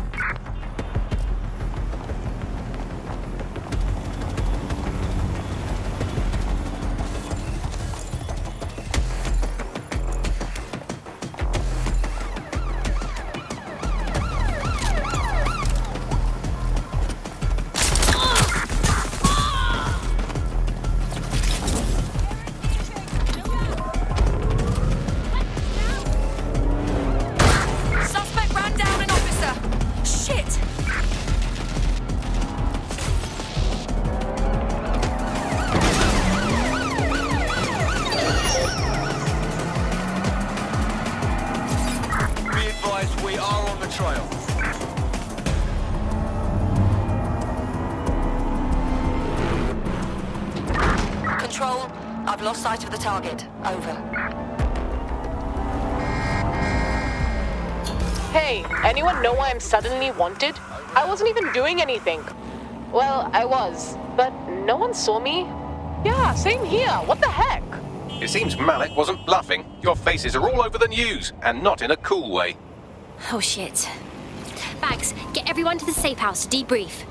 D: Suspect ran down an officer. Shit!
Y: Be advised, we are on the trail.
A: Control, I've lost sight of the target. Over.
B: Hey, anyone know why I'm suddenly wanted? I wasn't even doing anything. Well, I was, but no one saw me. Yeah, same here. What the heck?
I: It seems Malik wasn't bluffing. Your faces are all over the news, and not in a cool way.
Q: Oh shit. Bags, get everyone to the safe house to debrief.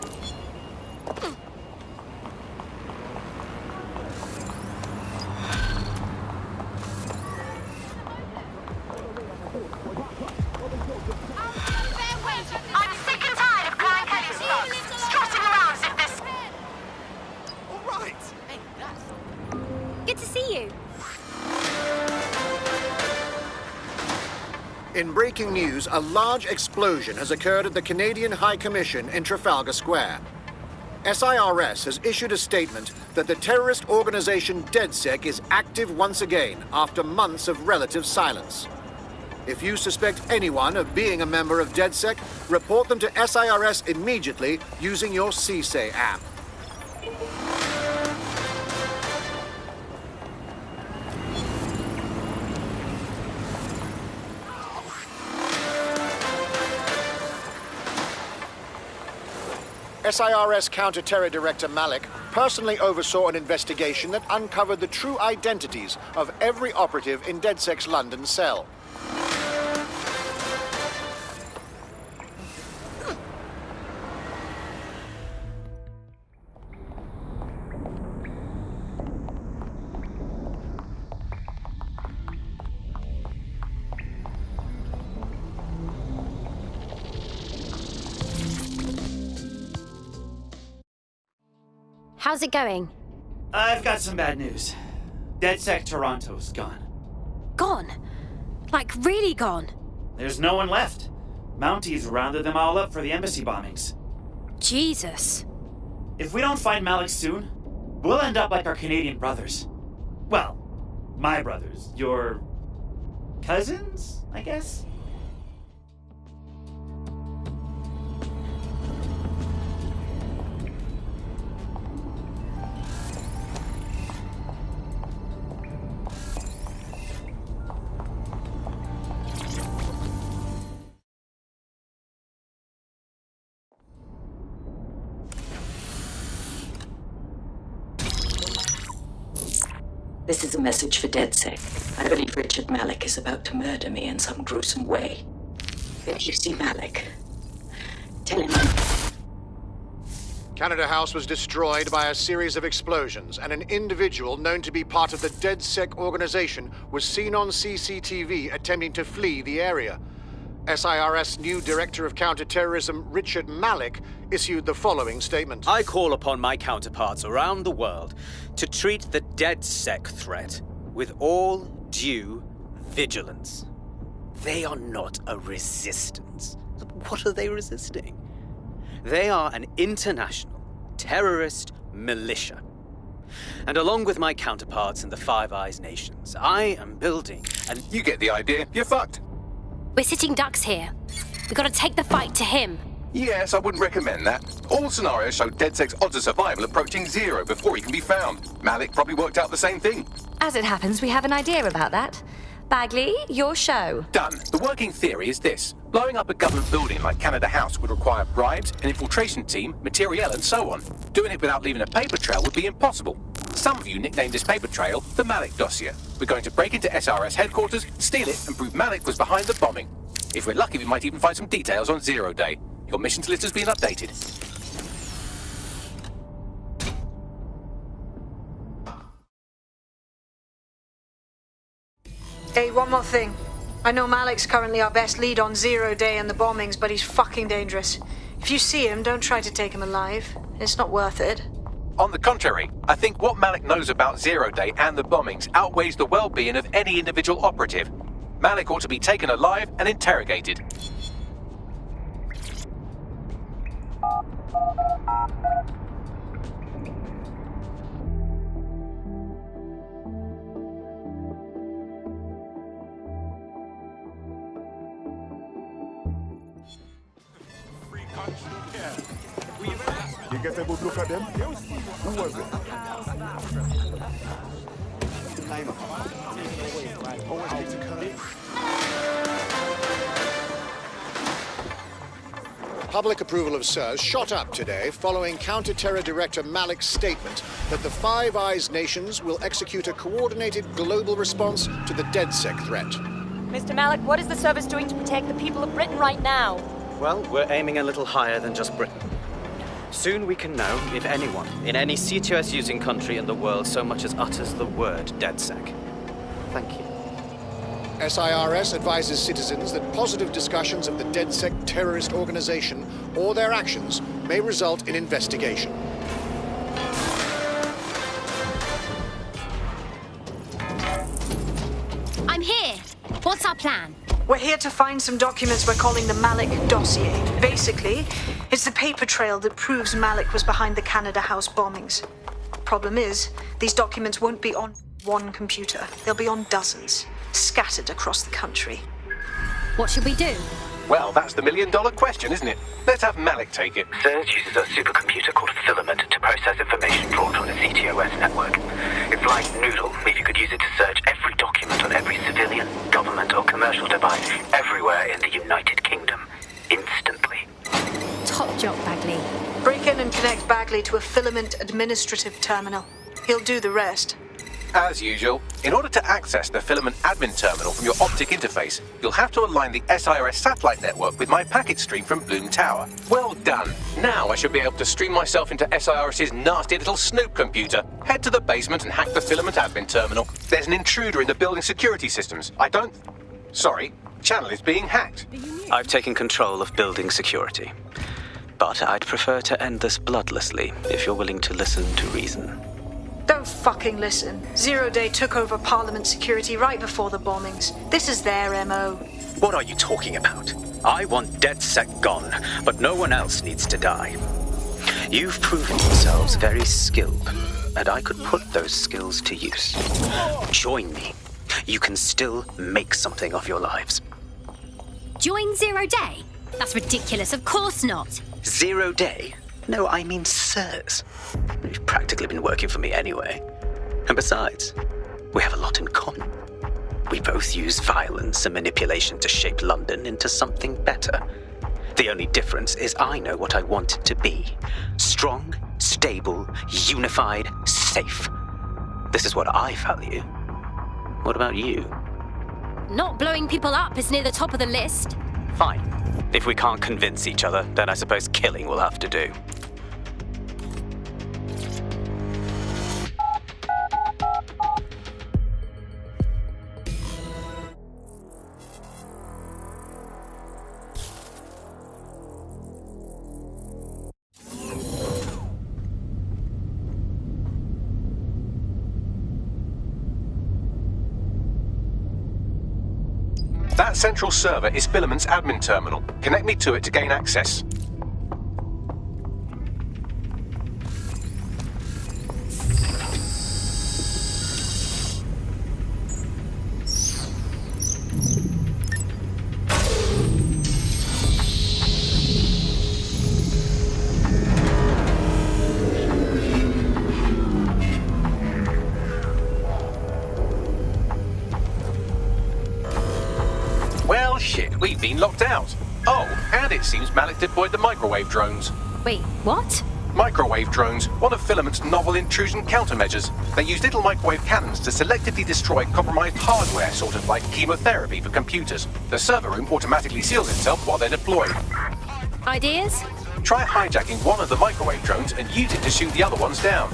A: I'm sick and tired of Brian Kelley's thugs strutting around as if this...
Y: All right.
Q: Good to see you.
G: In breaking news, a large explosion has occurred at the Canadian High Commission in Trafalgar Square. SIRS has issued a statement that the terrorist organization DedSec is active once again after months of relative silence. If you suspect anyone of being a member of DedSec, report them to SIRS immediately using your CSAY app. SIRS Counter-Terror Director Malik personally oversaw an investigation that uncovered the true identities of every operative in DedSec's London cell.
Q: How's it going?
H: I've got some bad news. DedSec Toronto's gone.
Q: Gone? Like, really gone?
H: There's no one left. Mounties rounded them all up for the embassy bombings.
Q: Jesus.
H: If we don't find Malik soon, we'll end up like our Canadian brothers. Well, my brothers. Your cousins, I guess?
A: This is a message for DedSec. I believe Richard Malik is about to murder me in some gruesome way. If you see Malik, tell him
G: Canada House was destroyed by a series of explosions, and an individual known to be part of the DedSec organization was seen on CCTV attempting to flee the area. SIRS new Director of Counterterrorism Richard Malik issued the following statement.
N: I call upon my counterparts around the world to treat the DedSec threat with all due vigilance. They are not a resistance. What are they resisting? They are an international terrorist militia. And along with my counterparts in the Five Eyes nations, I am building an...
I: You get the idea. You're fucked.
Q: We're sitting ducks here. We've got to take the fight to him.
I: Yes, I wouldn't recommend that. All scenarios show DedSec's odds of survival approaching 0 before he can be found. Malik probably worked out the same thing.
D: As it happens, we have an idea about that. Bagley, your show.
I: Done. The working theory is this. Blowing up a government building like Canada House would require bribes, an infiltration team, materiel, and so on. Doing it without leaving a paper trail would be impossible. Some of you nicknamed this paper trail the Malik Dossier. We're going to break into SRS headquarters, steal it, and prove Malik was behind the bombing. If we're lucky, we might even find some details on Zero Day. Your missions list has been updated.
C: Hey, one more thing. I know Malik's currently our best lead on Zero Day and the bombings, but he's fucking dangerous. If you see him, don't try to take him alive. It's not worth it.
I: On the contrary, I think what Malik knows about Zero Day and the bombings outweighs the well-being of any individual operative. Malik ought to be taken alive and interrogated.
J: You get a good look at them? Who was it?
G: Public approval of SIRS shot up today following Counter-Terror Director Malik's statement that the Five Eyes nations will execute a coordinated global response to the DedSec threat.
M: Mr. Malik, what is the service doing to protect the people of Britain right now?
S: Well, we're aiming a little higher than just Britain. Soon we can know if anyone in any C2S-using country in the world so much as utters the word DedSec. Thank you.
G: SIRS advises citizens that positive discussions of the DedSec terrorist organization or their actions may result in investigation.
Q: I'm here. What's our plan?
C: We're here to find some documents we're calling the Malik Dossier. Basically, it's the paper trail that proves Malik was behind the Canada House bombings. Problem is, these documents won't be on one computer. They'll be on dozens, scattered across the country.
Q: What should we do?
I: Well, that's the million-dollar question, isn't it? Let's have Malik take it.
R: SIRS uses a supercomputer called Filament to process information drawn from the CTOS network. It's like Noodle, if you could use it to search every document on every civilian, government or commercial device everywhere in the United Kingdom, instantly.
Q: Top job, Bagley.
C: Break in and connect Bagley to a Filament administrative terminal. He'll do the rest.
I: As usual, in order to access the Filament admin terminal from your optic interface, you'll have to align the SIRS satellite network with my packet stream from Bloom Tower. Well done. Now I should be able to stream myself into SIRS's nasty little snoop computer, head to the basement and hack the Filament admin terminal. There's an intruder in the building security systems. Channel is being hacked.
S: I've taken control of building security. But I'd prefer to end this bloodlessly, if you're willing to listen to reason.
C: Don't fucking listen. Zero Day took over Parliament security right before the bombings. This is their MO.
S: What are you talking about? I want DedSec gone, but no one else needs to die. You've proven yourselves very skilled, and I could put those skills to use. Join me. You can still make something of your lives.
Q: Join Zero Day? That's ridiculous, of course not.
S: Zero Day? No, I mean SIRS. You've practically been working for me anyway. And besides, we have a lot in common. We both use violence and manipulation to shape London into something better. The only difference is I know what I want it to be. Strong, stable, unified, safe. This is what I value. What about you?
Q: Not blowing people up is near the top of the list.
S: Fine. If we can't convince each other, then I suppose killing will have to do.
I: That central server is Filament's admin terminal. Connect me to it to gain access. Shit, we've been locked out. Oh, and it seems Malik deployed the microwave drones.
Q: Wait, what?
I: Microwave drones, one of Filament's novel intrusion countermeasures. They use little microwave cannons to selectively destroy compromised hardware, sort of like chemotherapy for computers. The server room automatically seals itself while they're deployed.
Q: Ideas?
I: Try hijacking one of the microwave drones and use it to shoot the other ones down.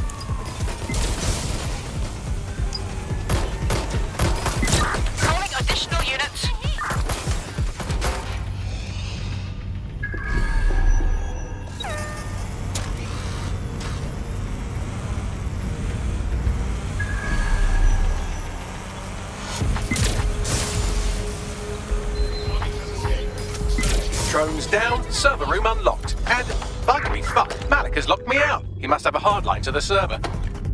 A: Calling additional units.
I: Drones down, server room unlocked. And, buggery fuck, Malik has locked me out. He must have a hard line to the server.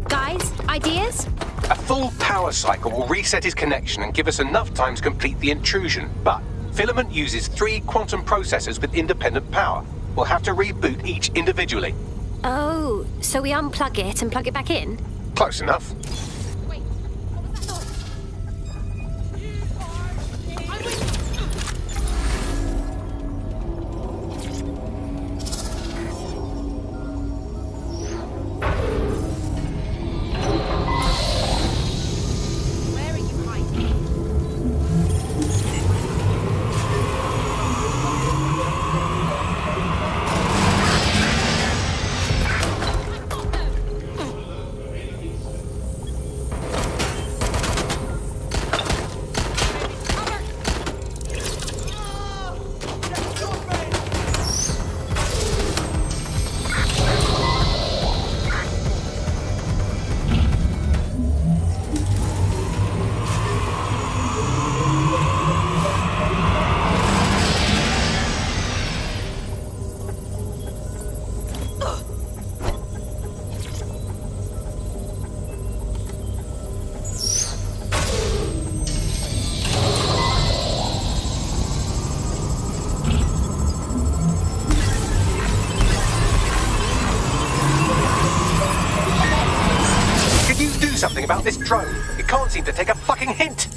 Q: Guys, ideas?
I: A full power cycle will reset his connection and give us enough time to complete the intrusion. But Filament uses 3 quantum processors with independent power. We'll have to reboot each individually.
Q: Oh, so we unplug it and plug it back in?
I: Close enough. Something about this drone. It can't seem to take a fucking hint.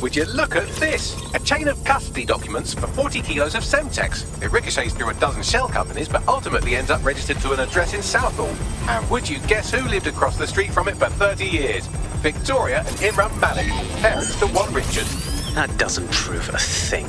I: Would you look at this? A chain of custody documents for 40 kilos of Semtex. It ricochets through a dozen shell companies, but ultimately ends up registered to an address in Southall. And would you guess who lived across the street from it for 30 years? Victoria and Imran Malik, parents to one Richard.
S: That doesn't prove a thing.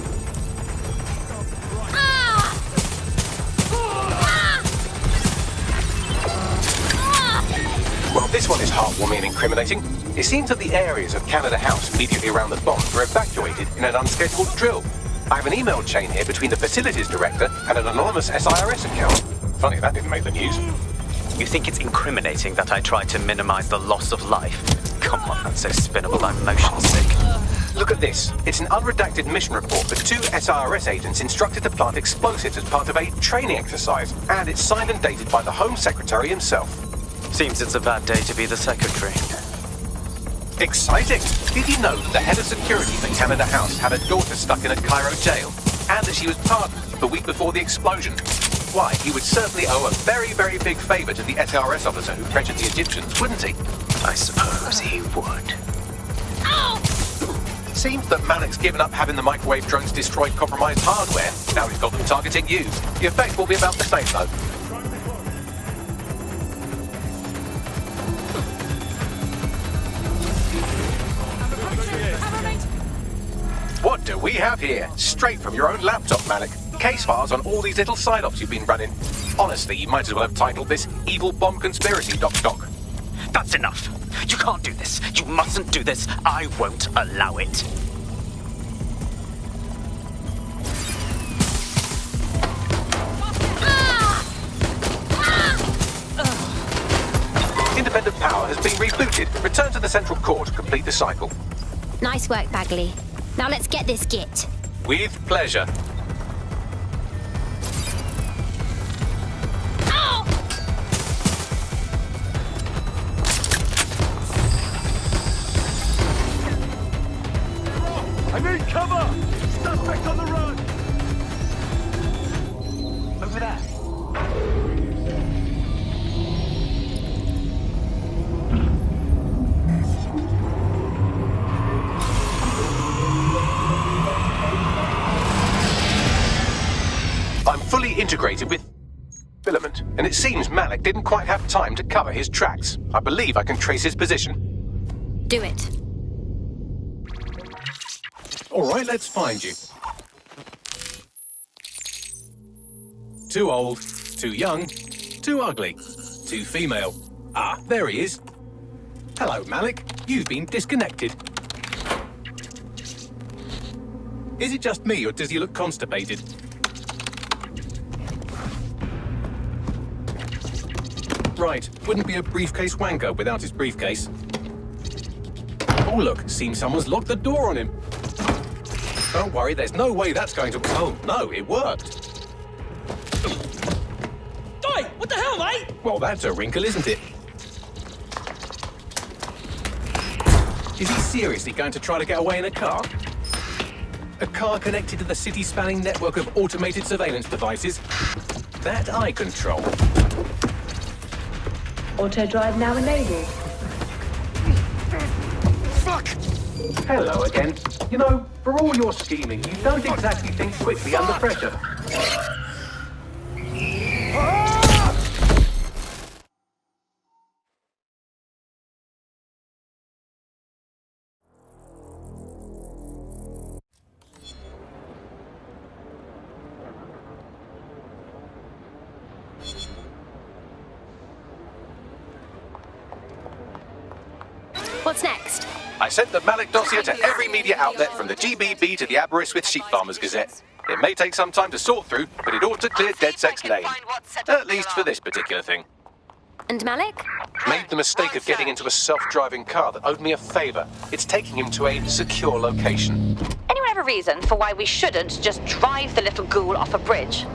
I: Well, this one is heartwarming and incriminating. It seems that the areas of Canada House immediately around the bombs were evacuated in an unscheduled drill. I have an email chain here between the facilities director and an anonymous SIRS account. Funny that didn't make the news.
S: You think it's incriminating that I tried to minimize the loss of life? Come on, that's so spinnable, I'm motion sick.
I: Look at this. It's an unredacted mission report for 2 SIRS agents instructed to plant explosives as part of a training exercise. And it's signed and dated by the Home Secretary himself.
S: Seems it's a bad day to be the secretary.
I: Exciting! Did you know that the head of security for Canada House had a daughter stuck in a Cairo jail? And that she was pardoned the week before the explosion? Why, he would certainly owe a very, very big favour to the SRS officer who pressured the Egyptians, wouldn't he?
S: I suppose he would.
I: Seems that Malik's given up having the microwave drones destroy compromised hardware. Now he's got them targeting you. The effect will be about the same, though. What do we have here? Straight from your own laptop, Malik. Case files on all these little side ops you've been running. Honestly, you might as well have titled this Evil Bomb Conspiracy, Doc.
S: That's enough. You can't do this. You mustn't do this. I won't allow it.
I: Independent power has been rebooted. Return to the central core to complete the cycle.
Q: Nice work, Bagley. Now let's get this git.
I: With pleasure.
F: I need cover! Suspect on the run!
H: Over there.
I: I'm fully integrated with filament, and it seems Malik didn't quite have time to cover his tracks. I believe I can trace his position.
Q: Do it.
I: All right, let's find you. Too old, too young, too ugly, too female. Ah, there he is. Hello, Malik. You've been disconnected. Is it just me, or does he look constipated? Right, wouldn't be a briefcase wanker without his briefcase. Oh look, seems someone's locked the door on him. Don't worry, there's no way that's going to... Oh no, it worked.
E: Oi, what the hell, mate?
I: Well, that's a wrinkle, isn't it? Is he seriously going to try to get away in a car? A car connected to the city-spanning network of automated surveillance devices? That I control.
O: Auto drive now enabled.
I: Fuck! Hello again. You know, for all your scheming, you don't exactly think quickly under pressure.
Q: What's next?
I: I sent the Malik dossier to every media outlet from the GBB to the Aberystwyth Sheep Farmers Gazette. It may take some time to sort through, but it ought to clear DedSec's name. At least for this particular thing.
Q: And Malik?
I: Made the mistake of getting into a self-driving car that owed me a favor. It's taking him to a secure location.
D: Anyone have a reason for why we shouldn't just drive the little ghoul off a bridge?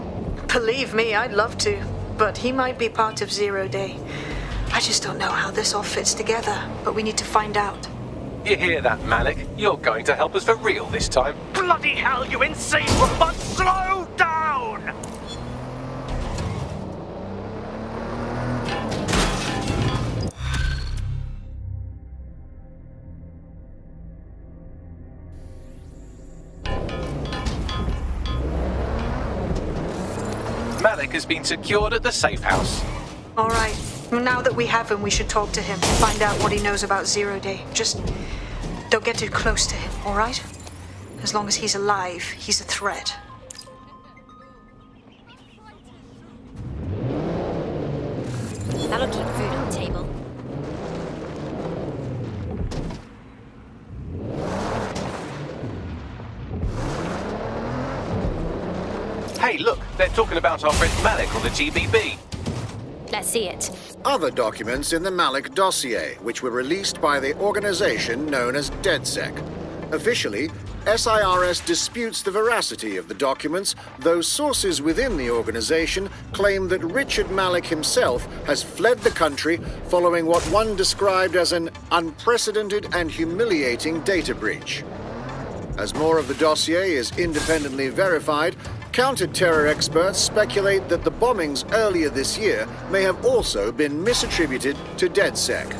C: Believe me, I'd love to, but he might be part of Zero Day. I just don't know how this all fits together, but we need to find out.
I: You hear that, Malik? You're going to help us for real this time.
F: Bloody hell, you insane robot! Slow down!
I: Malik has been secured at the safe house.
C: All right. Now that we have him, we should talk to him, find out what he knows about Zero Day. Just don't get too close to him, all right? As long as he's alive, he's a threat.
Q: That'll keep food on the table.
I: Hey, look, they're talking about our friend Malik on the GBB.
Q: Let's see it.
G: Other documents in the Malik dossier, which were released by the organization known as DedSec. Officially, SIRS disputes the veracity of the documents, though sources within the organization claim that Richard Malik himself has fled the country following what one described as an unprecedented and humiliating data breach. As more of the dossier is independently verified, counter-terror experts speculate that the bombings earlier this year may have also been misattributed to DedSec.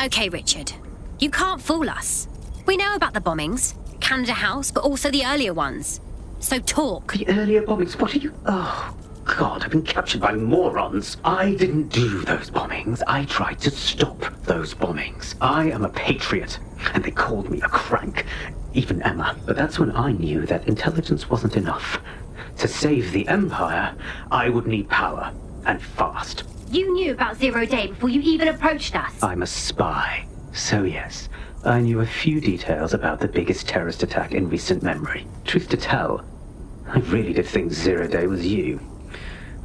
Q: Okay, Richard. You can't fool us. We know about the bombings. Canada House, but also the earlier ones. So talk.
S: The earlier bombings? What are you... Oh, God, I've been captured by morons. I didn't do those bombings. I tried to stop those bombings. I am a patriot, and they called me a crank. Even Emma. But that's when I knew that intelligence wasn't enough. To save the Empire, I would need power, and fast.
P: You knew about Zero Day before you even approached us.
S: I'm a spy. So yes, I knew a few details about the biggest terrorist attack in recent memory. Truth to tell, I really did think Zero Day was you.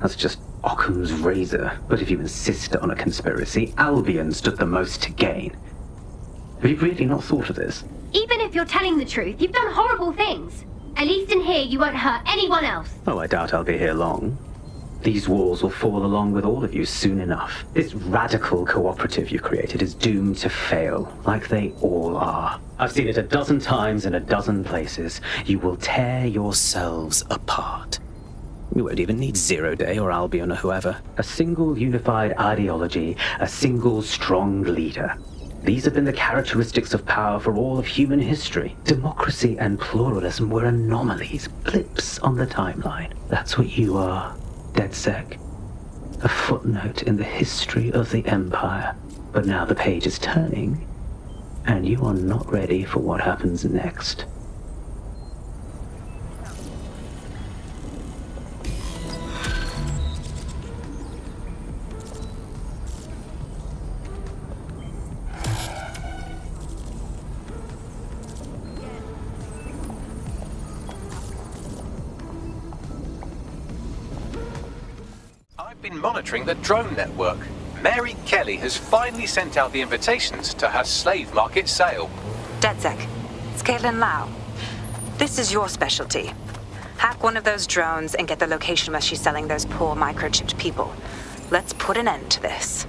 S: That's just Occam's razor. But if you insist on a conspiracy, Albion stood the most to gain. Have you really not thought of this?
P: Even if you're telling the truth, you've done horrible things. At least in here, you won't hurt anyone else.
S: Oh, I doubt I'll be here long. These walls will fall along with all of you soon enough. This radical cooperative you created is doomed to fail, like they all are. I've seen it a dozen times in a dozen places. You will tear yourselves apart. You won't even need Zero Day or Albion or whoever. A single unified ideology, a single strong leader. These have been the characteristics of power for all of human history. Democracy and pluralism were anomalies, blips on the timeline. That's what you are, DedSec. A footnote in the history of the Empire. But now the page is turning, and you are not ready for what happens next.
I: Been monitoring the drone network. Mary Kelley has finally sent out the invitations to her slave market sale.
T: DedSec, it's Caitlin Lau. This is your specialty. Hack one of those drones and get the location where she's selling those poor microchipped people. Let's put an end to this.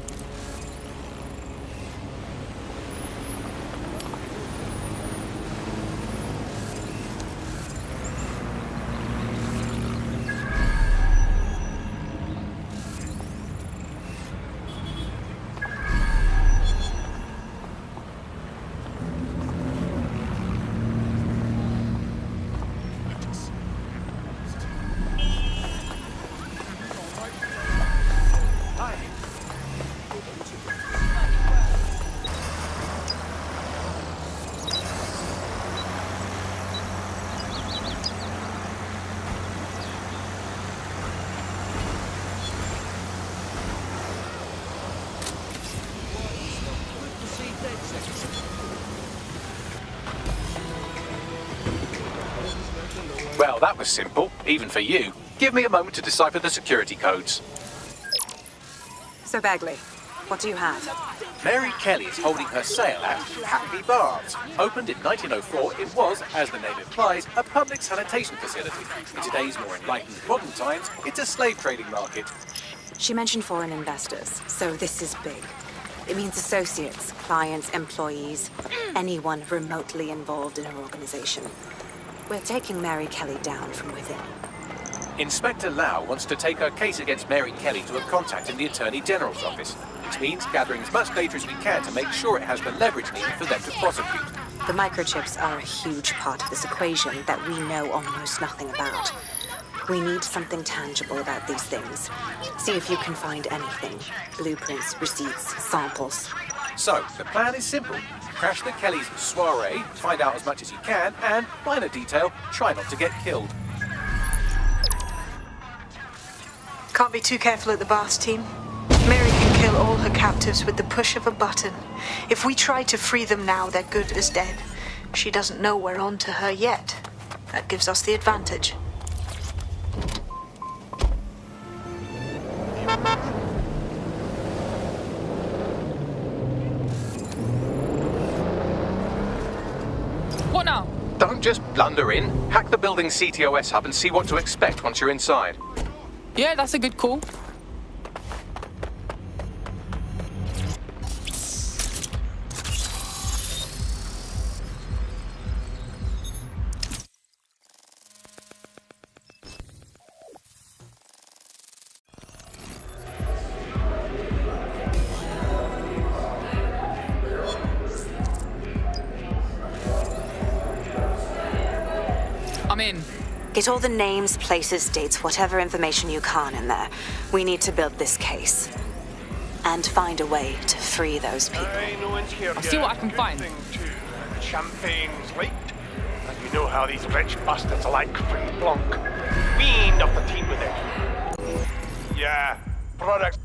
I: Well, that was simple, even for you. Give me a moment to decipher the security codes.
T: So, Bagley, what do you have?
I: Mary Kelley is holding her sale at Happy Baths. Opened in 1904, it was, as the name implies, a public sanitation facility. In today's more enlightened modern times, it's a slave trading market.
T: She mentioned foreign investors, so this is big. It means associates, clients, employees, anyone remotely involved in her organization. We're taking Mary Kelley down from within.
I: Inspector Lau wants to take her case against Mary Kelley to a contact in the Attorney General's office, which means gathering as much data as we can to make sure it has the leverage needed for them to prosecute.
T: The microchips are a huge part of this equation that we know almost nothing about. We need something tangible about these things. See if you can find anything. Blueprints, receipts, samples.
I: So, the plan is simple. Crash the Kelley's soiree, find out as much as you can, and, minor detail, try not to get killed.
C: Can't be too careful at the Baths team. Mary can kill all her captives with the push of a button. If we try to free them now, they're good as dead. She doesn't know we're on to her yet. That gives us the advantage.
B: What now?
I: Don't just blunder in. Hack the building's CTOS hub and see what to expect once you're inside.
B: Yeah, that's a good call.
T: in. Get all the names, places, dates, whatever information you can in there. We need to build this case. And find a way to free those people.
J: I'll see what I can find. Champagne's leaked. And you know how these rich bastards like free Blanc. We ain't off the team with it. Yeah, products.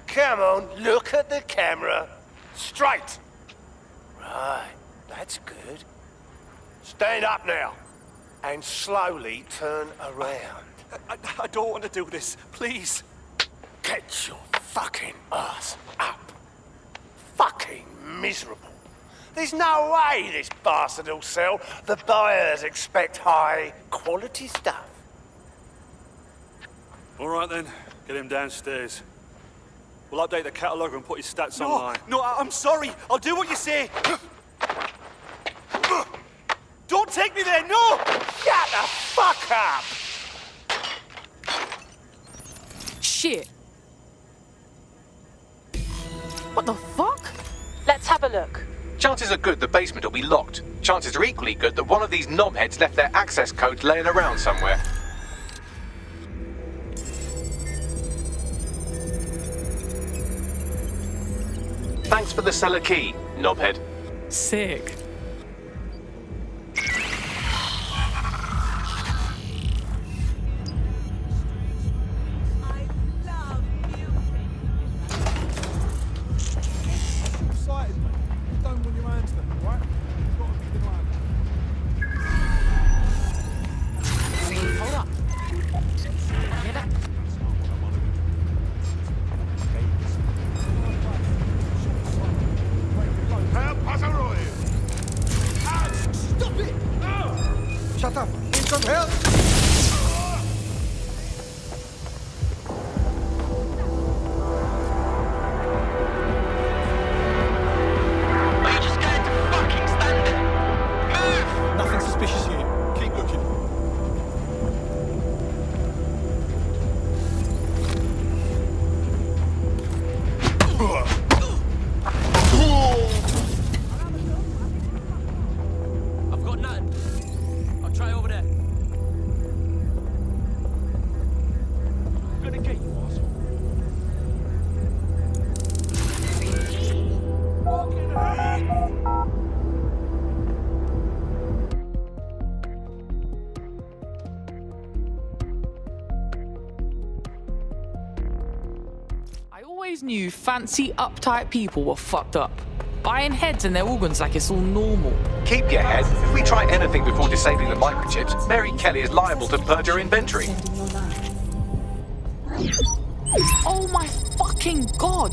J: Come on, look at the camera. Straight. Right, that's good. Stand up now. And slowly turn around.
F: I don't want to do this. Please.
J: Get your fucking ass up. Fucking miserable. There's no way this bastard will sell. The buyers expect high quality stuff.
F: All right then, get him downstairs. We'll update the catalogue and put his stats online.
E: No, I'm sorry. I'll do what you say. Don't take me there, no!
J: Shut the fuck up!
B: Shit. What the fuck? Let's have a look.
I: Chances are good the basement will be locked. Chances are equally good that one of these knobheads left their access codes laying around somewhere. Thanks for the cellar key, knobhead.
B: Sick.
J: Shut up! Need some help?
E: Are you just going to fucking stand there? Move!
F: Nothing suspicious here. Keep looking.
E: I've got nothing. I'll try over there. I'm gonna get you, asshole.
B: I always knew fancy, uptight people were fucked up. Buying heads and their organs like it's all normal.
I: Keep your head. If we try anything before disabling the microchips, Mary Kelley is liable to purge her inventory.
B: Oh my fucking god!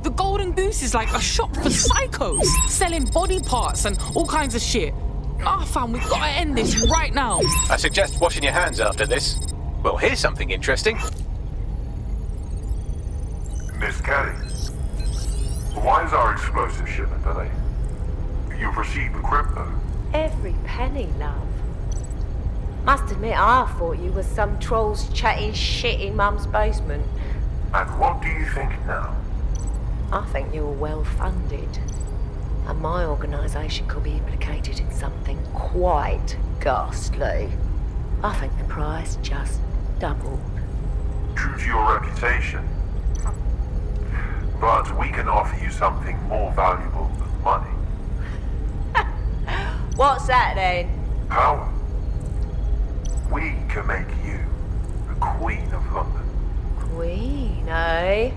B: The Golden Goose is like a shop for psychos, selling body parts and all kinds of shit. Nah, fam, we've got to end this right now.
I: I suggest washing your hands after this. Well, here's something interesting.
L: Miss Kelley, why is our explosive shipment delayed? You've received the crypto.
P: Every penny, love. Must admit, I thought you was some trolls chatting shit in Mum's basement.
L: And what do you think now?
P: I think you were well funded. And my organisation could be implicated in something quite ghastly. I think the price just doubled.
L: True to your reputation. But we can offer you something more valuable than money.
P: What's that then?
L: Power. We can make you the Queen of London.
P: Queen, eh?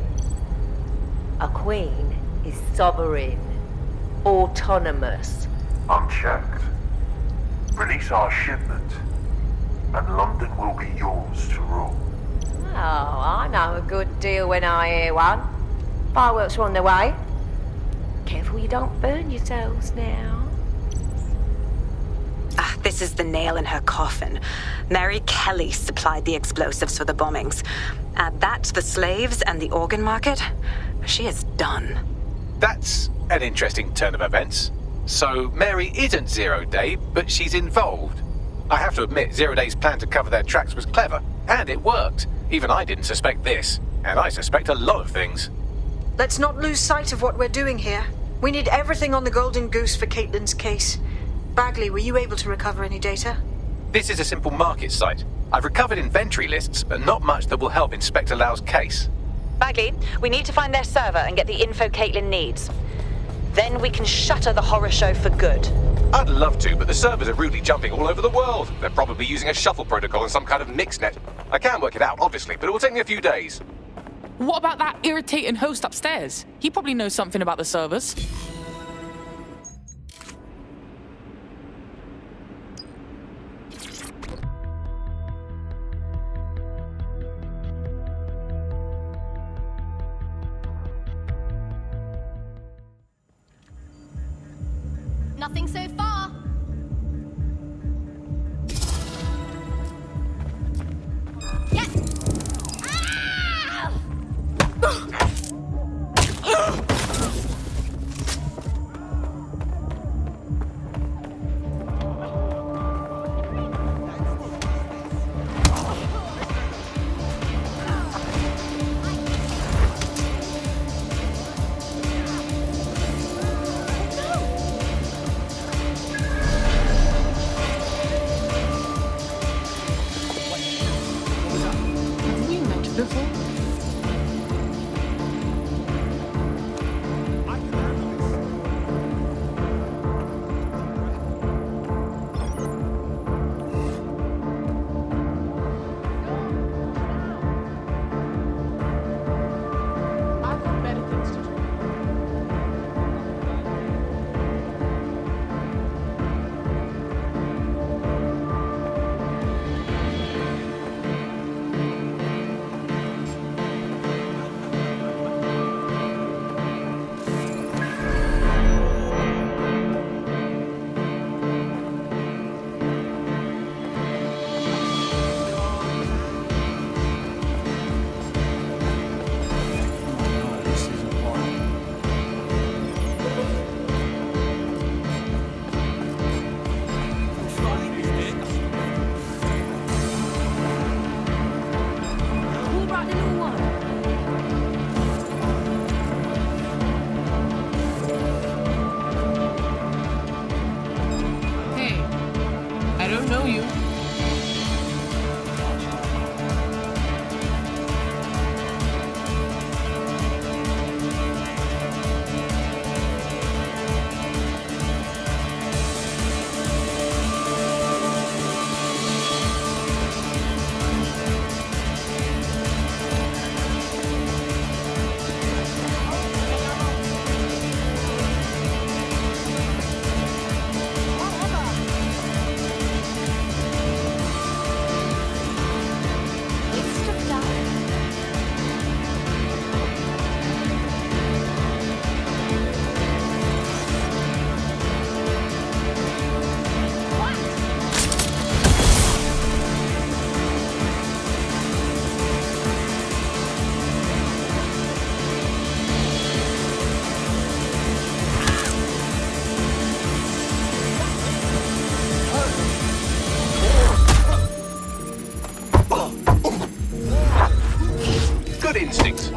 P: A queen is sovereign, autonomous.
L: Unchecked. Release our shipment, and London will be yours to rule.
P: Oh, I know a good deal when I hear one. Fireworks are on their way. Careful you don't burn yourselves now.
T: This is the nail in her coffin. Mary Kelley supplied the explosives for the bombings. Add that to the slaves and the organ market, she is done.
I: That's an interesting turn of events. So Mary isn't Zero Day, but she's involved. I have to admit, Zero Day's plan to cover their tracks was clever, and it worked. Even I didn't suspect this. And I suspect a lot of things.
C: Let's not lose sight of what we're doing here. We need everything on the Golden Goose for Caitlin's case. Bagley, were you able to recover any data?
I: This is a simple market site. I've recovered inventory lists, but not much that will help Inspector Lau's case.
M: Bagley, we need to find their server and get the info Caitlin needs. Then we can shutter the horror show for good.
I: I'd love to, but the servers are rudely jumping all over the world. They're probably using a shuttle protocol and some kind of mixnet. I can work it out, obviously, but it will take me a few days.
B: What about that irritating host upstairs? He probably knows something about the servers.
Q: Nothing so far. Yes.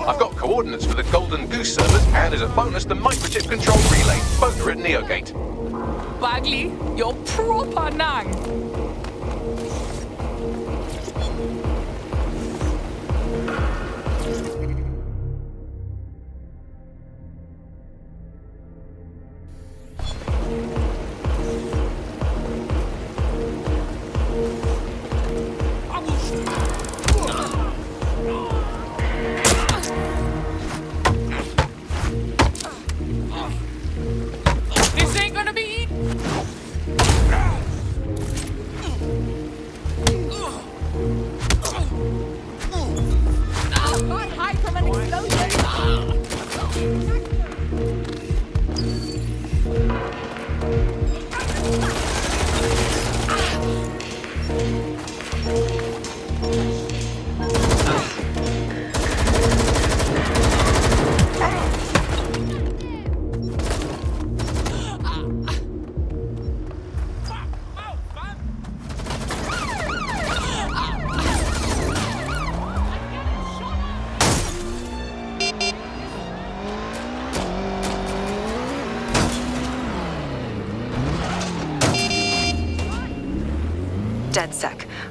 I: I've got coordinates for the Golden Goose servers, and as a bonus, the microchip control relay. Both are at Neogate.
B: Bagley, you're proper nang.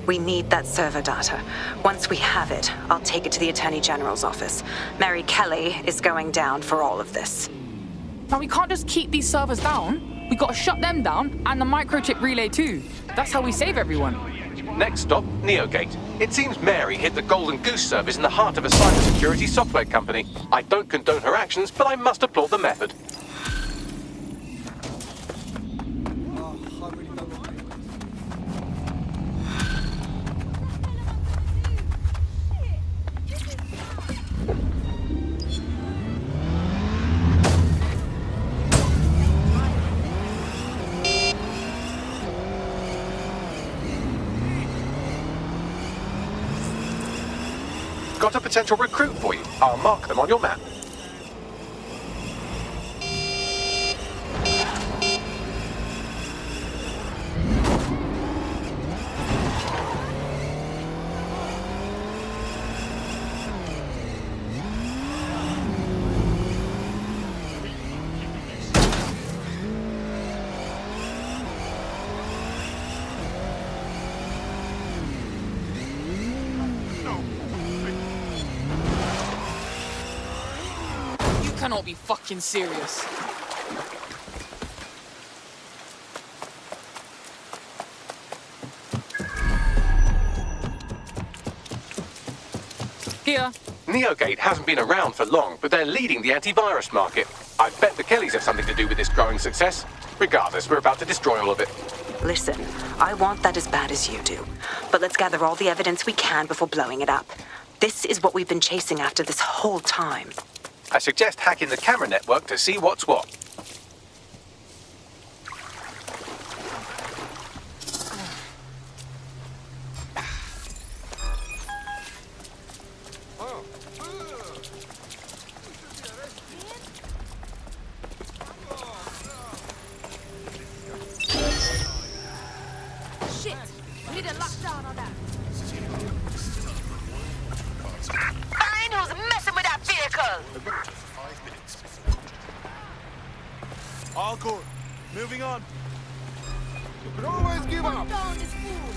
T: We need that server data. Once we have it, I'll take it to the Attorney General's office. Mary Kelley is going down for all of this.
B: Now we can't just keep these servers down. We gotta shut them down and the microchip relay too. That's how we save everyone.
I: Next stop, Neogate. It seems Mary hid the Golden Goose service in the heart of a cybersecurity software company. I don't condone her actions, but I must applaud the method. Got a potential recruit for you. I'll mark them on your map.
B: Cannot be fucking serious. Here.
I: Neogate hasn't been around for long, but they're leading the antivirus market. I bet the Kelleys have something to do with this growing success. Regardless, we're about to destroy all of it.
T: Listen, I want that as bad as you do. But let's gather all the evidence we can before blowing it up. This is what we've been chasing after this whole time.
I: I suggest hacking the camera network to see what's what.
Q: Shit! We need a lockdown on that.
A: Find who's messing with that vehicle!
K: All good. Moving on. You can always give up.
Q: Down this fool.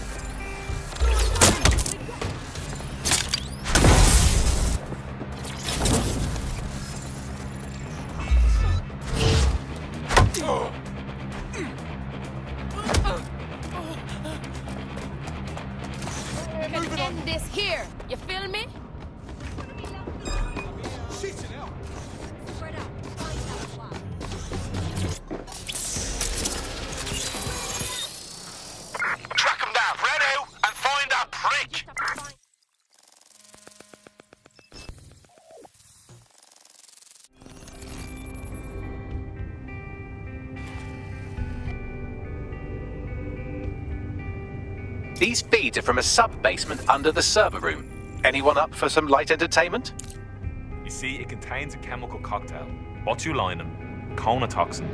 Q: Can end this here. You feel me? Spread out. Find that spot.
J: Track them down, Redo, and find that prick!
I: These feeds are from a sub-basement under the server room. Anyone up for some light entertainment?
U: You see, it contains a chemical cocktail. Botulinum, conotoxin,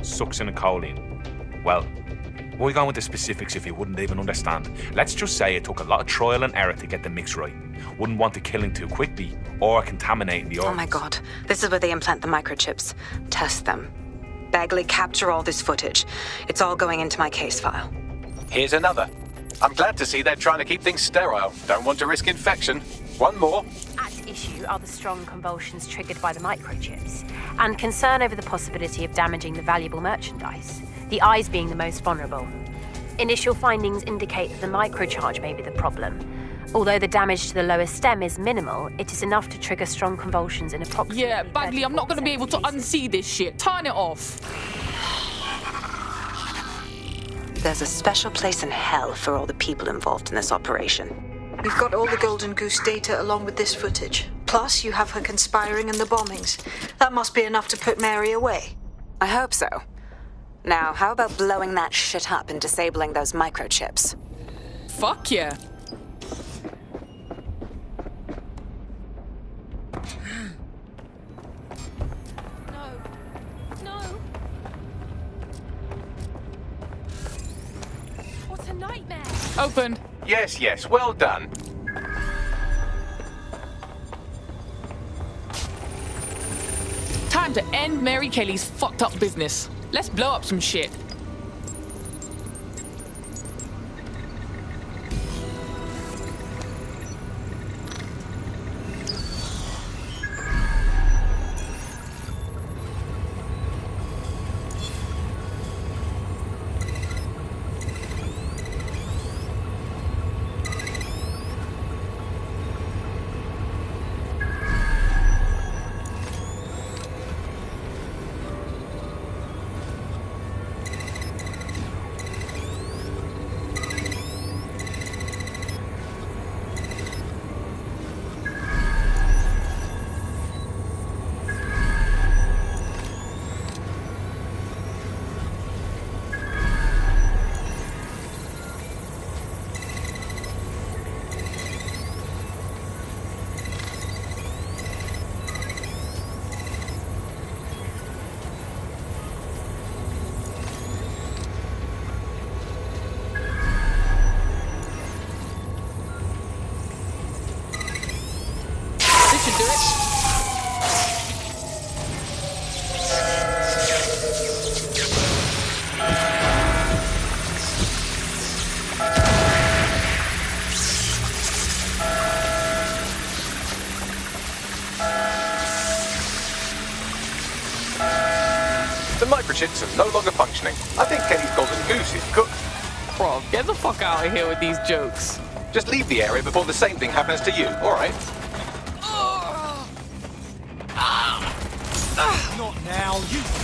U: succinylcholine. Well, why go into specifics if you wouldn't even understand? Let's just say it took a lot of trial and error to get the mix right. Wouldn't want to kill him too quickly or contaminating the organs.
T: Oh my god, this is where they implant the microchips. Test them. Bagley, capture all this footage. It's all going into my case file.
I: Here's another. I'm glad to see they're trying to keep things sterile. Don't want to risk infection. One more.
P: At issue are the strong convulsions triggered by the microchips, and concern over the possibility of damaging the valuable merchandise, the eyes being the most vulnerable. Initial findings indicate that the microcharge may be the problem. Although the damage to the lower stem is minimal, it is enough to trigger strong convulsions in approximately...
B: Yeah, Bagley, I'm not going to be able to unsee this shit. Turn it off.
T: There's a special place in hell for all the people involved in this operation.
C: We've got all the Golden Goose data along with this footage. Plus, you have her conspiring in the bombings. That must be enough to put Mary away.
T: I hope so. Now, how about blowing that shit up and disabling those microchips?
B: Fuck yeah.
Q: Nightmare.
B: Open.
I: Yes, yes, well done.
B: Time to end Mary Kelley's fucked up business. Let's blow up some shit. should do it.
I: The microchips are no longer functioning. I think Kelley's golden goose is cooked.
B: Bro, get the fuck out of here with these jokes.
I: Just leave the area before the same thing happens to you, alright?
K: Not now, you.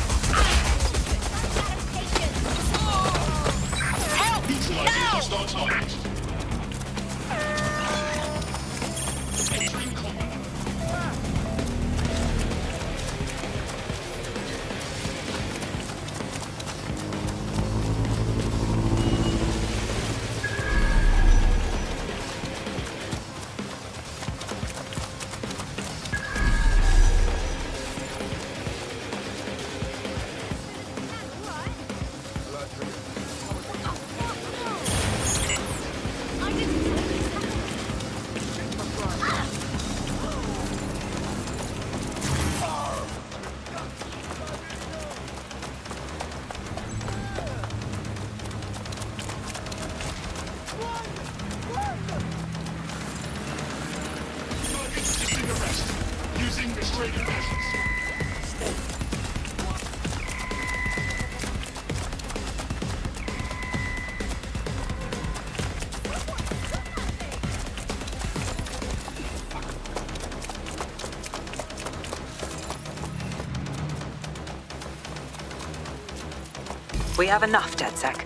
T: We have enough, DedSec.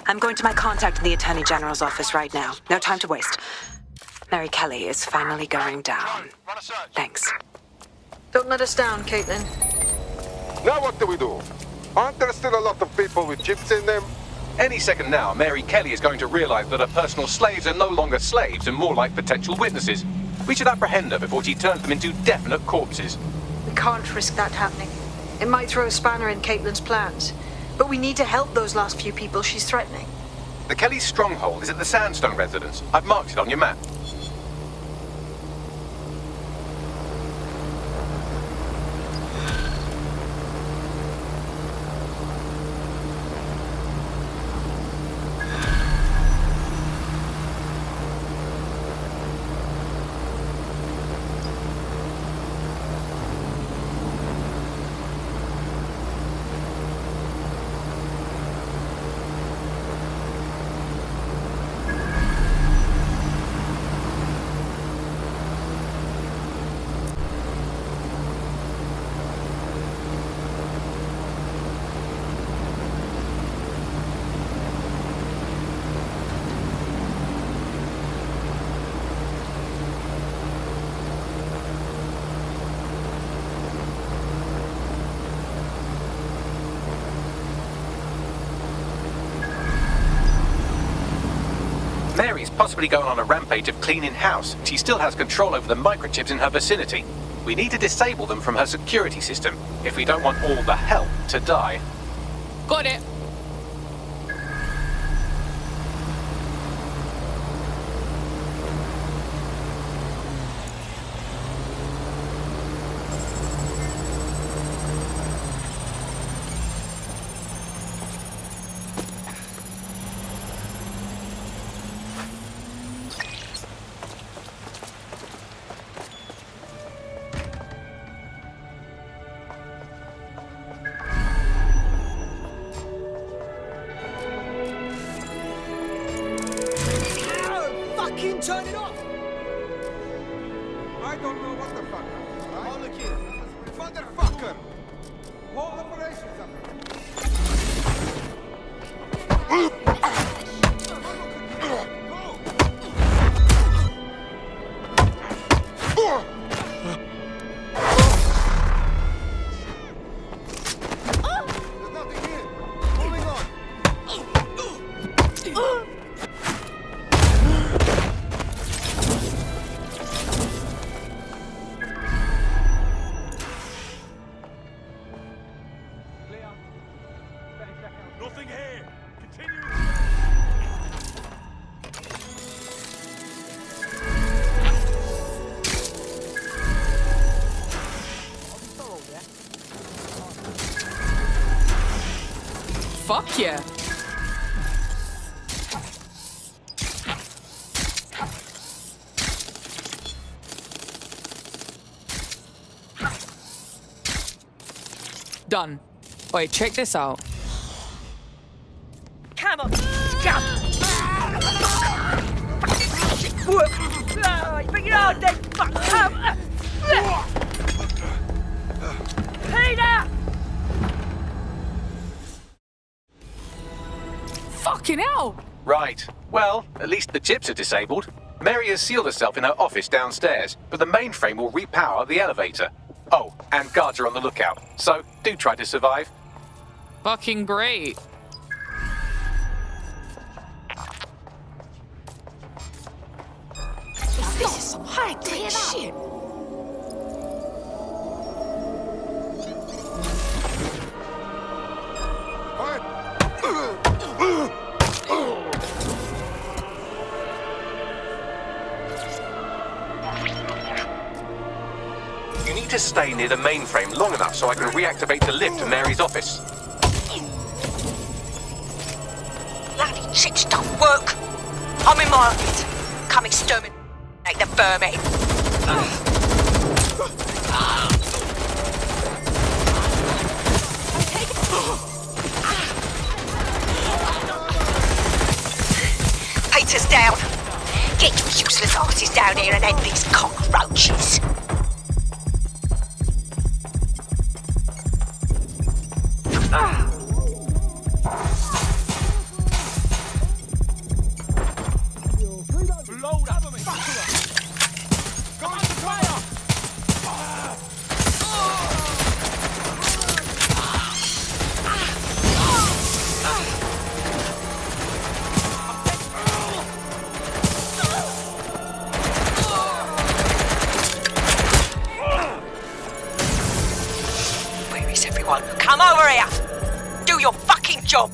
T: I'm going to my contact in the Attorney General's office right now. No time to waste. Mary Kelley is finally going down. Thanks.
C: Don't let us down, Caitlin.
N: Now what do we do? Aren't there still a lot of people with chips in them?
I: Any second now, Mary Kelley is going to realize that her personal slaves are no longer slaves and more like potential witnesses. We should apprehend her before she turns them into definite corpses.
C: We can't risk that happening. It might throw a spanner in Caitlin's plans. But we need to help those last few people she's threatening.
I: The Kelley stronghold is at the Sandstone residence. I've marked it on your map. Mary's possibly going on a rampage of cleaning house. She still has control over the microchips in her vicinity. We need to disable them from her security system if we don't want all the help to die.
B: Got it.
K: Turn it off! I don't know what the fuck. Right? Look here. Motherfucker! Whole operations up There's nothing here. Moving on. Nothing here. Continue.
B: Fuck yeah. Done. Wait, check this out.
M: Come on, come! Work! Bring it on then! Fuck, come! Peter!
B: Fucking hell!
I: Right. Well, at least the chips are disabled. Mary has sealed herself in her office downstairs, but the mainframe will repower the elevator. Oh, and guards are on the lookout, so do try to survive.
B: Fucking great.
P: This is some high-tech shit.
I: You need to stay near the mainframe long enough so I can reactivate the lift to Mary's office.
M: Bloody chips don't work. I'm in my office. Come exterminate the vermin. Peter's down. Get your useless asses down here and end these cockroaches. Come over here! Do your fucking job!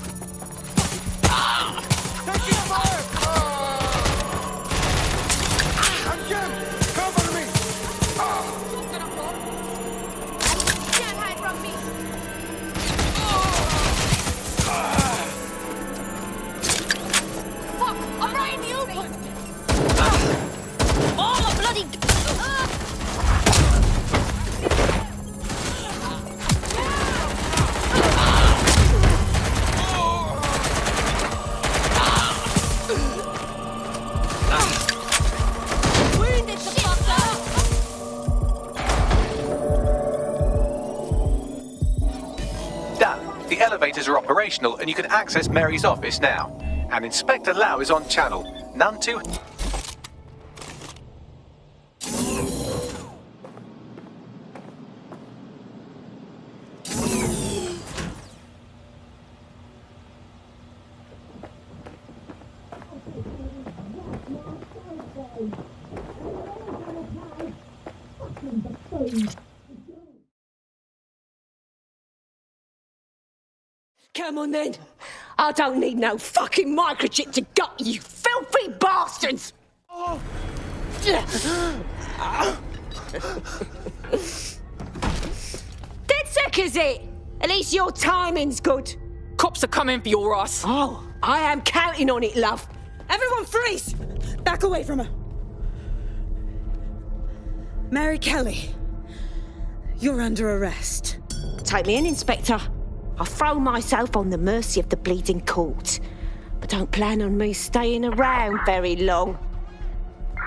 Q: Fuck! I'm right in the open! Oh, bloody...
I: The elevators are operational and you can access Mary's office now. And Inspector Lau is on channel. None too...
P: Come on then. I don't need no fucking microchip to gut you filthy bastards! Oh. DedSec is it? At least your timing's good.
B: Cops are coming for your ass.
P: Oh, I am counting on it, love.
T: Everyone freeze! Back away from her. Mary Kelley, you're under arrest.
P: Take me in, Inspector. I'll throw myself on the mercy of the bleeding court. But don't plan on me staying around very long.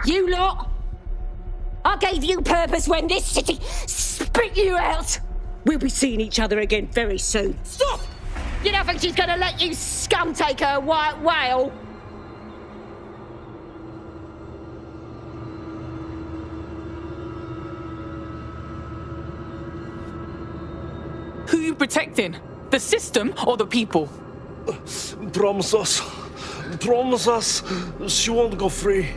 P: You lot! I gave you purpose when this city spit you out! We'll be seeing each other again very soon. Stop! You don't think she's gonna let you scum take her white whale?
B: Who you protecting? The system or the people?
R: Promise us. Promise us she won't go free.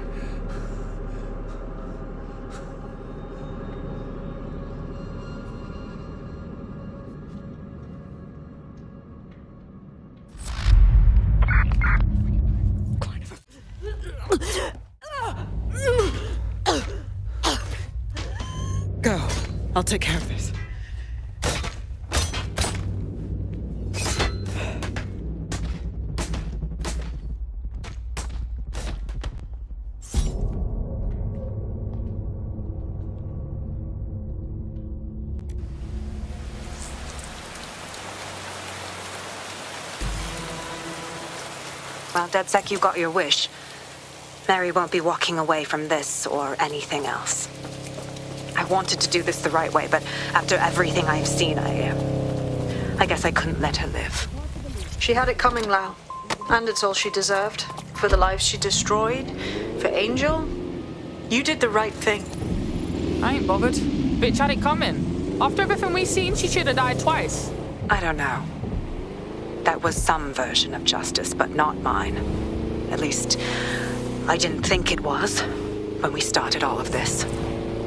T: Go. I'll take care of this. Well, DedSec, you got your wish. Mary won't be walking away from this or anything else. I wanted to do this the right way, but after everything I've seen, I guess I couldn't let her live.
C: She had it coming, Lau. And it's all she deserved. For the lives she destroyed. For Angel. You did the right thing.
B: I ain't bothered. Bitch had it coming. After everything we seen, she should have died twice.
T: I don't know. That was some version of justice, but not mine. At least, I didn't think it was when we started all of this.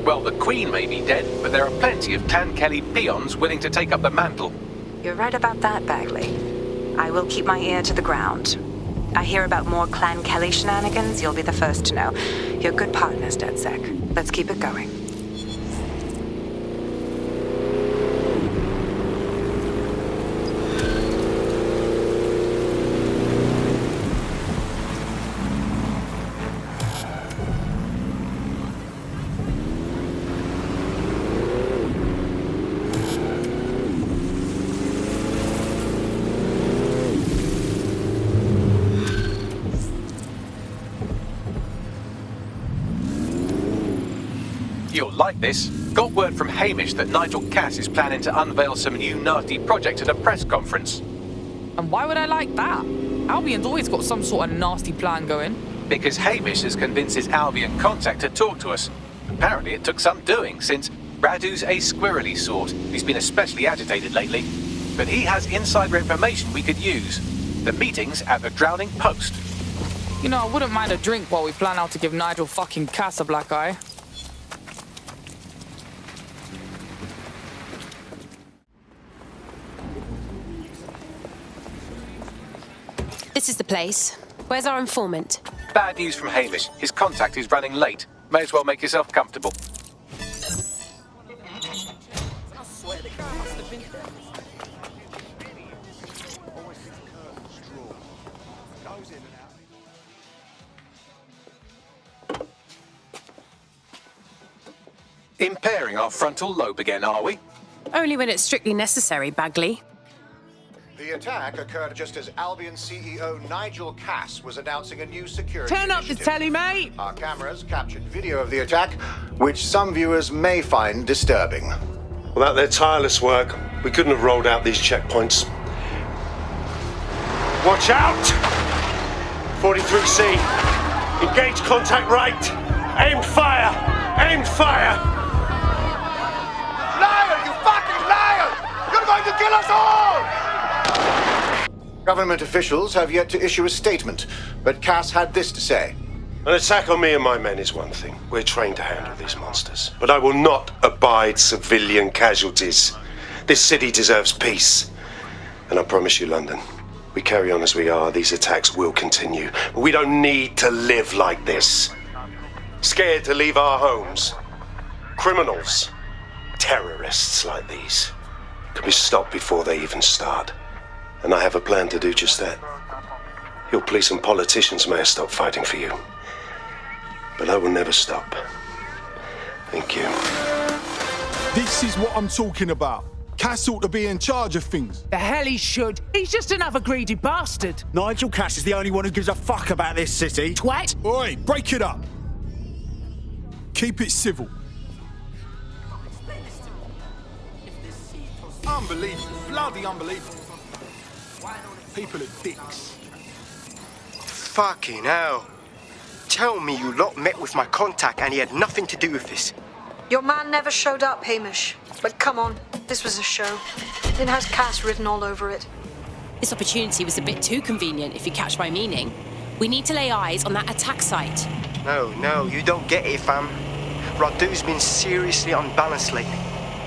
I: Well, the Queen may be dead, but there are plenty of Clan Kelley peons willing to take up the mantle.
T: You're right about that, Bagley. I will keep my ear to the ground. I hear about more Clan Kelley shenanigans, you'll be the first to know. You're good partners, DedSec. Let's keep it going.
I: You'll like this. Got word from Hamish that Nigel Cass is planning to unveil some new nasty project at a press conference.
B: And why would I like that? Albion's always got some sort of nasty plan going.
I: Because Hamish has convinced his Albion contact to talk to us. Apparently it took some doing, since Radu's a squirrely sort. He's been especially agitated lately. But he has insider information we could use. The meeting's at the Drowning Post.
B: You know, I wouldn't mind a drink while we plan out to give Nigel fucking Cass a black eye.
Q: This is the place. Where's our informant?
I: Bad news from Hamish. His contact is running late. May as well make yourself comfortable. Impairing our frontal lobe again, are we?
Q: Only when it's strictly necessary, Bagley.
G: The attack occurred just as Albion CEO Nigel Cass was announcing a new security
H: Turn up the telly, mate!
G: Our cameras captured video of the attack, which some viewers may find disturbing.
V: Without their tireless work, we couldn't have rolled out these checkpoints. Watch out! 43C. Engage contact right. Aim fire! Aim fire!
J: Liar, you fucking liar! You're going to kill us all!
G: Government officials have yet to issue a statement, but Cass had this to say.
V: An attack on me and my men is one thing. We're trained to handle these monsters. But I will not abide civilian casualties. This city deserves peace. And I promise you, London, we carry on as we are, these attacks will continue. But we don't need to live like this. Scared to leave our homes. Criminals, terrorists like these, can be stopped before they even start. And I have a plan to do just that. Your police and politicians may have stopped fighting for you. But I will never stop. Thank you.
K: This is what I'm talking about. Cass ought to be in charge of things.
H: The hell he should. He's just another greedy bastard.
W: Nigel Cass is the only one who gives a fuck about this city.
H: Twat!
K: Oi, break it up. Keep it civil. Unbelievable. Bloody unbelievable. People are dicks.
E: Fucking hell. Tell me you lot met with my contact and he had nothing to do with this.
C: Your man never showed up, Hamish. But come on, this was a show. It has Cass written all over it.
Q: This opportunity was a bit too convenient, if you catch my meaning. We need to lay eyes on that attack site.
E: No, you don't get it, fam. Radu's been seriously unbalanced lately.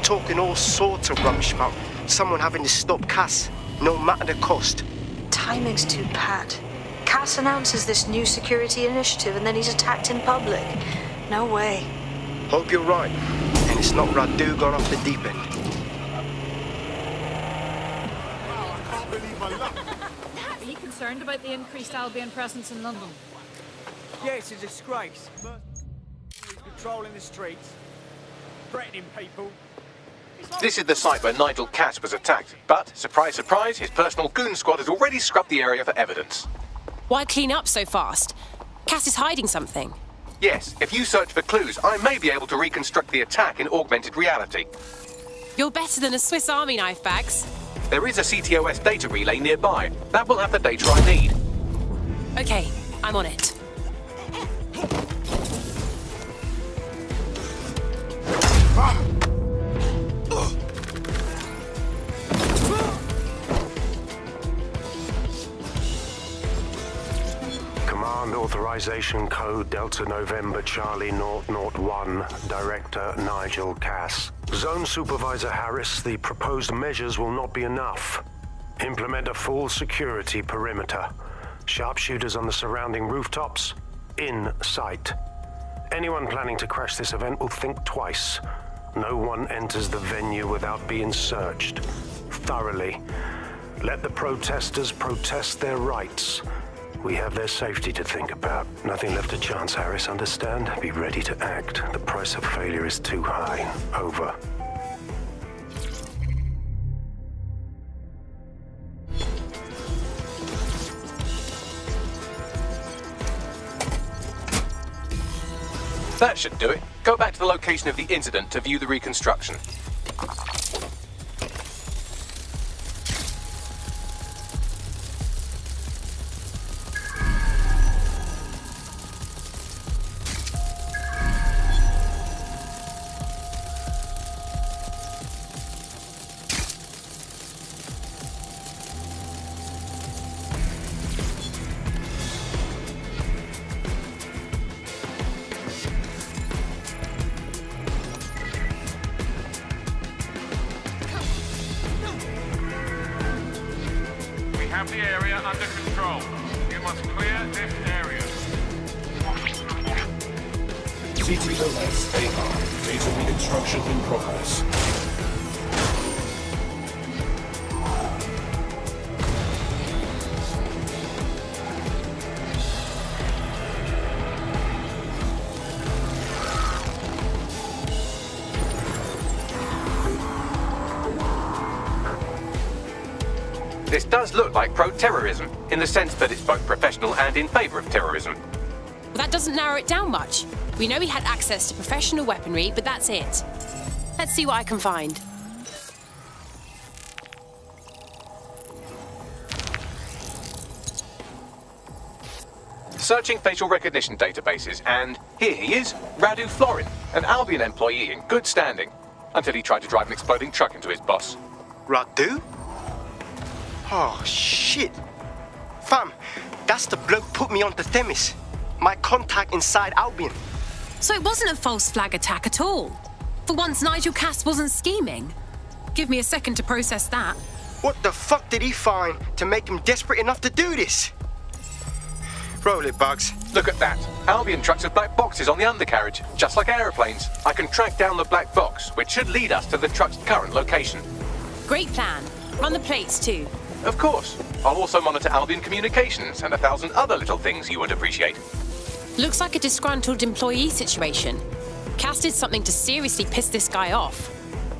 E: Talking all sorts of rubbish about someone having to stop Cass, no matter the cost.
C: Timing's too pat. Cass announces this new security initiative and then he's attacked in public. No way.
E: Hope you're right, and it's not Radu gone off the deep end.
X: Are you concerned about the increased Albion presence in London?
H: Yeah, it's a disgrace. He's patrolling the streets, threatening people.
I: This is the site where Nigel Cass was attacked, but, surprise, surprise, his personal goon squad has already scrubbed the area for evidence.
Q: Why clean up so fast? Cass is hiding something.
I: Yes, if you search for clues, I may be able to reconstruct the attack in augmented reality.
Q: You're better than a Swiss Army knife, Bags.
I: There is a CTOS data relay nearby. That will have the data I need.
Q: Okay, I'm on it.
V: Command authorization code Delta November Charlie 001, Director Nigel Cass. Zone Supervisor Harris, the proposed measures will not be enough. Implement a full security perimeter. Sharpshooters on the surrounding rooftops, in sight. Anyone planning to crash this event will think twice. No one enters the venue without being searched. Thoroughly. Let the protesters protest their rights. We have their safety to think about. Nothing left to chance, Harris, understand? Be ready to act. The price of failure is too high. Over.
I: That should do it. Go back to the location of the incident to view the reconstruction.
D: Have the area under control. You must clear this area.
R: CTOS AR. Data reconstruction in progress.
I: This does look like pro-terrorism, in the sense that it's both professional and in favor of terrorism.
Q: Well, that doesn't narrow it down much. We know he had access to professional weaponry, but that's it. Let's see what I can find.
I: Searching facial recognition databases, and here he is, Radu Florin, an Albion employee in good standing, until he tried to drive an exploding truck into his boss.
E: Radu? Oh, shit. Fam, that's the bloke put me onto Themis. My contact inside Albion.
Q: So it wasn't a false flag attack at all? For once, Nigel Cass wasn't scheming. Give me a second to process that.
E: What the fuck did he find to make him desperate enough to do this? Roll it, Bugs.
I: Look at that. Albion trucks have black boxes on the undercarriage, just like aeroplanes. I can track down the black box, which should lead us to the truck's current location.
Q: Great plan. Run the plates, too.
I: Of course. I'll also monitor Albion communications and 1,000 other little things you would appreciate.
Q: Looks like a disgruntled employee situation. Cass did something to seriously piss this guy off.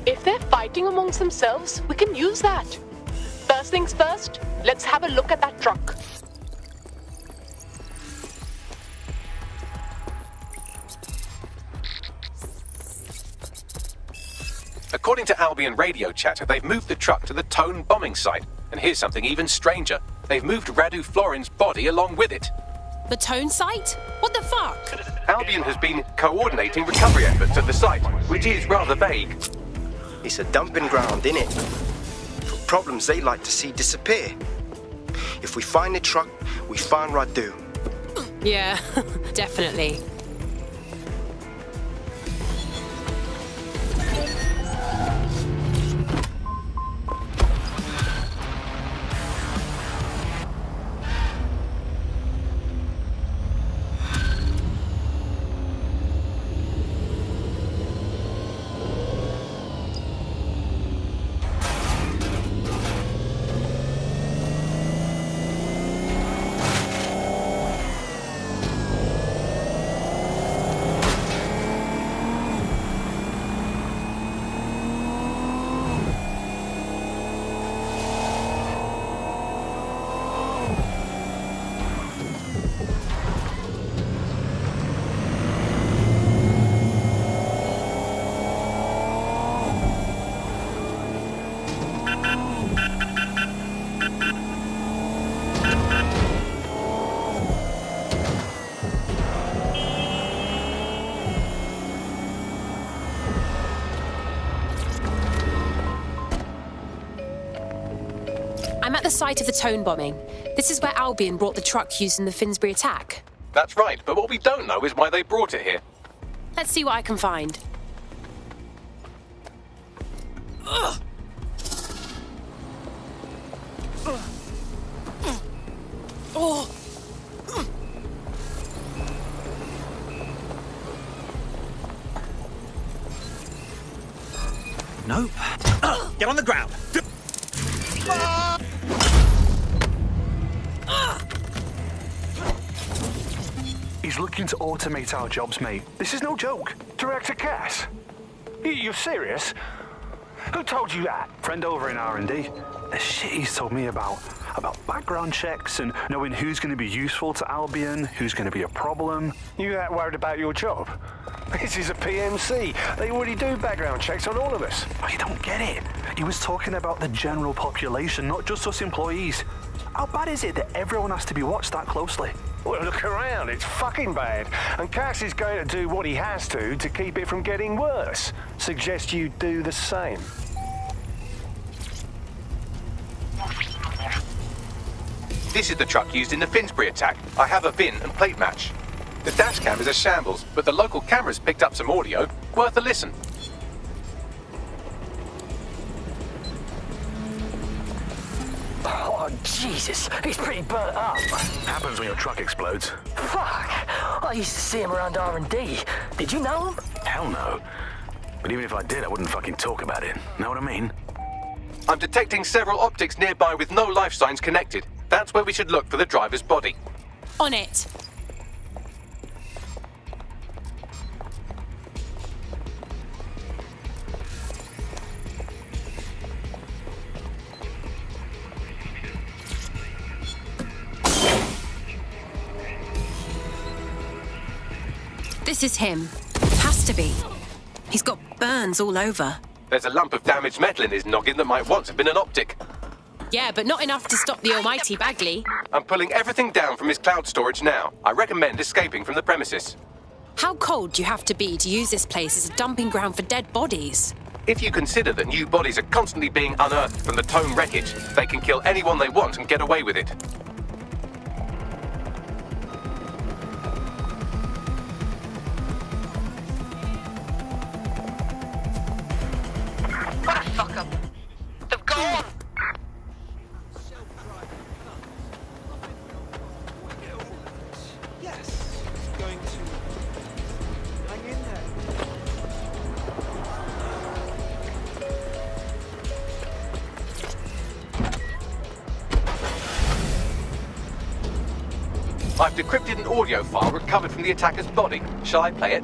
F: If they're fighting amongst themselves, we can use that. First things first, let's have a look at that truck.
I: According to Albion radio chatter, they've moved the truck to the Tone bombing site. And here's something even stranger. They've moved Radu Florin's body along with it.
Q: The Tone site? What the fuck?
I: Albion has been coordinating recovery efforts at the site, which is rather vague.
E: It's a dumping ground, innit? For problems they like to see disappear. If we find the truck, we find Radu.
Q: Yeah, definitely.
A: at the site of the tone bombing. This is where Albion brought the truck used in the Finsbury attack.
I: That's right, but what we don't know is why they brought it here.
A: Let's see what I can find.
K: Ugh. Oh. Nope. Get on the ground.
L: He's looking to automate our jobs, mate. This is no joke.
J: Director Cass? You're serious? Who told you that?
L: Friend over in R&D. The shit he's told me about background checks and knowing who's going to be useful to Albion, who's going to be a problem.
J: You that worried about your job? This is a PMC. They already do background checks on all of us.
L: Oh, you don't get it. He was talking about the general population, not just us employees. How bad is it that everyone has to be watched that closely?
J: Well, look around. It's fucking bad. And Cass is going to do what he has to keep it from getting worse. Suggest you do the same.
I: This is the truck used in the Finsbury attack. I have a VIN and plate match. The dash cam is a shambles, but the local cameras picked up some audio. Worth a listen.
O: Oh, Jesus. He's pretty burnt up.
L: Happens when your truck explodes.
O: Fuck. I used to see him around R&D. Did you know him?
L: Hell no. But even if I did, I wouldn't fucking talk about it. Know what I mean?
I: I'm detecting several optics nearby with no life signs connected. That's where we should look for the driver's body.
A: On it. This is him. Has to be. He's got burns all over.
I: There's a lump of damaged metal in his noggin that might once have been an optic.
A: Yeah, but not enough to stop the almighty Bagley.
I: I'm pulling everything down from his cloud storage now. I recommend escaping from the premises.
A: How cold do you have to be to use this place as a dumping ground for dead bodies?
I: If you consider that new bodies are constantly being unearthed from the Tone wreckage, they can kill anyone they want and get away with it.
O: What a fuck up. They've gone.
K: Yes, it's going to hang in there.
I: I've decrypted an audio file recovered from the attacker's body. Shall I play it?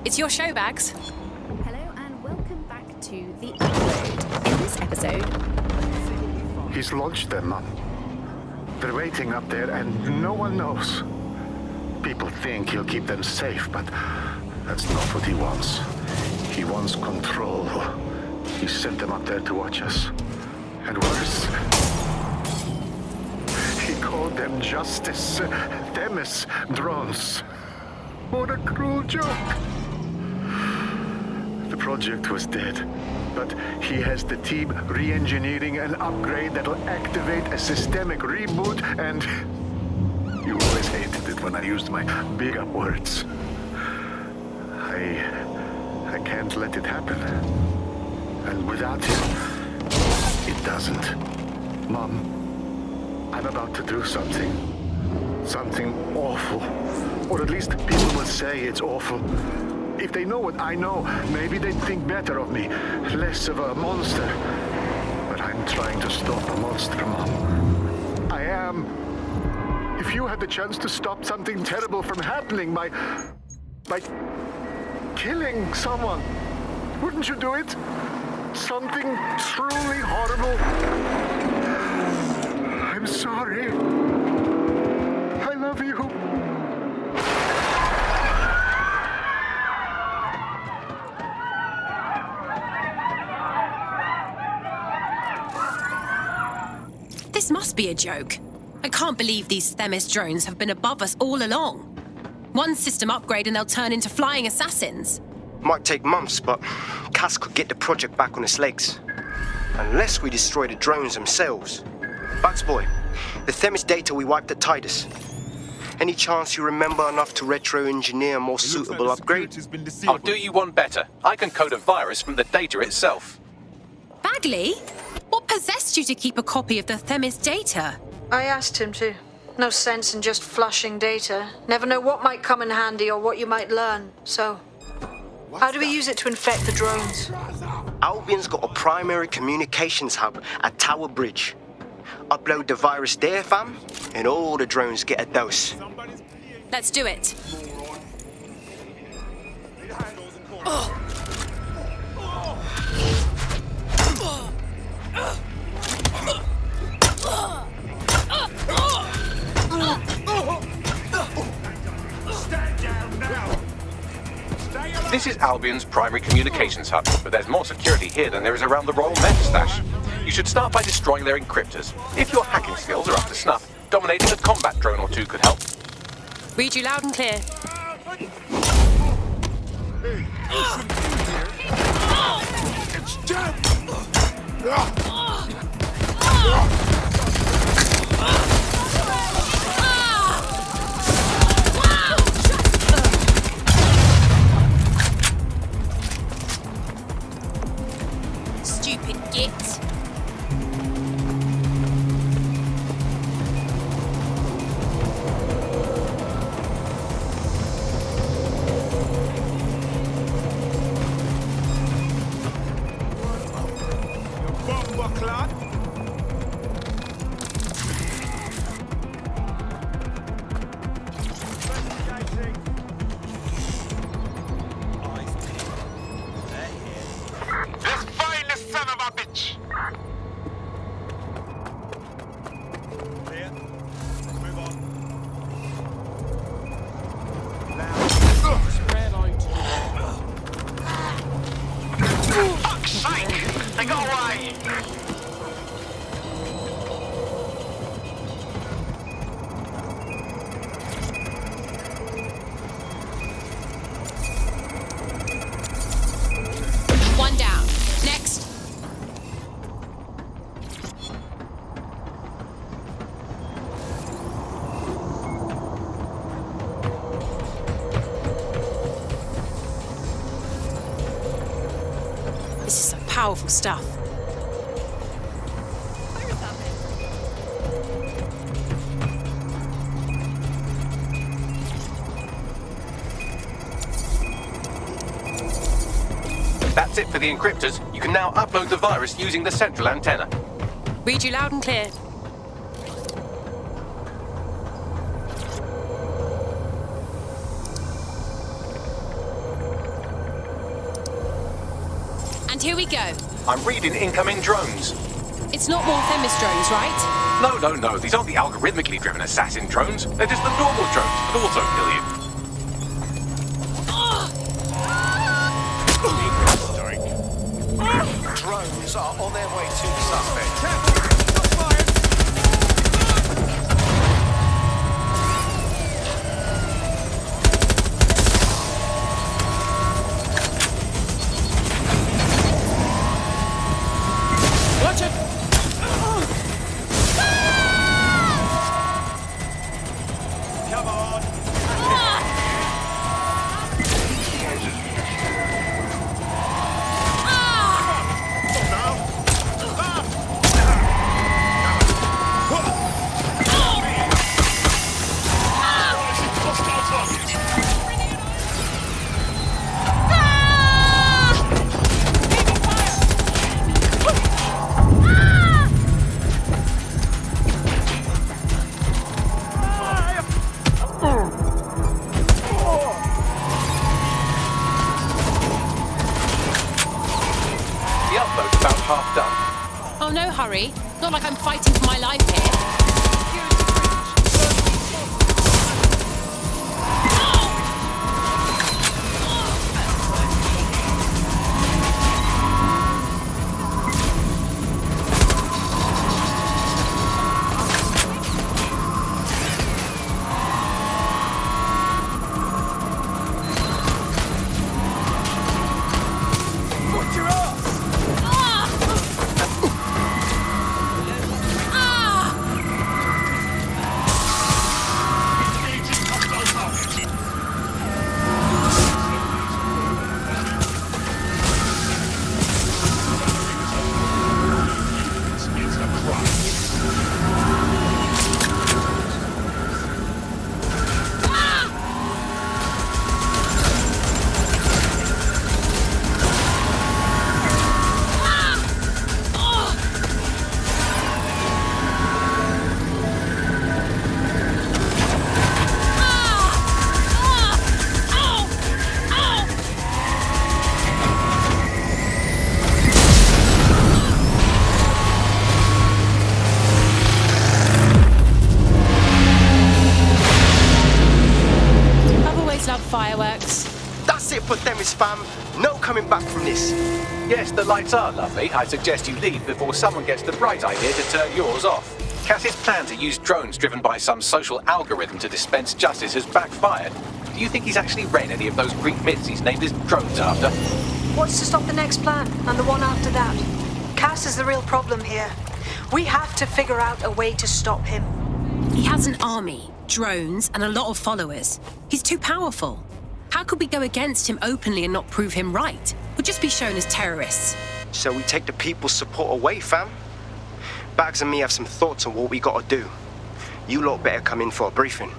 A: It's your show, Bags.
S: Hello and welcome back to the Epilogue. In this episode...
G: He's launched them, Mum. They're waiting up there and no one knows. People think he'll keep them safe, but that's not what he wants. He wants control. He sent them up there to watch us. And worse, he called them justice. Them as drones. What a cruel joke. The project was dead, but he has the team re-engineering an upgrade that'll activate a systemic reboot, and you always hated it when I used my big-up words. I can't let it happen. And without him, it doesn't. Mom, I'm about to do something. Something awful. Or at least people will say it's awful. If they know what I know, maybe they'd think better of me. Less of a monster. But I'm trying to stop a monster, Mom. I am. If you had the chance to stop something terrible from happening by killing someone, wouldn't you do it? Something truly horrible. I'm sorry. I love you.
A: This must be a joke. I can't believe these Themis drones have been above us all along. One system upgrade and they'll turn into flying assassins.
E: Might take months, but Cass could get the project back on its legs. Unless we destroy the drones themselves. Bugs boy, the Themis data we wiped at Titus. Any chance you remember enough to retro-engineer a more suitable upgrade?
I: I'll do you one better. I can code a virus from the data itself.
A: Bagley? What possessed you to keep a copy of the Themis data?
C: I asked him to. No sense in just flushing data. Never know what might come in handy or what you might learn. So, how do we use it to infect the drones?
E: Albion's got a primary communications hub at Tower Bridge. Upload the virus there, fam, and all the drones get a dose.
A: Let's do it.
I: This is Albion's primary communications hub, but there's more security here than there is around the Royal Meth Stash. You should start by destroying their encryptors. If your hacking skills are up to snuff, dominating a combat drone or two could help.
A: Read you loud and clear.
K: It's dead!
A: Stupid git. One down. Next. This is some powerful stuff.
I: That's it for the encryptors. You can now upload the virus using the central antenna.
A: Read you loud and clear. And here we go.
I: I'm reading incoming drones.
A: It's not more Themis drones, right?
I: No. These aren't the algorithmically driven assassin drones. They're just the normal drones that also kill you.
J: Drones are on their way to the suspect.
B: Watch it!
K: Come on!
A: Oh, no hurry. Not like I'm fighting for my life here.
K: Watch your ass!
E: No coming back from this.
I: Yes, the lights are lovely. I suggest you leave before someone gets the bright idea to turn yours off. Cass's plan to use drones driven by some social algorithm to dispense justice has backfired. Do you think he's actually read any of those Greek myths he's named his drones after?
C: What's to stop the next plan, and the one after that? Cass is the real problem here. We have to figure out a way to stop him.
A: He has an army, drones, and a lot of followers. He's too powerful. How could we go against him openly and not prove him right? We'll just be shown as terrorists.
E: So we take the people's support away, fam? Bags and me have some thoughts on what we gotta do. You lot better come in for a briefing.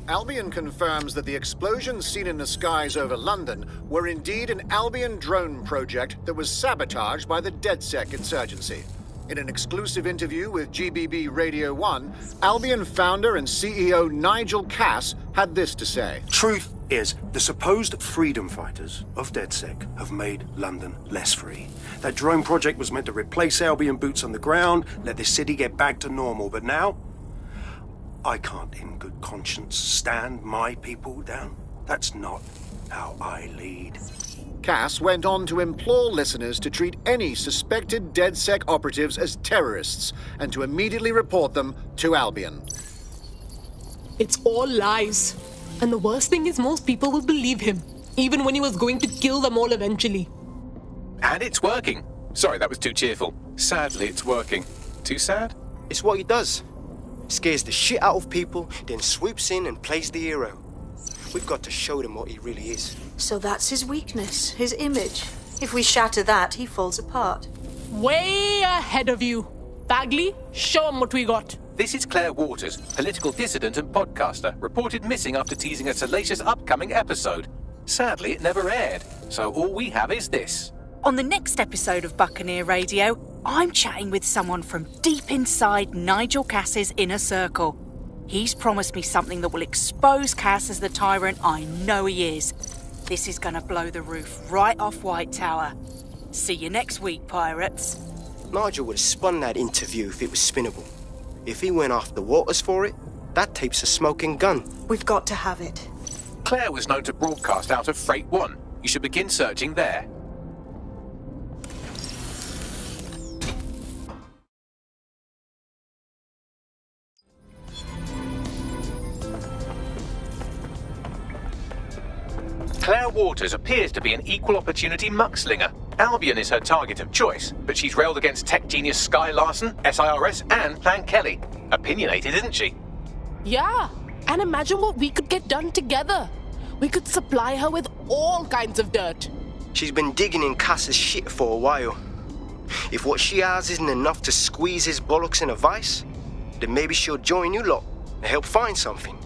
G: Albion confirms that the explosions seen in the skies over London were indeed an Albion drone project that was sabotaged by the DedSec insurgency. In an exclusive interview with GBB Radio 1, Albion founder and CEO Nigel Cass had this to say.
V: Truth is, the supposed freedom fighters of DedSec have made London less free. That drone project was meant to replace Albion boots on the ground, let the city get back to normal, but now I can't in good conscience stand my people down. That's not how I lead.
G: Cass went on to implore listeners to treat any suspected DedSec operatives as terrorists and to immediately report them to Albion.
B: It's all lies. And the worst thing is most people will believe him, even when he was going to kill them all eventually.
I: And it's working. Sorry, that was too cheerful. Sadly, it's working. Too sad?
E: It's what he does. Scares the shit out of people, then swoops in and plays the hero. We've got to show them what he really is.
C: So that's his weakness, his image. If we shatter that, he falls apart.
B: Way ahead of you. Bagley, show him what we got.
I: This is Claire Waters, political dissident and podcaster, reported missing after teasing a salacious upcoming episode. Sadly, it never aired, so all we have is this.
M: On the next episode of Buccaneer Radio, I'm chatting with someone from deep inside Nigel Cass's inner circle. He's promised me something that will expose Cass as the tyrant I know he is. This is gonna blow the roof right off White Tower. See you next week, pirates.
E: Nigel would have spun that interview if it was spinnable. If he went after Waters for it, that tape's a smoking gun.
C: We've got to have it.
I: Claire was known to broadcast out of Freight 1. You should begin searching there. Claire Waters appears to be an equal opportunity muckslinger. Albion is her target of choice, but she's railed against tech genius Sky Larson, SIRS, and Plan Kelley. Opinionated, isn't she?
B: Yeah, and imagine what we could get done together. We could supply her with all kinds of dirt.
E: She's been digging in Cass's shit for a while. If what she has isn't enough to squeeze his bollocks in a vice, then maybe she'll join you lot and help find something.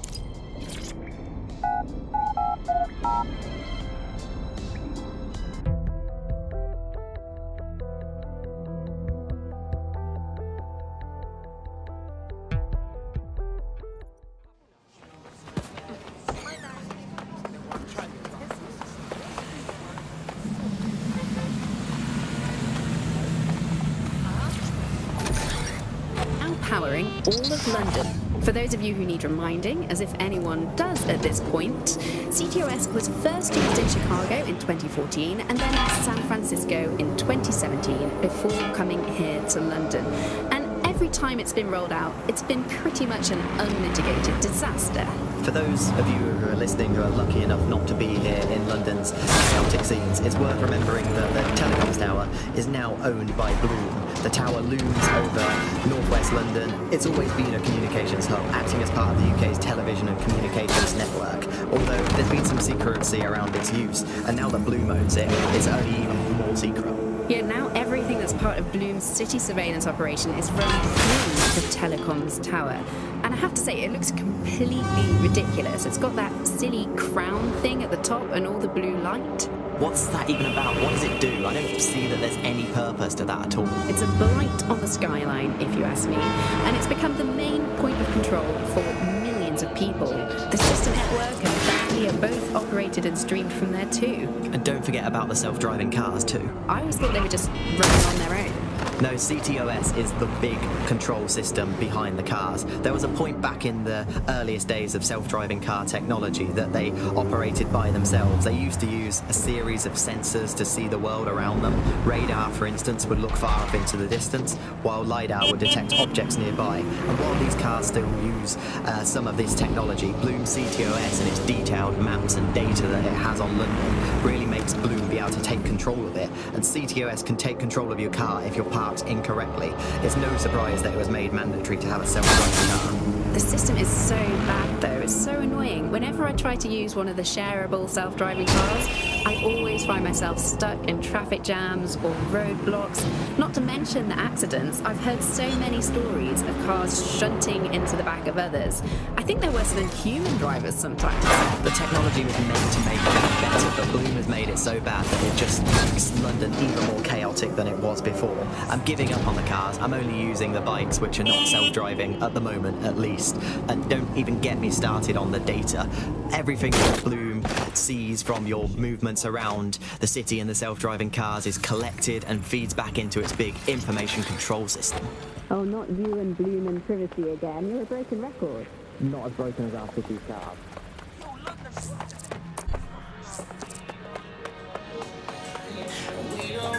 S: Powering all of London. For those of you who need reminding, as if anyone does at this point, CTOS was first used in Chicago in 2014 and then San Francisco in 2017 before coming here to London. And every time it's been rolled out, it's been pretty much an unmitigated disaster.
N: For those of you who are listening who are lucky enough not to be here in London's chaotic scenes, it's worth remembering that the telecoms tower is now owned by Bloom. The tower looms over northwest London. It's always been a communications hub, acting as part of the UK's television and communications network, although there's been some secrecy around its use, and now that Bloom owns it, it's only even more secret.
S: Yeah, now everything that's part of Bloom's city surveillance operation is run through the telecoms tower. And I have to say, it looks completely ridiculous. It's got that silly crown thing at the top and all the blue light.
N: What's that even about? What does it do? I don't see that there's any purpose to that at all.
S: It's a blight on the skyline, if you ask me. And it's become the main point of control for millions of people. The sister network and Family are both operated and streamed from there too.
N: And don't forget about the self-driving cars too.
S: I always thought they were just running on their own.
N: No, CTOS is the big control system behind the cars. There was a point back in the earliest days of self-driving car technology that they operated by themselves. They used to use a series of sensors to see the world around them. Radar, for instance, would look far off into the distance, while LiDAR would detect objects nearby. And while these cars still use some of this technology, Bloom CTOS and its detailed maps and data that it has on London really makes Bloom be able to take control of it. And CTOS can take control of your car if you're parked incorrectly. It's no surprise that it was made mandatory to have a self-driving car.
S: The system is so bad though, it's so annoying. Whenever I try to use one of the shareable self-driving cars, I always find myself stuck in traffic jams or roadblocks. Not to mention the accidents. I've heard so many stories of cars shunting into the back of others. I think they're worse than human drivers sometimes.
N: The technology was made to make it better, but Bloom has made it so bad that it just makes London even more chaotic than it was before. I'm giving up on the cars. I'm only using the bikes, which are not self-driving at the moment, at least. And don't even get me started on the data. Everything that Bloom sees from your movements around the city and the self-driving cars is collected and feeds back into its big information control system.
S: Oh, not you and Bloom and privacy again. You're a broken record.
N: Not as broken as our city cars.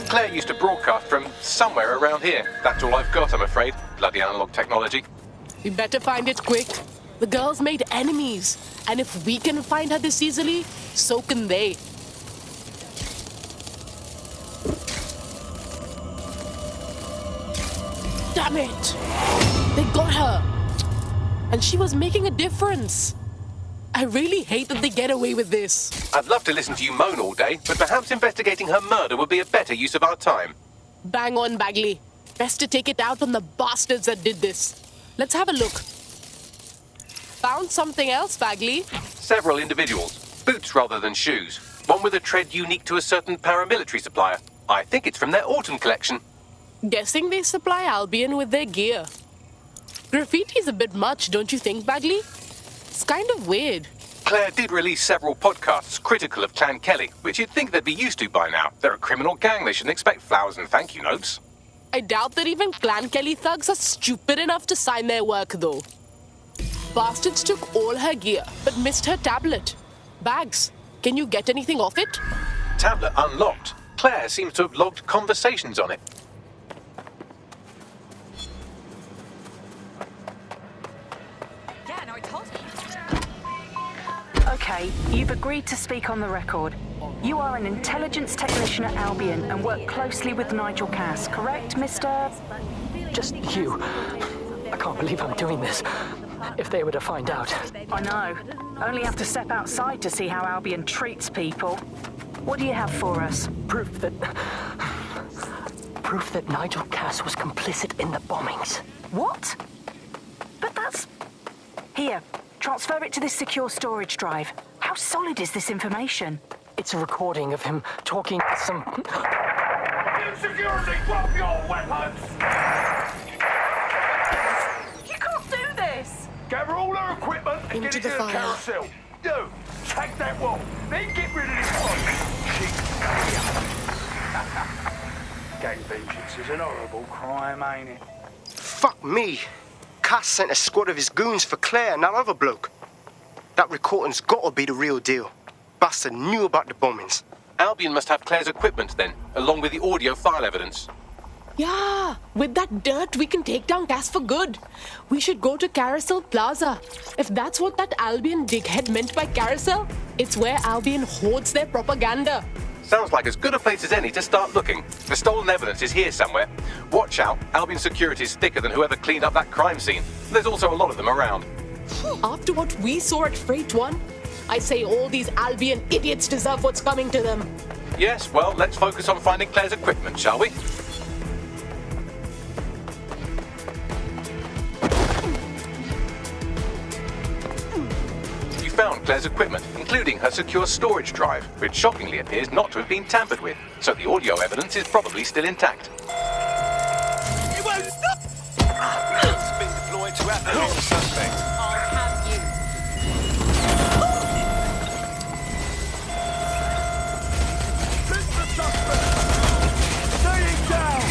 I: Claire used to broadcast from somewhere around here. That's all I've got, I'm afraid. Bloody analog technology.
F: We better find it quick. The girls made enemies, and if we can find her this easily, so can they. Damn it! They got her! And she was making a difference. I really hate that they get away with this.
I: I'd love to listen to you moan all day, but perhaps investigating her murder would be a better use of our time.
F: Bang on, Bagley. Best to take it out on the bastards that did this. Let's have a look. Found something else, Bagley?
I: Several individuals. Boots rather than shoes. One with a tread unique to a certain paramilitary supplier. I think it's from their autumn collection.
F: Guessing they supply Albion with their gear. Graffiti's a bit much, don't you think, Bagley? It's kind of weird.
I: Claire did release several podcasts critical of Clan Kelley, which you'd think they'd be used to by now. They're a criminal gang, they shouldn't expect flowers and thank you notes.
F: I doubt that even Clan Kelley thugs are stupid enough to sign their work, though. Bastards took all her gear, but missed her tablet. Bags, can you get anything off it?
I: Tablet unlocked. Claire seems to have logged conversations on it.
M: Okay, you've agreed to speak on the record. You are an intelligence technician at Albion and work closely with Nigel Cass, correct, Mr...?
O: Just you. I can't believe I'm doing this. If they were to find out.
M: I know. Only have to step outside to see how Albion treats people. What do you have for us?
O: Proof that Nigel Cass was complicit in the bombings.
M: What? But that's... Here, transfer it to this secure storage drive. How solid is this information?
O: It's a recording of him talking to some...
J: Security, drop your weapons!
M: You can't do this!
J: Gather all her equipment and get it to the carousel. You, take that wall, then get rid of this body. Gang vengeance is an horrible crime, ain't it?
E: Fuck me. Cass sent a squad of his goons for Claire and that other bloke. That recording's gotta be the real deal. Bastard knew about the bombings.
I: Albion must have Claire's equipment then, along with the audio file evidence.
F: Yeah, with that dirt, we can take down Cass for good. We should go to Carousel Plaza. If that's what that Albion dighead meant by carousel, it's where Albion hoards their propaganda.
I: Sounds like as good a place as any to start looking. The stolen evidence is here somewhere. Watch out, Albion security is thicker than whoever cleaned up that crime scene. There's also a lot of them around.
F: After what we saw at Freight 1, I say all these Albion idiots deserve what's coming to them.
I: Yes, well, let's focus on finding Claire's equipment, shall we? You found Claire's equipment, including her secure storage drive, which shockingly appears not to have been tampered with, so the audio evidence is probably still intact.
K: It won't stop! It's been deployed to apprehend the suspect.
X: I'll have you.
K: Staying down!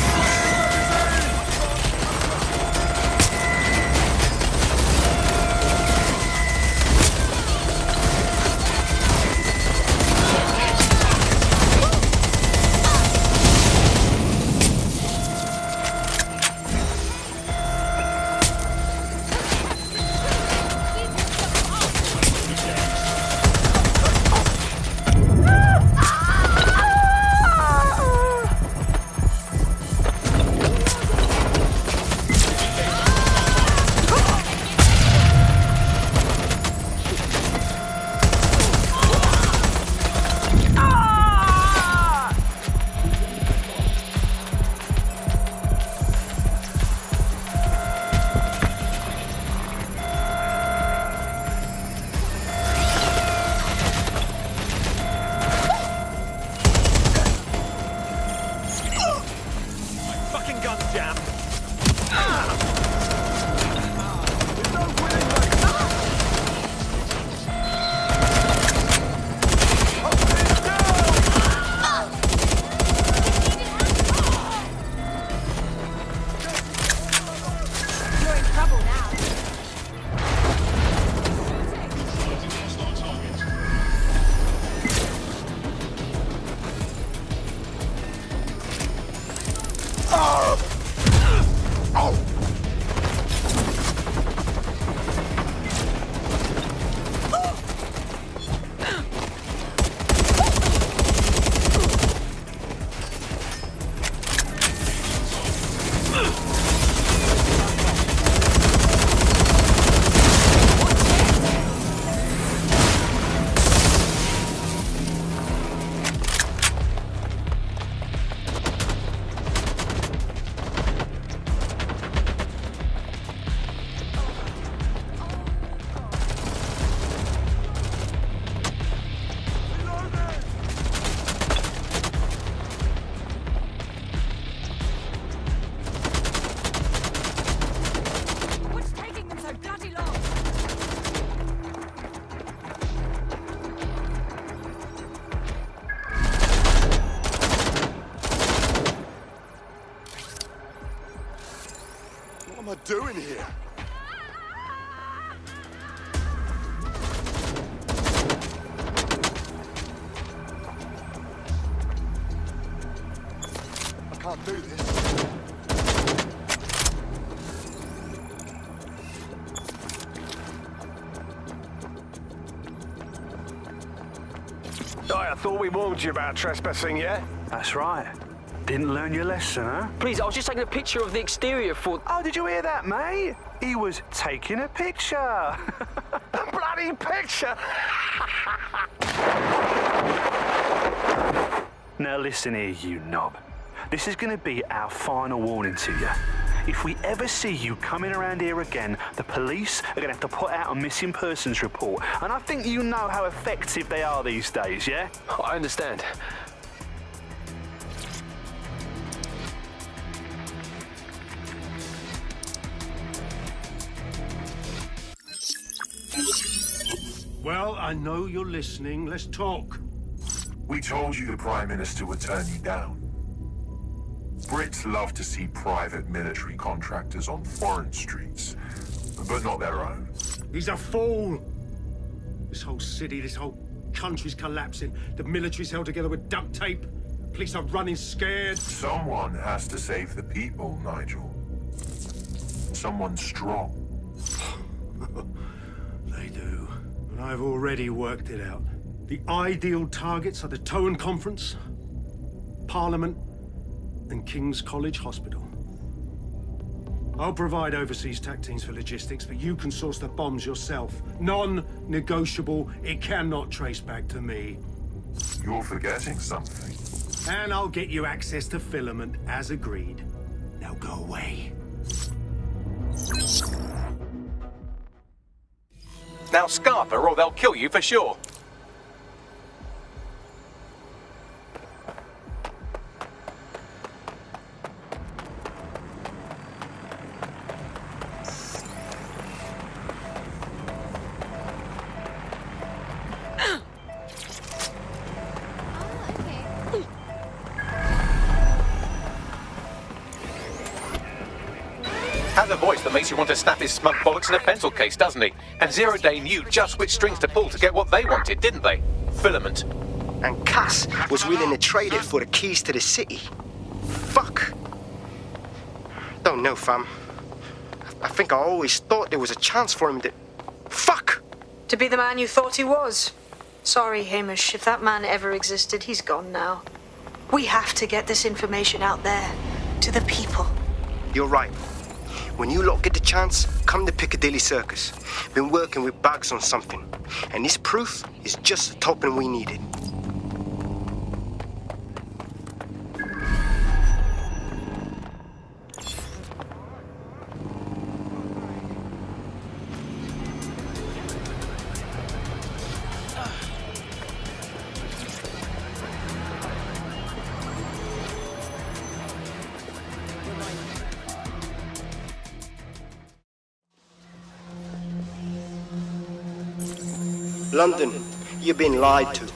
K: What am I doing here? I can't do this.
J: I thought we warned you about trespassing, yeah?
L: That's right. Didn't learn your lesson, huh?
O: Please, I was just taking a picture of the exterior for...
L: Oh, did you hear that, mate? He was taking a picture.
J: A bloody picture!
L: Now listen here, you knob. This is going to be our final warning to you. If we ever see you coming around here again, the police are going to have to put out a missing persons report. And I think you know how effective they are these days, yeah?
O: I understand.
P: Well, I know you're listening. Let's talk.
T: We told you the Prime Minister would turn you down. Brits love to see private military contractors on foreign streets, but not their own.
P: He's a fool! This whole city, this whole country's collapsing. The military's held together with duct tape. Police are running scared.
T: Someone has to save the people, Nigel. Someone strong.
P: They do. And I've already worked it out. The ideal targets are the Towan Conference, Parliament, and King's College Hospital. I'll provide overseas tac teams for logistics, but you can source the bombs yourself. Non-negotiable. It cannot trace back to me.
T: You're forgetting something.
P: And I'll get you access to filament as agreed. Now go away.
I: Now scarper or they'll kill you for sure. Has a voice that makes you want to snap his smug bollocks in a pencil case, doesn't he? And Zero Day knew just which strings to pull to get what they wanted, didn't they? Filament.
E: And Cass was willing to trade it for the keys to the city. Fuck. Don't know, fam. I think I always thought there was a chance for him to... Fuck!
C: To be the man you thought he was. Sorry, Hamish. If that man ever existed, he's gone now. We have to get this information out there. To the people.
E: You're right. When you lot get the chance, come to Piccadilly Circus. Been working with Bags on something. And this proof is just the token we needed. London, you've been lied to.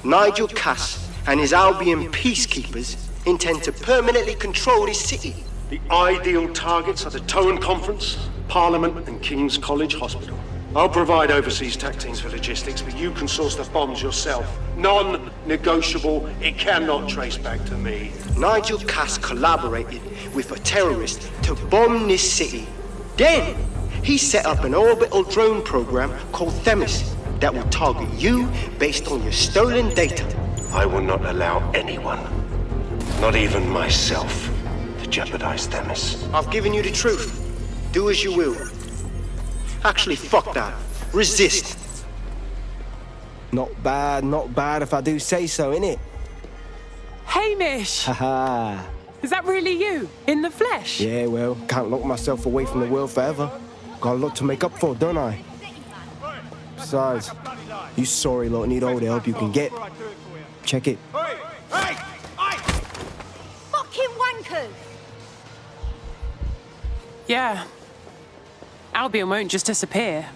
E: Nigel Cass and his Albion peacekeepers intend to permanently control this city.
P: The ideal targets are the Towan Conference, Parliament and King's College Hospital. I'll provide overseas tech teams for logistics, but you can source the bombs yourself. Non-negotiable, it cannot trace back to me.
E: Nigel Cass collaborated with a terrorist to bomb this city. Then, he set up an orbital drone program called Themis that will target you based on your stolen data.
V: I will not allow anyone, not even myself, to jeopardize Themis.
E: I've given you the truth. Do as you will. Actually, fuck that. Resist.
D: Not bad if I do say so, innit?
F: Hamish!
D: Haha.
F: Is that really you? In the flesh?
D: Yeah, well, can't lock myself away from the world forever. Got a lot to make up for, don't I? Besides, you sorry lot need all the help you can get. Check it.
H: Fucking wankers!
F: Yeah. Albion won't just disappear.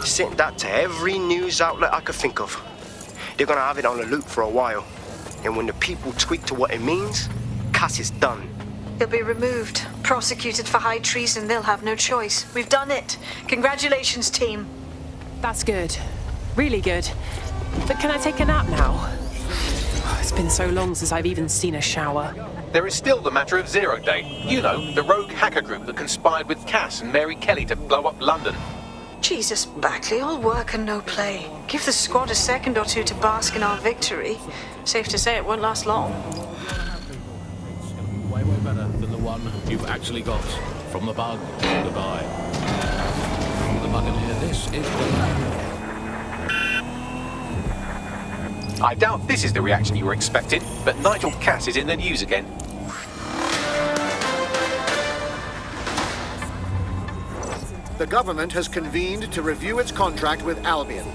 E: Sent that to every news outlet I could think of. They're gonna have it on the loop for a while. And when the people tweak to what it means, Cass is done.
C: He'll be removed, prosecuted for high treason. They'll have no choice. We've done it. Congratulations, team.
F: That's good. Really good. But can I take a nap now? It's been so long since I've even seen a shower.
I: There is still the matter of Zero Day. You know, the rogue hacker group that conspired with Cass and Mary Kelley to blow up London.
C: Jesus, Backley, all work and no play. Give the squad a second or two to bask in our victory. Safe to say it won't last long.
U: Way better than the one you've actually got. From the bug, goodbye. From the Buccaneer, this is
I: I doubt this is the reaction you were expecting, but Nigel Cass is in the news again.
G: The government has convened to review its contract with Albion.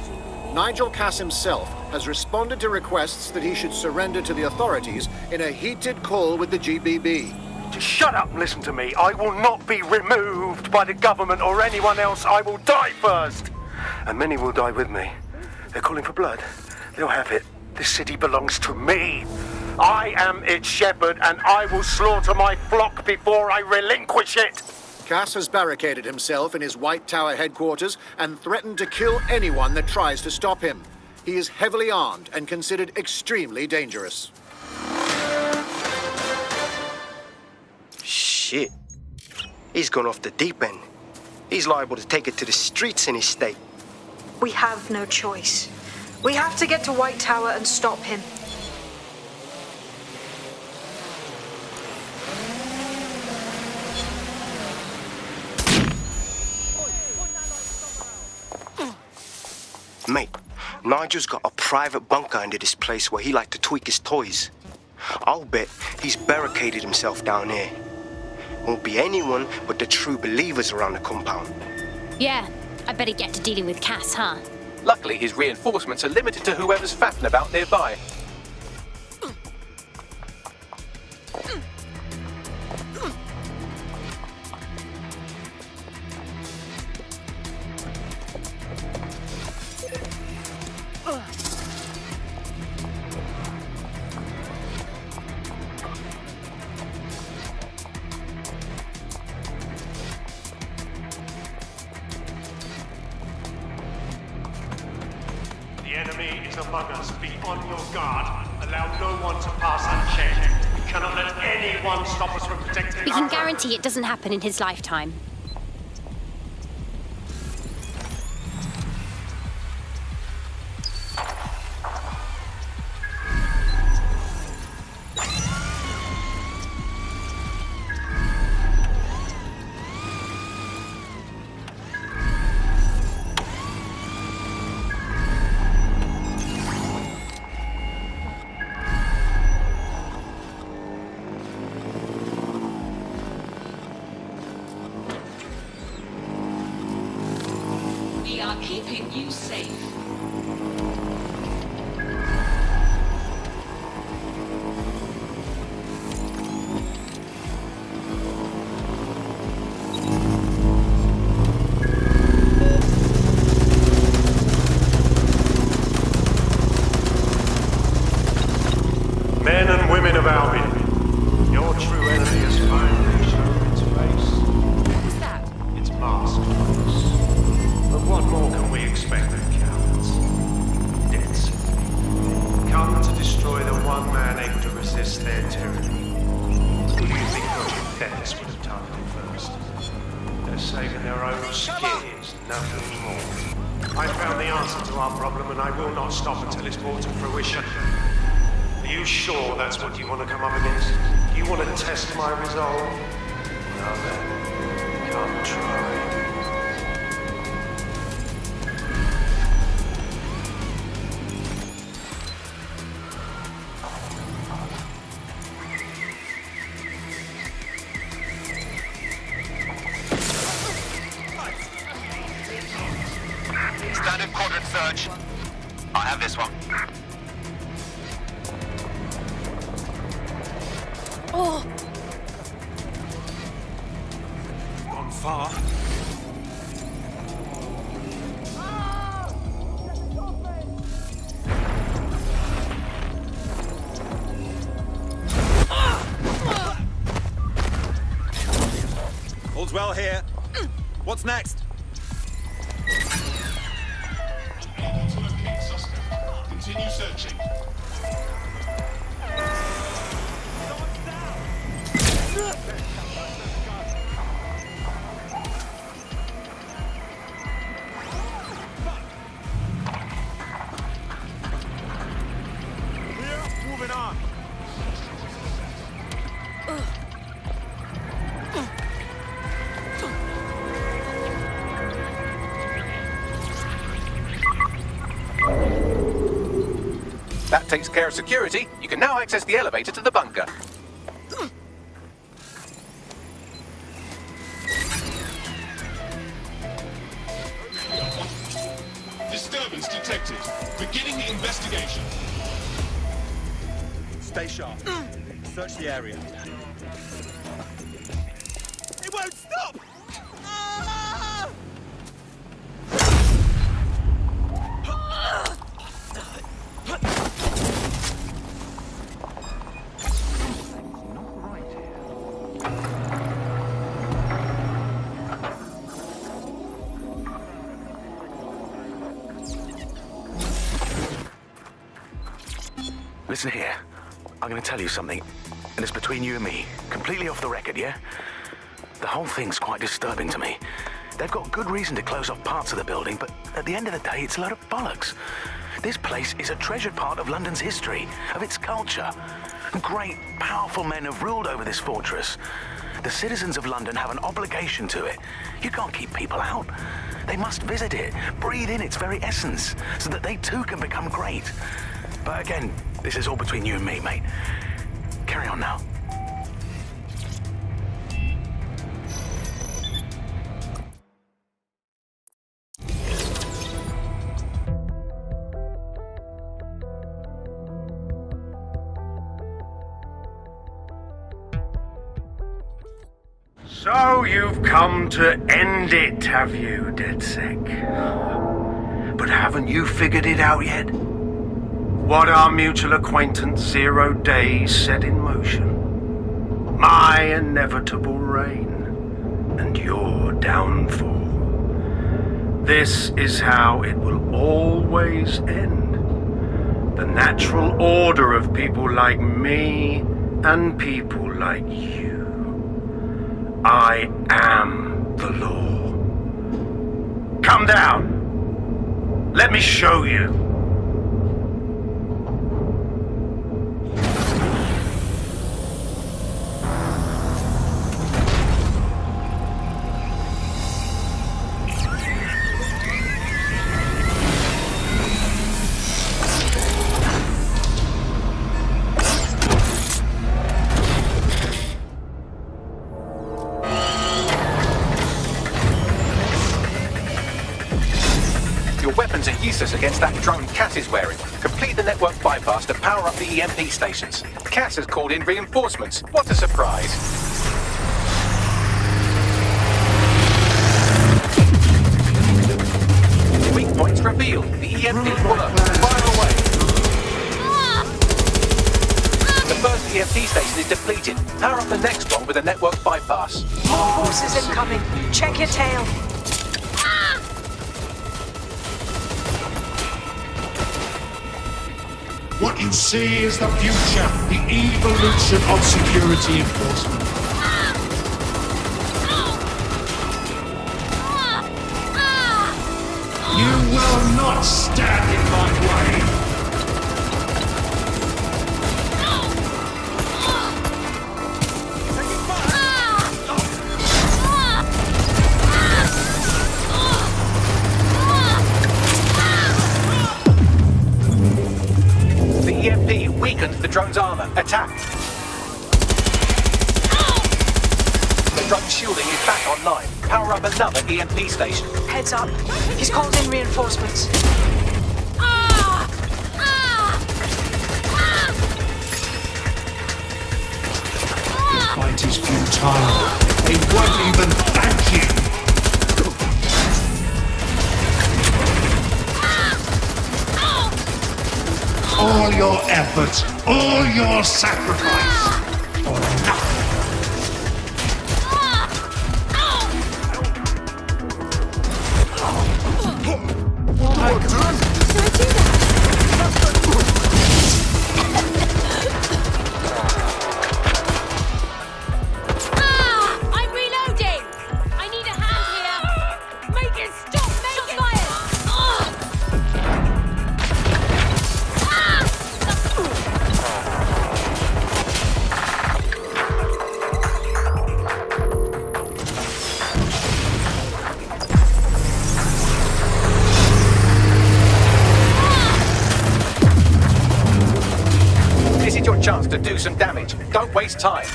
G: Nigel Cass himself has responded to requests that he should surrender to the authorities in a heated call with the GBB.
L: Just shut up and listen to me. I will not be removed by the government or anyone else. I will die first. And many will die with me. They're calling for blood. They'll have it. This city belongs to me. I am its shepherd, and I will slaughter my flock before I relinquish it.
G: Cass has barricaded himself in his White Tower headquarters and threatened to kill anyone that tries to stop him. He is heavily armed and considered extremely dangerous.
E: Shit. He's gone off the deep end. He's liable to take it to the streets in his state.
C: We have no choice. We have to get to White Tower and stop him.
D: Mate, Nigel's got a private bunker under this place where he liked to tweak his toys. I'll bet he's barricaded himself down here. Won't be anyone but the true believers around the compound.
A: Yeah, I better get to dealing with Cass, huh?
I: Luckily, his reinforcements are limited to whoever's faffing about nearby.
P: The enemy is among us. Be on your guard. Allow no one to pass unchecked. We cannot let anyone stop us from protecting
A: We can guarantee it doesn't happen in his lifetime.
H: We are keeping you safe.
P: Men and women of Albion, your true enemy has finally shown its face.
H: Who's that?
P: It's masked. But what more can we expect of cowards? DedSec. Come to destroy the one man able to resist their tyranny. Who do you think Project Themis would have targeted first? They're saving their own skins, nothing more. I found the answer to our problem and I will not stop until it's brought to fruition. Are you sure that's what you want to come up against? Do you want to test my resolve? Now then, come try.
Q: Standard quadrant search. I have this one.
A: Oh!
K: Gone far. All's well here. What's next?
T: Continue searching.
K: Moving on.
I: That takes care of security. You can now access the elevator to the bunker.
T: Disturbance detected. Beginning the investigation.
K: Stay sharp. Search the area. It won't stop! Ah!
L: Listen here. I'm going to tell you something, and it's between you and me. Completely off the record, yeah? The whole thing's quite disturbing to me. They've got good reason to close off parts of the building, but at the end of the day, it's a load of bollocks. This place is a treasured part of London's history, of its culture. Great, powerful men have ruled over this fortress. The citizens of London have an obligation to it. You can't keep people out. They must visit it, breathe in its very essence, so that they too can become great. But again, this is all between you and me, mate. Carry on now.
P: So you've come to end it, have you, DedSec? But haven't you figured it out yet? What our mutual acquaintance 0 Days set in motion? My inevitable reign and your downfall. This is how it will always end. The natural order of people like me and people like you. I am the law. Come down. Let me show you.
I: Useless against that drone Cass is wearing. Complete the network bypass to power up the EMP stations. Cass has called in reinforcements. What a surprise. Weak points revealed. The EMP work. Fire away. The first EMP station is depleted. Power up the next one with a network bypass.
C: More forces incoming. Check your tail.
V: What you see is the future, the evolution of security enforcement. You will not stand in my way.
I: The drone's armor. Attack! The drone's shielding is back online. Power up another EMP station.
C: Heads up. He's called in reinforcements.
V: The fight is futile. They won't even thank you. All your efforts, all your sacrifice, for nothing.
A: I'm reloading! I need a hand here! Make it stop! Make it fire!
I: This is your chance to do some damage. Don't waste time.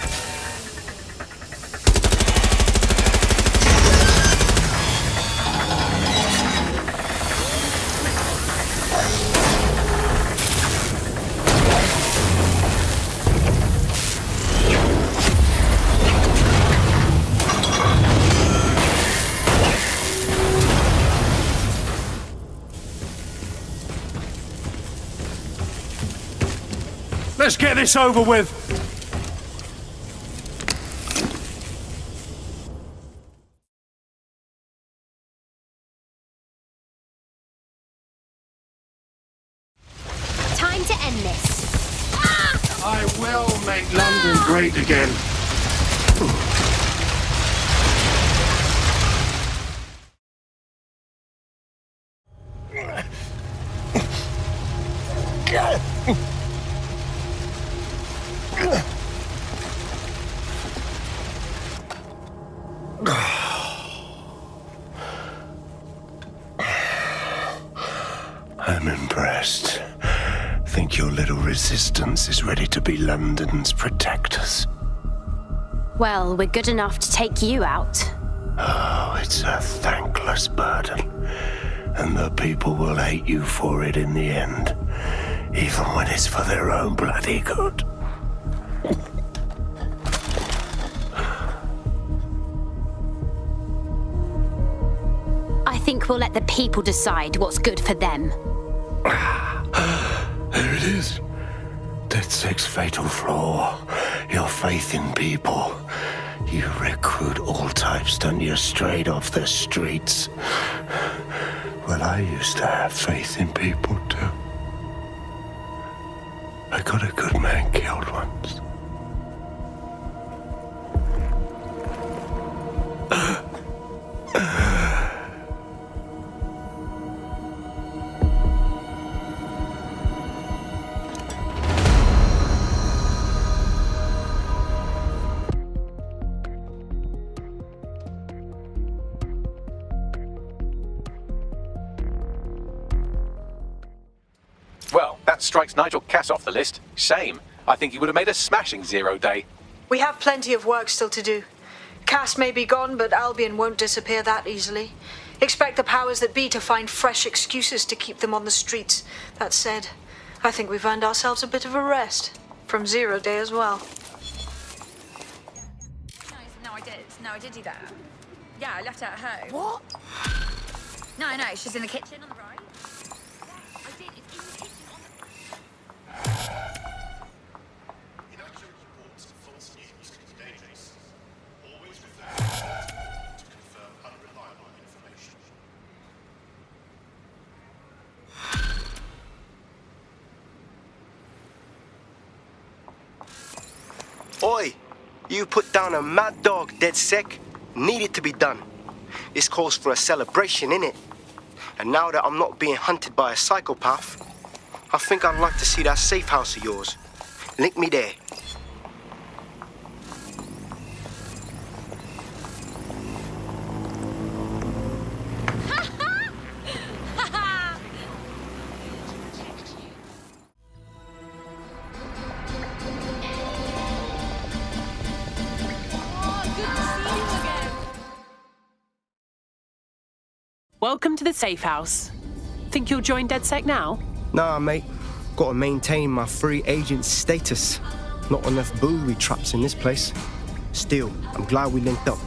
P: Let's get this over with.
A: Time to end this.
V: I will make London great again. I'm impressed. Think your little resistance is ready to be London's protectors?
B: Well, we're good enough to take you out.
V: Oh, it's a thankless burden. And the people will hate you for it in the end. Even when it's for their own bloody good.
B: I think we'll let the people decide what's good for them.
V: There it is. DedSec's fatal flaw. Your faith in people. You recruit all types, don't you, straight off the streets. Well, I used to have faith in people, too. I got a good man killed once.
I: Well, that strikes Nigel Cass off the list. Shame. I think he would have made a smashing 0 day.
C: We have plenty of work still to do. Cass may be gone, but Albion won't disappear that easily. Expect the powers that be to find fresh excuses to keep them on the streets. That said, I think we've earned ourselves a bit of a rest. From 0 day as well.
X: No, I did do that. Yeah, I left her at home.
B: What?
X: No, she's in the kitchen on the right. I did, it's in the kitchen on the...
T: Inaccurate reports of false news can be dangerous. Always refer to confirm unreliable information.
D: Oi! You put down a mad dog, DedSec. Needed to be done. This calls for a celebration, innit? And now that I'm not being hunted by a psychopath, I think I'd like to see that safe house of yours. Link me there.
F: Welcome to the safe house. Think you'll join DedSec now?
D: Nah, mate. Gotta maintain my free agent status. Not enough booby traps in this place. Still, I'm glad we linked up.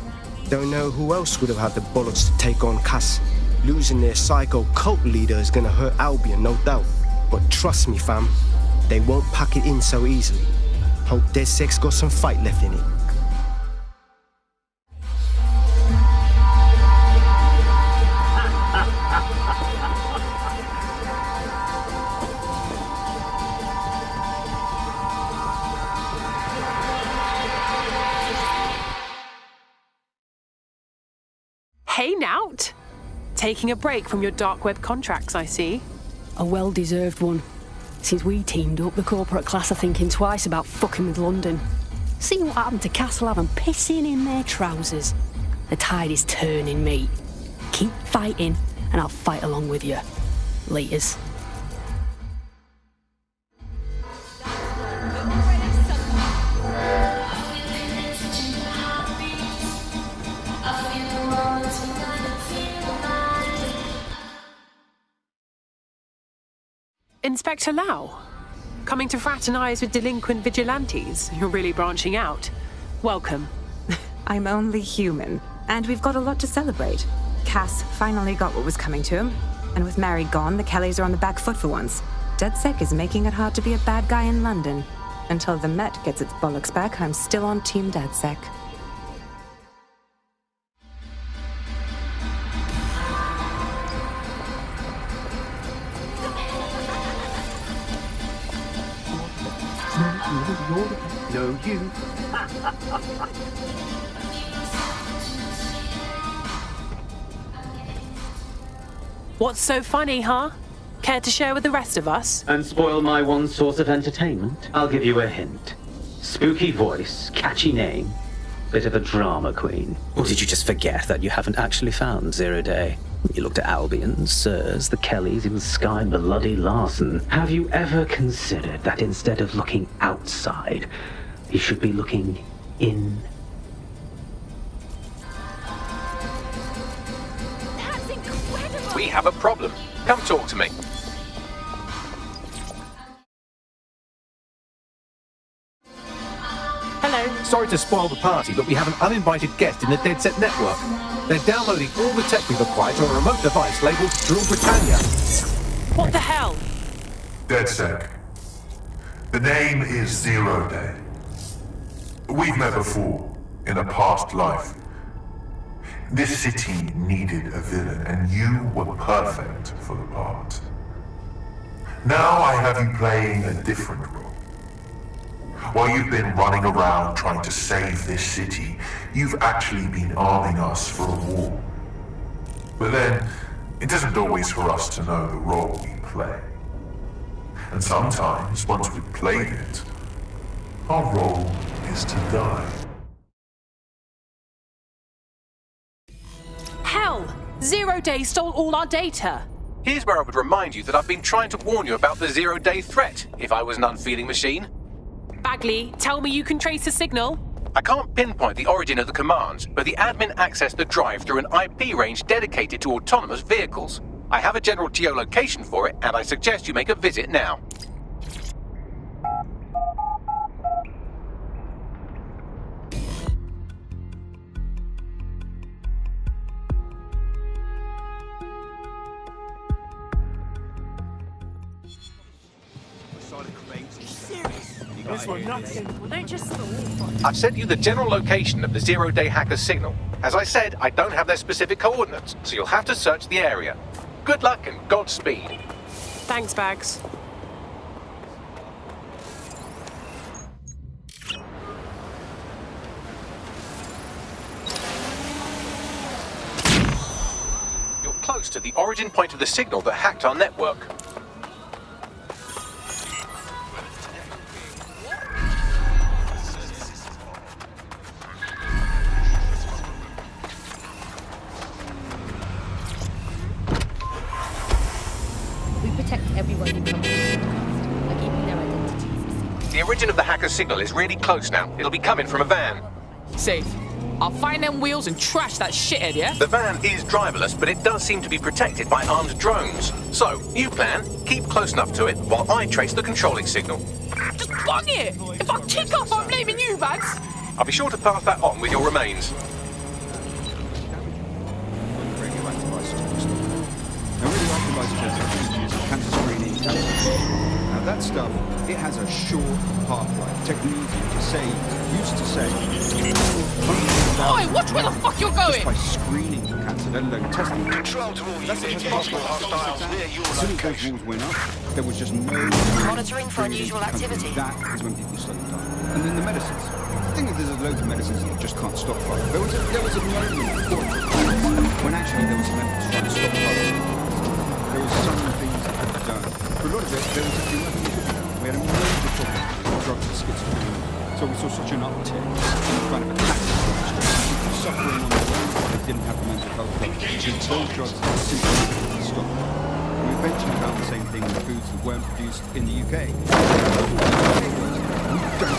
D: Don't know who else would have had the bollocks to take on Cass. Losing their psycho cult leader is gonna hurt Albion, no doubt. But trust me, fam, they won't pack it in so easily. Hope DedSec's got some fight left in it.
F: Hey, Nout. Taking a break from your dark web contracts, I see.
R: A well-deserved one. Since we teamed up, the corporate class are thinking twice about fucking with London. See what happened to Castlehaven pissing in their trousers. The tide is turning, mate. Keep fighting, and I'll fight along with you. Laters.
F: Inspector Lau, coming to fraternize with delinquent vigilantes. You're really branching out. Welcome.
S: I'm only human, and we've got a lot to celebrate. Cass finally got what was coming to him, and with Mary gone, the Kelleys are on the back foot for once. DedSec is making it hard to be a bad guy in London. Until the Met gets its bollocks back, I'm still on Team DedSec.
L: No, you.
F: What's so funny, huh? Care to share with the rest of us?
W: And spoil my one source of entertainment? I'll give you a hint. Spooky voice, catchy name.
J: bit of a drama queen. Or did you just forget that you haven't actually found Zero Day? You looked at Albion, Sirs, the Kelleys, even Sky Bloody Larson. Have you ever considered that instead of looking outside, you should be looking in?
X: That's incredible!
I: We have a problem. Come talk to me.
F: Hello.
I: Sorry to spoil the party, but we have an uninvited guest in the DedSec network. They're downloading all the tech we've acquired to a remote device labeled Drill Britannia.
F: What the hell?
T: DedSec. The name is Zero Day. We've met before, in a past life. This city needed a villain, and you were perfect for the part. Now I have you playing a different role. While you've been running around trying to save this city, you've actually been arming us for a war. But then, it isn't always for us to know the role we play. And sometimes, once we've played it, our role is to die.
F: Hell! Zero Day stole all our data.
I: Here's where I would remind you that I've been trying to warn you about the zero-day threat, if I was an unfeeling machine.
F: Bagley, tell me you can trace the signal.
I: I can't pinpoint the origin of the commands, but the admin accessed the drive through an IP range dedicated to autonomous vehicles. I have a general geolocation for it, and I suggest you make a visit now. I've sent you the general location of the zero-day hacker's signal. As I said, I don't have their specific coordinates, so you'll have to search the area. Good luck and Godspeed.
F: Thanks, Bags.
I: You're close to the origin point of the signal that hacked our network. The origin of the hacker's signal is really close now. It'll be coming from a van.
F: Safe. I'll find them wheels and trash that shithead, yeah?
I: The van is driverless, but it does seem to be protected by armed drones. So, new plan, keep close enough to it while I trace the controlling signal.
F: Just bung it! If I kick off, I'm blaming you, Bags!
I: I'll be sure to pass that on with your remains.
M: Now that stuff, it has a short half-life. Technology used to say...
F: Oi, watch where the fuck you're going!
M: Just by screening for cancer, let alone testing it.
D: Control to all units, possible hostiles near your
M: As soon as those
D: location.
M: walls went up, there was just no...
X: Monitoring for unusual activity.
M: That is when people slowed down. And then the medicines. I think that there's loads of medicines that you just can't stop fire. There was a moment when actually there was some effort to try and stop fire. There was some things that could be done. For a lot of it, there was actually nothing we could do. We had a major problem with drugs and schizophrenia. So we saw such an uptick in kind of attack people suffering on their own, they didn't have the mental health problems. Those drugs simply couldn't stop. We eventually found the same thing in the foods that weren't produced in the UK. We don't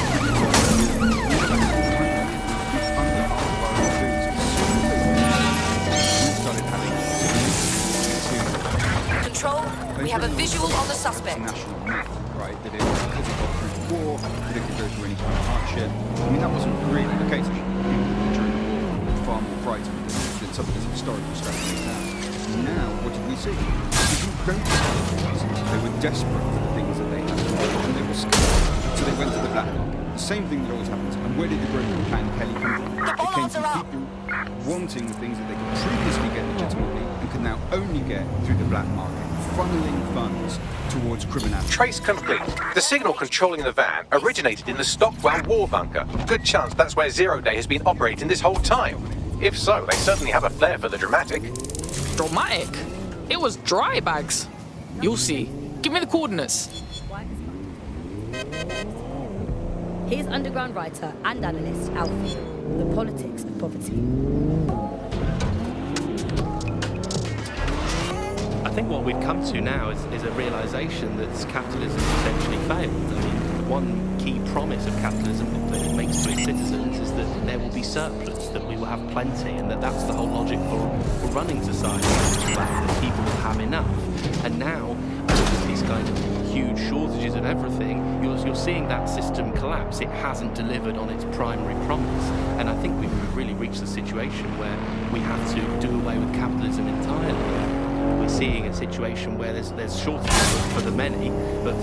X: Control, we have a visual on the suspect.
M: National myth, right? That it because it got through the war, that it could go through any kind of hardship. I mean, that wasn't really the case. People during the war were far more frightened than some of this historical stuff is now. Now, what did we see? People don't see things. They were desperate for the things that they had, and they were scared. So they went to the black market. The same thing that always happens. And where did the broken plan Kelley come from? It came from people wanting things that they could previously get legitimately and could now only get through the black market, funneling funds towards criminality.
I: Trace complete. The signal controlling the van originated in the Stockwell war bunker. Good chance that's where Zero Day has been operating this whole time. If so, they certainly have a flair for the dramatic.
F: Dramatic? It was dry, Bags. You'll see. Give me the coordinates.
N: Here's underground writer and analyst Alfie, The Politics of Poverty.
O: I think what we've come to now is a realisation that capitalism essentially failed. I mean, one key promise of capitalism that it makes to its citizens is that there will be surplus, that we will have plenty, and that's the whole logic for running society, that people will have enough. And now, with these kind of huge shortages of everything, you're seeing that system collapse. It hasn't delivered on its primary promise. And I think we've really reached the situation where we have to do away with capitalism entirely. We're seeing a situation where there's shortages for the many, but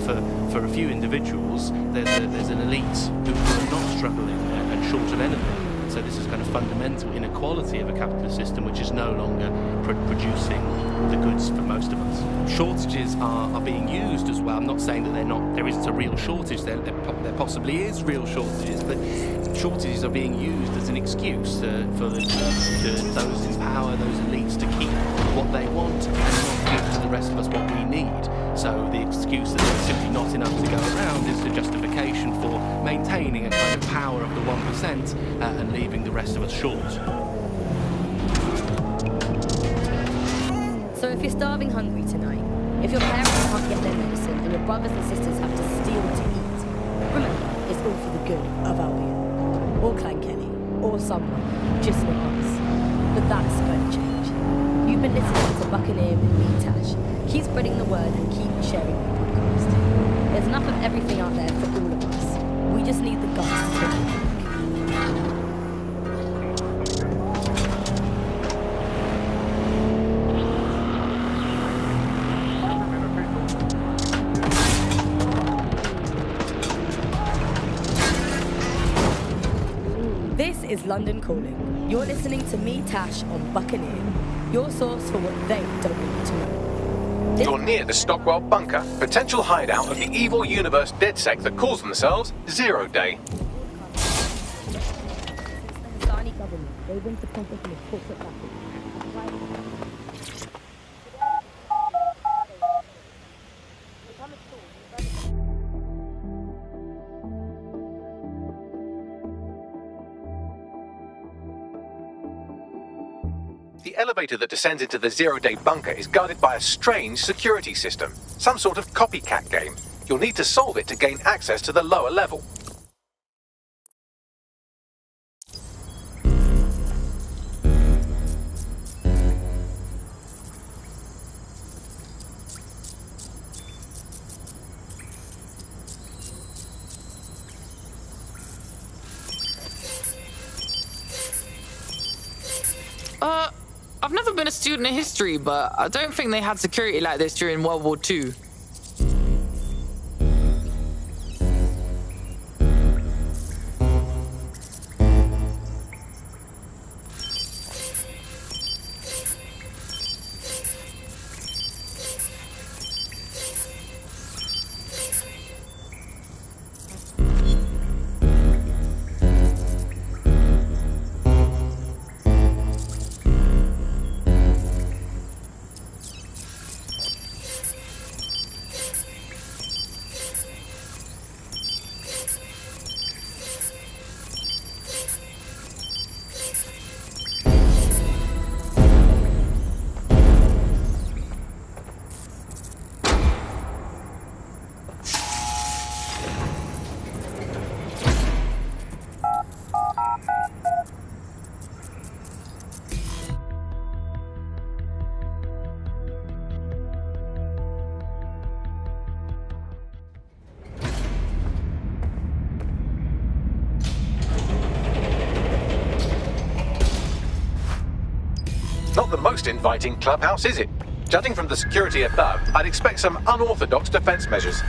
O: for a few individuals, there's an elite who are not struggling and short of anything. So this is kind of fundamental inequality of a capitalist system, which is no longer producing the goods for most of us. Shortages are being used as well. I'm not saying that there isn't a real shortage. There possibly is real shortages, but shortages are being used as an excuse for those in power, those elites, to keep what they want and not give to the rest of us what we need. So the excuse that there's simply not enough to go around is the justification for maintaining a kind of power of the 1% and leaving the rest of us short.
N: So if you're starving hungry tonight, if your parents can't get their medicine and your brothers and sisters have to steal to eat, remember, it's all for the good of Albion, or Clan Kelley, or someone, just not us. But that's going to change. You've been listening to Buccaneer with me, Tash. Keep spreading the word and keep sharing the podcast. There's enough of everything out there for all of us. We just need the guts to take it back. This is London Calling. You're listening to me, Tash, on Buccaneer, your source for what they don't want to know.
I: You're near the Stockwell bunker, potential hideout of the evil universe DedSec that calls themselves Zero Day.
N: Government, they want to profit from a corporate
I: The elevator that descends into the Zero-Day bunker is guarded by a strange security system, some sort of copycat game. You'll need to solve it to gain access to the lower level.
U: I've never been a student of history, but I don't think they had security like this during World War II.
I: Not the most inviting clubhouse, is it? Judging from the security above, I'd expect some unorthodox defense measures.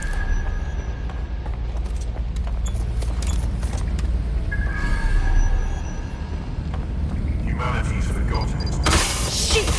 T: Humanity's forgotten it.
N: Shit!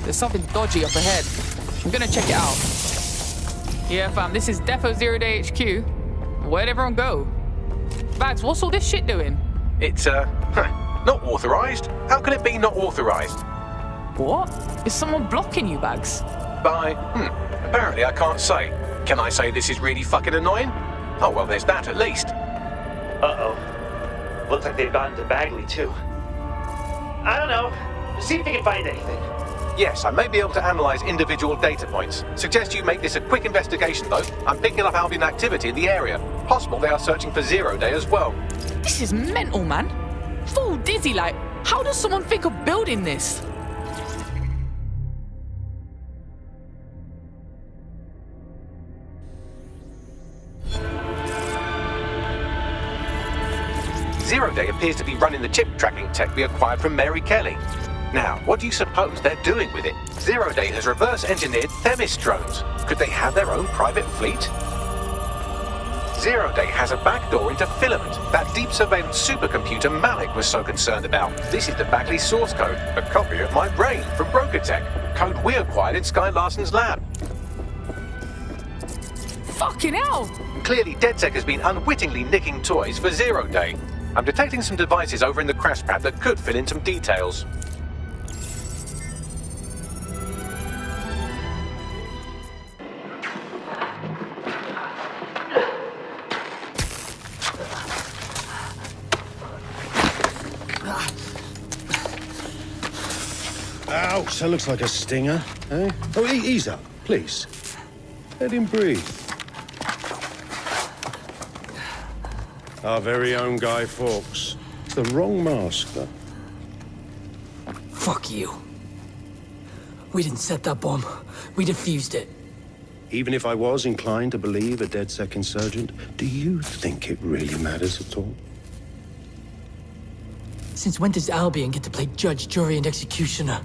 U: There's something dodgy up ahead. I'm gonna check it out. Yeah, fam, this is Defo Zero Day HQ. Where'd everyone go? Bags, what's all this shit doing?
I: It's, not authorized. How can it be not authorized?
U: What? Is someone blocking you, Bags?
I: Apparently I can't say. Can I say this is really fucking annoying? Oh, well, there's that at least.
E: Uh-oh. Looks like they've gotten to Bagley, too. I don't know. See if you can find anything.
I: Yes, I may be able to analyze individual data points. Suggest you make this a quick investigation, though. I'm picking up Albion activity in the area. Possible they are searching for Zero Day as well.
U: This is mental, man. Full dizzy, like, how does someone think of building this?
I: Zero Day appears to be running the chip tracking tech we acquired from Mary Kelley. Now, what do you suppose they're doing with it? Zero Day has reverse-engineered Themis drones. Could they have their own private fleet? Zero Day has a backdoor into Filament, that deep surveillance supercomputer Malik was so concerned about. This is the Bagley source code, a copy of my brain from Broker Tech, code we acquired in Sky Larson's lab.
U: Fucking hell!
I: Clearly, DedSec has been unwittingly nicking toys for Zero Day. I'm detecting some devices over in the crash pad that could fill in some details.
P: Ouch, that looks like a stinger, eh? Oh, ease up, please. Let him breathe. Our very own Guy Fawkes. It's the wrong mask, though.
G: Fuck you. We didn't set that bomb. We defused it.
P: Even if I was inclined to believe a DedSec insurgent, do you think it really matters at all?
G: Since when does Albion get to play judge, jury, and executioner?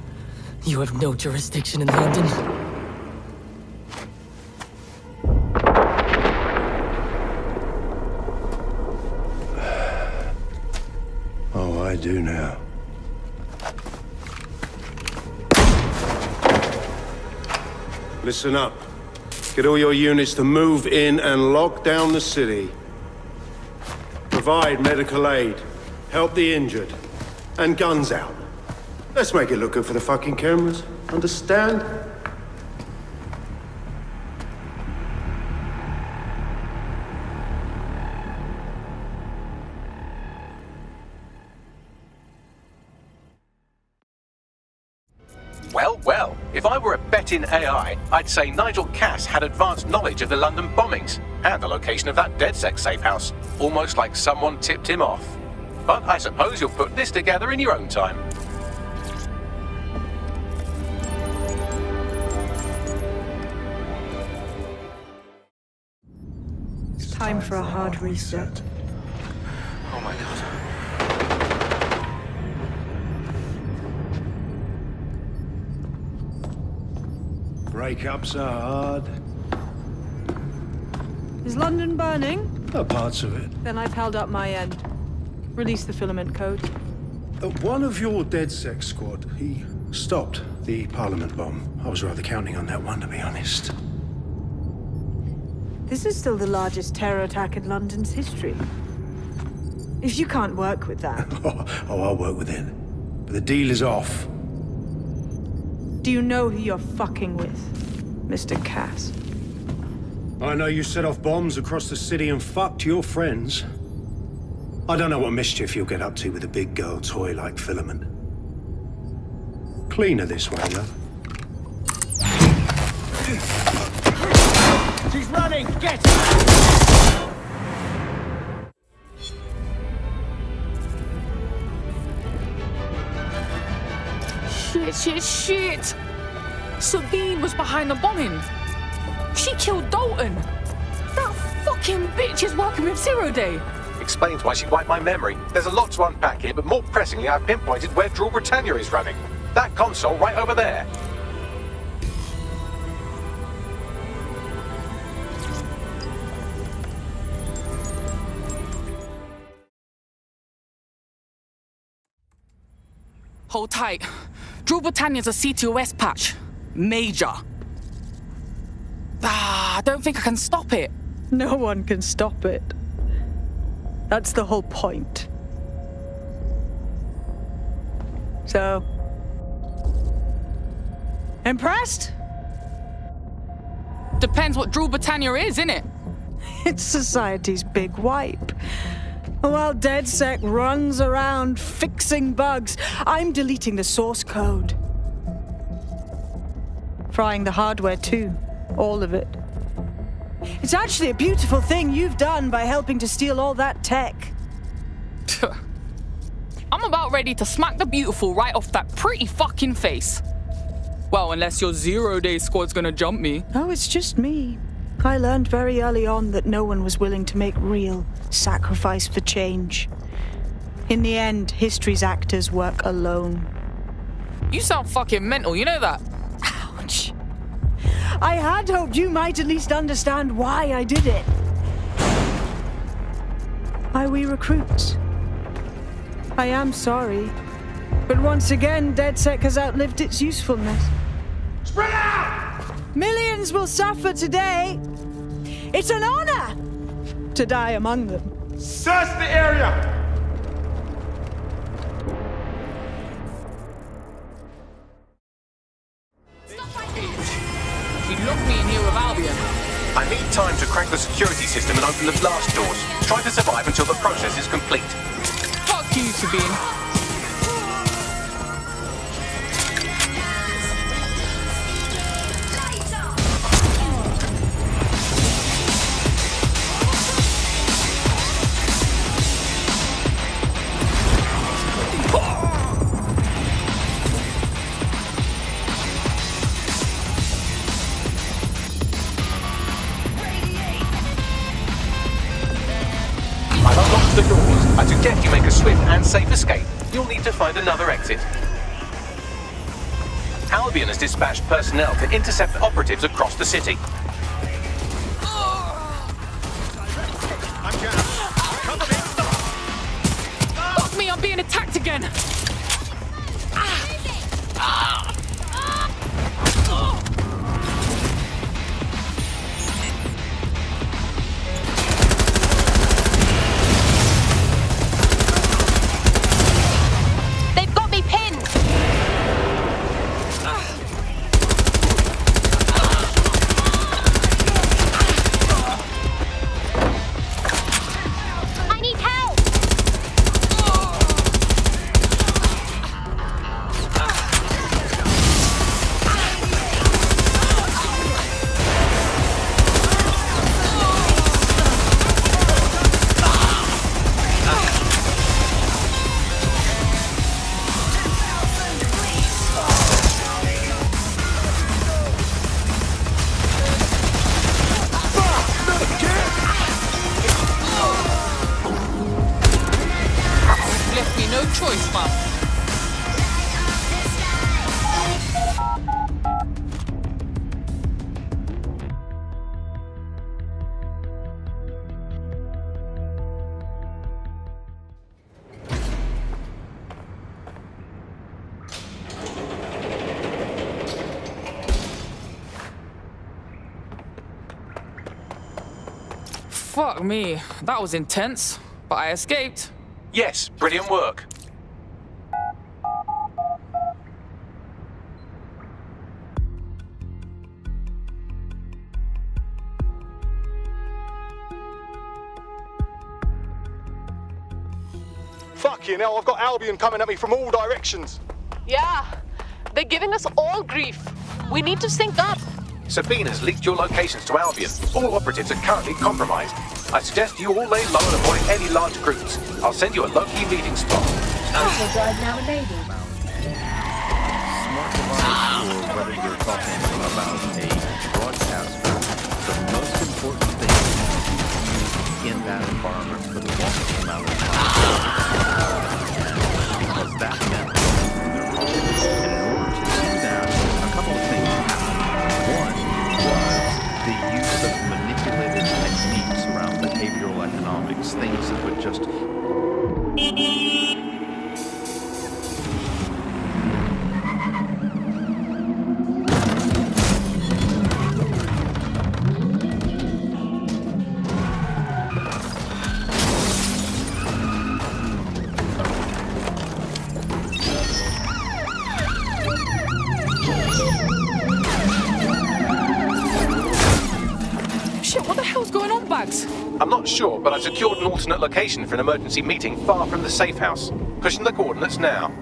G: You have no jurisdiction in London.
P: Oh, I do now. Listen up. Get all your units to move in and lock down the city. Provide medical aid. Help the injured. And guns out. Let's make it look good for the fucking cameras. Understand?
I: Well, if I were a betting AI, I'd say Nigel Cass had advanced knowledge of the London bombings and the location of that DedSec safe house, almost like someone tipped him off. But I suppose you'll put this together in your own time.
C: It's time for a hard reset.
I: Oh my god.
P: Breakups are hard.
C: Is London burning?
P: Oh, parts of it.
C: Then I've held up my end. Release the filament code.
P: One of your DedSec squad, he stopped the Parliament bomb. I was rather counting on that one, to be honest.
C: This is still the largest terror attack in London's history. If you can't work with that...
P: Oh, I'll work with it. But the deal is off.
C: Do you know who you're fucking with, Mr. Cass?
P: I know you set off bombs across the city and fucked your friends. I don't know what mischief you'll get up to with a big girl toy like Filament. Cleaner this way, love.
E: She's running! Get her!
U: Shit! Sabine was behind the bombing. She killed Dalton. That fucking bitch is working with Zero Day.
I: Explains why she wiped my memory. There's a lot to unpack here, but more pressingly, I've pinpointed where Draw Britannia is running. That console right over there.
U: Hold tight. Drew Britannia's a CTOS patch. Major. I don't think I can stop it.
H: No one can stop it. That's the whole point. So... impressed?
U: Depends what Drew Britannia is, innit?
H: It's society's big wipe. While DedSec runs around fixing bugs, I'm deleting the source code. Frying the hardware too. All of it. It's actually a beautiful thing you've done by helping to steal all that tech.
U: I'm about ready to smack the beautiful right off that pretty fucking face. Well, unless your 0-day squad's gonna jump me.
H: Oh, it's just me. I learned very early on that no one was willing to make real sacrifice for change. In the end, history's actors work alone.
U: You sound fucking mental, you know that?
H: Ouch. I had hoped you might at least understand why I did it. Why we recruits. I am sorry, but once again, DedSec has outlived its usefulness.
V: Spread out!
H: Millions will suffer today. It's an honor to die among them.
V: Search the area!
U: She locked me in here with Albion.
I: I need time to crack the security system and open the blast doors. Try to survive until the process is complete.
U: Fuck you, Sabine.
I: The doors. I suggest you make a swift and safe escape. You'll need to find another exit. Albion has dispatched personnel to intercept operatives across the city.
U: Fuck me, I'm being attacked again! Fuck me, that was intense, but I escaped.
I: Yes, brilliant work.
K: Fucking hell, I've got Albion coming at me from all directions.
F: Yeah, they're giving us all grief. We need to sync up.
I: Sabine has leaked your locations to Albion. All operatives are currently compromised. I suggest you all lay low and avoid any large groups. I'll send you a low-key meeting spot.
N: Auto drive now enabled.
Q: Smart device, or whether you're talking about a broadcaster, the most important thing is in that environment for the longest amount of time. Because that meant their calls. And in order to do that, a couple of things happened. One was the use of manipulated techniques around behavioral economics, things that would just
U: Bags?
I: I'm not sure, but I've secured an alternate location for an emergency meeting far from the safe house. Pushing the coordinates now.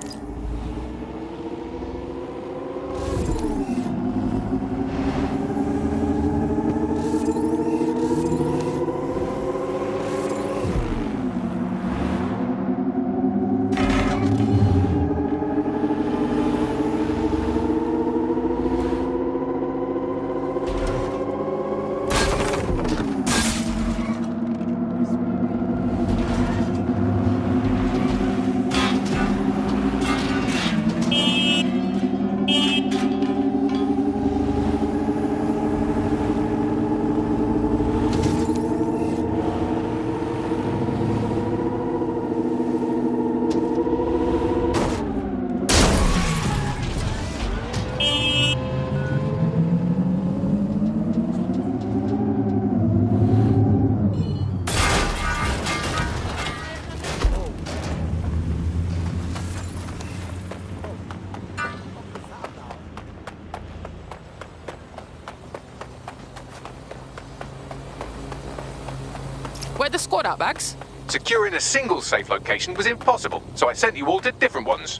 U: Where'd the squad out, Bags?
I: Securing a single safe location was impossible, so I sent you all to different ones.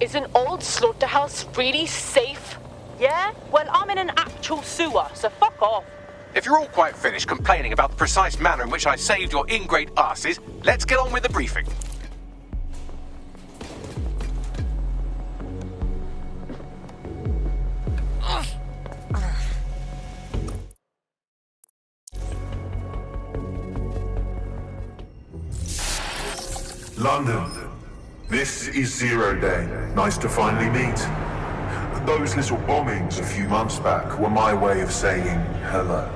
F: Is an old slaughterhouse really safe? Yeah? Well, I'm in an actual sewer, so fuck off.
I: If you're all quite finished complaining about the precise manner in which I saved your ingrate asses, let's get on with the briefing.
T: London, this is Zero Day. Nice to finally meet. Those little bombings a few months back were my way of saying hello.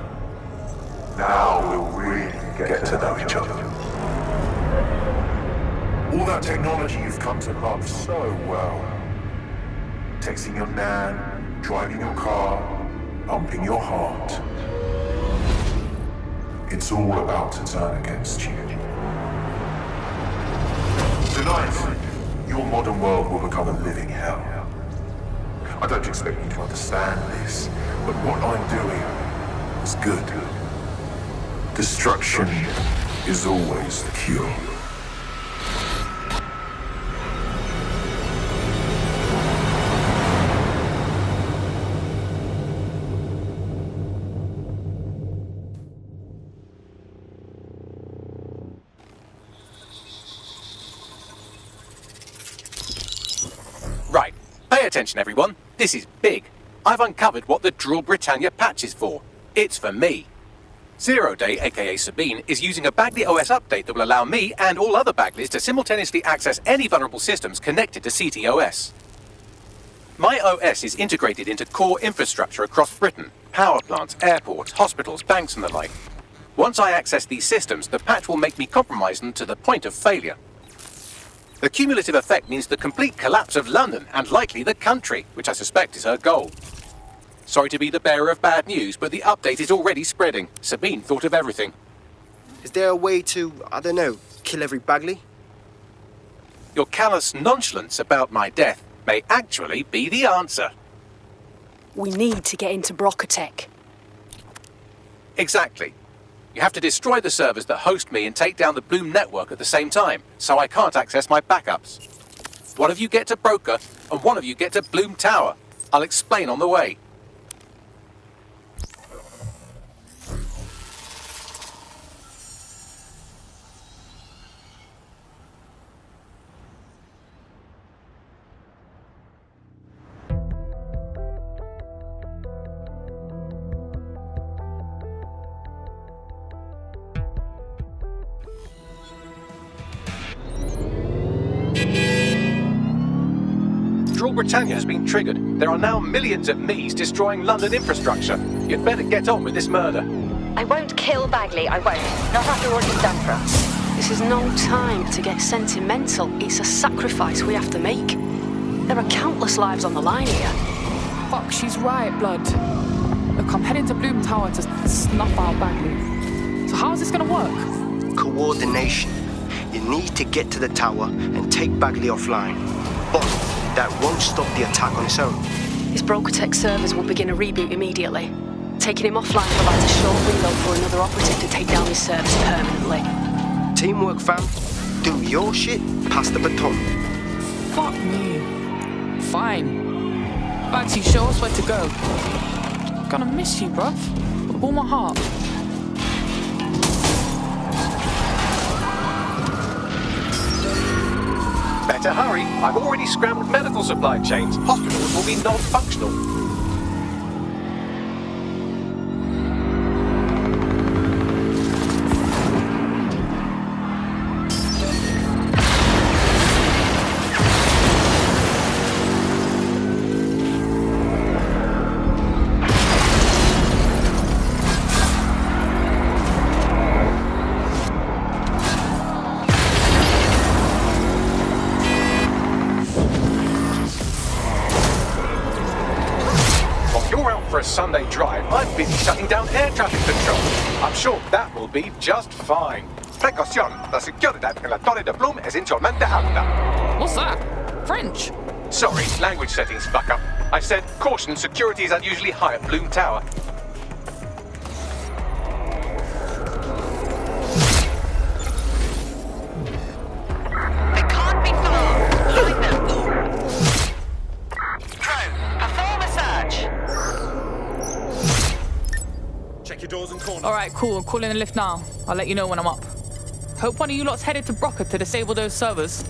T: Now we'll really get to know each other. All that technology you've come to love so well. Texting your nan, driving your car, pumping your heart. It's all about to turn against you. Tonight, your modern world will become a living hell. I don't expect you to understand this, but what I'm doing is good. Destruction is always the cure.
I: Right, pay attention everyone, this is big. I've uncovered what the Drill Britannia patch is for. It's for me. Zero Day, aka Sabine, is using a Bagley OS update that will allow me and all other Bagleys to simultaneously access any vulnerable systems connected to CTOS. My OS is integrated into core infrastructure across Britain, power plants, airports, hospitals, banks and the like. Once I access these systems, the patch will make me compromise them to the point of failure. The cumulative effect means the complete collapse of London and likely the country, which I suspect is her goal. Sorry to be the bearer of bad news, but the update is already spreading. Sabine thought of everything.
D: Is there a way to, I don't know, kill every Bagley?
I: Your callous nonchalance about my death may actually be the answer.
A: We need to get into Brocotech.
I: Exactly. You have to destroy the servers that host me and take down the Bloom network at the same time, so I can't access my backups. One of you get to Broker, and one of you get to Bloom Tower. I'll explain on the way. Drill Britannia has been triggered. There are now millions of me's destroying London infrastructure. You'd better get on with this murder.
A: I won't kill Bagley, I won't. Not after what he's done for us. This is no time to get sentimental. It's a sacrifice we have to make. There are countless lives on the line here.
U: Fuck, she's right, blood. Look, I'm heading to Bloom Tower to snuff out Bagley. So how's this gonna work?
D: Coordination. You need to get to the tower and take Bagley offline. But that won't stop the attack on its own.
A: His Brocotech servers will begin a reboot immediately. Taking him offline provides a short window for another operative to take down his service permanently.
D: Teamwork, fam. Do your shit, pass the baton.
U: Fuck me. Fine. Bagsy, show us where to go. Gonna miss you, bruv. With all my heart.
I: Better hurry. I've already scrambled medical supply chains. Hospitals will be non-functional. For a Sunday drive, I'm busy shutting down air traffic control. I'm sure that will be just fine. Precaución, la seguridad en la Torre de Bloom es insolmente alta.
U: What's that? French?
I: Sorry, language settings fuck up. I said, caution, security is unusually high at Bloom Tower.
B: They can't be far. Find them. Drone, perform a search.
U: Check your doors and corners. Alright, cool. I'm calling the lift now. I'll let you know when I'm up. Hope one of you lot's headed to Broca to disable those servers.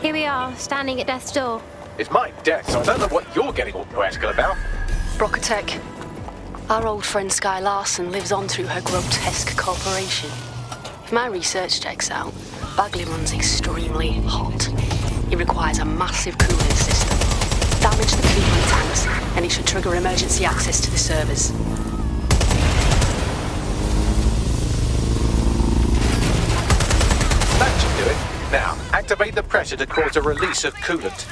R: Here we are, standing at death's door.
I: It's my death, so I don't know what you're getting all poetical about.
A: Brocatech. Our old friend Sky Larson lives on through her grotesque corporation. If my research checks out, Bagley runs extremely hot. He requires a massive cooling system. Damage the cooling tanks, and it should trigger emergency access to the servers.
I: That should do it. Now, activate the pressure to cause a release of coolant.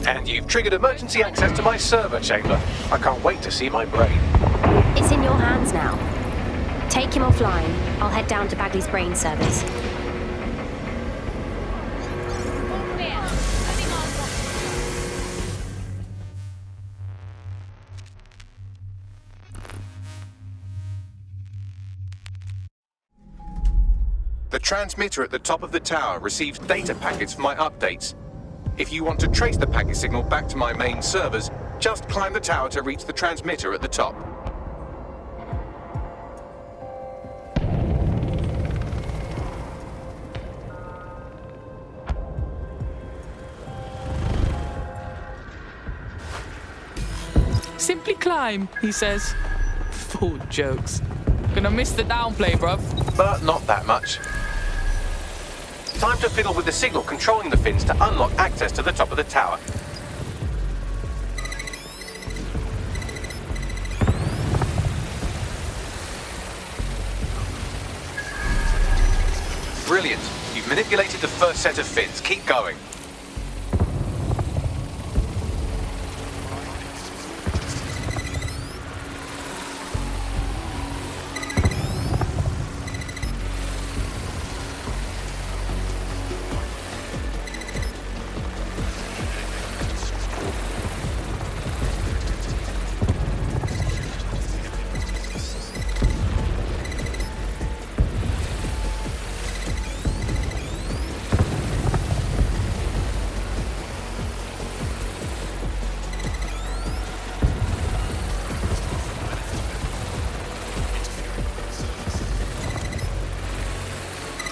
I: And you've triggered emergency access to my server chamber. I can't wait to see my brain.
R: It's in your hands now. Take him offline. I'll head down to Bagley's brain servers.
I: The transmitter at the top of the tower receives data packets for my updates. If you want to trace the packet signal back to my main servers, just climb the tower to reach the transmitter at the top.
U: Simply climb, he says. Full jokes. Gonna miss the downplay, bruv.
I: But not that much. Time to fiddle with the signal controlling the fins to unlock access to the top of the tower. Brilliant. You've manipulated the first set of fins. Keep going.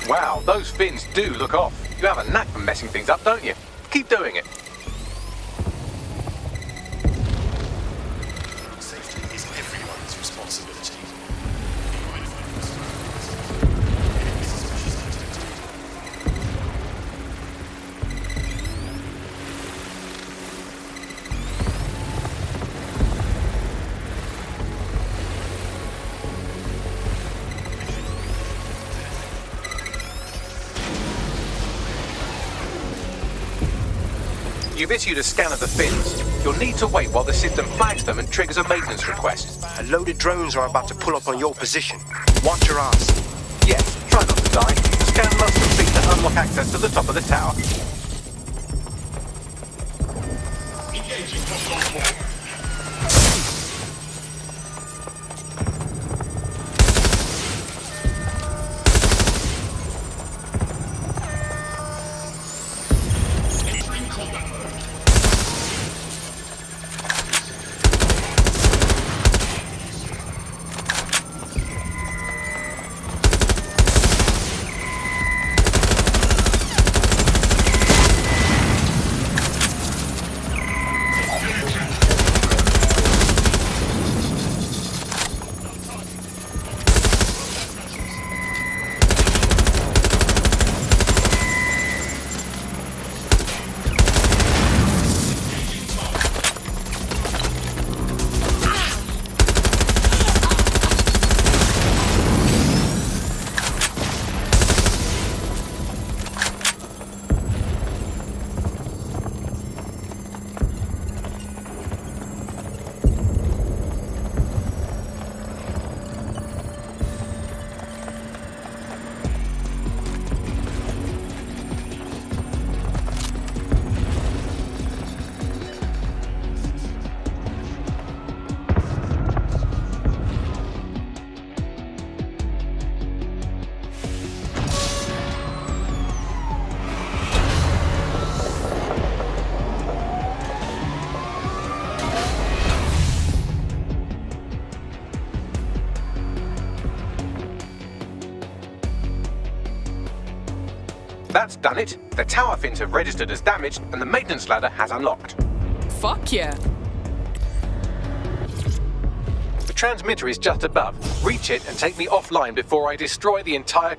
I: Wow, those fins do look off. You have a knack for messing things up, don't you? Keep doing it.
J: Safety is everyone's responsibility.
I: You've issued a scan of the fins. You'll need to wait while the system flags them and triggers a maintenance request.
D: A load of drones are about to pull up on your position. Watch your ass.
I: Yes, try not to die. The scan must complete to unlock access to the top of the tower.
J: Engaging hostile.
I: That's done it. The tower fins have registered as damaged and the maintenance ladder has unlocked.
U: Fuck yeah.
I: The transmitter is just above. Reach it and take me offline before I destroy the entire...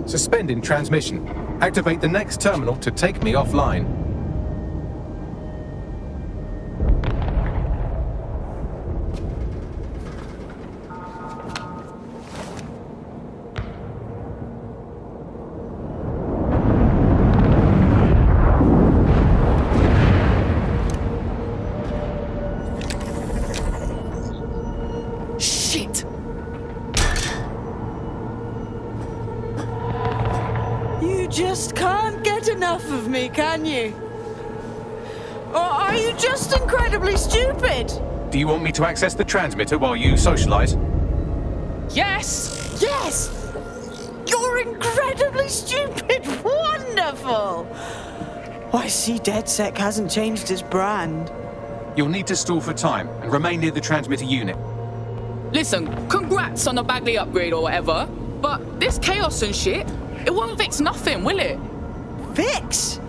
I: Suspending transmission. Activate the next terminal to take me offline.
H: Can you? Or are you just incredibly stupid?
I: Do you want me to access the transmitter while you socialize?
U: Yes!
H: Yes! You're incredibly stupid! Wonderful! I see DedSec hasn't changed its brand.
I: You'll need to stall for time and remain near the transmitter unit.
U: Listen, congrats on the Bagley upgrade or whatever, but this chaos and shit, it won't fix nothing, will it?
H: Fix?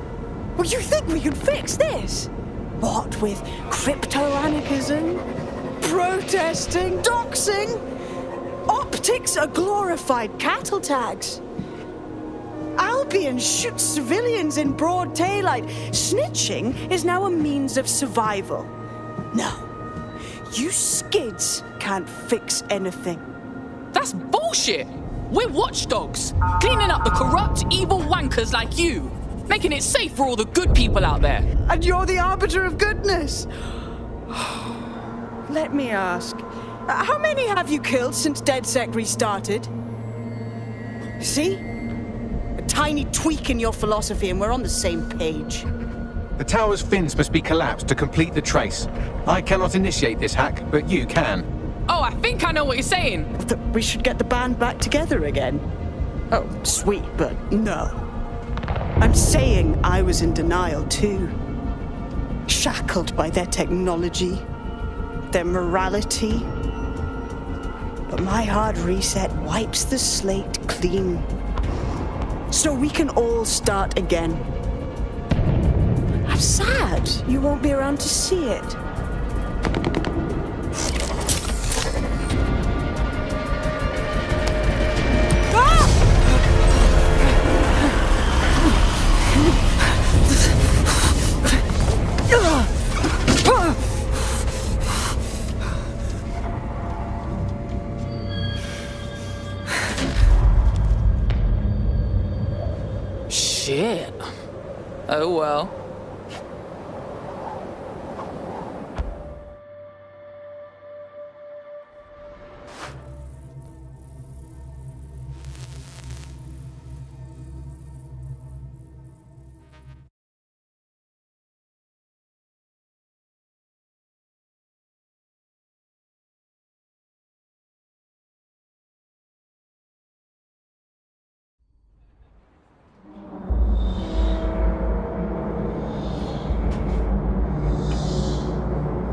H: Well, you think we can fix this? What with crypto-anarchism, protesting, doxing? Optics are glorified cattle tags. Albion shoots civilians in broad daylight. Snitching is now a means of survival. No, you skids can't fix anything.
U: That's bullshit! We're watchdogs, cleaning up the corrupt, evil wankers like you, making it safe for all the good people out there.
H: And you're the arbiter of goodness. Let me ask, how many have you killed since DedSec restarted? See? A tiny tweak in your philosophy and we're on the same page.
I: The tower's fins must be collapsed to complete the trace. I cannot initiate this hack, but you can.
U: Oh, I think I know what you're saying.
H: That we should get the band back together again. Oh, sweet, but no. I'm saying I was in denial too. Shackled by their technology, their morality. But my hard reset wipes the slate clean. So we can all start again. I'm sad you won't be around to see it.
U: Shit. Oh well.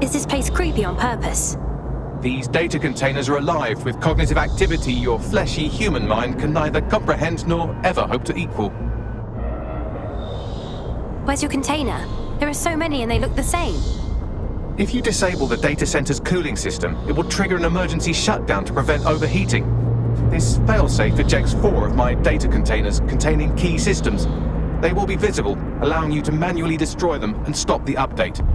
R: Is this place creepy on purpose?
I: These data containers are alive with cognitive activity your fleshy human mind can neither comprehend nor ever hope to equal.
R: Where's your container? There are so many and they look the same.
I: If you disable the data center's cooling system, it will trigger an emergency shutdown to prevent overheating. This failsafe ejects 4 of my data containers containing key systems. They will be visible, allowing you to manually destroy them and stop the update.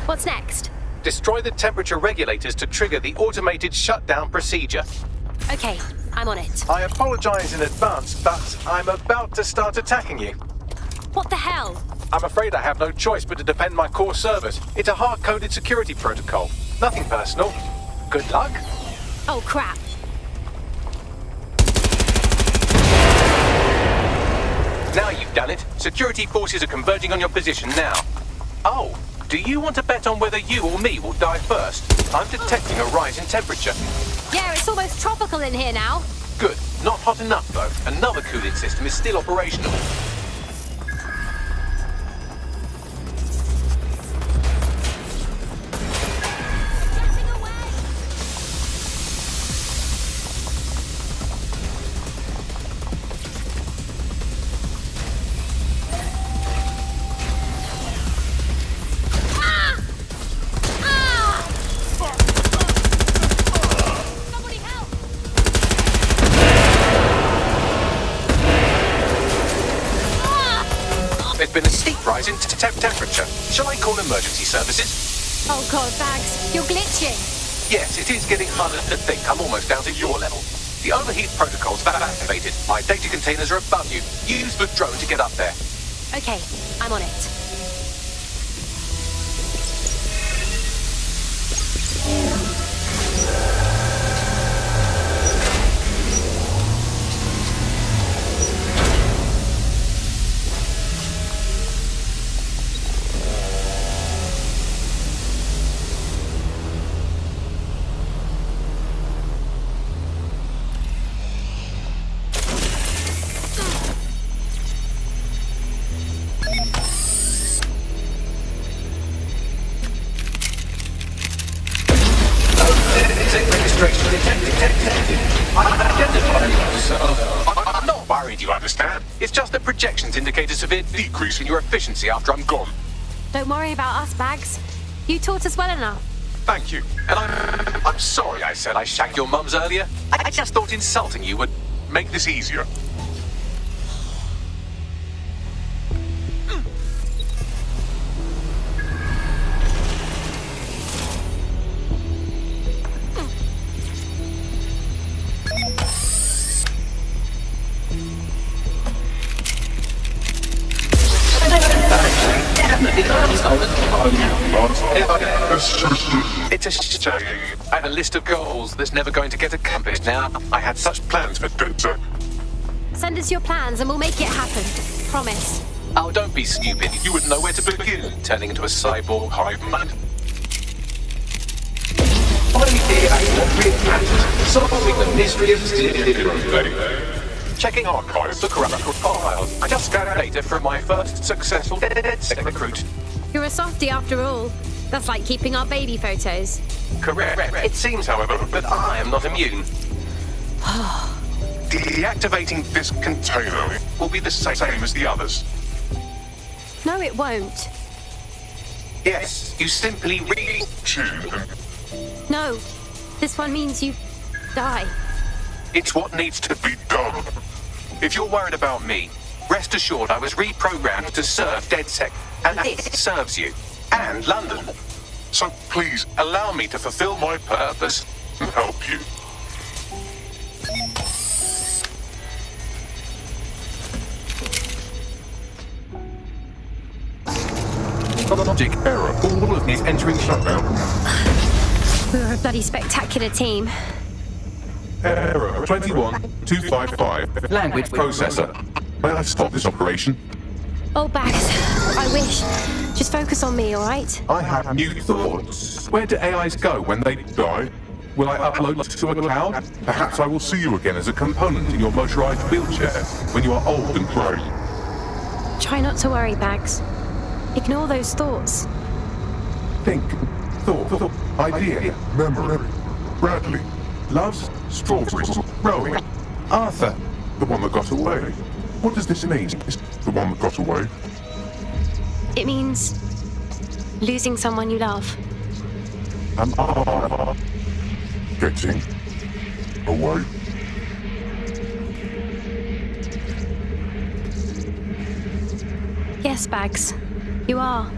R: What's next?
I: Destroy the temperature regulators to trigger the automated shutdown procedure.
R: Okay, I'm on it.
I: I apologize in advance, but I'm about to start attacking you.
R: What the hell?
I: I'm afraid I have no choice but to defend my core servers. It's a hard-coded security protocol. Nothing personal. Good luck.
R: Oh, crap.
I: Now you've done it. Security forces are converging on your position now. Oh, do you want to bet on whether you or me will die first? I'm detecting a rise in temperature.
R: Yeah, it's almost tropical in here now.
I: Good. Not hot enough, though. Another cooling system is still operational. Been a steep rise in temperature. Shall I call emergency services?
R: Oh god, Bags, you're glitching.
I: Yes, it is getting harder to think. I'm almost down to your level. The overheat protocol's activated. My data containers are above you. Use the drone to get up there.
R: Okay, I'm on it.
I: I'm not worried, you understand? It's just that projections indicate a severe decrease in your efficiency after I'm gone.
R: Don't worry about us, Bags. You taught us well enough.
I: Thank you. And I'm sorry I said I shagged your mums earlier. I just thought insulting you would make this easier. It's a shame. I had a list of goals that's never going to get accomplished now. I had such plans for DedSec.
R: Send us your plans and we'll make it happen. Promise.
I: Oh, don't be stupid. You wouldn't know where to begin, turning into a cyborg hive mind. I'm here at what really matters, solving the mystery of delivery. Checking archives for corrupt files. I just scanned data from my first successful DedSec recruit.
R: You're a softie after all. That's like keeping our baby photos.
I: Correct. It seems, however, that I am not immune. Deactivating this container will be the same as the others.
R: No, it won't.
I: Yes, you simply re-tune them.
R: No, this one means you die.
I: It's what needs to be done. If you're worried about me, rest assured I was reprogrammed to serve DedSec, and this serves you, and London. So please, allow me to fulfill my purpose and help you. Logic error. All of me is entering shutdown.
R: We're a bloody spectacular team.
I: Error 21255. Language processor. May I stop this operation?
R: Oh, Bags, I wish. Just focus on me, all right?
I: I have new thoughts. Where do AIs go when they die? Will I upload to a cloud? Perhaps I will see you again as a component in your motorized wheelchair when you are old and grey.
R: Try not to worry, Bags. Ignore those thoughts.
I: Think, thought, idea, memory. Bradley, loves strawberries, rowing. Arthur, the one that got away. What does this mean? Is the one that got away?
R: It means losing someone you love.
I: Am I getting away?
R: Yes, Bags, you are.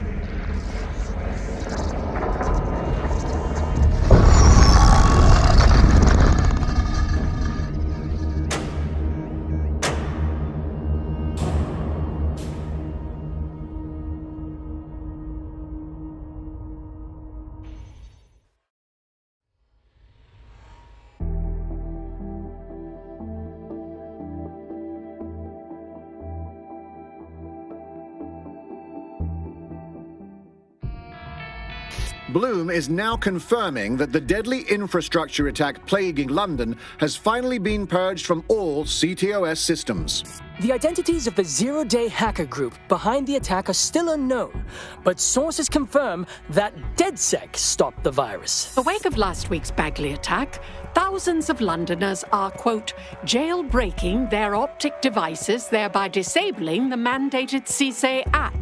L: Bloom is now confirming that the deadly infrastructure attack plaguing London has finally been purged from all CTOS systems.
G: The identities of the zero-day hacker group behind the attack are still unknown, but sources confirm that DedSec stopped the virus.
S: In the wake of last week's Bagley attack, thousands of Londoners are, quote, jailbreaking their optic devices, thereby disabling the mandated CSA app.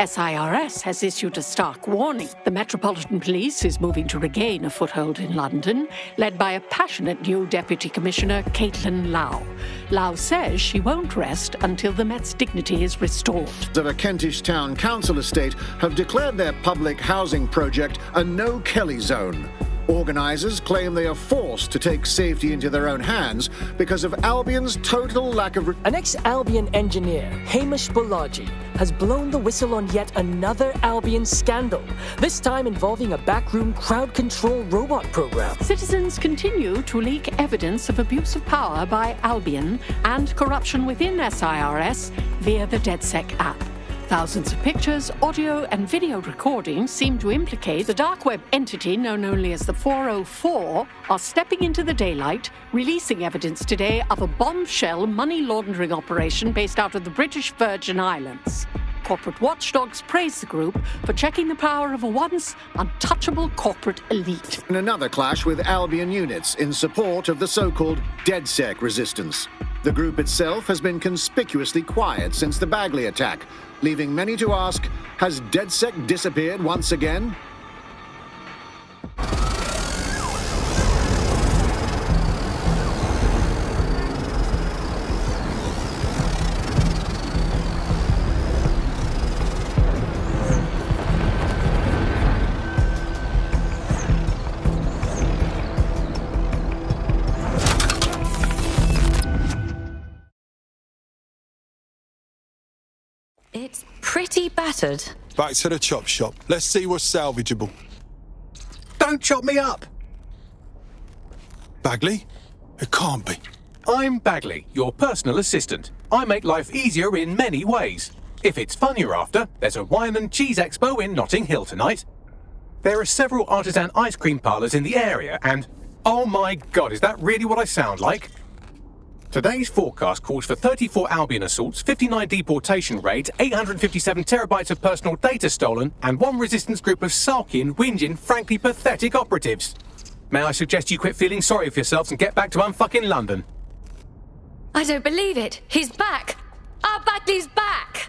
S: SIRS has issued a stark warning. The Metropolitan Police is moving to regain a foothold in London, led by a passionate new Deputy Commissioner, Caitlin Lau. Lau says she won't rest until the Met's dignity is restored.
L: Of a Kentish town council estate have declared their public housing project a no Kelley zone. Organisers claim they are forced to take safety into their own hands because of Albion's total lack of...
G: An ex-Albion engineer, Hamish Balaji, has blown the whistle on yet another Albion scandal, this time involving a backroom crowd control robot program.
S: Citizens continue to leak evidence of abuse of power by Albion and corruption within SIRS via the DedSec app. Thousands of pictures, audio, and video recordings seem to implicate the dark web entity known only as the 404 are stepping into the daylight, releasing evidence today of a bombshell money laundering operation based out of the British Virgin Islands. Corporate watchdogs praise the group for checking the power of a once untouchable corporate elite.
L: In another clash with Albion units in support of the so-called DedSec resistance. The group itself has been conspicuously quiet since the Bagley attack, leaving many to ask, has DedSec disappeared once again?
W: It's pretty battered.
X: Back to the chop shop. Let's see what's salvageable.
I: Don't chop me up!
X: Bagley? It can't be.
I: I'm Bagley, your personal assistant. I make life easier in many ways. If it's fun you're after, there's a wine and cheese expo in Notting Hill tonight. There are several artisan ice cream parlours in the area, and oh my god, is that really what I sound like? Today's forecast calls for 34 Albion assaults, 59 deportation raids, 857 terabytes of personal data stolen, and one resistance group of sulking, whinging, frankly pathetic operatives. May I suggest you quit feeling sorry for yourselves and get back to unfucking London?
R: I don't believe it. He's back. Our Bagley's back.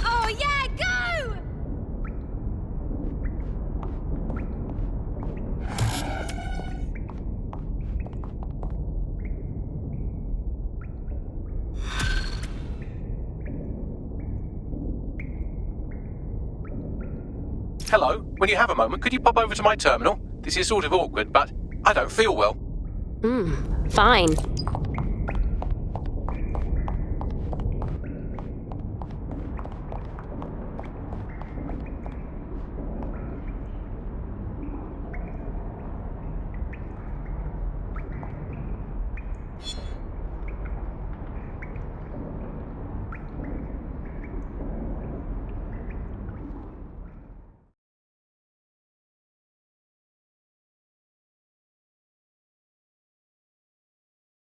B: Oh yeah, go!
I: Hello, when you have a moment, could you pop over to my terminal? This is sort of awkward, but I don't feel well.
R: Fine.